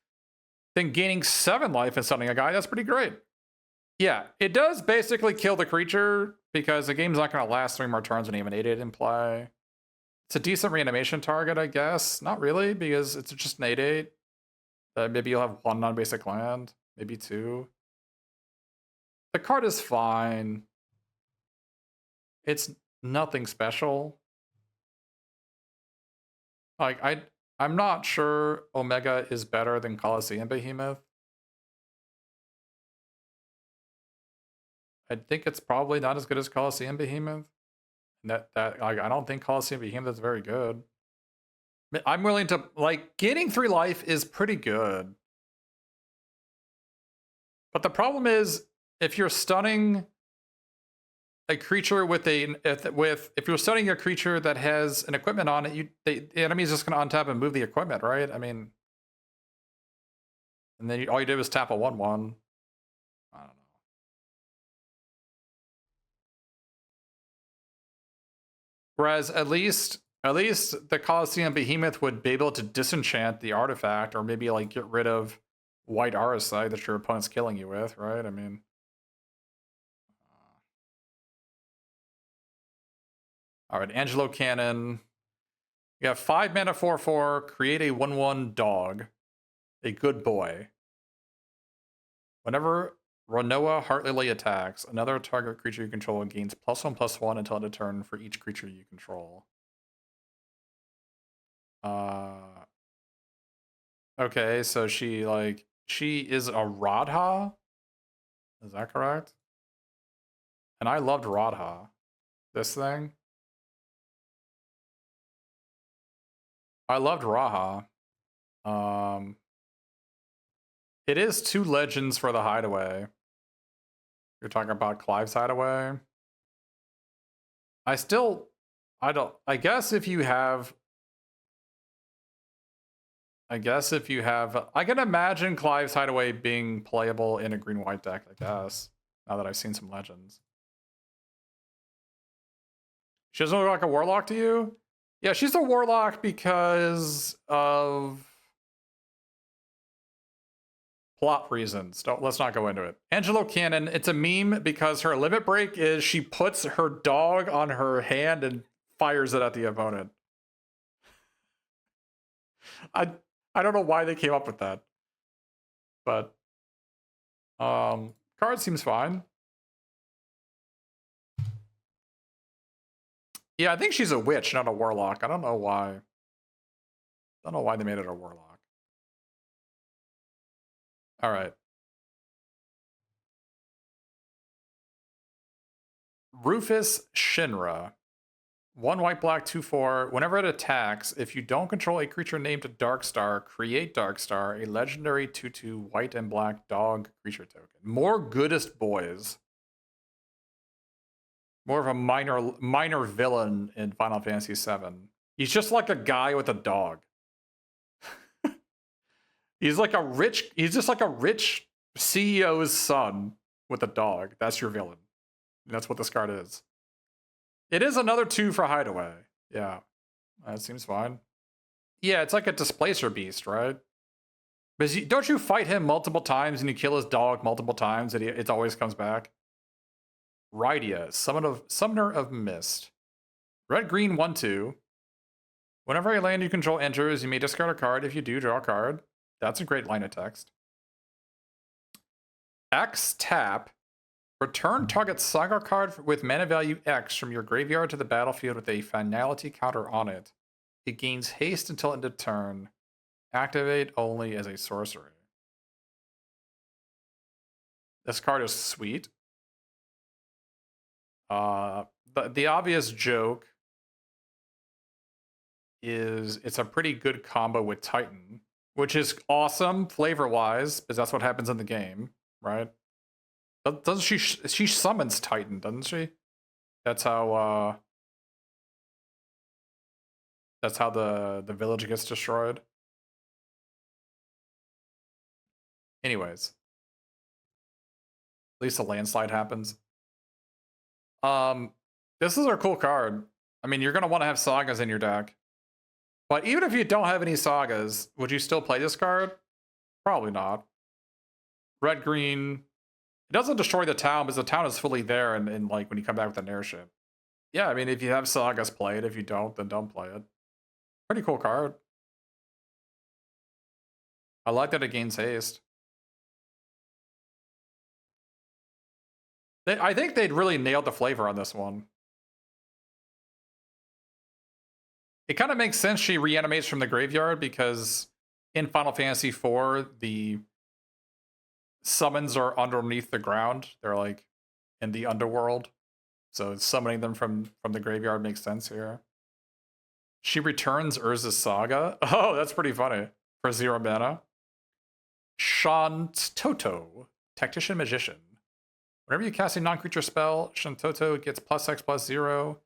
then gaining 7 life and stunning a guy, that's pretty great. Yeah, it does basically kill the creature because the game's not going to last 3 more turns when you have an 8/8 in play. It's a decent reanimation target, I guess. Not really, because it's just an 8/8. Maybe you'll have 1 non-basic land, maybe 2. The card is fine. It's nothing special. Like, I'm not sure Omega is better than Colosseum Behemoth. I think it's probably not as good as Colosseum Behemoth. Like, I don't think Colosseum Behemoth is very good. I'm willing to, like, gaining 3 life is pretty good. But the problem is, if you're stunning a creature with if you're stunning a creature that has an equipment on it, the enemy is just going to untap and move the equipment, right? I mean, and then all you did was tap a 1/1. I don't know. Whereas at least the Colosseum Behemoth would be able to disenchant the artifact, or maybe like get rid of white RSI that your opponent's killing you with, right? I mean, all right, Angelo Cannon. You have 5 mana 4/4. Create a 1/1 dog, a good boy. Whenever Renoa Heartlily attacks, another target creature you control gains +1/+1 until end of turn for each creature you control. Okay, so she is a Radha? Is that correct? And I loved Radha. This thing. I loved Raha. It is 2 legends for the Hideaway. You're talking about Clive's Hideaway. I guess if you have, I can imagine Clive's Hideaway being playable in a green-white deck, I guess, now that I've seen some legends. She doesn't look like a warlock to you? Yeah, she's a warlock because of plot reasons. Let's not go into it. Angelo Cannon, it's a meme because her limit break is she puts her dog on her hand and fires it at the opponent. I don't know why they came up with that. But card seems fine. Yeah, I think she's a witch, not a warlock. I don't know why. I don't know why they made it a warlock. All right. Rufus Shinra. 1 white, black, 2/4. Whenever it attacks, if you don't control a creature named Darkstar, create Darkstar, a legendary 2/2 white and black dog creature token. More goodest boys. More of a minor villain in Final Fantasy VII. He's just like a guy with a dog. He's just like a rich CEO's son with a dog. That's your villain. And that's what this card is. It is another 2 for Hideaway. Yeah, that seems fine. Yeah, it's like a displacer beast, right? Because don't you fight him multiple times and you kill his dog multiple times and it always comes back? Rydia, Summoner of Mist. Red-green 1/2. Whenever a land you control enters, you may discard a card. If you do, draw a card. That's a great line of text. X tap. Return target saga card with mana value X from your graveyard to the battlefield with a finality counter on it. It gains haste until end of turn. Activate only as a sorcery. This card is sweet. The obvious joke is it's a pretty good combo with Titan, which is awesome flavor-wise, because that's what happens in the game, right? Doesn't she summons Titan, doesn't she? That's how the village gets destroyed. Anyways. At least a landslide happens. This is a cool card. I mean, you're gonna want to have sagas in your deck. But even if you don't have any sagas, would you still play this card? Probably not. Red-green. It doesn't destroy the town because the town is fully there and like when you come back with an airship. Yeah, I mean, if you have sagas, play it. If you don't, then don't play it. Pretty cool card. I like that it gains haste. I think they'd really nailed the flavor on this one. It kind of makes sense she reanimates from the graveyard because in Final Fantasy IV, the summons are underneath the ground. They're like in the underworld. So summoning them from the graveyard makes sense here. She returns Urza's Saga. Oh, that's pretty funny. For 0 mana. Shantoto, Tactician Magician. Whenever you cast a non-creature spell, Shantoto gets +X/+0,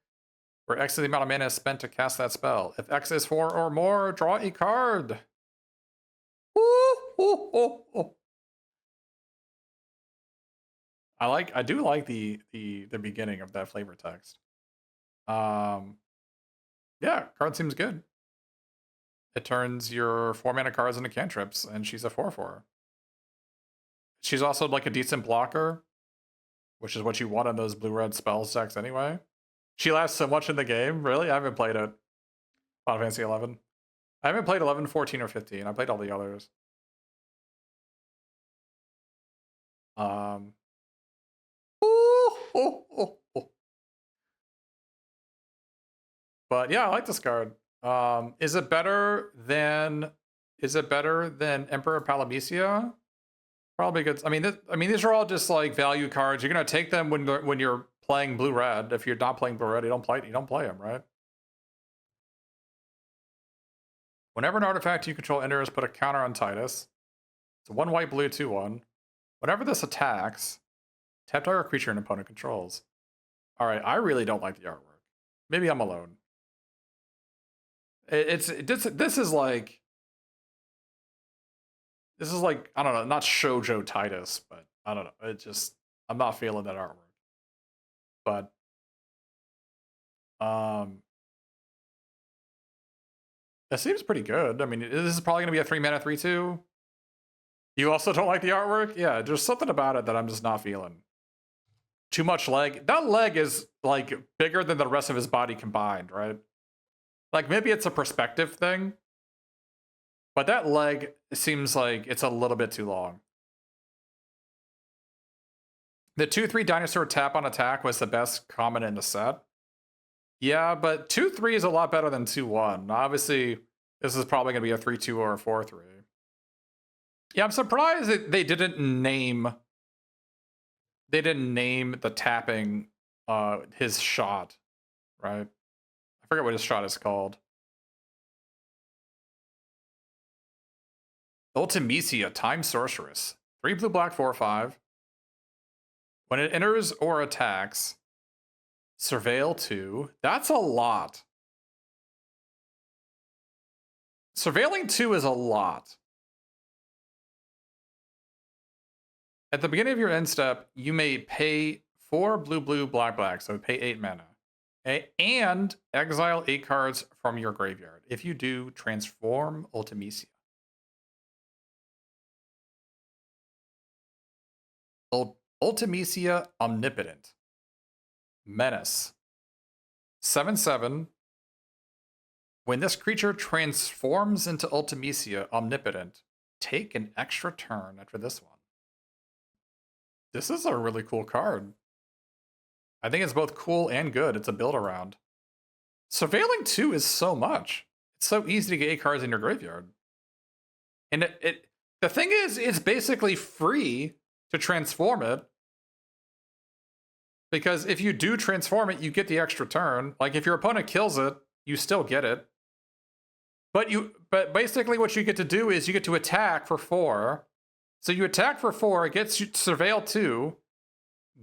where X is the amount of mana spent to cast that spell. If X is 4 or more, draw a card. I do like the beginning of that flavor text. Yeah, card seems good. It turns your 4 mana cards into cantrips, and she's a 4/4. She's also like a decent blocker, which is what you want in those blue-red spells decks anyway. She lasts so much in the game. Really? I haven't played it. Final Fantasy 11. I haven't played 11, 14, or 15. I played all the others. But yeah, I like this card. Is it better than Emperor Palamecia? Probably good. I mean, these are all just like value cards. You're gonna take them when you're playing blue red. If you're not playing blue red, you don't play them, right? Whenever an artifact you control enters, put a counter on Titus. It's a 1 white blue 2/1. Whenever this attacks, tap target creature an opponent controls. All right, I really don't like the artwork. Maybe I'm alone. This is like I don't know, not shoujo Titus, but I don't know. I'm not feeling that artwork. But that seems pretty good. I mean, this is probably gonna be a 3-mana 3/2. You also don't like the artwork? Yeah, there's something about it that I'm just not feeling. Too much leg. That leg is like bigger than the rest of his body combined, right? Like maybe it's a perspective thing, but that leg seems like it's a little bit too long. The 2/3 dinosaur tap on attack was the best common in the set. Yeah, but 2/3 is a lot better than 2/1. Obviously, this is probably going to be a 3/2 or a 4/3. Yeah, I'm surprised that they didn't name the tapping his shot, right? I forget what his shot is called. Ultimecia, Time Sorceress. 3 blue black 4/5. When it enters or attacks, Surveil 2. That's a lot. Surveilling 2 is a lot. At the beginning of your end step, you may pay 4 blue black, so pay 8 mana. Okay? And exile 8 cards from your graveyard. If you do, transform Ultimecia. Ultimecia Omnipotent. Menace. 7/7. When this creature transforms into Ultimecia Omnipotent, take an extra turn after this one. This is a really cool card. I think it's both cool and good. It's a build around. Surveilling 2 is so much. It's so easy to get 8 cards in your graveyard. And the thing is, it's basically free to transform it. Because if you do transform it, you get the extra turn. Like if your opponent kills it, you still get it. But basically what you get to do is you get to attack for 4. So you attack for 4, it gets you Surveil 2,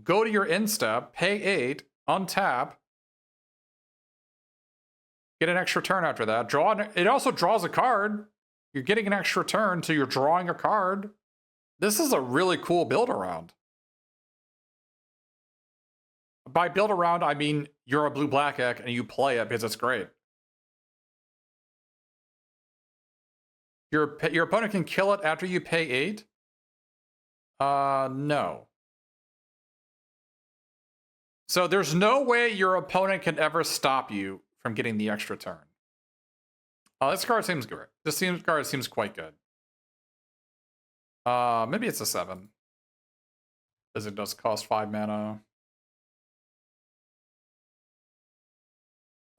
go to your end step, pay 8, untap, get an extra turn after that. It also draws a card. You're getting an extra turn, so you're drawing a card. This is a really cool build around. By build around, I mean you're a blue-black deck and you play it because it's great. Your opponent can kill it after you pay 8? No. So there's no way your opponent can ever stop you from getting the extra turn. This card seems good. This card seems quite good. Maybe it's a 7. Because it does cost 5 mana.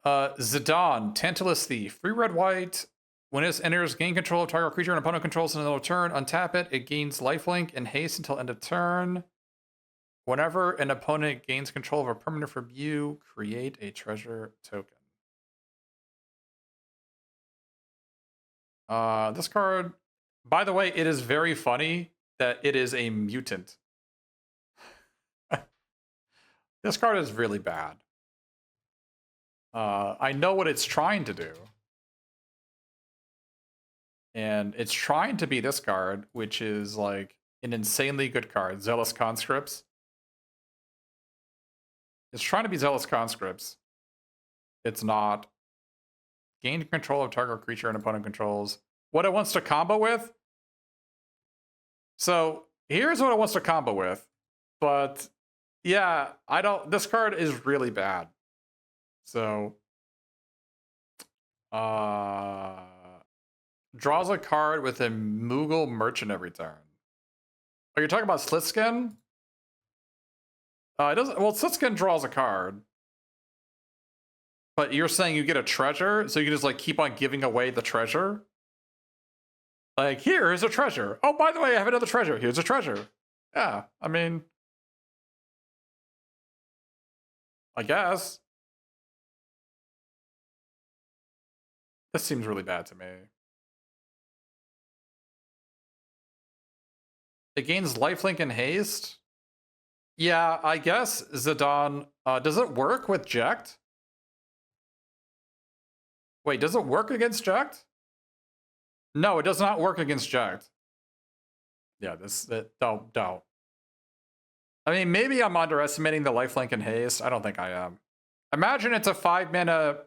Zidane, Tantalus Thief. 3 red white. When it enters, gain control of target creature and opponent controls in another turn. Untap it. It gains lifelink and haste until end of turn. Whenever an opponent gains control of a permanent from you, create a treasure token. This card, by the way, it is very funny that it is a mutant. This card is really bad. I know what it's trying to do. And it's trying to be this card, which is like an insanely good card, Zealous Conscripts. It's trying to be Zealous Conscripts. It's not. Gain control of target creature and opponent controls. What it wants to combo with? So here's what it wants to combo with. But yeah, this card is really bad. So draws a card with a Moogle Merchant every turn. Are you talking about Slitskin? It doesn't. Well, Slitskin draws a card, but you're saying you get a treasure, so you can just like keep on giving away the treasure. Like, here's a treasure. Oh, by the way, I have another treasure. Here's a treasure. Yeah, I mean, I guess. This seems really bad to me. It gains lifelink and haste? Yeah, I guess, Zidane. Does it work with Jekt? Wait, does it work against Jekt? No, it does not work against Jekt. Yeah, don't. I mean, maybe I'm underestimating the lifelink and haste. I don't think I am. Imagine it's a 5-mana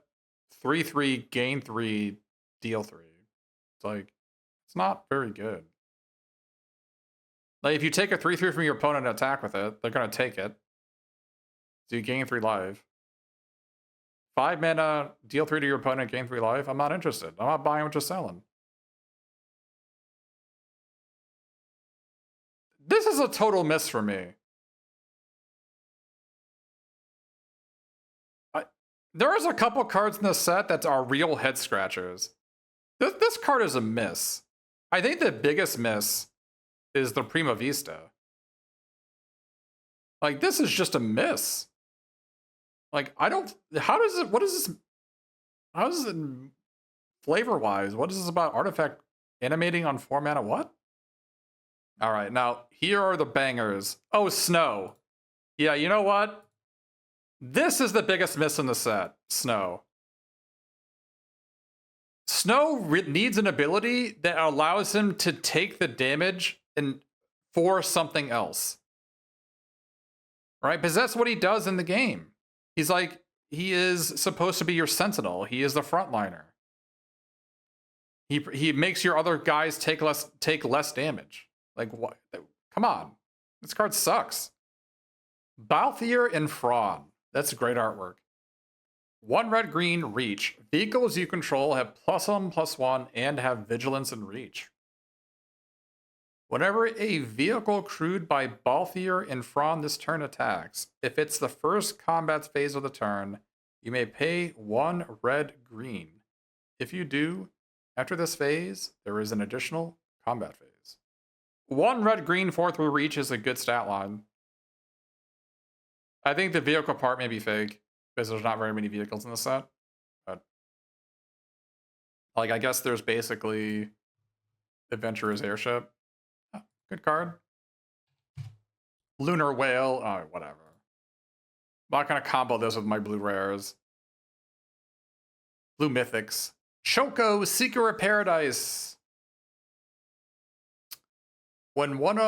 3/3 gain 3 deal 3. It's like, it's not very good. Like, if you take a 3/3 from your opponent and attack with it, they're gonna take it. So you gain 3 life. 5 mana, deal 3 to your opponent, gain 3 life. I'm not interested. I'm not buying what you're selling. This is a total miss for me. There's a couple cards in this set that are real head scratchers. This card is a miss. I think the biggest miss is the Prima Vista. Like, this is just a miss. Like, I don't... How does it... What is this... How is it flavor-wise? What is this about artifact animating on 4 mana? What? All right, now, here are the bangers. Oh, Snow. Yeah, you know what? This is the biggest miss in the set. Snow. Snow needs an ability that allows him to take the damage and for something else. Right? Because that's what he does in the game. He's like, he is supposed to be your sentinel. He is the frontliner. He makes your other guys take less damage. Like, what? Come on. This card sucks. Balthier and Fraud. That's great artwork. 1 red green reach. Vehicles you control have +1/+1 and have vigilance and reach. Whenever a vehicle crewed by Balthier and Fraud this turn attacks, if it's the first combat phase of the turn, you may pay 1 red green. If you do, after this phase, there is an additional combat phase. 1 red green 4/3 reach is a good stat line. I think the vehicle part may be fake, because there's not very many vehicles in the set. But, like, I guess there's basically Adventurer's Airship. Oh, good card. Lunar Whale. Oh, whatever. I'm not going to combo this with my blue rares. Blue Mythics. Choco, Seeker of Paradise. When one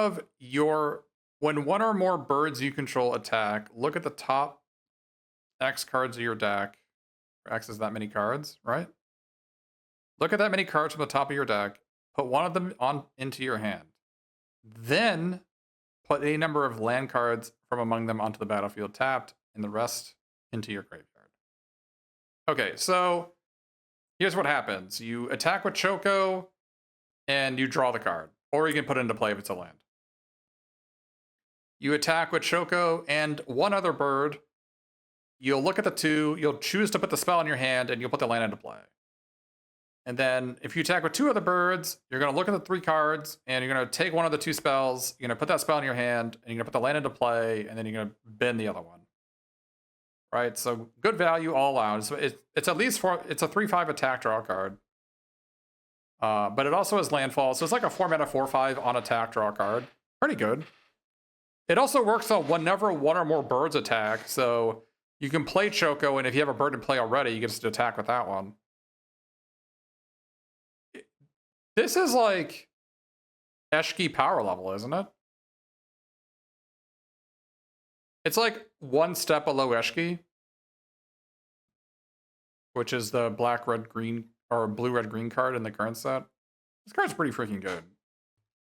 or more birds you control attack, look at the top X cards of your deck. X is that many cards, right? Look at that many cards from the top of your deck. Put one of them into your hand. Then put a number of land cards from among them onto the battlefield tapped, and the rest into your graveyard. Okay, so here's what happens. You attack with Choco, and you draw the card. Or you can put it into play if it's a land. You attack with Choco and one other bird. You'll look at the 2, you'll choose to put the spell in your hand, and you'll put the land into play. And then if you attack with 2 other birds, you're going to look at the 3 cards, and you're going to take one of the 2 spells, you're going to put that spell in your hand, and you're going to put the land into play, and then you're going to bend the other one. Right? So good value all out. So it's at least it's a 3/5 attack draw card. But it also has landfall, so it's like a 4-mana 4/5 on attack draw card. Pretty good. It also works on whenever 1 or more birds attack, so you can play Choco, and if you have a bird in play already, you can just attack with that one. This is like Eshki power level, isn't it? It's like 1 step below Eshki, which is the black, red, green, or blue, red, green card in the current set. This card's pretty freaking good.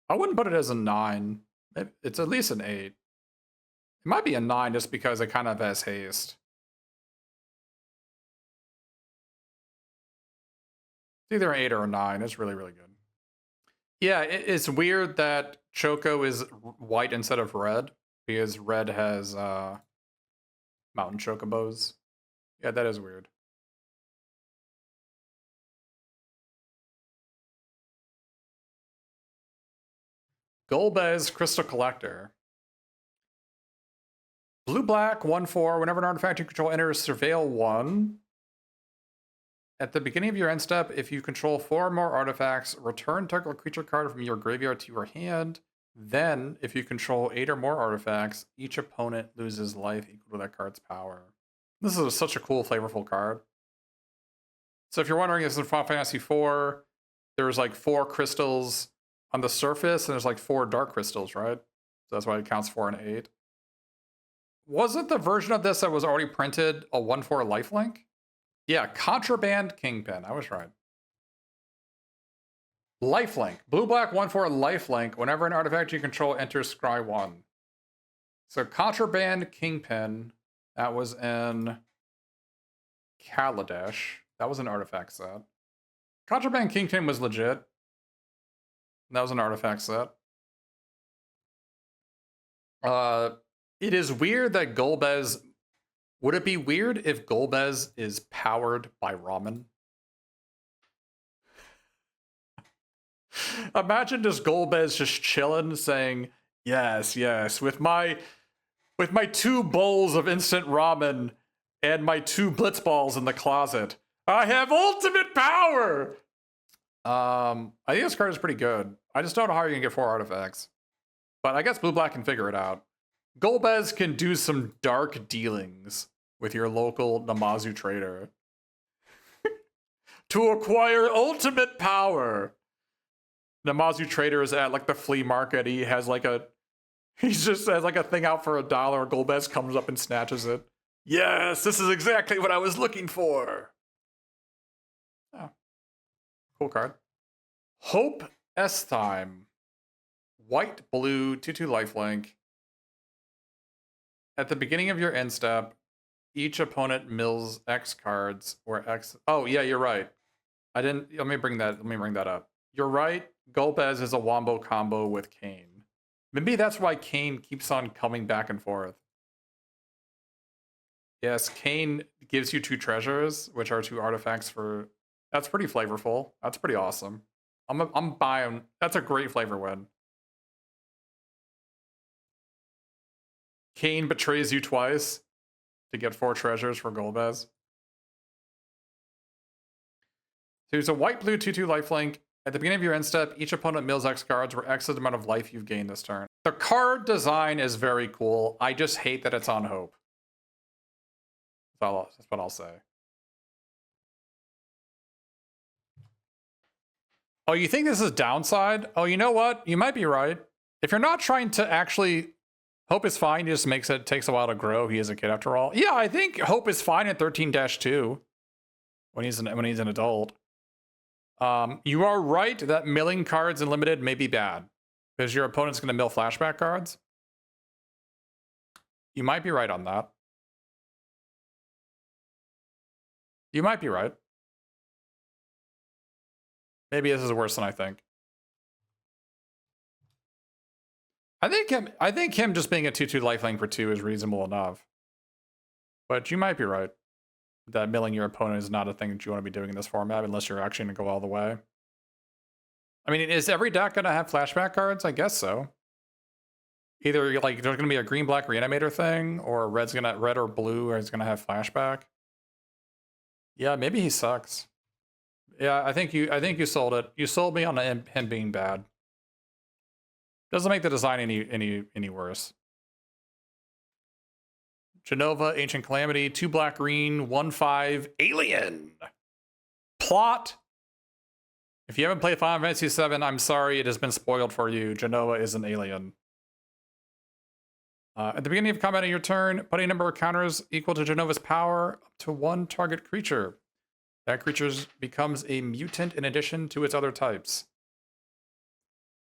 I wouldn't put it as a 9. It's at least an 8. It might be a 9 just because it kind of has haste. It's either an 8 or a 9. It's really, really good. Yeah, it's weird that Choco is white instead of red, because red has mountain chocobos. Yeah, that is weird. Golbez Crystal Collector. Blue-black, 1/4. Whenever an artifact you control enters Surveil 1. At the beginning of your end step, if you control 4 or more artifacts, return target creature card from your graveyard to your hand. Then, if you control 8 or more artifacts, each opponent loses life equal to that card's power. This is such a cool, flavorful card. So if you're wondering, this is in Final Fantasy IV. There's like 4 crystals on the surface, and there's like 4 dark crystals, right? So that's why it counts 4 and 8. Wasn't the version of this that was already printed a 1/4 lifelink? Yeah, Contraband Kingpin. I was right. Lifelink. Blue-black 1/4 lifelink. Whenever an artifact you control enters Scry 1. So Contraband Kingpin. That was in Kaladesh. That was an artifact set. Contraband Kingpin was legit. That was an artifact set. It is weird that Golbez... Would it be weird if Golbez is powered by ramen? Imagine just Golbez just chilling, saying, yes, yes, with my 2 bowls of instant ramen and my 2 blitzballs in the closet, I have ultimate power! I think this card is pretty good. I just don't know how you're gonna get 4 artifacts. But I guess Blue-Black can figure it out. Golbez can do some dark dealings with your local Namazu trader to acquire ultimate power. Namazu trader is at like the flea market. He just has like a thing out for $1. Golbez comes up and snatches it. Yes, this is exactly what I was looking for. Oh, cool card. Hope S-Time. White, blue, 2/2 lifelink. At the beginning of your end step, each opponent mills X cards or X. Oh yeah, you're right. I didn't. Let me bring that up. You're right. Golbez is a wombo combo with Kane. Maybe that's why Kane keeps on coming back and forth. Yes, Kane gives you 2 treasures, which are 2 artifacts for. That's pretty flavorful. That's pretty awesome. I'm buying. That's a great flavor win. Kane betrays you twice to get 4 treasures for Golbez. So here's a white-blue 2/2 lifelink. At the beginning of your end step, each opponent mills X cards where X is the amount of life you've gained this turn. The card design is very cool. I just hate that it's on Hope. That's what I'll say. Oh, you think this is downside? Oh, you know what? You might be right. If you're not trying to actually... Hope is fine. He just takes a while to grow. He is a kid after all. Yeah, I think Hope is fine at 13-2 when he's an adult. You are right that milling cards in limited may be bad because your opponent's going to mill flashback cards. You might be right on that. You might be right. Maybe this is worse than I think. I think him just being a 2/2 lifelink for 2 is reasonable enough. But you might be right that milling your opponent is not a thing that you want to be doing in this format unless you're actually going to go all the way. I mean, is every deck going to have flashback cards? I guess so. Either like there's going to be a green-black reanimator thing, or red or blue is going to have flashback. Yeah, maybe he sucks. Yeah, I think you sold it. You sold me on him being bad. Doesn't make the design any worse. Genova, Ancient Calamity, 2 black green, 1/5 alien. Plot. If you haven't played Final Fantasy VII, I'm sorry, it has been spoiled for you. Genova is an alien. At the beginning of combat on your turn, put a number of counters equal to Genova's power up to 1 target creature. That creature becomes a mutant in addition to its other types.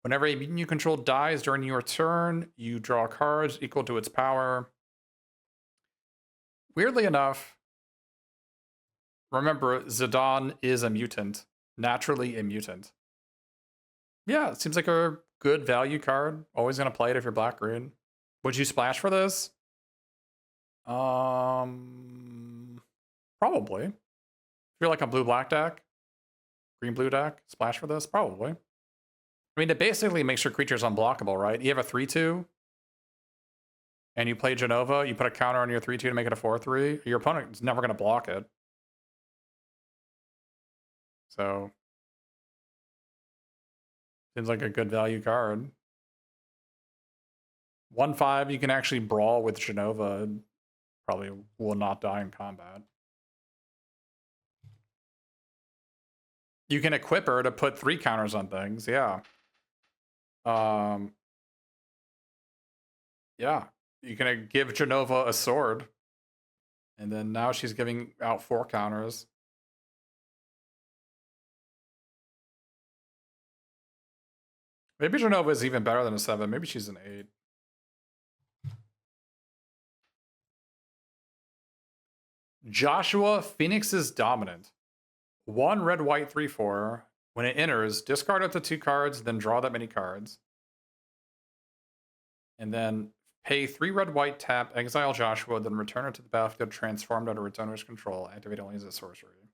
Whenever a mutant you control dies during your turn, you draw cards equal to its power. Weirdly enough, remember, Zidane is a mutant. Naturally a mutant. Yeah, it seems like a good value card. Always going to play it if you're black-green. Would you splash for this? Probably. If you're like a blue-black deck, green-blue deck, splash for this? Probably. I mean, it basically makes your creatures unblockable, right? You have a 3/2, and you play Genova, you put a counter on your 3/2 to make it a 4/3. Your opponent's never going to block it. So, seems like a good value card. 1/5, you can actually brawl with Genova. And probably will not die in combat. You can equip her to put 3 counters on things, yeah. Yeah, you can give Genova a sword, and then now she's giving out 4 counters. Maybe Genova is even better than a 7. Maybe she's an 8. Joshua Phoenix is dominant. 1 red, white, 3/4. When it enters, discard up to 2 cards, then draw that many cards. And then pay 3 red, white, tap, exile Joshua, then return it to the battlefield transformed under its owner's control. Activate only as a sorcery.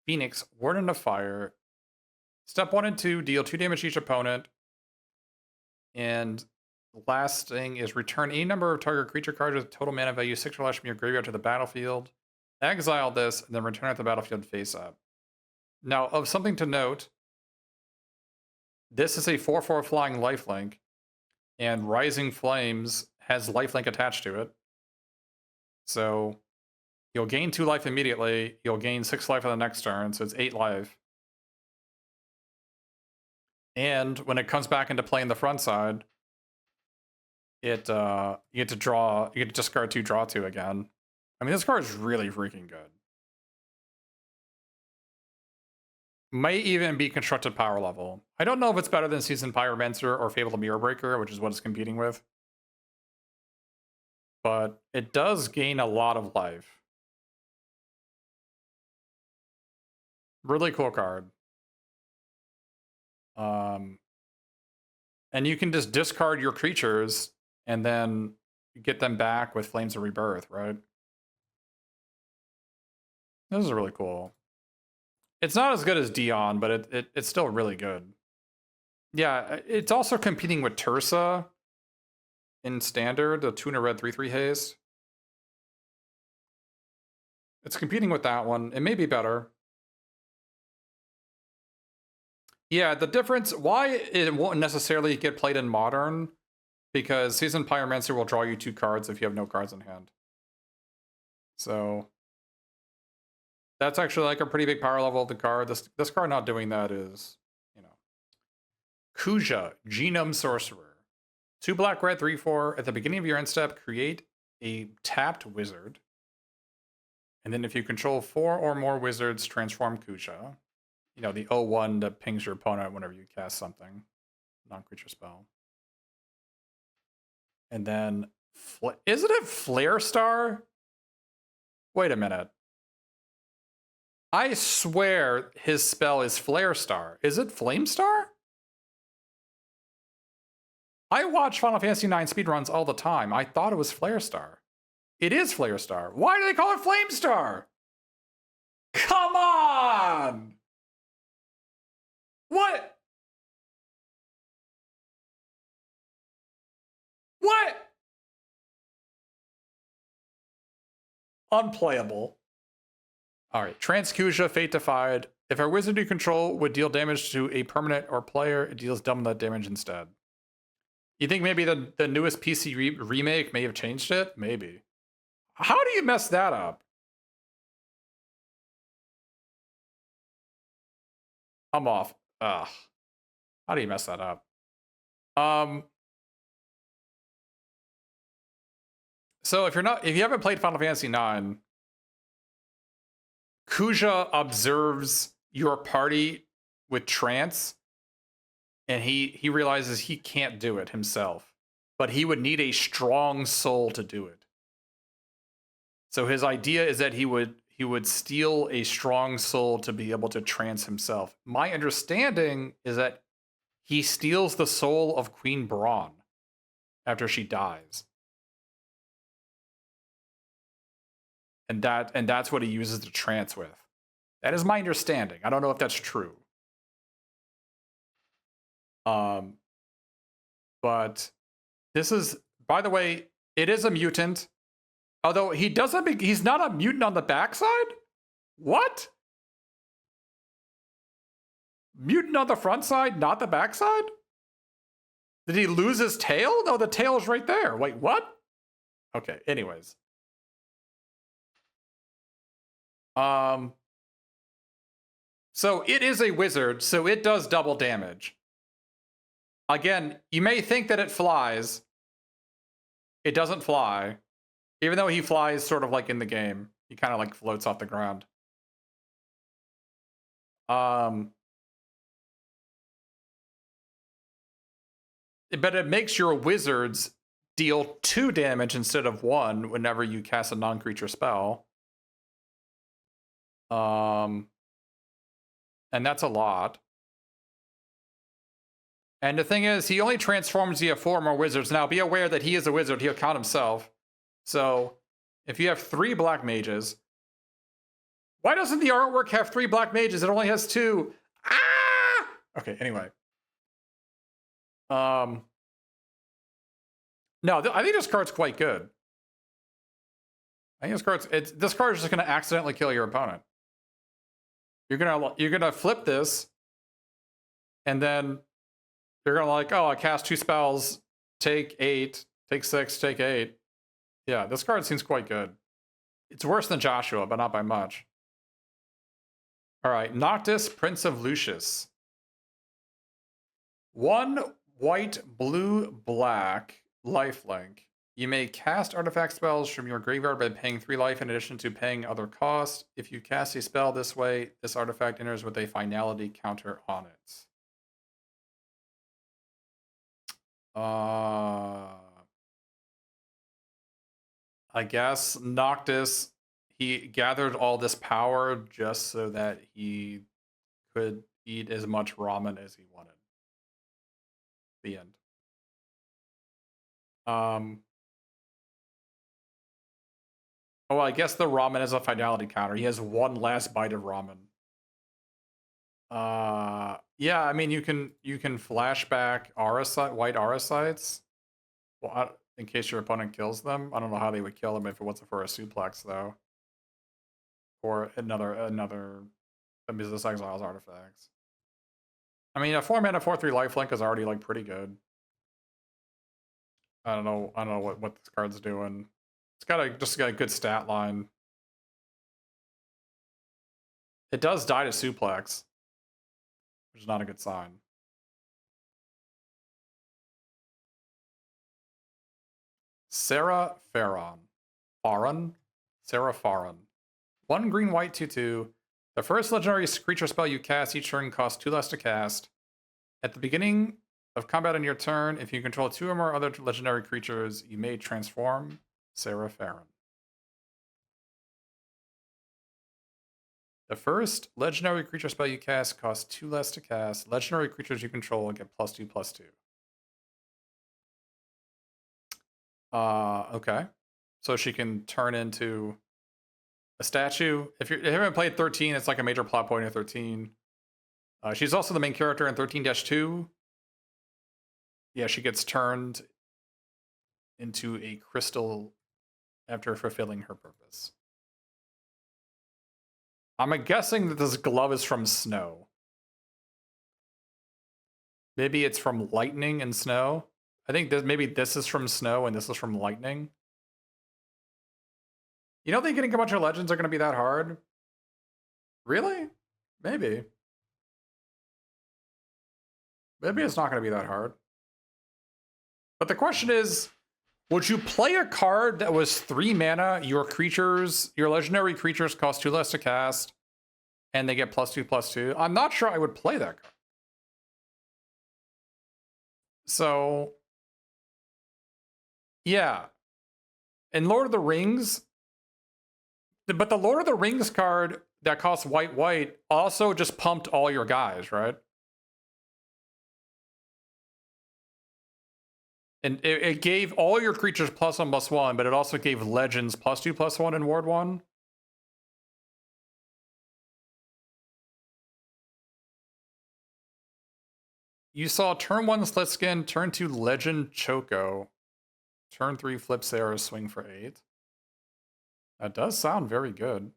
Phoenix, Warden of Fire. Step 1 and 2, deal 2 damage to each opponent. And the last thing is return any number of target creature cards with total mana value 6 or less from your graveyard to the battlefield. Exile this, and then return it to the battlefield face up. Now, of something to note, this is a 4/4 flying lifelink, and Rising Flames has lifelink attached to it. So you'll gain 2 life immediately, you'll gain 6 life on the next turn, so it's 8 life. And when it comes back into play in the front side, it you get to discard 2, draw 2 again. I mean, this card is really freaking good. May even be constructed power level. I don't know if it's better than Seasoned Pyromancer or Fable the Mirror Breaker, which is what it's competing with. But it does gain a lot of life. Really cool card. And you can just discard your creatures and then get them back with Flames of Rebirth, right? This is really cool. It's not as good as Dion, but it's still really good. Yeah, it's also competing with Tursa in Standard, the 2 and a red 3/3 haste. It's competing with that one. It may be better. Yeah, the difference, why it won't necessarily get played in Modern, because Seasoned Pyromancer will draw you 2 cards if you have no cards in hand. So that's actually like a pretty big power level of the card. This card not doing that is, you know. Kuja, Genome Sorcerer. 2 black, red, 3/4. At the beginning of your end step, create a tapped wizard. And then if you control 4 or more wizards, transform Kuja. You know, the 0/1 that pings your opponent whenever you cast something. Non-creature spell. And then, isn't it Flare Star? Wait a minute. I swear his spell is Flare Star. Is it Flame Star? I watch Final Fantasy IX speedruns all the time. I thought it was Flare Star. It is Flare Star. Why do they call it Flame Star? Come on! What? What? Unplayable. All right, Transcusia, Fate Defied. If a wizard you control would deal damage to a permanent or player, it deals double that damage instead. You think maybe the newest PC remake may have changed it? Maybe. How do you mess that up? I'm off. Ugh. How do you mess that up? So if you haven't played Final Fantasy IX, Kuja observes your party with trance, and he realizes he can't do it himself, but he would need a strong soul to do it. So his idea is that he would steal a strong soul to be able to trance himself. My understanding is that he steals the soul of Queen Braun after she dies. And that's what he uses the trance with. That is my understanding. I don't know if that's true. But this is, by the way, it is a mutant. Although he's not a mutant on the backside? What? Mutant on the front side, not the backside? Did he lose his tail? No, the tail's right there. Wait, what? Okay, anyways. So it is a wizard, so it does double damage. Again, you may think that it flies. It doesn't fly. Even though he flies sort of like in the game. He kind of like floats off the ground. But it makes your wizards deal 2 damage instead of 1 whenever you cast a non-creature spell. And that's a lot. And the thing is, he only transforms via 4 more wizards. Now, be aware that he is a wizard. He'll count himself. So, if you have 3 black mages... Why doesn't the artwork have 3 black mages? It only has 2. Ah! Okay, anyway. No, I think this card's quite good. I think this card is just going to accidentally kill your opponent. You're gonna flip this, and then you're gonna like, oh, I cast 2 spells, take 8, take 6, take 8. Yeah, this card seems quite good. It's worse than Joshua, but not by much. All right, Noctis, Prince of Lucius. 1 white, blue, black, lifelink. You may cast artifact spells from your graveyard by paying 3 life in addition to paying other costs. If you cast a spell this way, this artifact enters with a finality counter on it. I guess Noctis, he gathered all this power just so that he could eat as much ramen as he wanted. The end. Oh, I guess the ramen is a finality counter. He has 1 last bite of ramen. Yeah, I mean, you can flashback white Arasites. Well, in case your opponent kills them. I don't know how they would kill them if it wasn't for a suplex, though. Or another Business Exiles artifacts. I mean, a 4-mana 4/3 lifelink is already like pretty good. I don't know what this card's doing. It's just got a good stat line. It does die to suplex, which is not a good sign. Sarah Farron. Sarah Farron. 1 green, white, 2/2. The first legendary creature spell you cast each turn costs 2 less to cast. At the beginning of combat on your turn, if you control 2 or more other legendary creatures, you may transform Sarah Farron. The first legendary creature spell you cast costs 2 less to cast. Legendary creatures you control get +2/+2. Okay. So she can turn into a statue. If you haven't played 13, it's like a major plot point in 13. She's also the main character in 13-2. Yeah, she gets turned into a crystal after fulfilling her purpose. I'm guessing that this glove is from snow. Maybe it's from lightning and snow. I think maybe this is from snow and this is from lightning. You don't think getting a bunch of legends are going to be that hard? Really? Maybe. Maybe it's not going to be that hard. But the question is, would you play a card that was 3 mana, your legendary creatures cost 2 less to cast, and they get +2/+2? I'm not sure I would play that card. So, yeah. In Lord of the Rings, but the Lord of the Rings card that costs white also just pumped all your guys, right? And it gave all your creatures +1/+1, but it also gave legends +2/+1 in Ward 1. You saw turn 1 Slitskin, turn 2 Legend Choco, turn 3 Flip Sarah, swing for 8. That does sound very good.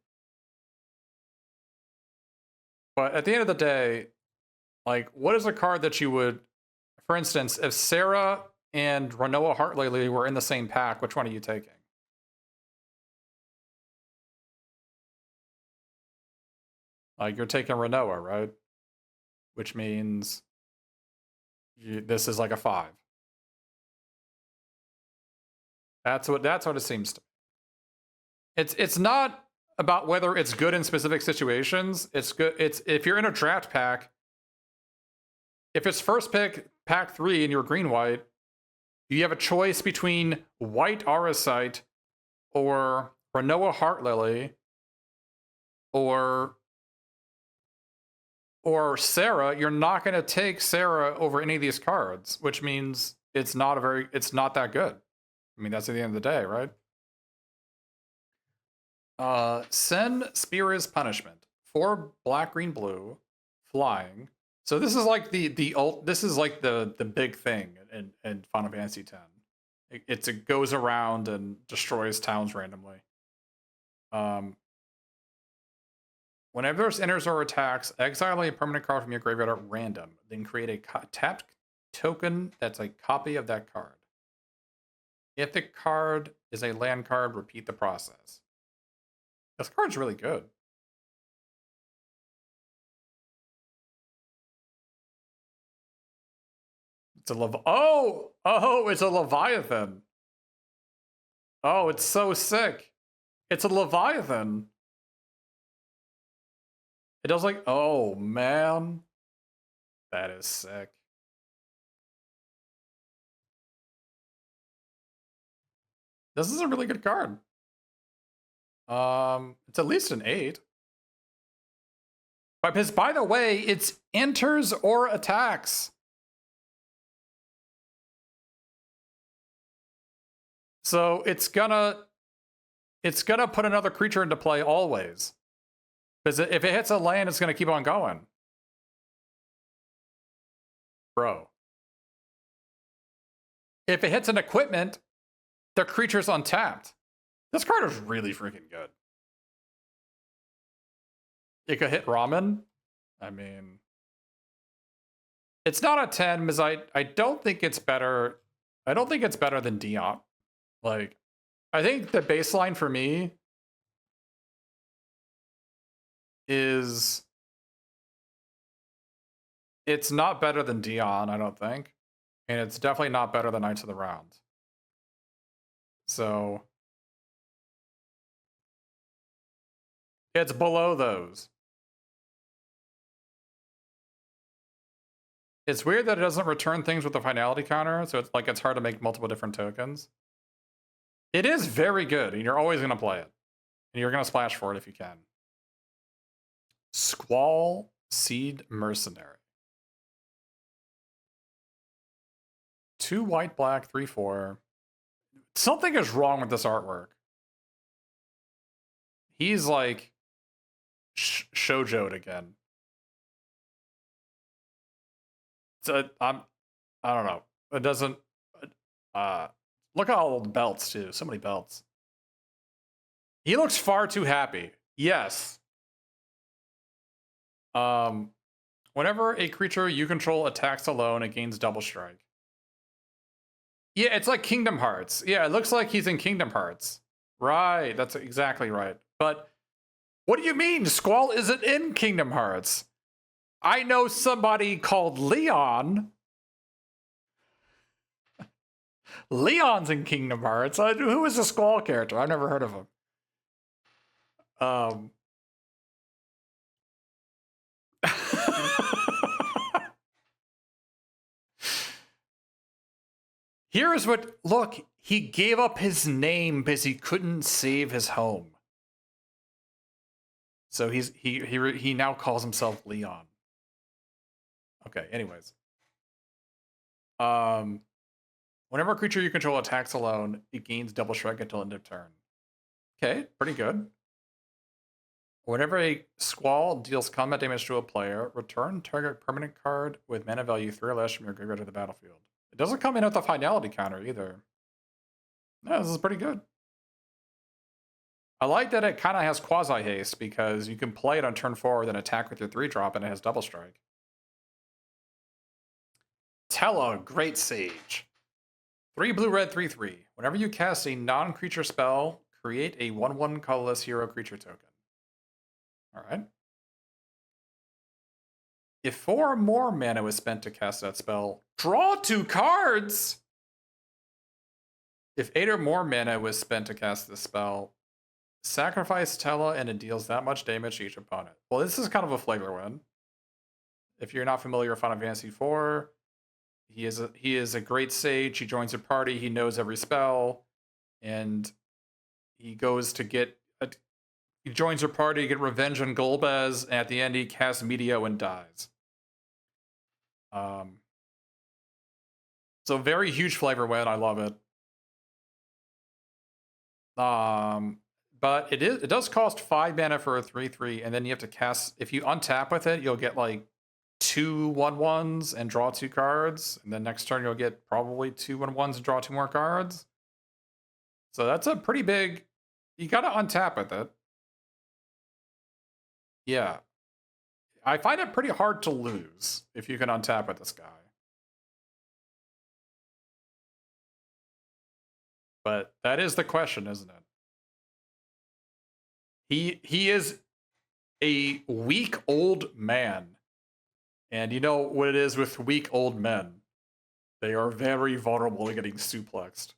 But at the end of the day, like, what is a card that you would, for instance, if Sarah and Renoa Heartlily were in the same pack, which one are you taking? Like, you're taking Renoa, right? Which means this is like a 5. That's what it seems to. It's not about whether it's good in specific situations. It's good. It's if you're in a draft pack. If it's first pick, pack 3, and you're green white, you have a choice between white Auracite or Renoa Heartlily or Sarah. You're not going to take Sarah over any of these cards, which means it's not that good. I mean, that's at the end of the day, right? Send Spear's Punishment. 4 black, green, blue, flying. So this is like this is like the big thing in Final Fantasy X. It goes around and destroys towns randomly. Whenever there's enters or attacks, exile a permanent card from your graveyard at random. Then create a tapped token that's a copy of that card. If the card is a land card, repeat the process. This card's really good. It's a it's a Leviathan. Oh, it's so sick. It's a Leviathan. It does like, oh man. That is sick. This is a really good card. It's at least an 8. Because, by the way, it's enters or attacks. So it's gonna put another creature into play always. Because if it hits a land, it's gonna keep on going. Bro. If it hits an equipment, the creature's untapped. This card is really freaking good. It could hit Ramen. I mean, it's not a 10 because I don't think it's better. I don't think it's better than Dion. Like, I think the baseline for me is it's not better than Dion, I don't think. And it's definitely not better than Knights of the Round. So it's below those. It's weird that it doesn't return things with a finality counter, so it's hard to make multiple different tokens. It is very good, and you're always going to play it. And you're going to splash for it if you can. Squall Seed Mercenary. 2 white, black, 3, 4. Something is wrong with this artwork. He's like shoujo'd again. So I don't know. It doesn't. Look at all the belts too. So many belts. He looks far too happy. Yes. Whenever a creature you control attacks alone, it gains double strike. Yeah, it's like Kingdom Hearts. Yeah, it looks like he's in Kingdom Hearts. Right, that's exactly right. But what do you mean Squall isn't in Kingdom Hearts? I know somebody called Leon. Leon's in Kingdom Hearts. Who is the Squall character? I've never heard of him. Here's what, look, he gave up his name because he couldn't save his home. So he now calls himself Leon. Okay, anyways. Whenever a creature you control attacks alone, it gains double strike until end of turn. Okay, pretty good. Whenever a Squall deals combat damage to a player, return target permanent card with mana value 3 or less from your graveyard to the battlefield. It doesn't come in with a finality counter either. No, this is pretty good. I like that it kind of has quasi-haste because you can play it on turn 4, then attack with your 3-drop, and it has double strike. Tella, Great Sage. 3 blue, red, 3/3. Whenever you cast a non-creature spell, create a 1/1 colorless hero creature token. Alright. If 4 or more mana was spent to cast that spell, draw 2 cards! If 8 or more mana was spent to cast this spell, sacrifice Tella and it deals that much damage to each opponent. Well, this is kind of a flavor win. If you're not familiar with Final Fantasy IV, he is a great sage. He joins a party. He knows every spell, and he goes to get. He joins a party to get revenge on Golbez, and at the end he casts Meteo and dies. So very huge flavor win. I love it. But it does cost 5 mana for a 3/3, and then you have to cast. If you untap with it, you'll get like 2 1/1s and draw 2 cards, and then next turn you'll get probably 2 1/1s and draw 2 more cards. So that's a pretty big. You gotta untap with it. Yeah, I find it pretty hard to lose if you can untap with this guy. But that is the question, isn't it? He is a weak old man. And you know what it is with weak old men. They are very vulnerable to getting suplexed.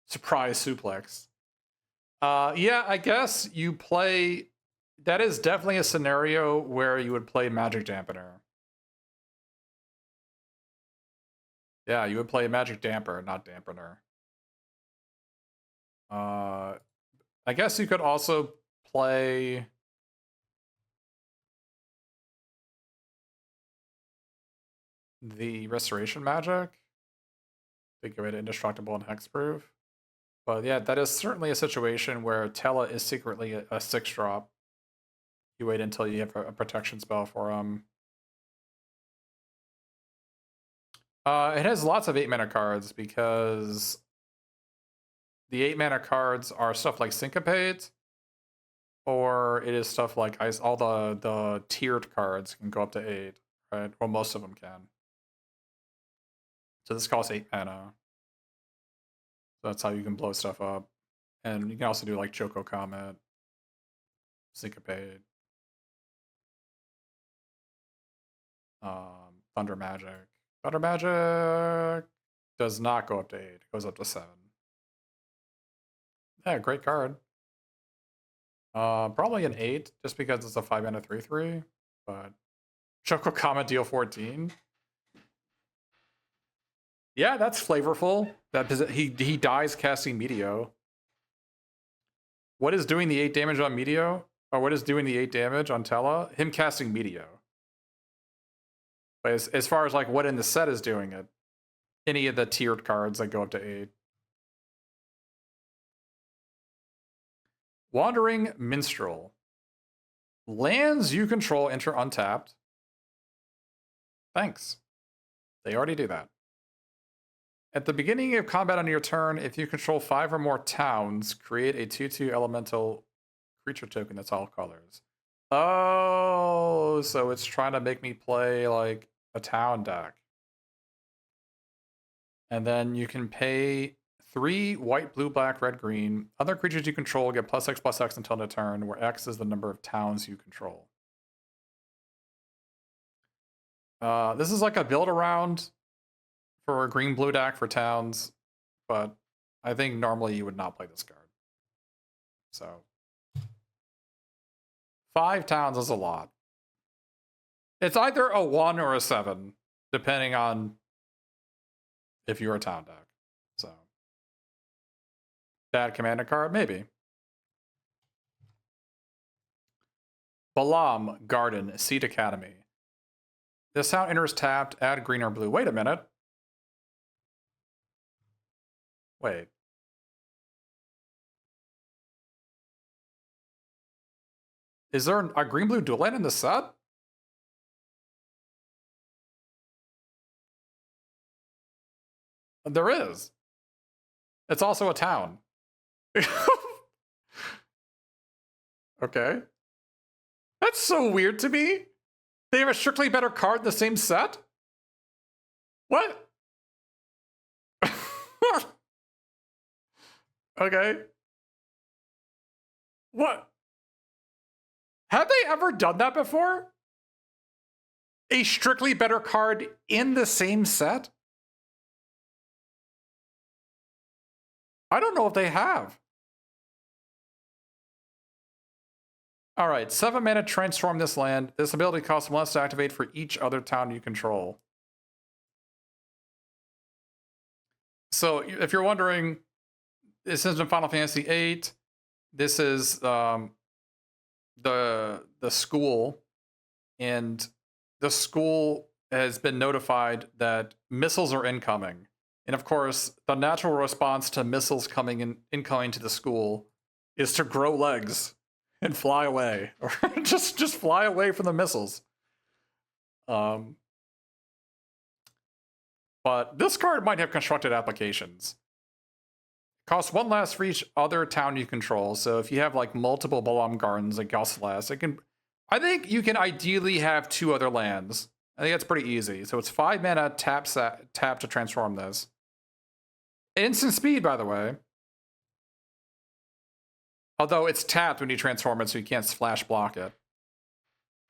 Surprise suplex. Yeah, I guess you play... That is definitely a scenario where you would play Magic Dampener. Yeah, you would play Magic Damper, not Dampener. I guess you could also play... the Restoration Magic. Think of it indestructible and hexproof. But yeah, that is certainly a situation where Tella is secretly a 6-drop. You wait until you have a protection spell for him. It has lots of 8-mana cards because the 8-mana cards are stuff like Syncopate, or it is stuff like Ice. All the tiered cards can go up to 8, right? Well, most of them can. So this costs 8 mana. So that's how you can blow stuff up. And you can also do like Choco Comet, Syncopate, Thunder Magic. Thunder Magic does not go up to 8. It goes up to 7. Yeah, great card. Probably an 8, just because it's a 5-mana 3/3. But Choco Comet deal 14. Yeah, that's flavorful. That he dies casting Meteo. What is doing the 8 damage on Meteo? Or what is doing the 8 damage on Tella? Him casting Meteo. But as far as like what in the set is doing it, any of the tiered cards that go up to 8. Wandering Minstrel. Lands you control enter untapped. Thanks. They already do that. At the beginning of combat on your turn, if you control 5 or more towns, create a 2/2 elemental creature token that's all colors. Oh, so it's trying to make me play like a town deck. And then you can pay 3 white, blue, black, red, green. Other creatures you control get +X/+X until the turn, where X is the number of towns you control. This is like a build around for a green blue deck for towns, but I think normally you would not play this card. So 5 towns is a lot. It's either a 1 or a 7, depending on if you're a town deck. So bad commander card, maybe. Balam Garden Seed Academy. This sound enters tapped, add green or blue. Wait a minute. Wait. Is there a green-blue dual land in the set? There is. It's also a town. Okay. That's so weird to me. They have a strictly better card in the same set? What? Okay. What? Have they ever done that before? A strictly better card in the same set? I don't know if they have. All right, 7 mana, transform this land. This ability costs 1 less to activate for each other town you control. So if you're wondering, this is in Final Fantasy VIII. This is the school, and the school has been notified that missiles are incoming. And of course, the natural response to missiles incoming to the school is to grow legs and fly away, or just fly away from the missiles. But this card might have constructed applications. Costs 1 less for each other town you control. So if you have like multiple Balam Gardens, like Gauseless, I think you can ideally have 2 other lands. I think that's pretty easy. So it's 5 mana, tap to transform this. Instant speed, by the way. Although it's tapped when you transform it, so you can't flash block it.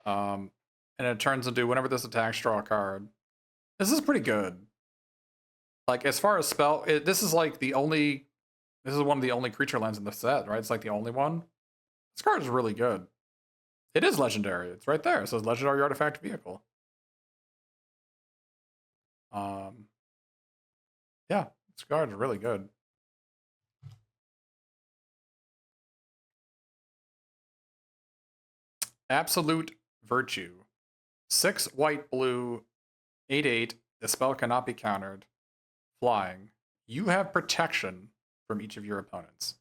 And it turns into whenever this attacks, draw a card. This is pretty good. Like, as far as this is like the only... This is one of the only creature lands in the set, right? It's like the only one. This card is really good. It is legendary. It's right there. It says Legendary Artifact Vehicle. Yeah, this card is really good. Absolute Virtue. 6 white, blue, 8/8. The spell cannot be countered. Flying. You have protection from each of your opponents.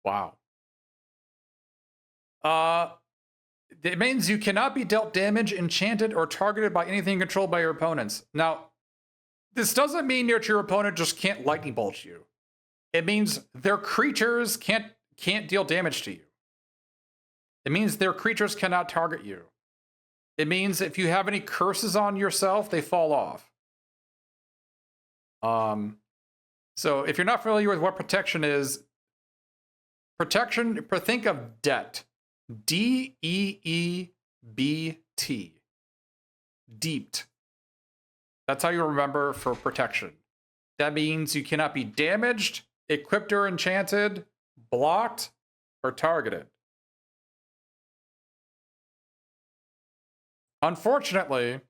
Wow. It means you cannot be dealt damage, enchanted, or targeted by anything controlled by your opponents. Now, this doesn't mean that your opponent just can't lightning bolt you. It means their creatures can't deal damage to you. It means their creatures cannot target you. It means if you have any curses on yourself, they fall off. So if you're not familiar with what protection is, think of debt. D-E-E-B-T. Deeped. That's how you remember for protection. That means you cannot be damaged, equipped or enchanted, blocked, or targeted. Unfortunately,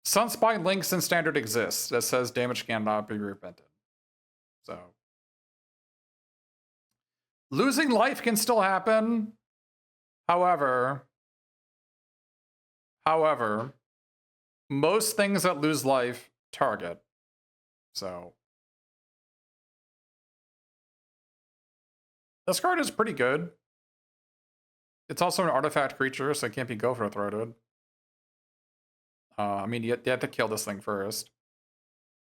Sunspine links in Standard exists that says damage cannot be prevented. So, losing life can still happen. However, most things that lose life target. So, this card is pretty good. It's also an artifact creature, so it can't be gopher-throated. I mean, you have to kill this thing first.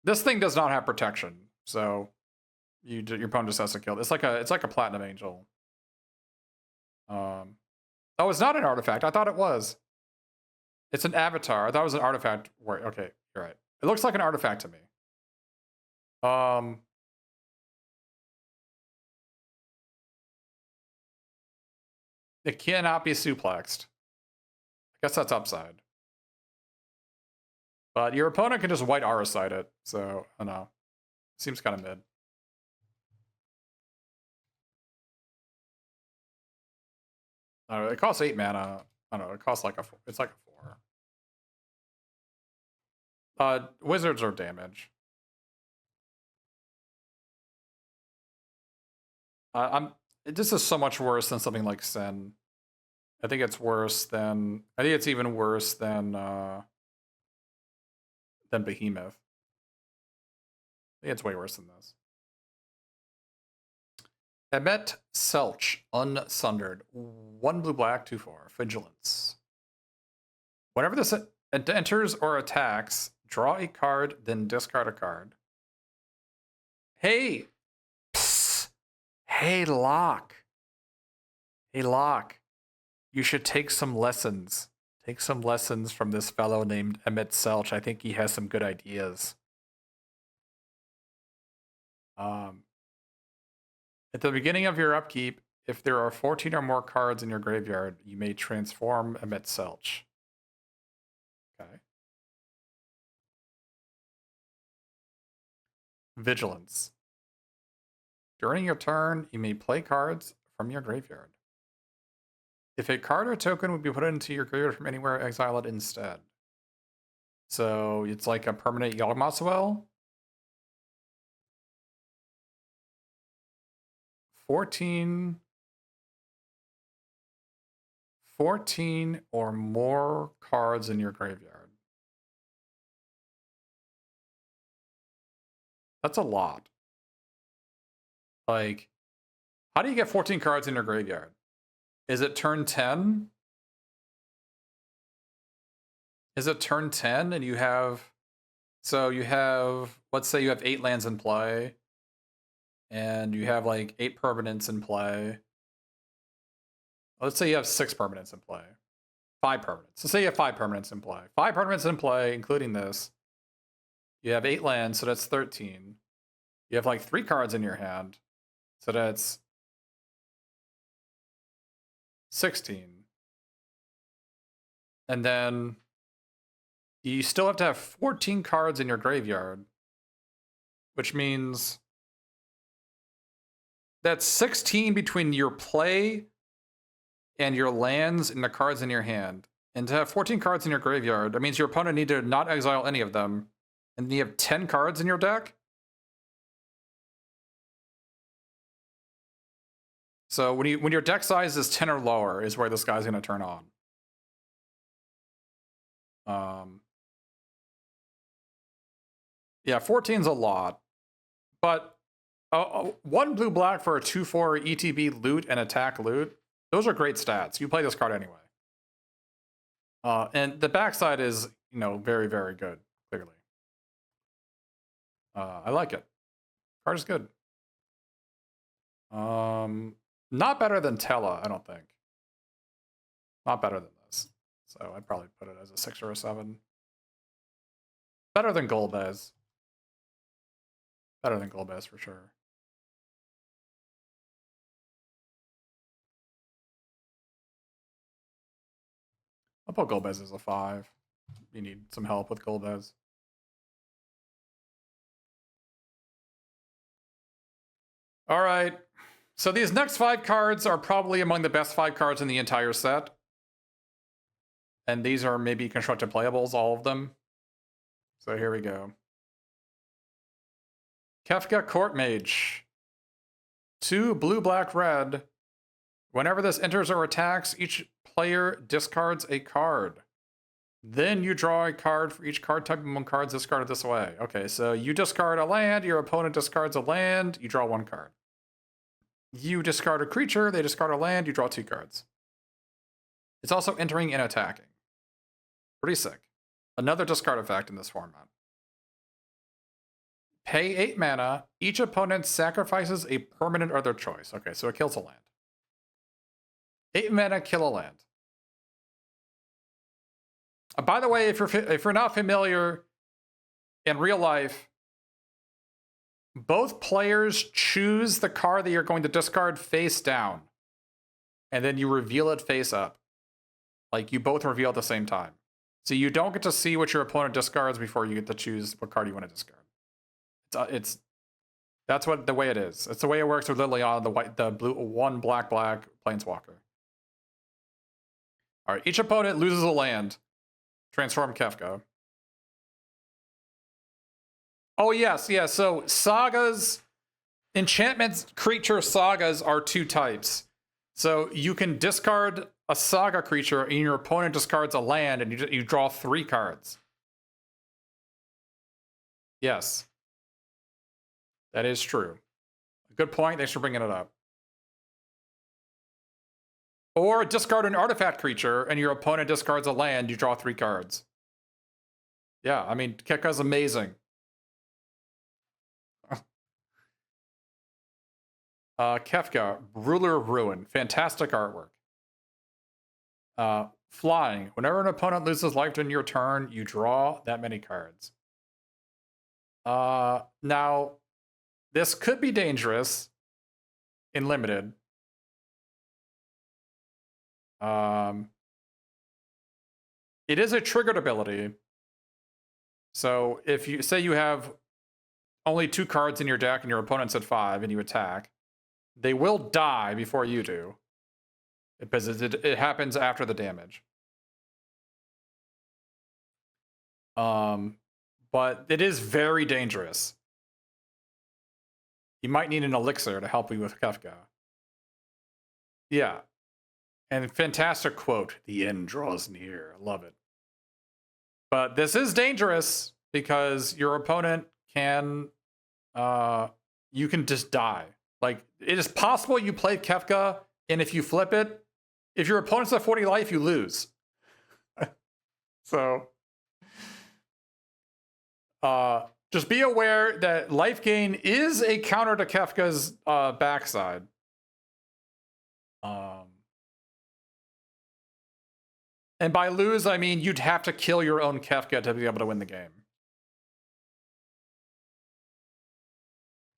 This thing does not have protection, so your opponent just has to kill it. It's like a Platinum Angel. Oh, it's not an artifact. I thought it was. It's an avatar. I thought it was an artifact. Okay, you're right. It looks like an artifact to me. It cannot be suplexed. I guess that's upside. But your opponent can just white aura side it, so I don't know. Seems kind of mid. I don't know, it costs 8 mana. I don't know, it costs like it's like a 4. Wizards are damage. This is so much worse than something like Sin. I think it's worse than... I think it's even worse than Behemoth. I think it's way worse than this. Emet Selch, Unsundered. 1 blue-black, 2/4. Vigilance. Whenever this enters or attacks, draw a card, then discard a card. Hey! Psst. Hey, Locke. Hey, Locke. You should take some lessons. Take some lessons from this fellow named Emmett Selch. I think he has some good ideas. At the beginning of your upkeep, if there are 14 or more cards in your graveyard, you may transform Emmett Selch. Okay. Vigilance. During your turn, you may play cards from your graveyard. If a card or token would be put into your graveyard from anywhere, exile it instead. So it's like a permanent Yawgmoth's 14 or more cards in your graveyard. That's a lot. Like, how do you get 14 cards in your graveyard? Is it turn 10? Is it turn 10 and you have... So you have... Let's say you have 8 lands in play. And you have like 8 permanents in play. Let's say you have 6 permanents in play. 5 permanents. So say you have 5 permanents in play. 5 permanents in play, including this. You have 8 lands, so that's 13. You have like 3 cards in your hand. So that's 16. And then you still have to have 14 cards in your graveyard. Which means that's 16 between your play and your lands and the cards in your hand. And to have 14 cards in your graveyard, that means your opponent need to not exile any of them. And you have 10 cards in your deck? So when your deck size is 10 or lower is where this guy's going to turn on. Yeah, 14's a lot. But 1 blue-black for a 2/4 ETB loot and attack loot, those are great stats. You play this card anyway. And the backside is, you know, very, very good, clearly. I like it. Card is good. Not better than Tella, I don't think. Not better than this. So I'd probably put it as a 6 or a 7. Better than Golbez. Better than Golbez for sure. I'll put Golbez as a 5. You need some help with Golbez. All right. So these next 5 cards are probably among the best 5 cards in the entire set. And these are maybe constructed playables, all of them. So here we go. Kefka Court Mage. 2 blue, black, red. Whenever this enters or attacks, each player discards a card. Then you draw a card for each card type among cards discarded this way. Okay, so you discard a land, your opponent discards a land, you draw 1 card. You discard a creature, they discard a land, you draw 2 cards. It's also entering and attacking. Pretty sick. Another discard effect in this format. Pay 8 mana. Each opponent sacrifices a permanent or their choice. Okay, so it kills a land. 8 mana, kill a land. By the way, if you're not familiar, in real life, both players choose the card that you're going to discard face down. And then you reveal it face up. Like, you both reveal at the same time. So you don't get to see what your opponent discards before you get to choose what card you want to discard. That's what the way it is. It's the way it works with Liliana, the blue 1 black planeswalker. All right, each opponent loses a land. Transform Kefka. Oh yes, yeah. So sagas, enchantments, creature sagas are 2 types. So you can discard a saga creature, and your opponent discards a land, and you draw 3 cards. Yes. That is true. Good point. Thanks for bringing it up. Or discard an artifact creature, and your opponent discards a land, you draw 3 cards. Yeah, I mean, Kefka's amazing. Kefka, Ruler of Ruin. Fantastic artwork. Flying. Whenever an opponent loses life during your turn, you draw that many cards. Now, this could be dangerous in limited. It is a triggered ability. So if you say you have only 2 cards in your deck and your opponent's at 5 and you attack, they will die before you do. Because it happens after the damage. But it is very dangerous. You might need an elixir to help you with Kefka. Yeah. And fantastic quote, the end draws near. Love it. But this is dangerous because your opponent can, you can just die. Like, it is possible you play Kefka, and if you flip it, if your opponent's at 40 life, you lose. So, just be aware that life gain is a counter to Kefka's backside. And by lose, I mean you'd have to kill your own Kefka to be able to win the game.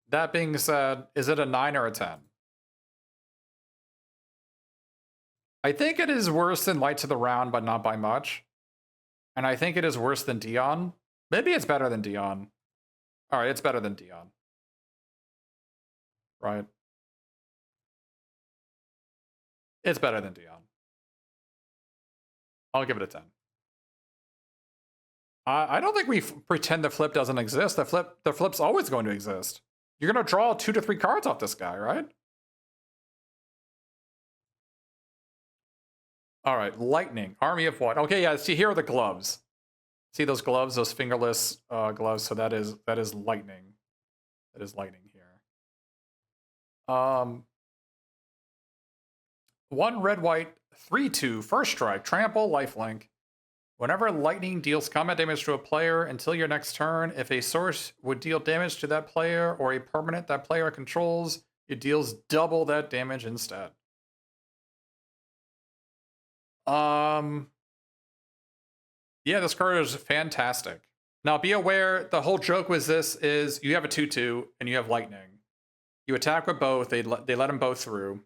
That being said, is it a 9 or a 10? I think it is worse than Light to the Round, but not by much. And I think it is worse than Dion. Maybe it's better than Dion. All right, it's better than Dion. Right? It's better than Dion. I'll give it a 10. I don't think we pretend the flip doesn't exist. The flip's always going to exist. You're going to draw 2 to 3 cards off this guy, right? All right, Lightning. Army of what? Okay, yeah, see, here are the gloves. See those gloves, those fingerless gloves? So that is Lightning. That is Lightning here. 1 red, white, 3/2, first strike, trample, lifelink. Whenever Lightning deals combat damage to a player until your next turn, if a source would deal damage to that player or a permanent that player controls, it deals double that damage instead. Yeah, this card is fantastic. Now be aware, the whole joke with this is you have a 2/2 and you have Lightning. You attack with both, they let them both through.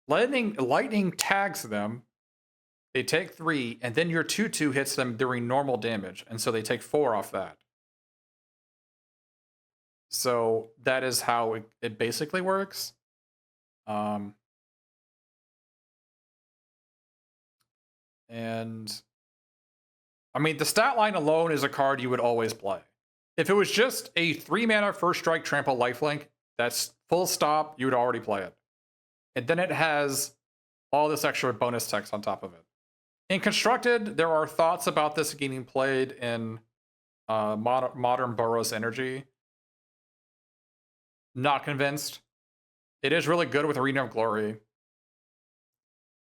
Lightning tags them. They take 3, and then your 2/2 hits them during normal damage, and so they take 4 off that. So that is how it basically works. And I mean, the stat line alone is a card you would always play. If it was just a 3-mana first strike trample lifelink, that's full stop, you would already play it. And then it has all this extra bonus text on top of it. In Constructed, there are thoughts about this getting played in Modern Boros Energy. Not convinced. It is really good with Arena of Glory.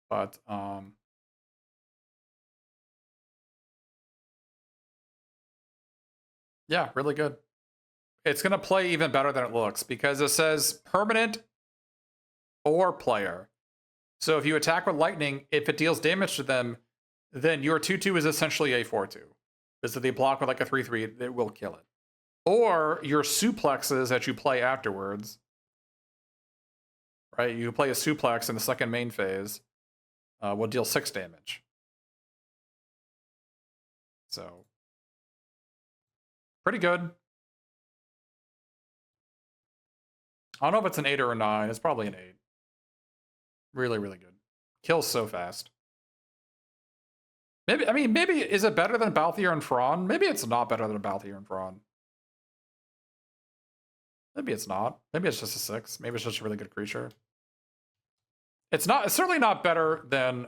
But, yeah, really good. It's going to play even better than it looks because it says permanent or player. So if you attack with Lightning, if it deals damage to them, then your 2/2 is essentially a 4/2. Because if they block with like a 3/3, it will kill it. Or your suplexes that you play afterwards, right? You play a suplex in the second main phase, will deal 6 damage. So, pretty good. I don't know if it's an 8 or a 9. It's probably an 8. Really, really good. Kills so fast. Maybe, I mean, maybe, is it better than Balthier and Fron? Maybe it's not better than Balthier and Fron. Maybe it's not. Maybe it's just a 6. Maybe it's just a really good creature. It's certainly not better than,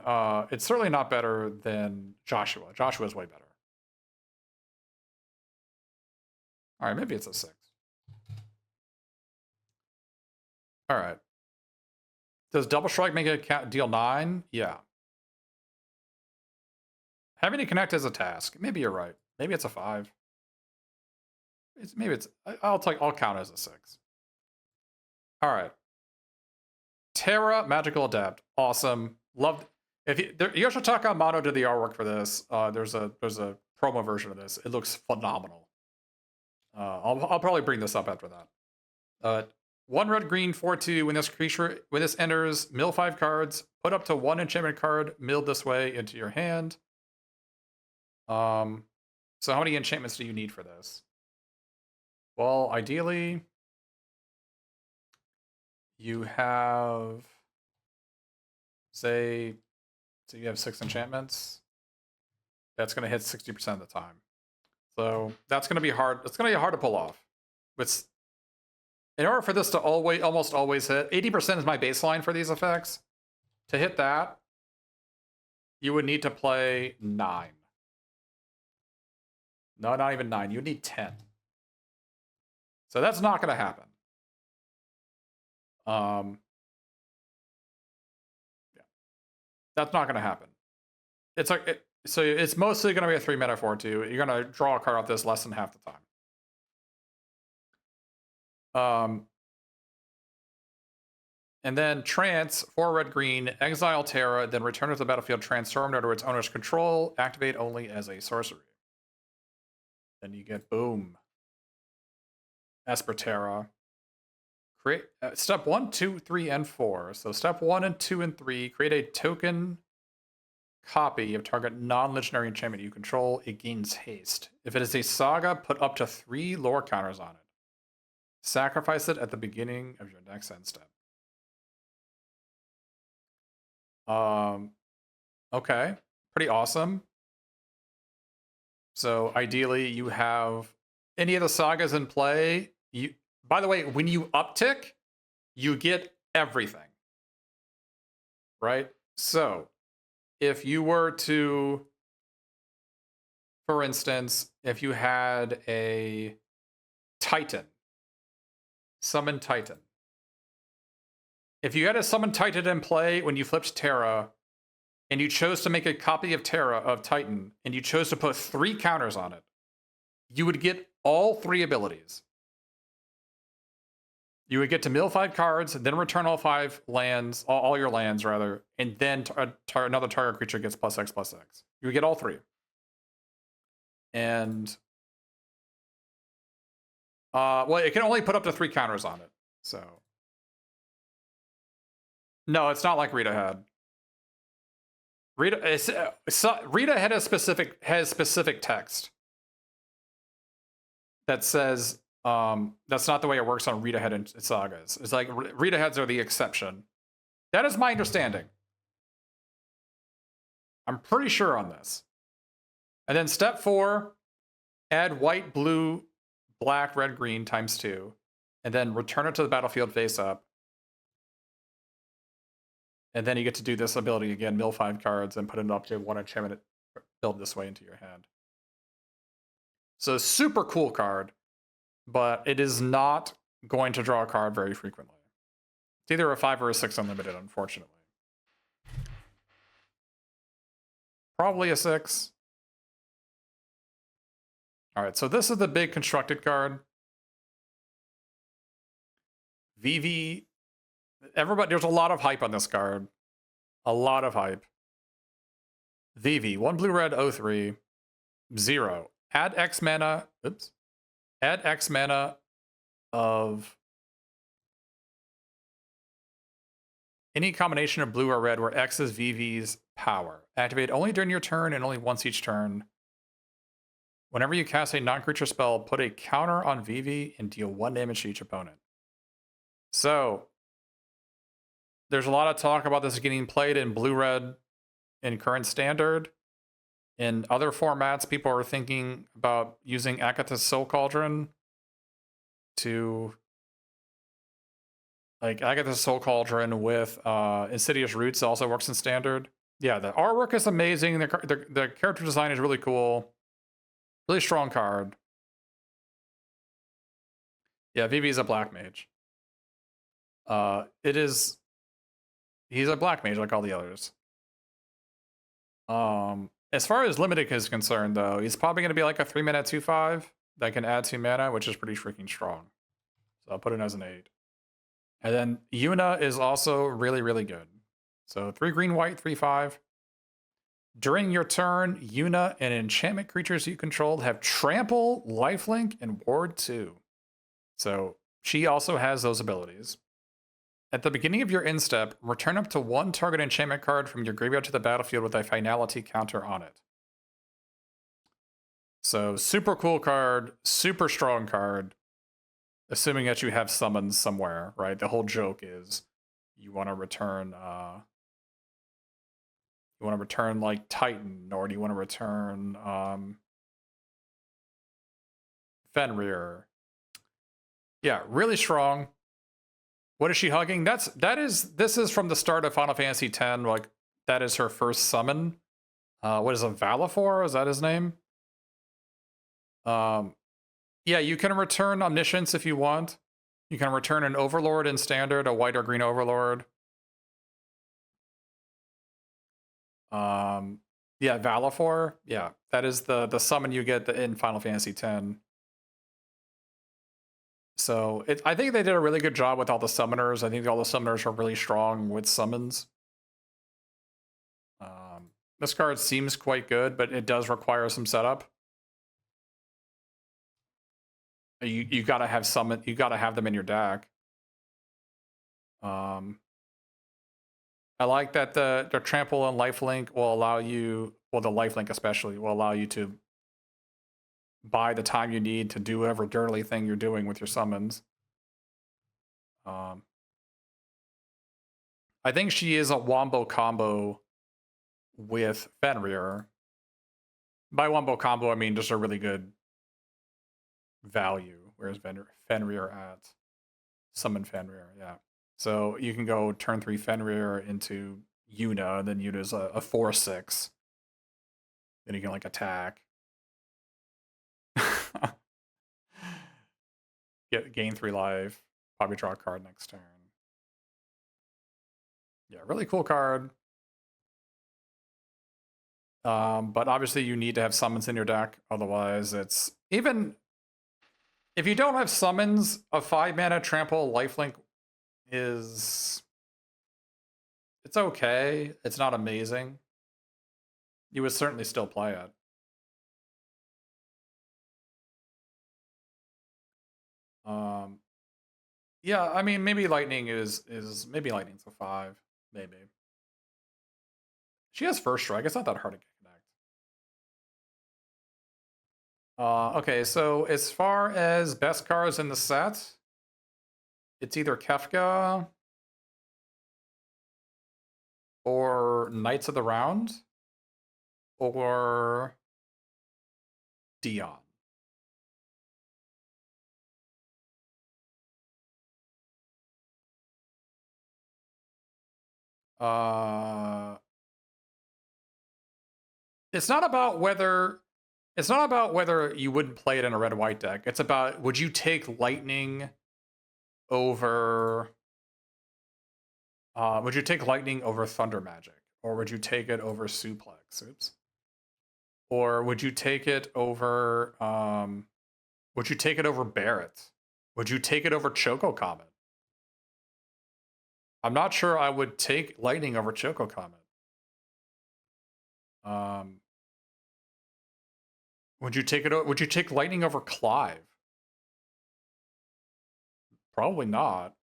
Joshua. Joshua's way better. All right, maybe it's a 6. All right. Does double strike make it deal 9? Yeah. Having to connect is a task. Maybe you're right. Maybe it's a 5. I'll count it as a 6. All right. Terra Magical Adept. Awesome. Loved. If you should check out Mono did the artwork for this. There's a promo version of this. It looks phenomenal. I'll probably bring this up after that. 1 red green 4/2. When this enters, mill 5 cards. Put up to 1 enchantment card milled this way into your hand. So how many enchantments do you need for this? Well, ideally, you have, say, so you have 6 enchantments. That's going to hit 60% of the time. So that's going to be hard. It's going to be hard to pull off. In order for this to almost always hit, 80% is my baseline for these effects. To hit that, you would need to play 9. No, not even 9. You need 10. So that's not going to happen. Yeah. That's not going to happen. So it's mostly going to be a 3 mana 4/2. You're going to draw a card off this less than half the time. And then Trance, 4 red green, exile Terra, then return it to the battlefield, transformed under its owner's control, activate only as a sorcery. Then you get boom. Esper Terra. Create step 1, 2, 3, and 4. So step 1 and 2 and 3, create a token copy of target non-legendary enchantment you control. It gains haste. If it is a saga, put up to 3 lore counters on it. Sacrifice it at the beginning of your next end step. Okay, pretty awesome. So ideally, you have any of the sagas in play. By the way, when you uptick, you get everything, right? So if you were to, for instance, if you had a Titan, summon Titan. If you had a summon Titan in play when you flipped Terra, and you chose to make a copy of Terra of Titan, and you chose to put 3 counters on it, you would get all 3 abilities. You would get to mill 5 cards, then return all 5 lands, all your lands rather, and then another target creature gets +X/+X. You would get all 3. And well, it can only put up to 3 counters on it. So no, it's not like Rita had. Rita has specific text that says that's not the way it works on Rita Head and sagas. It's like Rita Heads are the exception. That is my understanding. I'm pretty sure on this. And then step 4, add white, blue, black, red, green ×2, and then return it to the battlefield face up. And then you get to do this ability again, mill 5 cards and put it up to 1 enchantment build this way into your hand. So super cool card, but it is not going to draw a card very frequently. It's either a 5 or a 6 unlimited, unfortunately. Probably a 6. All right, so this is the big constructed card. VV. Everybody, there's a lot of hype on this card. A lot of hype. VV, 1 blue red 03, 0. Add X mana. Oops. Add X mana of any combination of blue or red where X is VV's power. Activate only during your turn and only once each turn. Whenever you cast a non-creature spell, put a counter on VV and deal 1 damage to each opponent. So there's a lot of talk about this getting played in blue-red in current standard. In other formats, people are thinking about using Agatha's Soul Cauldron to... Like, Agatha's Soul Cauldron with Insidious Roots also works in standard. Yeah, the artwork is amazing. The character design is really cool. Really strong card. Yeah, VV is a black mage. It is He's a black mage like all the others. As far as Limited is concerned, though, he's probably going to be like a 3-mana 2/5 that can add 2 mana, which is pretty freaking strong. So I'll put it as an 8. And then Yuna is also really, really good. So 3 green, white, 3/5. During your turn, Yuna and enchantment creatures you control have trample, lifelink, and ward 2. So she also has those abilities. At the beginning of your end step, return up to 1 target enchantment card from your graveyard to the battlefield with a finality counter on it. So super cool card, super strong card, assuming that you have summons somewhere, right? The whole joke is you want to return like Titan, or do you want to return Fenrir? Yeah, really strong. What is she hugging? This is from the start of Final Fantasy X. Like, that is her first summon. What is a Valifor? Is that his name? Yeah, you can return Omniscience if you want. You can return an Overlord in Standard, a white or green Overlord. Yeah, Valifor. Yeah, that is the summon you get in Final Fantasy X. So I think they did a really good job with all the summoners. I think all the summoners are really strong with summons. This card seems quite good, but it does require some setup. You gotta have summon. You gotta have them in your deck. I like that the trample and lifelink will allow you. Well, the lifelink especially will allow you to buy the time you need to do whatever dirty thing you're doing with your summons. I think she is a wombo combo with Fenrir. By wombo combo, I mean just a really good value. Where's Fenrir at? Summon Fenrir, yeah. So you can go turn 3 Fenrir into Yuna, and then Yuna's a 4/6. Then you can like attack. Gain 3 life. Probably draw a card next turn. Yeah, really cool card. But obviously you need to have summons in your deck. Otherwise it's... Even if you don't have summons, a 5-mana trample lifelink is... It's okay. It's not amazing. You would certainly still play it. Yeah, I mean, maybe Lightning maybe Lightning's a 5, maybe. She has First Strike. It's not that hard to connect. Okay, so as far as best cards in the set, it's either Kefka or Knights of the Round or Dion. It's not about whether you wouldn't play it in a red-white deck. It's about, would you take Lightning over Thunder Magic? Or would you take it over Suplex? Oops. Or would you take it over Barrett? Would you take it over Choco Comet? I'm not sure I would take Lightning over Choco Comet. Would you take Lightning over Clive? Probably not.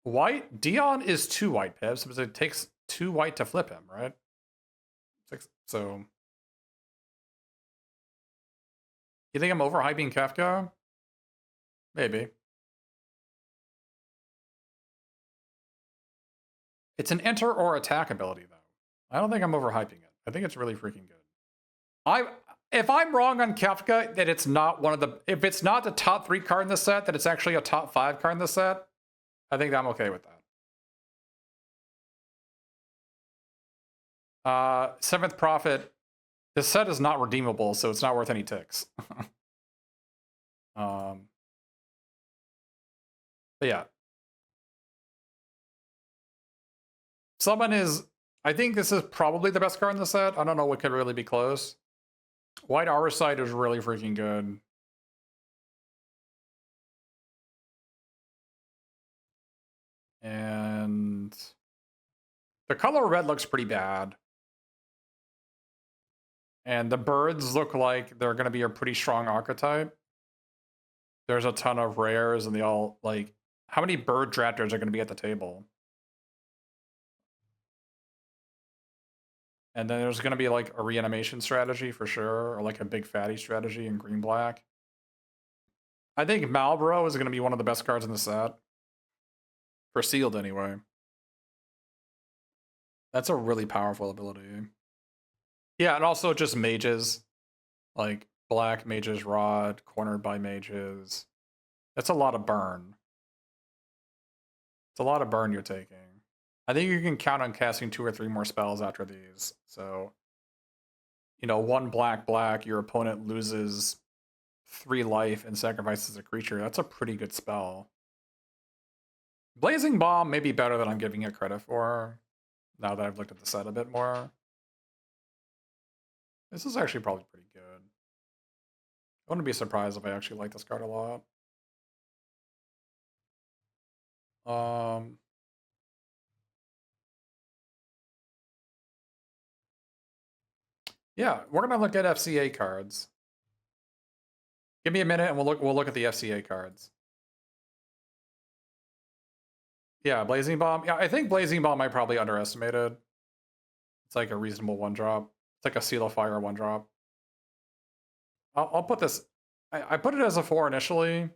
White Dion is 2 white pips, because it takes 2 white to flip him, right? 6. So you think I'm overhyping Kefka? Maybe. It's an enter or attack ability, though. I don't think I'm overhyping it. I think it's really freaking good. If I'm wrong on Kefka, that it's not if it's not the top 3 card in the set, that it's actually a top 5 card in the set, I think I'm okay with that. Seventh Prophet. This set is not redeemable, so it's not worth any ticks. But yeah. Summon is... I think this is probably the best card in the set. I don't know what could really be close. White Auracite is really freaking good. And the color red looks pretty bad. And the birds look like they're going to be a pretty strong archetype. There's a ton of rares, and they all, like... How many bird drafters are going to be at the table? And then there's going to be, like, a reanimation strategy for sure, or, like, a big fatty strategy in green-black. I think Malboro is going to be one of the best cards in the set. For sealed, anyway. That's a really powerful ability. Yeah, and also just mages. Like, black mages rod, cornered by mages. That's a lot of burn. It's a lot of burn you're taking. I think you can count on casting 2 or 3 more spells after these. So, you know, 1 black, your opponent loses 3 life and sacrifices a creature. That's a pretty good spell. Blazing Bomb may be better than I'm giving it credit for, now that I've looked at the set a bit more. This is actually probably pretty good. I wouldn't be surprised if I actually like this card a lot. Yeah, we're gonna look at FCA cards. Give me a minute and we'll look at the FCA cards. Yeah, Blazing Bomb. Yeah, I think Blazing Bomb I probably underestimated. It's like a reasonable 1-drop. It's like a Seal of Fire 1-drop. I'll put this... I put it as a 4 initially.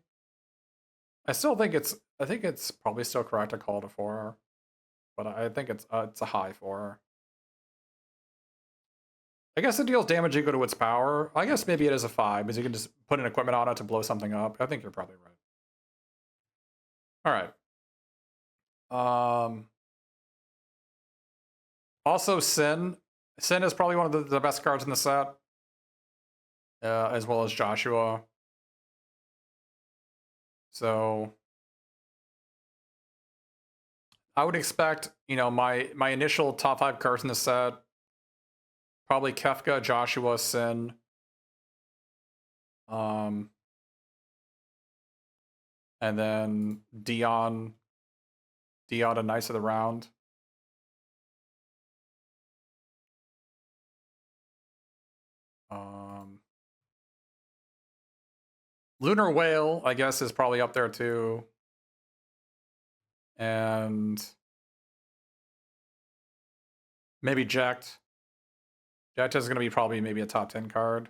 I still think I think it's probably still correct to call it a 4. But I think it's a high 4. I guess it deals damage equal to its power. I guess maybe it is a 5, because you can just put an equipment on it to blow something up. I think you're probably right. Alright. Also, Sin. Sin is probably one of the best cards in the set. As well as Joshua. So... I would expect, you know, my initial top 5 cards in the set... Probably Kefka, Joshua, Sin. And then Dion and Knights of the Round. Lunar Whale, I guess, is probably up there too. And maybe Jacked. Jacked is going to be probably maybe a top 10 card.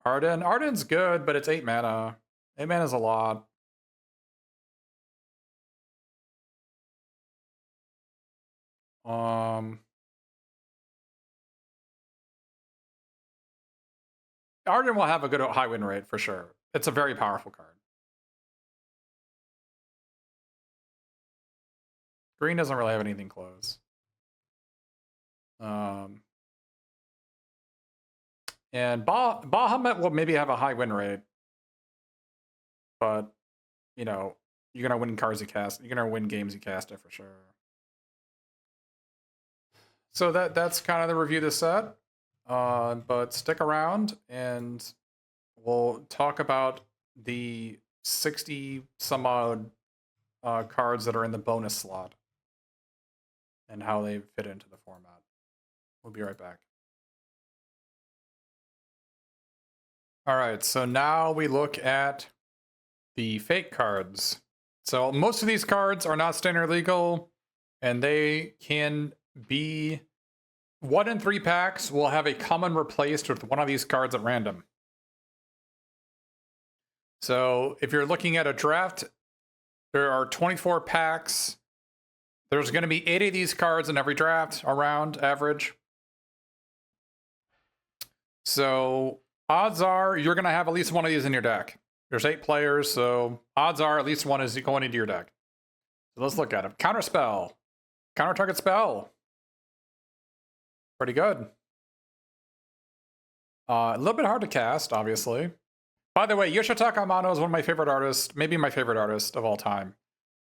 Arden's good, but it's 8 mana. 8 mana is a lot. Arden will have a good high win rate for sure. It's a very powerful card. Green doesn't really have anything close. And Bahamut will maybe have a high win rate. But, you know, you're going to win cards you cast. You're going to win games you cast it for sure. So that's kind of the review of the set. But stick around and we'll talk about the 60 some odd cards that are in the bonus slot and how they fit into the format. We'll be right back. All right, so now we look at the fake cards. So most of these cards are not standard legal, and they can be 1 in 3 packs will have a common replaced with one of these cards at random. So if you're looking at a draft, there are 24 packs. There's going to be 8 of these cards in every draft, around average. So odds are you're going to have at least one of these in your deck. There's 8 players, so odds are at least one is going into your deck. So let's look at them. Counter spell. Counter target spell. Pretty good. A little bit hard to cast, obviously. By the way, Yoshitaka Amano is one of my favorite artists, maybe my favorite artist of all time.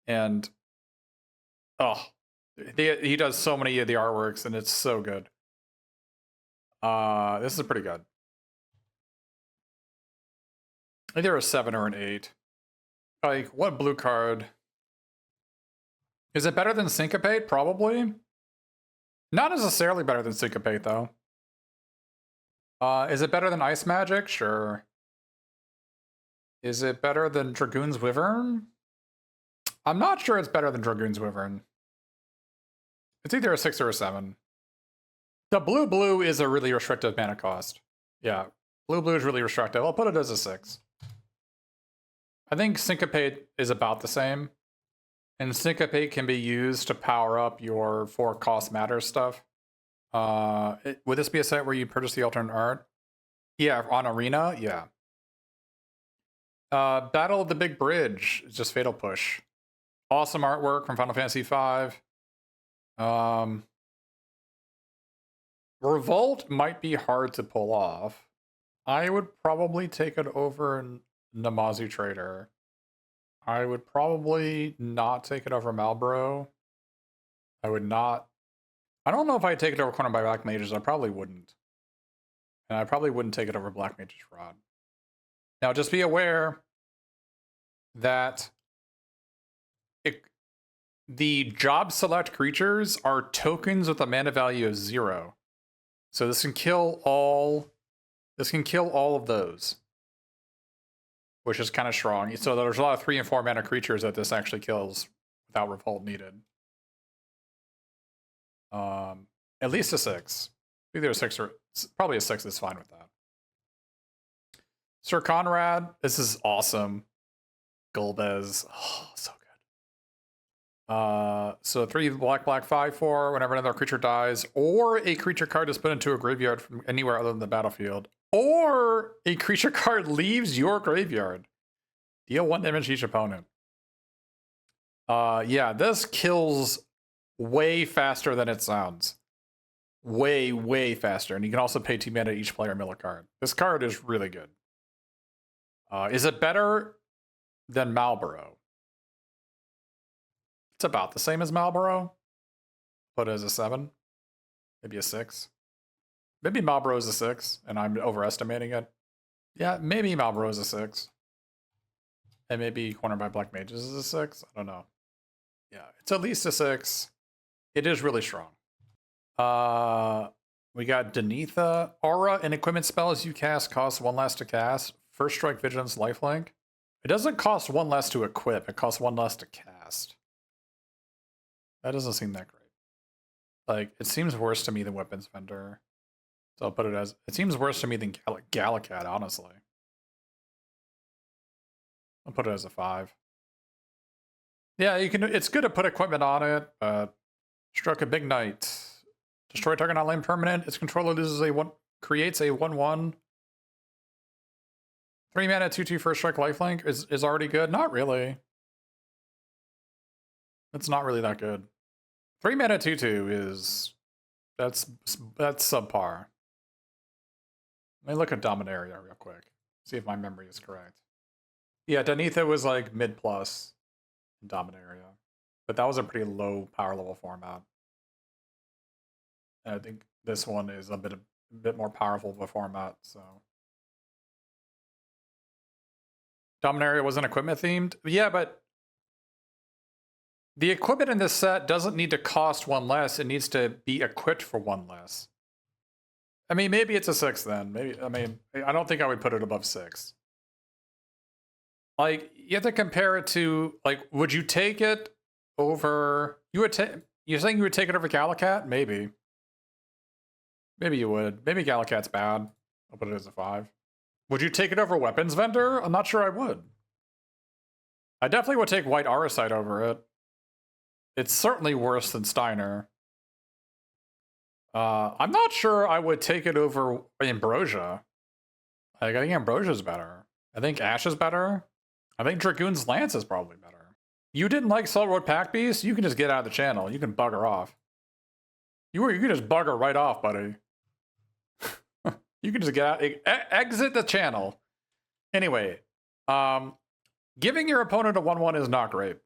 And, oh, He does so many of the artworks, and it's so good. This is pretty good. Either a 7 or an 8. Like, what blue card? Is it better than Syncopate? Probably. Not necessarily better than Syncopate, though. Is it better than Ice Magic? Sure. Is it better than Dragoon's Wyvern? I'm not sure it's better than Dragoon's Wyvern. It's either a 6 or a 7. The blue is a really restrictive mana cost. Yeah, blue is really restrictive. I'll put it as a 6. I think Syncopate is about the same. And Syncopate can be used to power up your 4 cost matters stuff. Would this be a set where you purchase the alternate art? Yeah, on Arena, yeah. Battle of the Big Bridge is just Fatal Push. Awesome artwork from Final Fantasy V. Revolt might be hard to pull off. I would probably take it over Namazu Trader. I would probably not take it over Malboro. I would not. I don't know if I'd take it over Corner by Black Mages. I probably wouldn't. And I probably wouldn't take it over Black Mage's Rod. Now, just be aware that the job select creatures are tokens with a mana value of 0. So this can kill all. This can kill all of those, which is kind of strong. So there's a lot of 3 and 4 mana creatures that this actually kills without Revolt needed. At least a 6. Either a 6 or probably a 6 is fine with that. Sir Conrad, this is awesome. Golbez, oh, so good. So 3 black 5/4. Whenever another creature dies, or a creature card is put into a graveyard from anywhere other than the battlefield, or a creature card leaves your graveyard, deal 1 damage to each opponent. Yeah, this kills way faster than it sounds. Way faster. And you can also pay 2 mana each player mill a card. This card is really good. Is it better than Malboro? It's about the same as Malboro. Put it as a 7. Maybe a 6. Maybe Malboro is a 6, and I'm overestimating it. Yeah, maybe Malboro is a 6. And maybe Cornered by Black Mages is a 6. I don't know. Yeah, it's at least a 6. It is really strong. We got Denitha. Aura and equipment spells you cast cost 1 less to cast. First Strike, Vigilance, Lifelink. It doesn't cost 1 less to equip. It costs 1 less to cast. That doesn't seem that great. Like, it seems worse to me than Weapons Vendor. So I'll put it as... It seems worse to me than Galakat, honestly. I'll put it as a 5. Yeah, you can. It's good to put equipment on it. Struck a Big Knight. Destroy target non-land permanent. Its controller loses creates a 1/1. 3 mana 2/2 First Strike Lifelink is already good. Not really. It's not really that good. 3 mana 2/2 is that's subpar. Let me look at Dominaria real quick. See if my memory is correct. Yeah, Denitha was like mid plus in Dominaria, but that was a pretty low power level format. And I think this one is a bit more powerful of a format. So Dominaria wasn't equipment themed. Yeah, but the equipment in this set doesn't need to cost 1 less. It needs to be equipped for 1 less. I mean, maybe it's a 6 then. Maybe. I mean, I don't think I would put it above 6. Like, you have to compare it to, like, would you take it over... You're saying you would take it over Galakat? Maybe. Maybe you would. Maybe Galakat's bad. I'll put it as a 5. Would you take it over Weapons Vendor? I'm not sure I would. I definitely would take White Auracite over it. It's certainly worse than Steiner. I'm not sure I would take it over Ambrosia. Like, I think Ambrosia's better. I think Ash is better. I think Dragoon's Lance is probably better. You didn't like Soul Road Pack Beast? You can just get out of the channel. You can bugger off. You can just bugger right off, buddy. You can just get out, exit the channel. Anyway, giving your opponent a 1/1 is not great,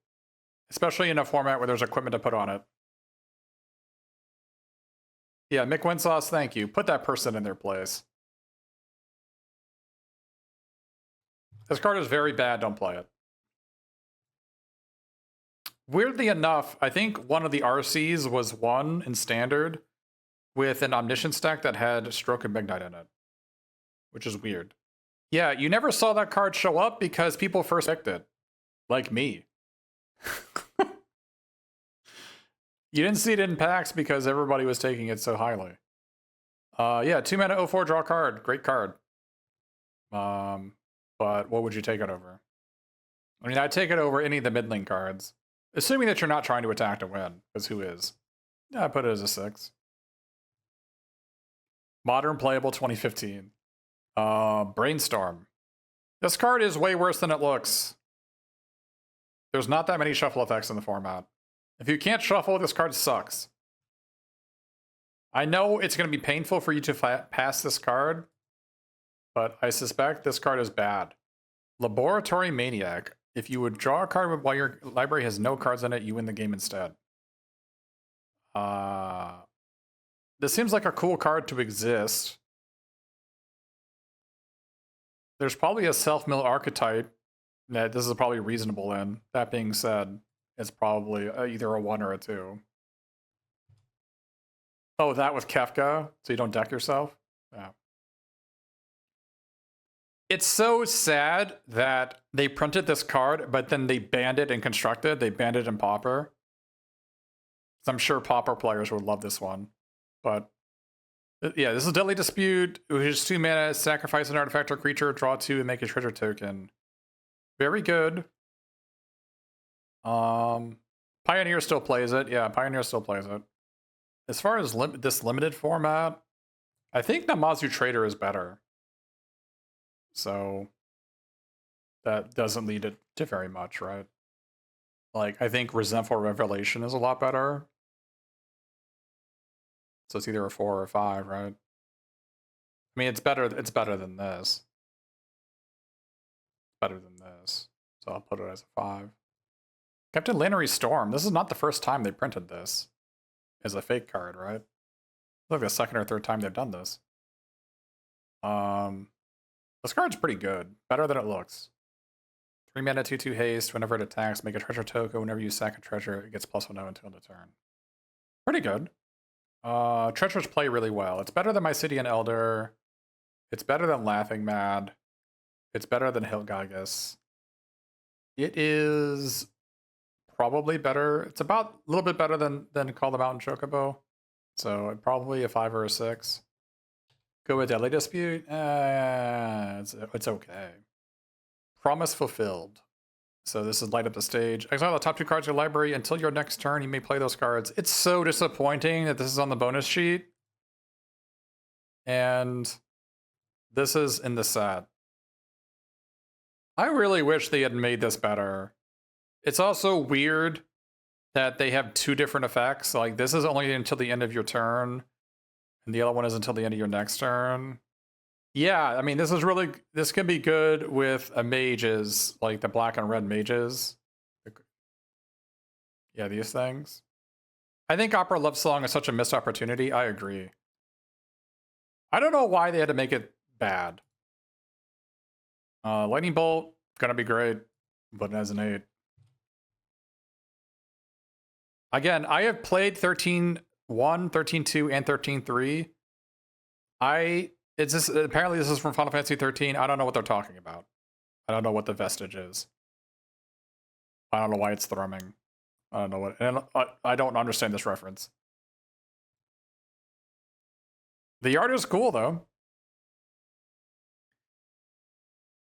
especially in a format where there's equipment to put on it. Yeah, Mick Winsauce, thank you. Put that person in their place. This card is very bad, don't play it. Weirdly enough, I think one of the RCs was one in standard with an Omniscience deck that had Stroke of Midnight in it, which is weird. Yeah, you never saw that card show up because people first picked it, like me. You didn't see it in packs because everybody was taking it so highly. Yeah, 2 mana 04 draw card, great card. But what would you take it over? I mean, I'd take it over any of the mid-lane cards. Assuming that you're not trying to attack to win, because who is? Yeah, I put it as a 6. Modern Playable 2015. Brainstorm. This card is way worse than it looks. There's not that many shuffle effects in the format. If you can't shuffle, this card sucks. I know it's going to be painful for you to pass this card, but I suspect this card is bad. Laboratory Maniac. If you would draw a card while your library has no cards in it, you win the game instead. This seems like a cool card to exist. There's probably a self-mill archetype that this is probably reasonable in. That being said, it's probably either a 1 or a 2. Oh, that with Kefka, so you don't deck yourself? Yeah. It's so sad that they printed this card, but then they banned it in Constructed. They banned it in Pauper. So I'm sure Pauper players would love this one. But yeah, this is Deadly Dispute, which is 2 mana, sacrifice an artifact or creature, draw 2, and make a treasure token. Very good. Pioneer still plays it. Yeah, Pioneer still plays it. As far as this limited format, I think Namazu Trader is better. So that doesn't lead it to very much, right? Like, I think Resentful Revelation is a lot better. So it's either a 4 or a 5, right? I mean, it's better than this. Better than this. So I'll put it as a 5. Captain Lannery Storm. This is not the first time they printed this as a fake card, right? It's like the second or third time they've done this. This card's pretty good. Better than it looks. 3 mana, 2/2 haste. Whenever it attacks, make a treasure token. Whenever you sack a treasure, it gets +1/0 until the turn. Pretty good. Treasures play really well. It's better than My City and Elder. It's better than Laughing Mad. It's better than Hilgagus. It is probably better. It's about a little bit better than Call the Mountain Chocobo. So probably a 5 or a 6. Go with Deadly Dispute. It's okay. Promise Fulfilled. So this is light up the stage. Exile the top 2 cards of your library. Until your next turn, you may play those cards. It's so disappointing that this is on the bonus sheet. And this is in the set. I really wish they had made this better. It's also weird that they have 2 different effects. Like, this is only until the end of your turn, and the other one is until the end of your next turn. Yeah, I mean, this can be good with a mages, like the black and red mages. Yeah, these things. I think Opera Love Song is such a missed opportunity. I agree. I don't know why they had to make it bad. Lightning Bolt, gonna be great, but as an 8. Again, I have played 13.1, 13.2, and 13.3. Apparently this is from Final Fantasy 13. I don't know what they're talking about. I don't know what the vestige is. I don't know why it's thrumming. I don't know what, and I don't understand this reference. The art is cool though.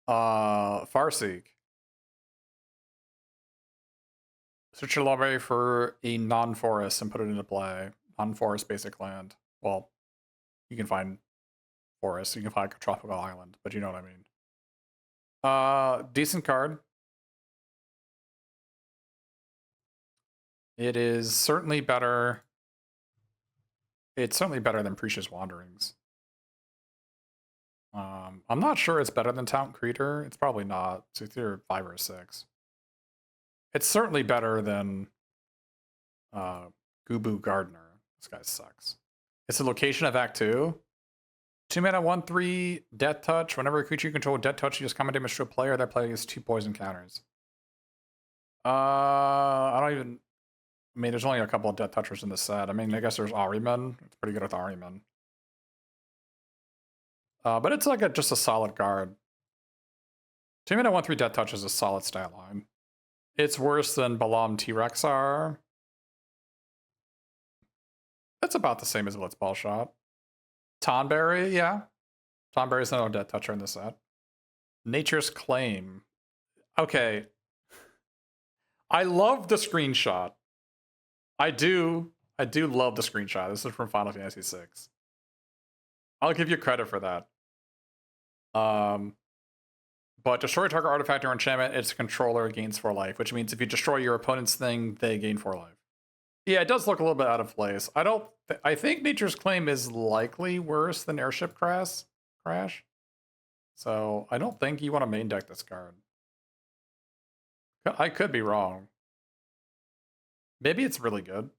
Farseek. Search your library for a non-forest and put it into play. Non-forest basic land. Well, you can find forest. You can find a tropical island, but you know what I mean. Decent card. It is certainly better. It's certainly better than Precious Wanderings. I'm not sure it's better than Talent Creator. It's probably not. It's either 5 or 6. It's certainly better than Gubu Gardener. This guy sucks. It's the location of Act 2. 2 mana, 1/3, Death Touch. Whenever a creature you control Death Touch, you just combat damage to a player. That player gets 2 poison counters. I don't even... I mean, there's only a couple of Death Touchers in the set. I mean, I guess there's Ahriman. It's pretty good with Ahriman. But it's like just a solid card. 2 mana, 1/3 Death Touch is a solid stat line. It's worse than Balam T-Rexar. That's about the same as Blitzball Shot. Tonberry, yeah. Tonberry's not a Death Toucher in the set. Nature's Claim. Okay. I love the screenshot. I do love the screenshot. This is from Final Fantasy VI. I'll give you credit for that. But destroy target artifact or enchantment, its controller gains 4 life, which means if you destroy your opponent's thing, they gain 4 life. Yeah, it does look a little bit out of place. I think Nature's Claim is likely worse than Airship Crash. So I don't think you want to main deck this card. I could be wrong. Maybe it's really good.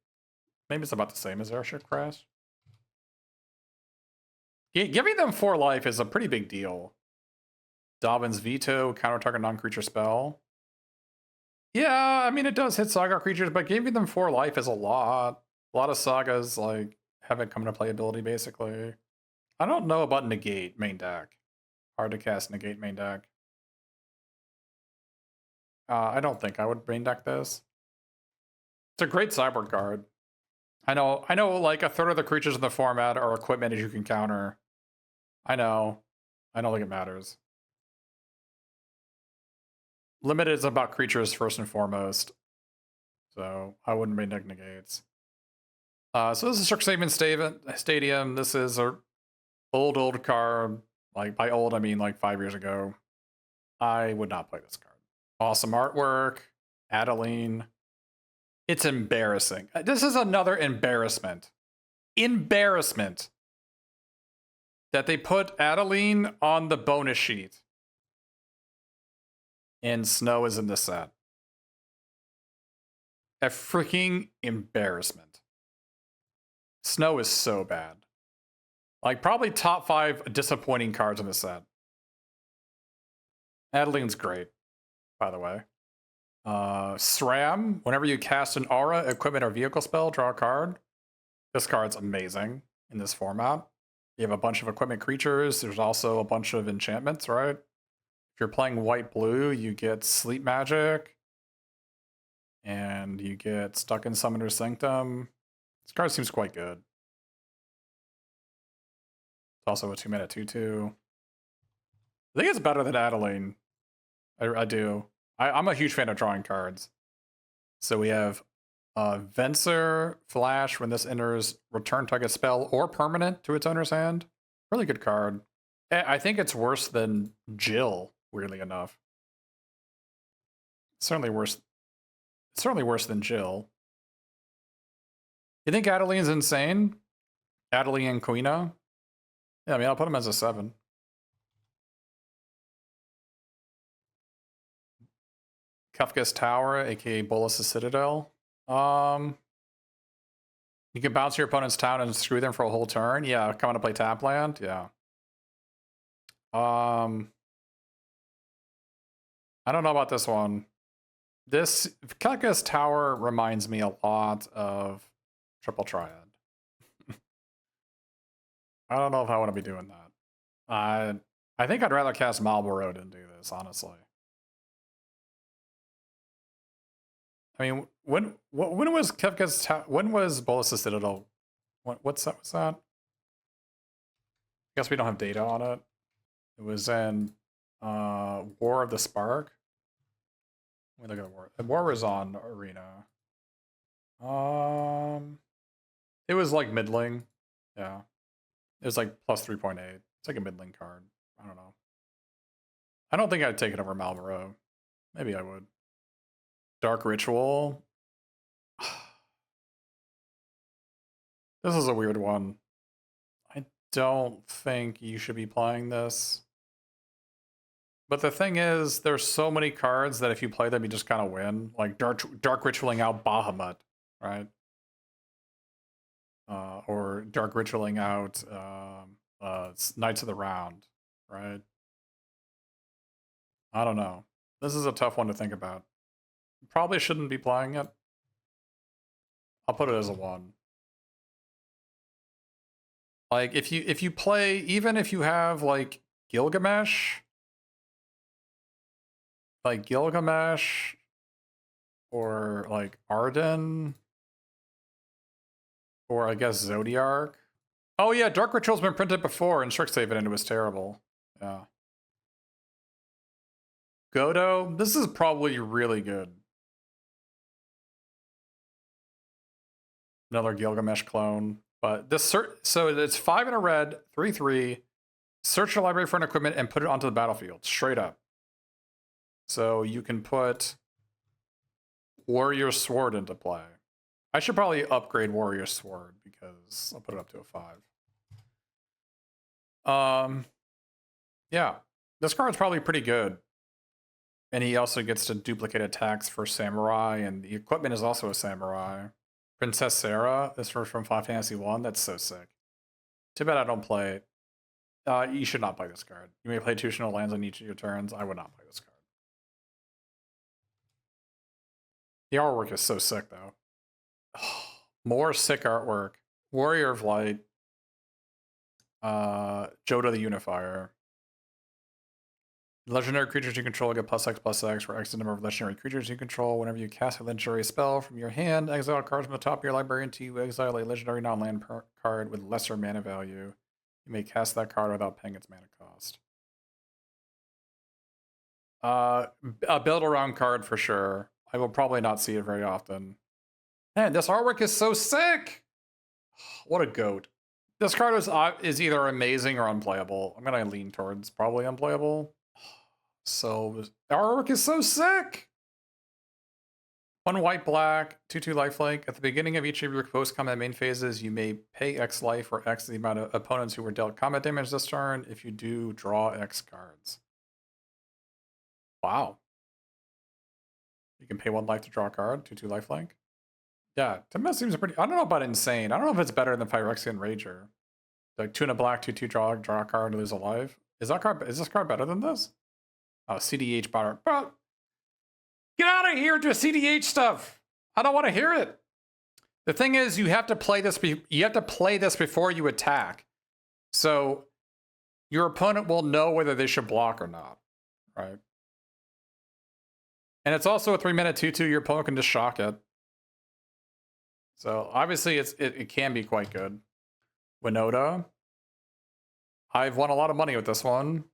Maybe it's about the same as Airship Crash. Giving them 4 life is a pretty big deal. Dobbin's Veto, counter target non-creature spell. Yeah, I mean, it does hit Saga creatures, but giving them 4 life is a lot. A lot of Sagas, like, haven't come to playability, basically. I don't know about Negate main deck. Hard to cast Negate main deck. I don't think I would main deck this. It's a great sideboard card. I know, like, a third of the creatures in the format are equipment as you can counter. I know. I don't think it matters. Limited is about creatures first and foremost. So I wouldn't main deck Negates. So this is Strixhaven Stadium. This is a old card. Like, by old, I mean like 5 years ago. I would not play this card. Awesome artwork. Adeline. It's embarrassing. This is another embarrassment. Embarrassment. That they put Adeline on the bonus sheet. And Snow is in the set. A freaking embarrassment. Snow is so bad. Like, probably top 5 disappointing cards in the set. Adeline's great, by the way. SRAM, whenever you cast an aura, equipment, or vehicle spell, draw a card. This card's amazing in this format. You have a bunch of equipment creatures. There's also a bunch of enchantments, right? If you're playing white-blue, you get Sleep Magic. And you get Stuck in Summoner's Sanctum. This card seems quite good. It's also a 2-mana 2/2. I think it's better than Adeline. I do. I'm a huge fan of drawing cards. So we have Venser Flash. When this enters, return target spell or permanent to its owner's hand. Really good card. I think it's worse than Jill, weirdly enough. Certainly worse than Jill. You think Adeline's insane? Adeline and Quina? Yeah, I mean, I'll put him as a 7. Kafka's Tower, aka Bolas' Citadel. You can bounce your opponent's town and screw them for a whole turn. Yeah, coming to play tap land. Yeah. I don't know about this one. This Kafka's Tower reminds me a lot of Triple Triad. I don't know if I want to be doing that. I think I'd rather cast Marlborough than do this, honestly. I mean, when was Kafka's Tower? When was Bolas' Citadel? What's that? What's that? I guess we don't have data on it. It was in War of the Spark. Let me look at the War. The War was on Arena. It was like middling. Yeah. It was like plus 3.8. It's like a middling card. I don't know. I don't think I'd take it over Malboro. Maybe I would. Dark Ritual. This is a weird one. I don't think you should be playing this. But the thing is, there's so many cards that if you play them, you just kind of win. Like Dark Ritualing out Bahamut, right? or Dark Ritualing out Knights of the Round, right? I don't know. This is a tough one to think about. Probably shouldn't be playing it. I'll put it as a 1. Like if you play, even if you have like Gilgamesh, or like Arden, or I guess Zodiark. Oh yeah, Dark Ritual's been printed before and Strixhaven and it was terrible. Yeah. Godo, this is probably really good. Another Gilgamesh clone. But this so it's 5 in a red, 3/3. Search your library for an equipment and put it onto the battlefield, straight up. So you can put Warrior Sword into play. I should probably upgrade Warrior Sword because I'll put it up to a 5. Yeah, this card's probably pretty good. And he also gets to duplicate attacks for Samurai, and the equipment is also a Samurai. Princess Sarah, this was from Final Fantasy 1. That's so sick. Too bad I don't play it. You should not play this card. You may play 2 additional lands on each of your turns. I would not play this card. The artwork is so sick, though. More sick artwork. Warrior of Light. Joda the Unifier. Legendary creatures you control get +X/+X for X number of legendary creatures you control. Whenever you cast a legendary spell from your hand, exile cards from the top of your library until you exile a legendary non-land card with lesser mana value. You may cast that card without paying its mana cost. A build-around card for sure. I will probably not see it very often. Man, this artwork is so sick! What a goat. This card is either amazing or unplayable. I'm gonna lean towards probably unplayable. So, the artwork is so sick! 1 white, black, 2/2 lifelink. At the beginning of each of your post-combat main phases, you may pay X life or X the amount of opponents who were dealt combat damage this turn. If you do, draw X cards. Wow. You can pay 1 life to draw a card, 2/2 lifelink. Yeah, to me that seems pretty... I don't know about insane. I don't know if it's better than Phyrexian Rager. Like 2 and a black, 2/2 draw a card and lose a life. Is this card better than this? Oh, CDH better. Bro, get out of here with your CDH stuff. I don't want to hear it. The thing is, you have to play this. You have to play this before you attack, so your opponent will know whether they should block or not, right? And it's also a 3-mana 2/2. Your opponent can just shock it. So obviously, it can be quite good. Winota. I've won a lot of money with this one.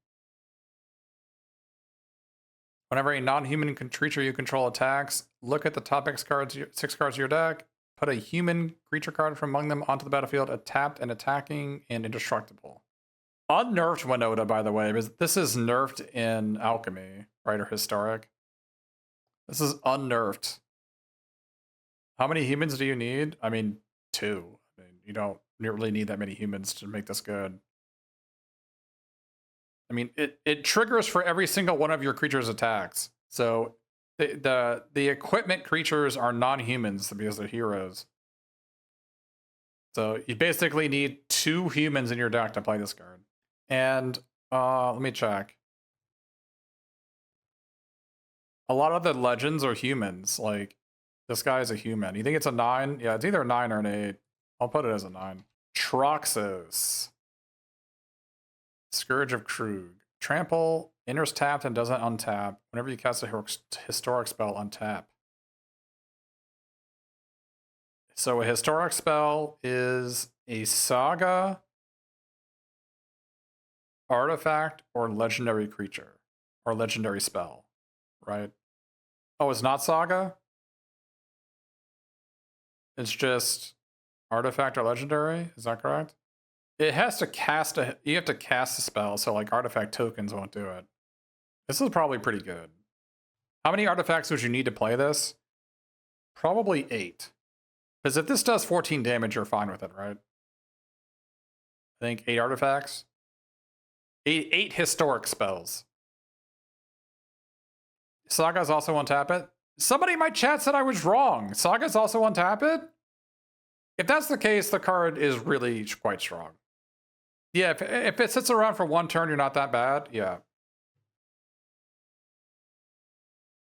Whenever a non-human creature you control attacks, look at the top 6 cards of your deck. Put a human creature card from among them onto the battlefield, tapped and attacking and indestructible. Unnerfed Winota, by the way, because this is nerfed in Alchemy, right, or Historic. This is unnerfed. How many humans do you need? I mean, 2. I mean, you don't really need that many humans to make this good. I mean, it triggers for every single one of your creatures' attacks. So the equipment creatures are non-humans because they're heroes. So you basically need 2 humans in your deck to play this card. And let me check. A lot of the legends are humans. Like, this guy is a human. You think it's a 9? Yeah, it's either a 9 or an 8. I'll put it as a 9. Troxos. Scourge of Krug. Trample, enters tapped and doesn't untap. Whenever you cast a historic spell, untap. So a historic spell is a saga, artifact, or legendary creature. Or legendary spell, right? Oh, it's not saga? It's just artifact or legendary? Is that correct? It has to cast you have to cast a spell, so like artifact tokens won't do it. This is probably pretty good. How many artifacts would you need to play this? Probably 8. Because if this does 14 damage, you're fine with it, right? I think 8 artifacts. 8 historic spells. Saga's also untap it. Somebody in my chat said I was wrong. Saga's also untap it? If that's the case, the card is really quite strong. Yeah, if it sits around for one turn, you're not that bad. Yeah.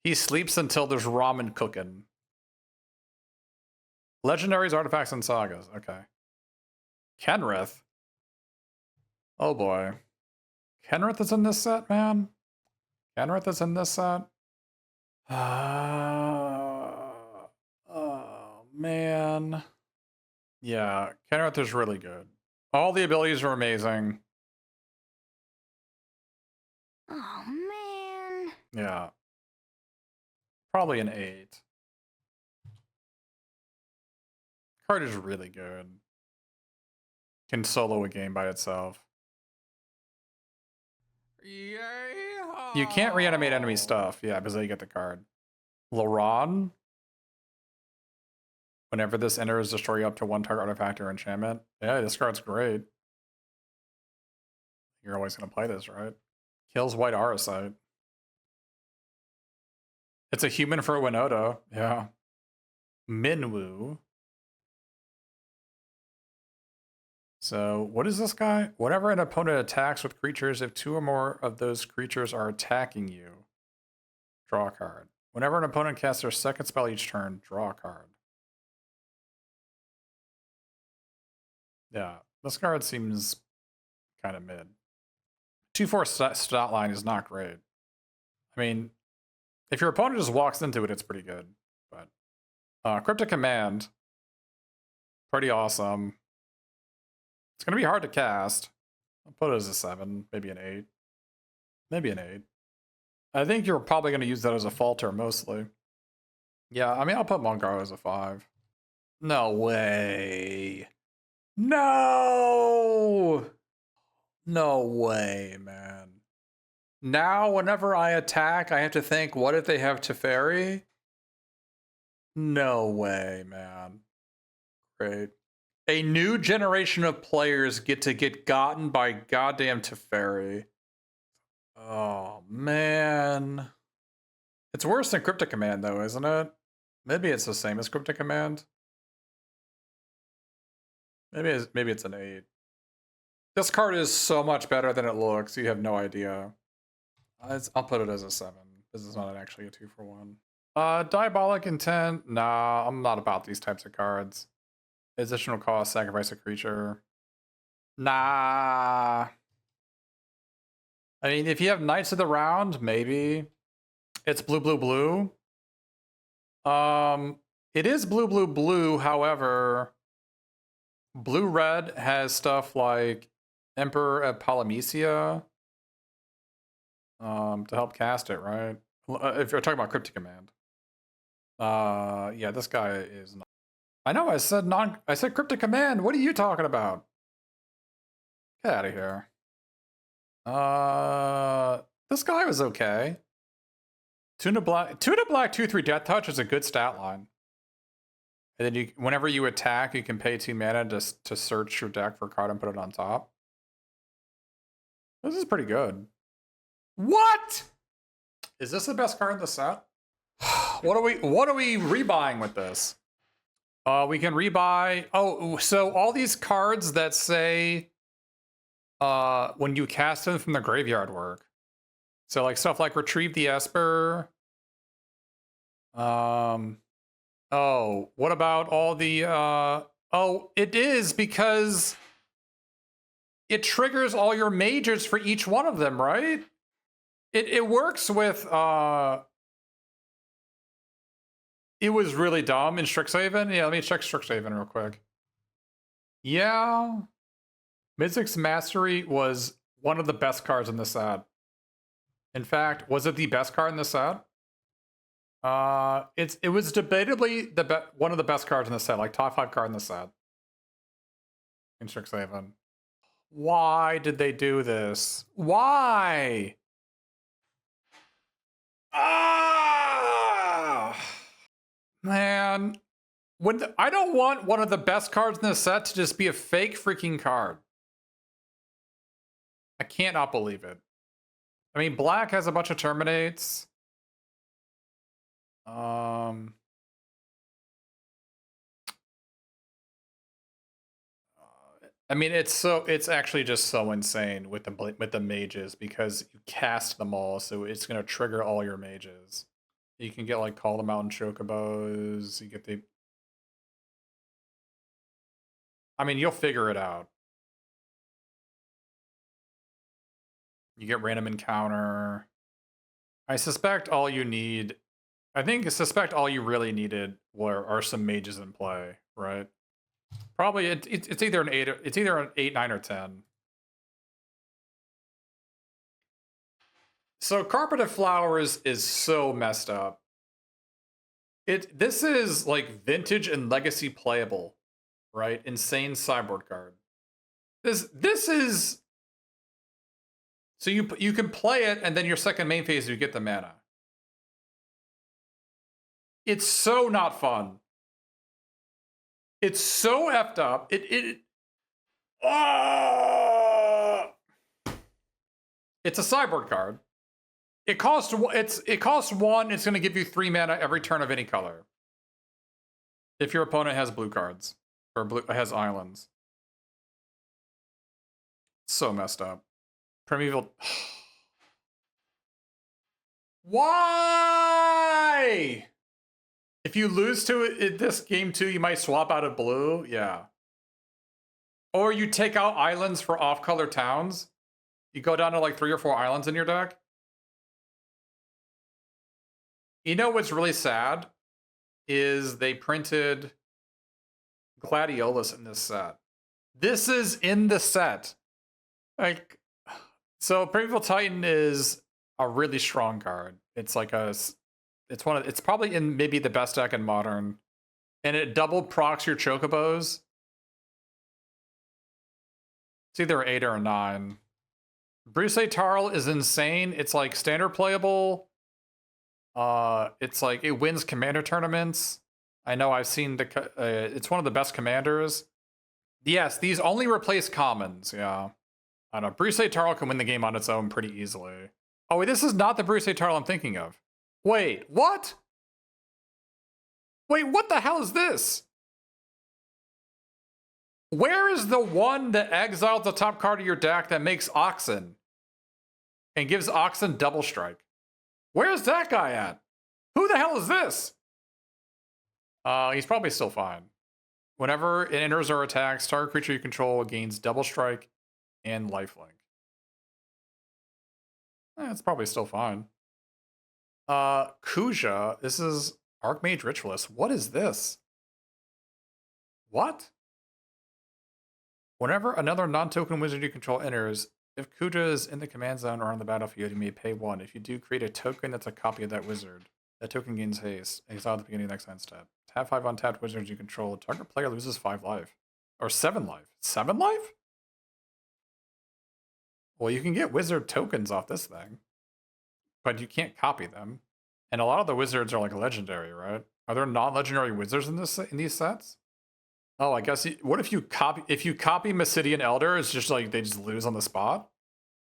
He sleeps until there's ramen cooking. Legendaries, artifacts, and sagas. Okay. Kenrith. Oh boy. Kenrith is in this set, man? Kenrith is in this set? Oh, man. Yeah, Kenrith is really good. All the abilities are amazing. Oh, man. Yeah. Probably an 8. Card is really good. Can solo a game by itself. You can't reanimate enemy stuff. Yeah, because then you get the card. Laron. Whenever this enters, destroy up to one target artifact or enchantment. Yeah, this card's great. You're always going to play this, right? Kills white Auracite. It's a human for Winota. Yeah. Minwu. So, what is this guy? Whenever an opponent attacks with creatures, if 2 or more of those creatures are attacking you, draw a card. Whenever an opponent casts their second spell each turn, draw a card. Yeah, this card seems kind of mid. 2/4 stat line is not great. I mean, if your opponent just walks into it, it's pretty good. But Cryptic Command, pretty awesome. It's going to be hard to cast. I'll put it as a 7, maybe an 8. Maybe an 8. I think you're probably going to use that as a falter mostly. Yeah, I mean, I'll put Mongaro as a 5. No way. No! No way, man. Now, whenever I attack, I have to think, what if they have Teferi? No way, man. Great. A new generation of players get to get gotten by goddamn Teferi. Oh, man. It's worse than Cryptic Command, though, isn't it? Maybe it's the same as Cryptic Command. Maybe it's an 8. This card is so much better than it looks. You have no idea. I'll put it as a 7. This is not actually a 2-for-1. Diabolic Intent. Nah, I'm not about these types of cards. Additional cost, sacrifice a creature. Nah. I mean, if you have Knights of the Round, maybe. It's blue, blue, blue. It is blue, blue, blue. However, blue, red has stuff like Emperor of Polymesia to help cast it, right? If you're talking about Cryptic Command. Yeah, this guy is not. I know, I said Cryptic Command. What are you talking about? Get out of here. This guy was okay. Tuna Black 2/3 Death Touch is a good stat line. And then whenever you attack, you can pay 2 mana to search your deck for a card and put it on top. This is pretty good. What? Is this the best card in the set? What are we rebuying with this? We can rebuy. Oh, so all these cards that say when you cast them from the graveyard work. So like stuff like Retrieve the Esper. Oh, what about all the oh, it is because it triggers all your mages for each one of them, right? It works with it was really dumb in Strixhaven. Yeah, let me check Strixhaven real quick. Yeah. Mizzix's Mastery was one of the best cards in the set. In fact, was it the best card in the set? It was debatably one of the best cards in the set, like top 5 card in the set. In Strixhaven. Why did they do this? Why? Ah! Man, I don't want one of the best cards in the set to just be a fake freaking card. I can't not believe it. I mean, black has a bunch of terminates. I mean, it's actually just so insane with the mages because you cast them all, so it's gonna trigger all your mages. You can get like Call the Mountain Chocobos. You get the. I mean, you'll figure it out. You get random encounter. I suspect all you need. I suspect all you really needed are some mages in play, right? Probably it's either an 8 it's either an 8, 9, or 10. So Carpeted Flowers is so messed up. This is like vintage and legacy playable, right? Insane sideboard card. This is so you can play it and then your second main phase you get the mana. It's so not fun. It's so effed up. It's a sideboard card. It costs 1. It's going to give you 3 mana every turn of any color. If your opponent has blue cards or has islands. So messed up. Primeval. Why? If you lose to it this game too, you might swap out of blue. Yeah. Or you take out islands for off-color towns. You go down to like 3 or 4 islands in your deck. You know what's really sad? Is they printed Gladiolus in this set. This is in the set. Like, so Primeval Titan is a really strong card. It's like it's probably in maybe the best deck in Modern. And it double procs your Chocobos. It's either an 8 or a 9. Bruce Tarl is insane. It's like standard playable. It's like it wins commander tournaments. I know I've seen it's one of the best commanders. Yes, these only replace commons. Yeah, I don't know. Bruce Tarl can win the game on its own pretty easily. Oh wait, this is not the Bruce Tarl I'm thinking of. Wait, what? Wait, what the hell is this? Where is the one that exiles the top card of your deck that makes Oxen and gives Oxen double strike? Where's that guy at? Who the hell is this? He's probably still fine. Whenever it enters or attacks, target creature you control gains double strike and lifelink. It's probably still fine. Kuja, this is Archmage Ritualist. What is this? What? Whenever another non-token wizard you control enters, if Kuja is in the command zone or on the battlefield, you may pay 1. If you do, create a token that's a copy of that wizard. That token gains haste. Exile at the beginning of the next hand step. Tap 5 untapped wizards you control. Target player loses 5 life. Or 7 life. 7 life? Well, you can get wizard tokens off this thing. But you can't copy them. And a lot of the wizards are like legendary, right? Are there non-legendary wizards in these sets? Oh, I guess. What if you copy Massidian Elder? It's just like they just lose on the spot,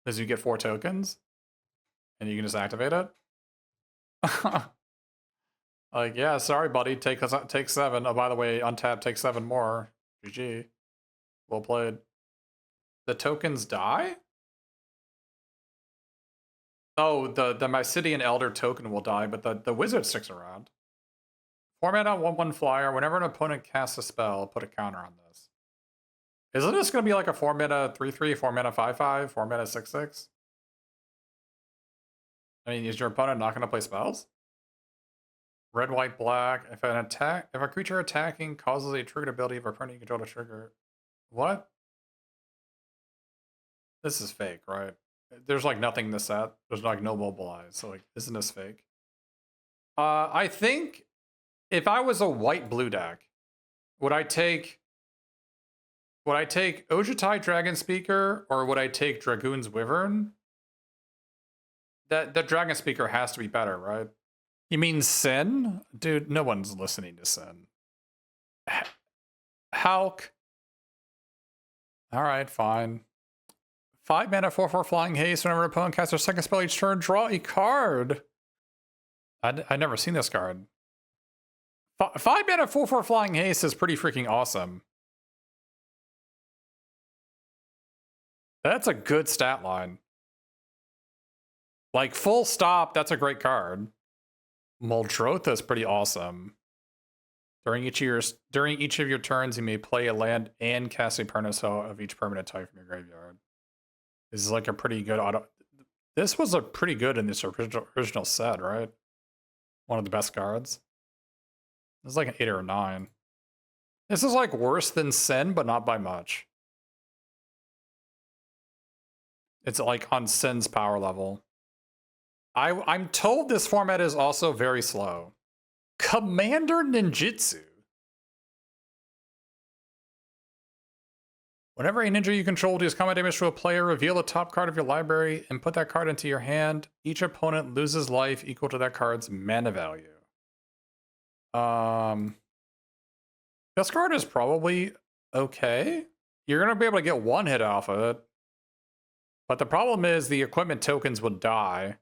because you get 4 tokens, and you can just activate it. Like, yeah, sorry, buddy. Take 7. Oh, by the way, untap, take 7 more. GG. Well played. The tokens die? Oh, the Mysidian Elder token will die, but the wizard sticks around. 4 mana, 1/1 flyer. Whenever an opponent casts a spell, put a counter on this. Isn't this going to be like a 4 mana 3/3, 4 mana 5/5, 4 mana 6/6? I mean, is your opponent not going to play spells? Red, white, black. If a creature attacking causes a triggered ability of a opponent you control to trigger. What? This is fake, right? There's like nothing in the set. There's like no mobilize. So like, isn't this fake? I think if I was a white-blue deck, would I take Ojutai Dragon Speaker or would I take Dragoon's Wyvern? The Dragon Speaker has to be better, right? You mean Sin? Dude, no one's listening to Sin. Hulk. Alright, fine. 5 mana, 4/4 flying haste. Whenever an opponent casts their second spell each turn, draw a card. I've never seen this card. 5 mana, 4/4 flying haste is pretty freaking awesome. That's a good stat line. Like, full stop, that's a great card. Muldrotha's pretty awesome. During each of your turns, you may play a land and cast a Pernoso of each permanent type from your graveyard. This is like a pretty good auto. This was a pretty good in this original set, right? One of the best cards. This is like an 8 or a 9. This is like worse than Sin, but not by much. It's like on Sin's power level. I'm told this format is also very slow. Commander Ninjutsu. Whenever a ninja you control deals combat damage to a player, reveal the top card of your library and put that card into your hand. Each opponent loses life equal to that card's mana value. This card is probably okay. You're going to be able to get one hit off of it. But the problem is the equipment tokens will die.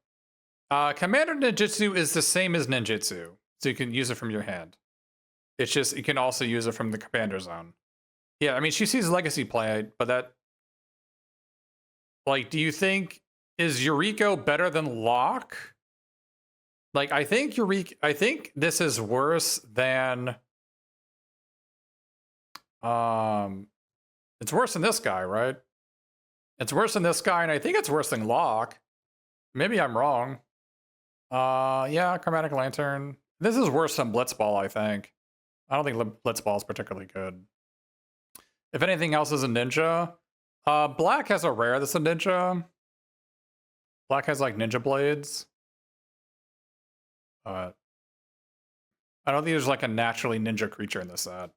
Commander Ninjutsu is the same as Ninjutsu. So you can use it from your hand. It's just, you can also use it from the commander zone. Yeah, I mean, she sees Legacy play, but that... Like, do you think... Is Yuriko better than Locke? Like, I think this is worse than... It's worse than this guy, right? It's worse than this guy, and I think it's worse than Locke. Maybe I'm wrong. Yeah, Chromatic Lantern. This is worse than Blitzball, I think. I don't think Blitzball is particularly good. If anything else is a ninja, Black has a rare that's a ninja. Black has like ninja blades. I don't think there's like a naturally ninja creature in this set.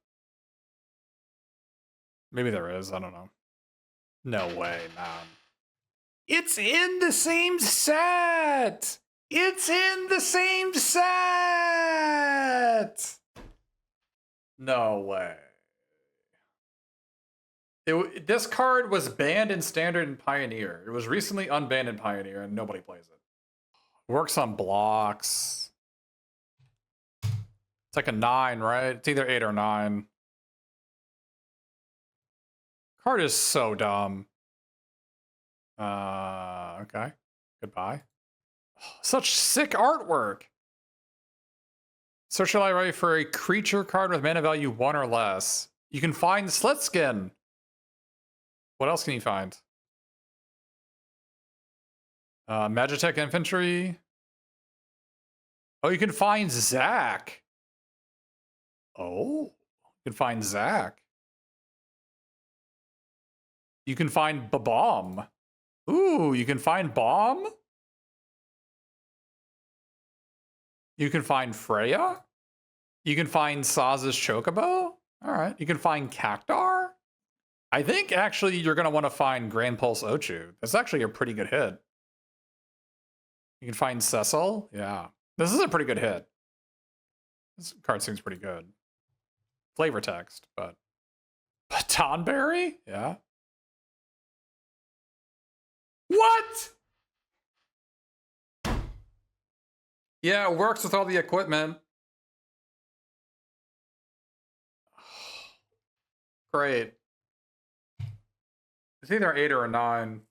Maybe there is, I don't know. No way, man. It's in the same set! It's in the same set! No way. This card was banned in Standard and Pioneer. It was recently unbanned in Pioneer, and nobody plays it. Works on blocks. It's like a 9, right? It's either 8 or 9. Card is so dumb. Okay. Goodbye. Such sick artwork. Search your library for a creature card with mana value 1 or less. You can find Slitskin. What else can you find? Magitech Infantry. Oh, you can find Zack. Oh, you can find Zack. You can find Bomb. Ooh, you can find Bomb. You can find Freya. You can find Saz's Chocobo. All right. You can find Cactar. I think actually you're going to want to find Grand Pulse Ochu. That's actually a pretty good hit. You can find Cecil. Yeah. This is a pretty good hit. This card seems pretty good. Flavor text, but... Batonberry? Yeah. What? Yeah, it works with all the equipment. Great. It's either 8 or a 9.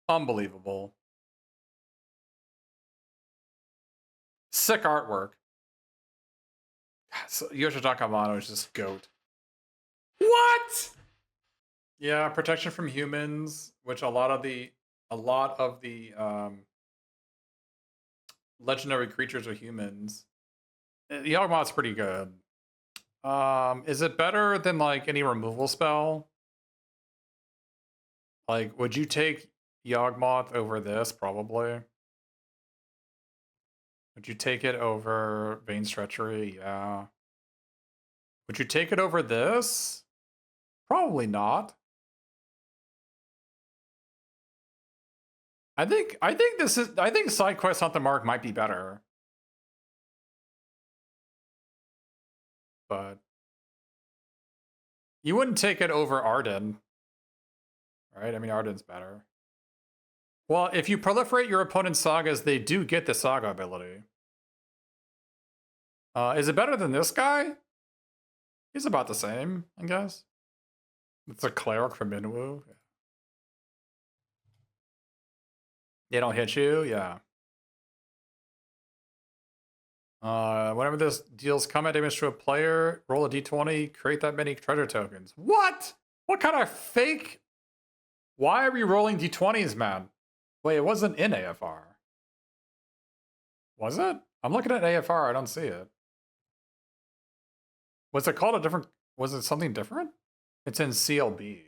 Unbelievable. Sick artwork. So Yoshitaka Amano is just GOAT. What? Yeah, protection from humans, which a lot of the legendary creatures are humans. Yawgmoth's pretty good. Is it better than like any removal spell? Like, would you take Yawgmoth over this? Probably. Would you take it over Vane's Treachery? Yeah. Would you take it over this? Probably not. I think Side Quest Hunt the Mark might be better. But you wouldn't take it over Arden. Right? I mean, Arden's better. Well, if you proliferate your opponent's sagas, they do get the saga ability. Is it better than this guy? He's about the same, I guess. It's a cleric from Minwu. They don't hit you? Yeah. Whenever this deals combat damage to a player, roll a d20, create that many treasure tokens. What? What kind of fake? Why are we rolling d20s, man? Wait, it wasn't in AFR. Was it? I'm looking at AFR, I don't see it. Was it called a different, was it something different? It's in CLB.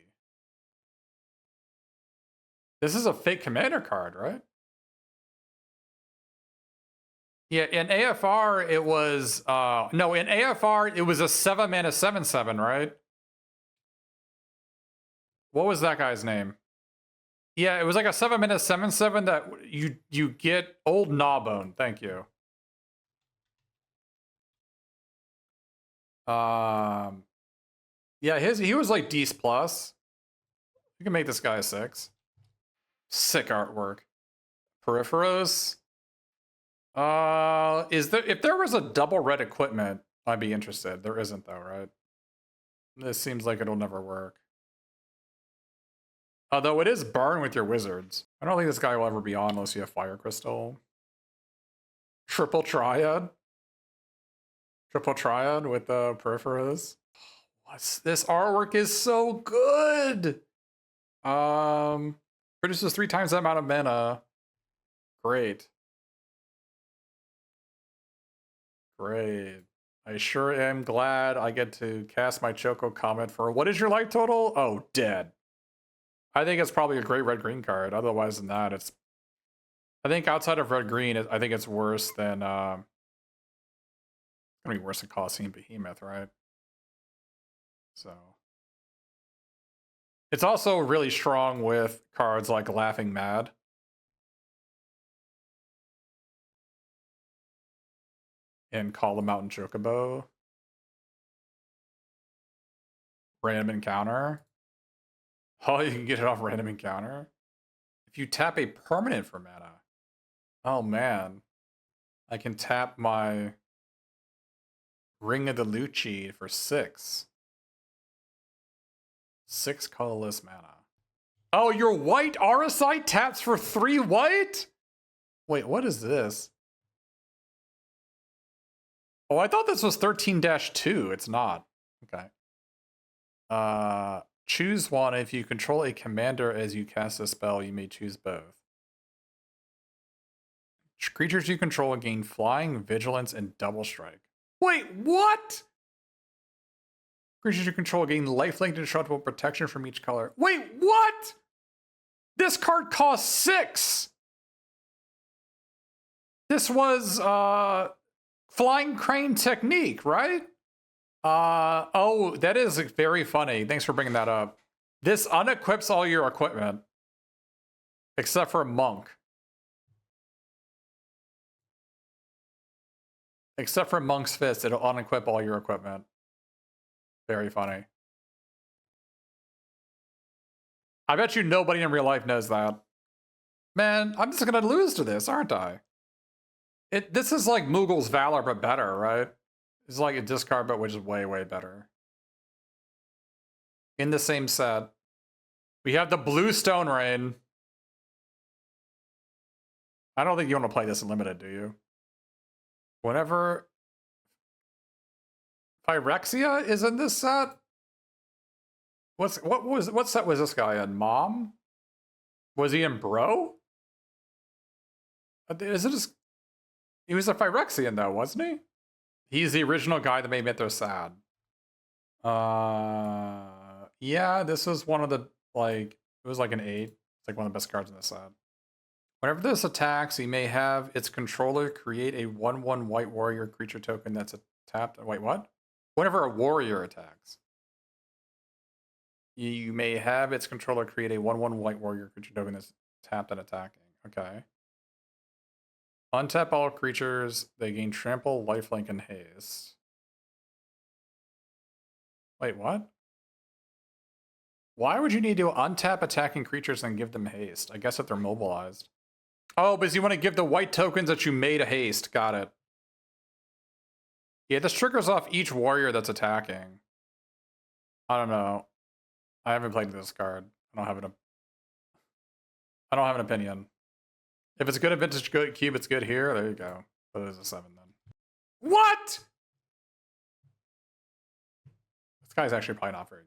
This is a fake commander card, right? Yeah, in AFR it was no, in AFR it was a 7-mana 7/7, right? What was that guy's name? Yeah, it was like a 7-mana 7/7 that you get old Gnawbone. Thank you. Yeah, he was like D's plus. You can make this guy a 6. Sick artwork. Peripheros. If there was a double red equipment, I'd be interested. There isn't though, right? This seems like it'll never work. Although it is burn with your wizards. I don't think this guy will ever be on unless you have Fire Crystal. Triple Triad. Triple Triad with the Peripheros. This artwork is so good! Produces 3 times that amount of mana. Great. Great. I sure am glad I get to cast my Choco comment for what is your life total? Oh, dead. I think it's probably a great red-green card. Otherwise than that, it's... I think outside of red-green, I think it's worse than... It's gonna be worse than Colosseum Behemoth, right? So... It's also really strong with cards like Laughing Mad. And Call the Mountain Chocobo. Random Encounter. Oh, you can get it off Random Encounter. If you tap a permanent for mana. Oh man. I can tap my Ring of the Lucci for 6. 6 colorless mana. Oh, your white Auracite taps for 3 white? Wait, what is this? Oh, I thought this was 13-2. It's not. Okay. Choose one. If you control a commander as you cast a spell, you may choose both. Creatures you control gain flying, vigilance, and double strike. Wait, what? Creatures you control gain lifelink and indestructible protection from each color. Wait, what? This card costs 6. This was Flying Crane Technique, right? Oh, that is very funny. Thanks for bringing that up. This unequips all your equipment. Except for Monk. Except for Monk's Fist, it'll unequip all your equipment. Very funny. I bet you nobody in real life knows that. Man, I'm just gonna lose to this, aren't I? This is like Moogle's Valor, but better, right? It's like a discard, but which is way, way better. In the same set. We have the Blue Stone Rain. I don't think you want to play this in limited, do you? Whenever Phyrexia is in this set? What set was this guy in? Mom? Was he in Bro? Is it just... He was a Phyrexian though, wasn't he? He's the original guy that made Mythos sad. Yeah, this was one of the, like, it was like an 8. It's like one of the best cards in this set. Whenever this attacks, he may have its controller create a 1/1 white warrior creature token that's tapped. Wait, what? Whenever a warrior attacks, you may have its controller create a 1/1 white warrior creature token that's tapped and attacking. Okay. Untap all creatures. They gain trample, lifelink, and haste. Wait, what? Why would you need to untap attacking creatures and give them haste? I guess if they're mobilized. Oh, because you want to give the white tokens that you made a haste. Got it. Yeah, this triggers off each warrior that's attacking. I don't know. I haven't played this card. I don't have an opinion. If it's good at Vintage Cube, it's good here. There you go. But it is a 7 then. What? This guy's actually probably not very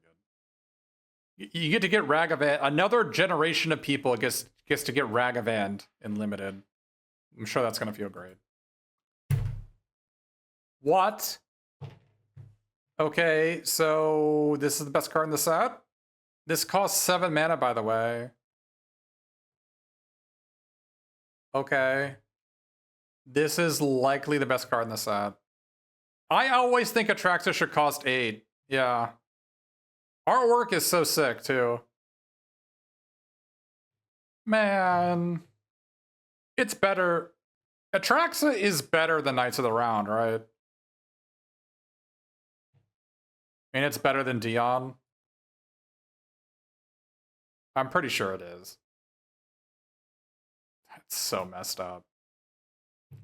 good. You get to get Ragavan. Another generation of people gets to get Ragavan in Limited. I'm sure that's going to feel great. What? Okay, so this is the best card in the set? This costs 7 mana, by the way. Okay. This is likely the best card in the set. I always think Atraxa should cost 8. Yeah. Artwork is so sick, too. Man. It's better. Atraxa is better than Knights of the Round, right? I mean, it's better than Dion. I'm pretty sure it is. That's so messed up.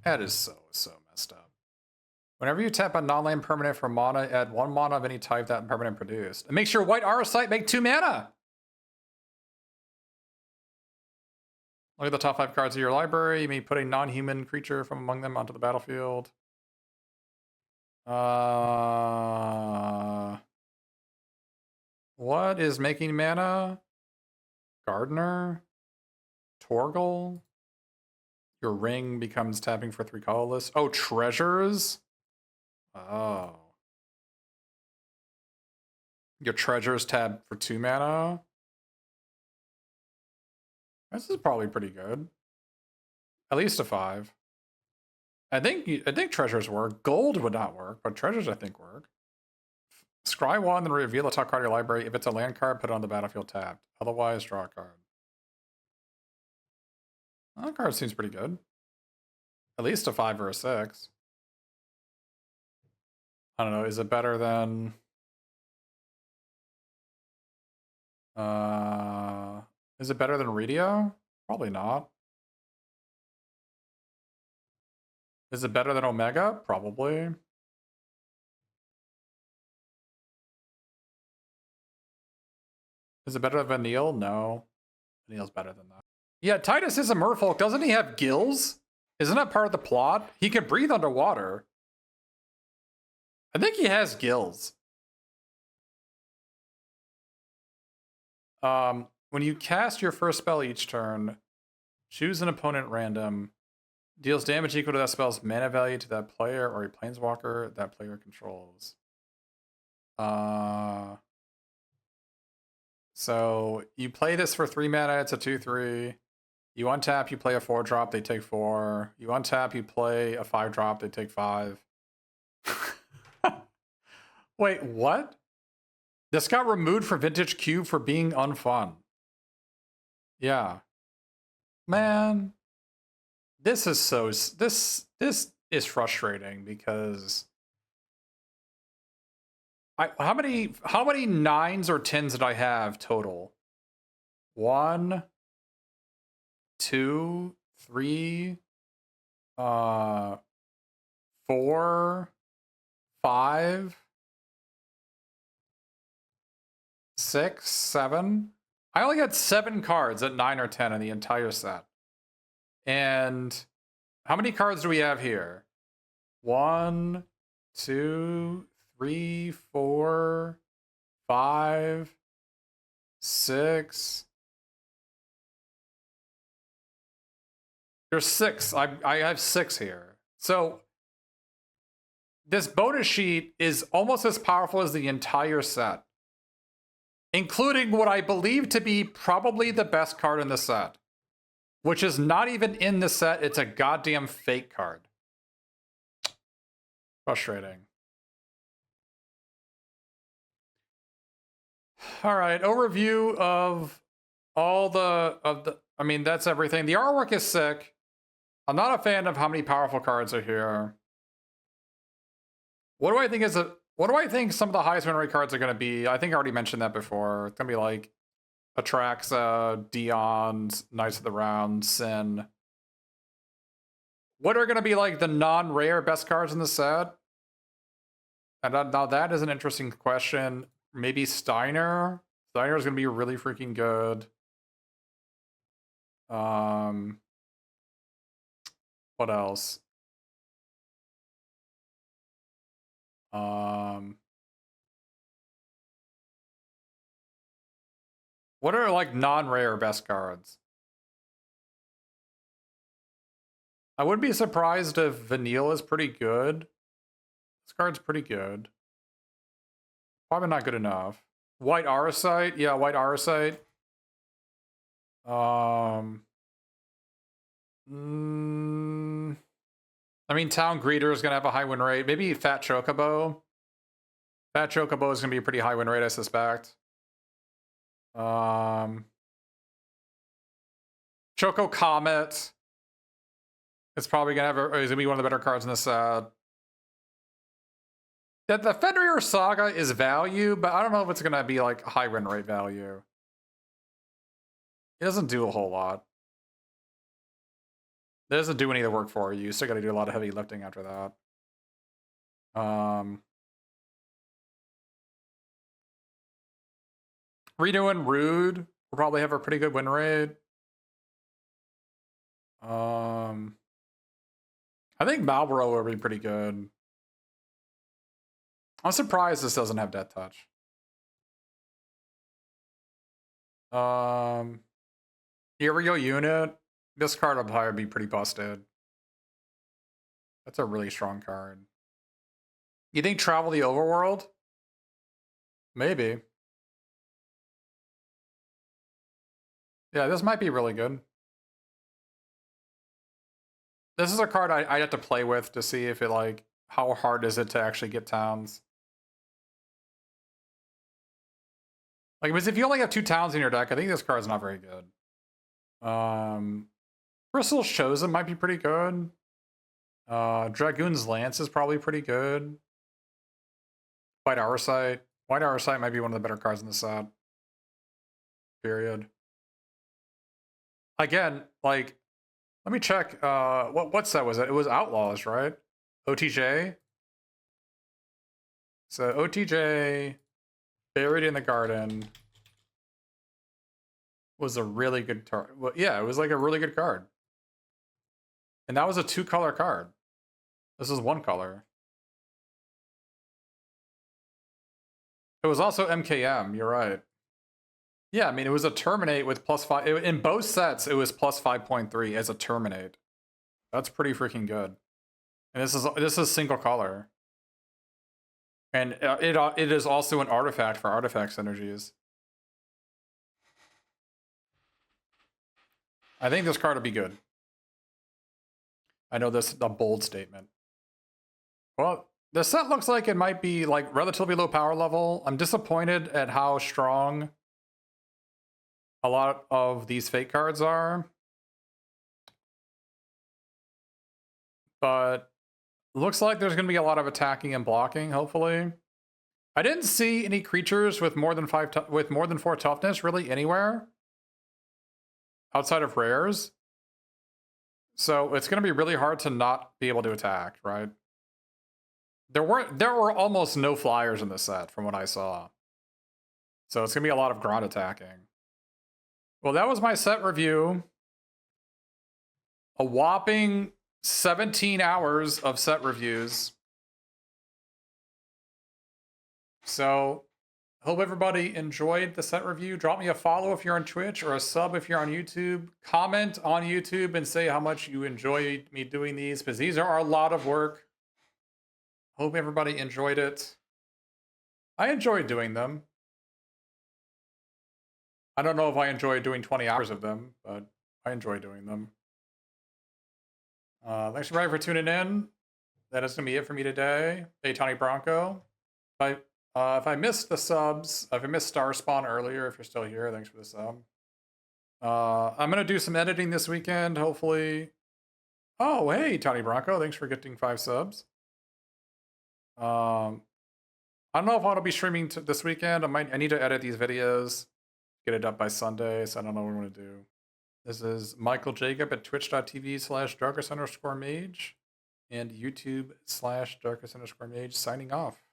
That is so messed up. Whenever you tap a non-land permanent for mana, add 1 mana of any type that permanent produced. It makes your white Aurosite make 2 mana! Look at the top 5 cards of your library. You may put a non-human creature from among them onto the battlefield. What is making mana? Gardener? Torgal? Your ring becomes tapping for 3 colorless. Oh, treasures? Oh. Your treasures tab for 2 mana? This is probably pretty good. At least a 5. I think treasures work. Gold would not work, but treasures I think work. Scry 1, then reveal the top card of your library. If it's a land card, put it on the battlefield tapped. Otherwise, draw a card. That card seems pretty good. At least a 5 or a 6. I don't know, is it better than... Is it better than Redio? Probably not. Is it better than Omega? Probably. Is it better than Vanille? No. Vanille's better than that. Yeah, Titus is a merfolk. Doesn't he have gills? Isn't that part of the plot? He can breathe underwater. I think he has gills. When you cast your first spell each turn, choose an opponent random. Deals damage equal to that spell's mana value to that player or a planeswalker that player controls. So you play this for 3 mana, it's a 2/3. You untap, you play a 4-drop, they take 4. You untap, you play a 5-drop, they take 5. Wait, what? This got removed from Vintage Cube for being unfun. Yeah. Man. This is so... This is frustrating because... How many 9s or 10s did I have total? 1, 2, 3, 4, 5, 6, 7. I only had 7 cards at 9 or 10 in the entire set. And how many cards do we have here? 1, 2, 3, 4, 5, 6. There's 6. I have 6 here. So this bonus sheet is almost as powerful as the entire set, including what I believe to be probably the best card in the set, which is not even in the set. It's a goddamn fake card. Frustrating. All right, overview of all the I mean, that's everything. The artwork is sick. I'm not a fan of how many powerful cards are here. What do I think some of the highest win rate cards are going to be? I think I already mentioned that before. It's going to be like Atraxa, Dion's, Knights of the Round, Sin. What are going to be like the non-rare best cards in the set? And now that is an interesting question. Maybe Steiner, Steiner is going to be really freaking good. What else? What are like non-rare best cards? I wouldn't be surprised if Vanille is pretty good. This card's pretty good. Probably not good enough. White Auracite? Yeah, White Auracite. I mean, Town Greeter is going to have a high win rate. Maybe Fat Chocobo. Fat Chocobo is going to be a pretty high win rate, I suspect. Choco Comet. It's probably going to have is going to be one of the better cards in this set. The Fenrir Saga is value, but I don't know if it's going to be like high win rate value. It doesn't do a whole lot. It doesn't do any of the work for you. You still got to do a lot of heavy lifting after that. Reno and Rude will probably have a pretty good win rate. I think Malboro will be pretty good. I'm surprised this doesn't have Death Touch. Aerial Unit. This card will probably be pretty busted. That's a really strong card. You think Travel the Overworld? Maybe. Yeah, this might be really good. This is a card I'd have to play with to see if it like, how hard is it to actually get towns. Like, because if you only have 2 towns in your deck, I think this card's not very good. Bristle's Chosen might be pretty good. Dragoon's Lance is probably pretty good. White Auracite. White Auracite might be one of the better cards in the set. Period. Again, like, let me check. What set was it? It was Outlaws, right? OTJ. So OTJ, Buried in the Garden, was a really good card. Well, yeah, it was like a really good card. And that was a 2-color card. This is 1 color. It was also MKM, you're right. Yeah, I mean, it was a Terminate with +5. In both sets, it was +5.3 as a Terminate. That's pretty freaking good. And this is single color. And it is also an artifact for artifact synergies. I think this card will be good. I know this is a bold statement. Well, the set looks like it might be like relatively low power level. I'm disappointed at how strong a lot of these fake cards are. But looks like there's going to be a lot of attacking and blocking, hopefully. I didn't see any creatures with more than 4 toughness really anywhere outside of rares. So it's going to be really hard to not be able to attack, right? There were almost no flyers in this set from what I saw. So it's going to be a lot of ground attacking. Well, that was my set review. A whopping 17 hours of set reviews. So, hope everybody enjoyed the set review. Drop me a follow if you're on Twitch or a sub if you're on YouTube. Comment on YouTube and say how much you enjoy me doing these, because these are a lot of work. Hope everybody enjoyed it. I enjoyed doing them. I don't know if I enjoy doing 20 hours of them, but I enjoy doing them. Thanks everybody for tuning in. That is going to be it for me today. Hey, Tony Bronco. If I missed the subs, if I missed Star Spawn earlier, if you're still here, thanks for the sub. I'm going to do some editing this weekend, hopefully. Oh, hey, Tony Bronco. Thanks for getting 5 subs. I don't know if I'll be streaming this weekend. I need to edit these videos, get it up by Sunday, so I don't know what I'm going to do. This is Michael Jacob at twitch.tv/darkest_mage and YouTube/darkest_mage signing off.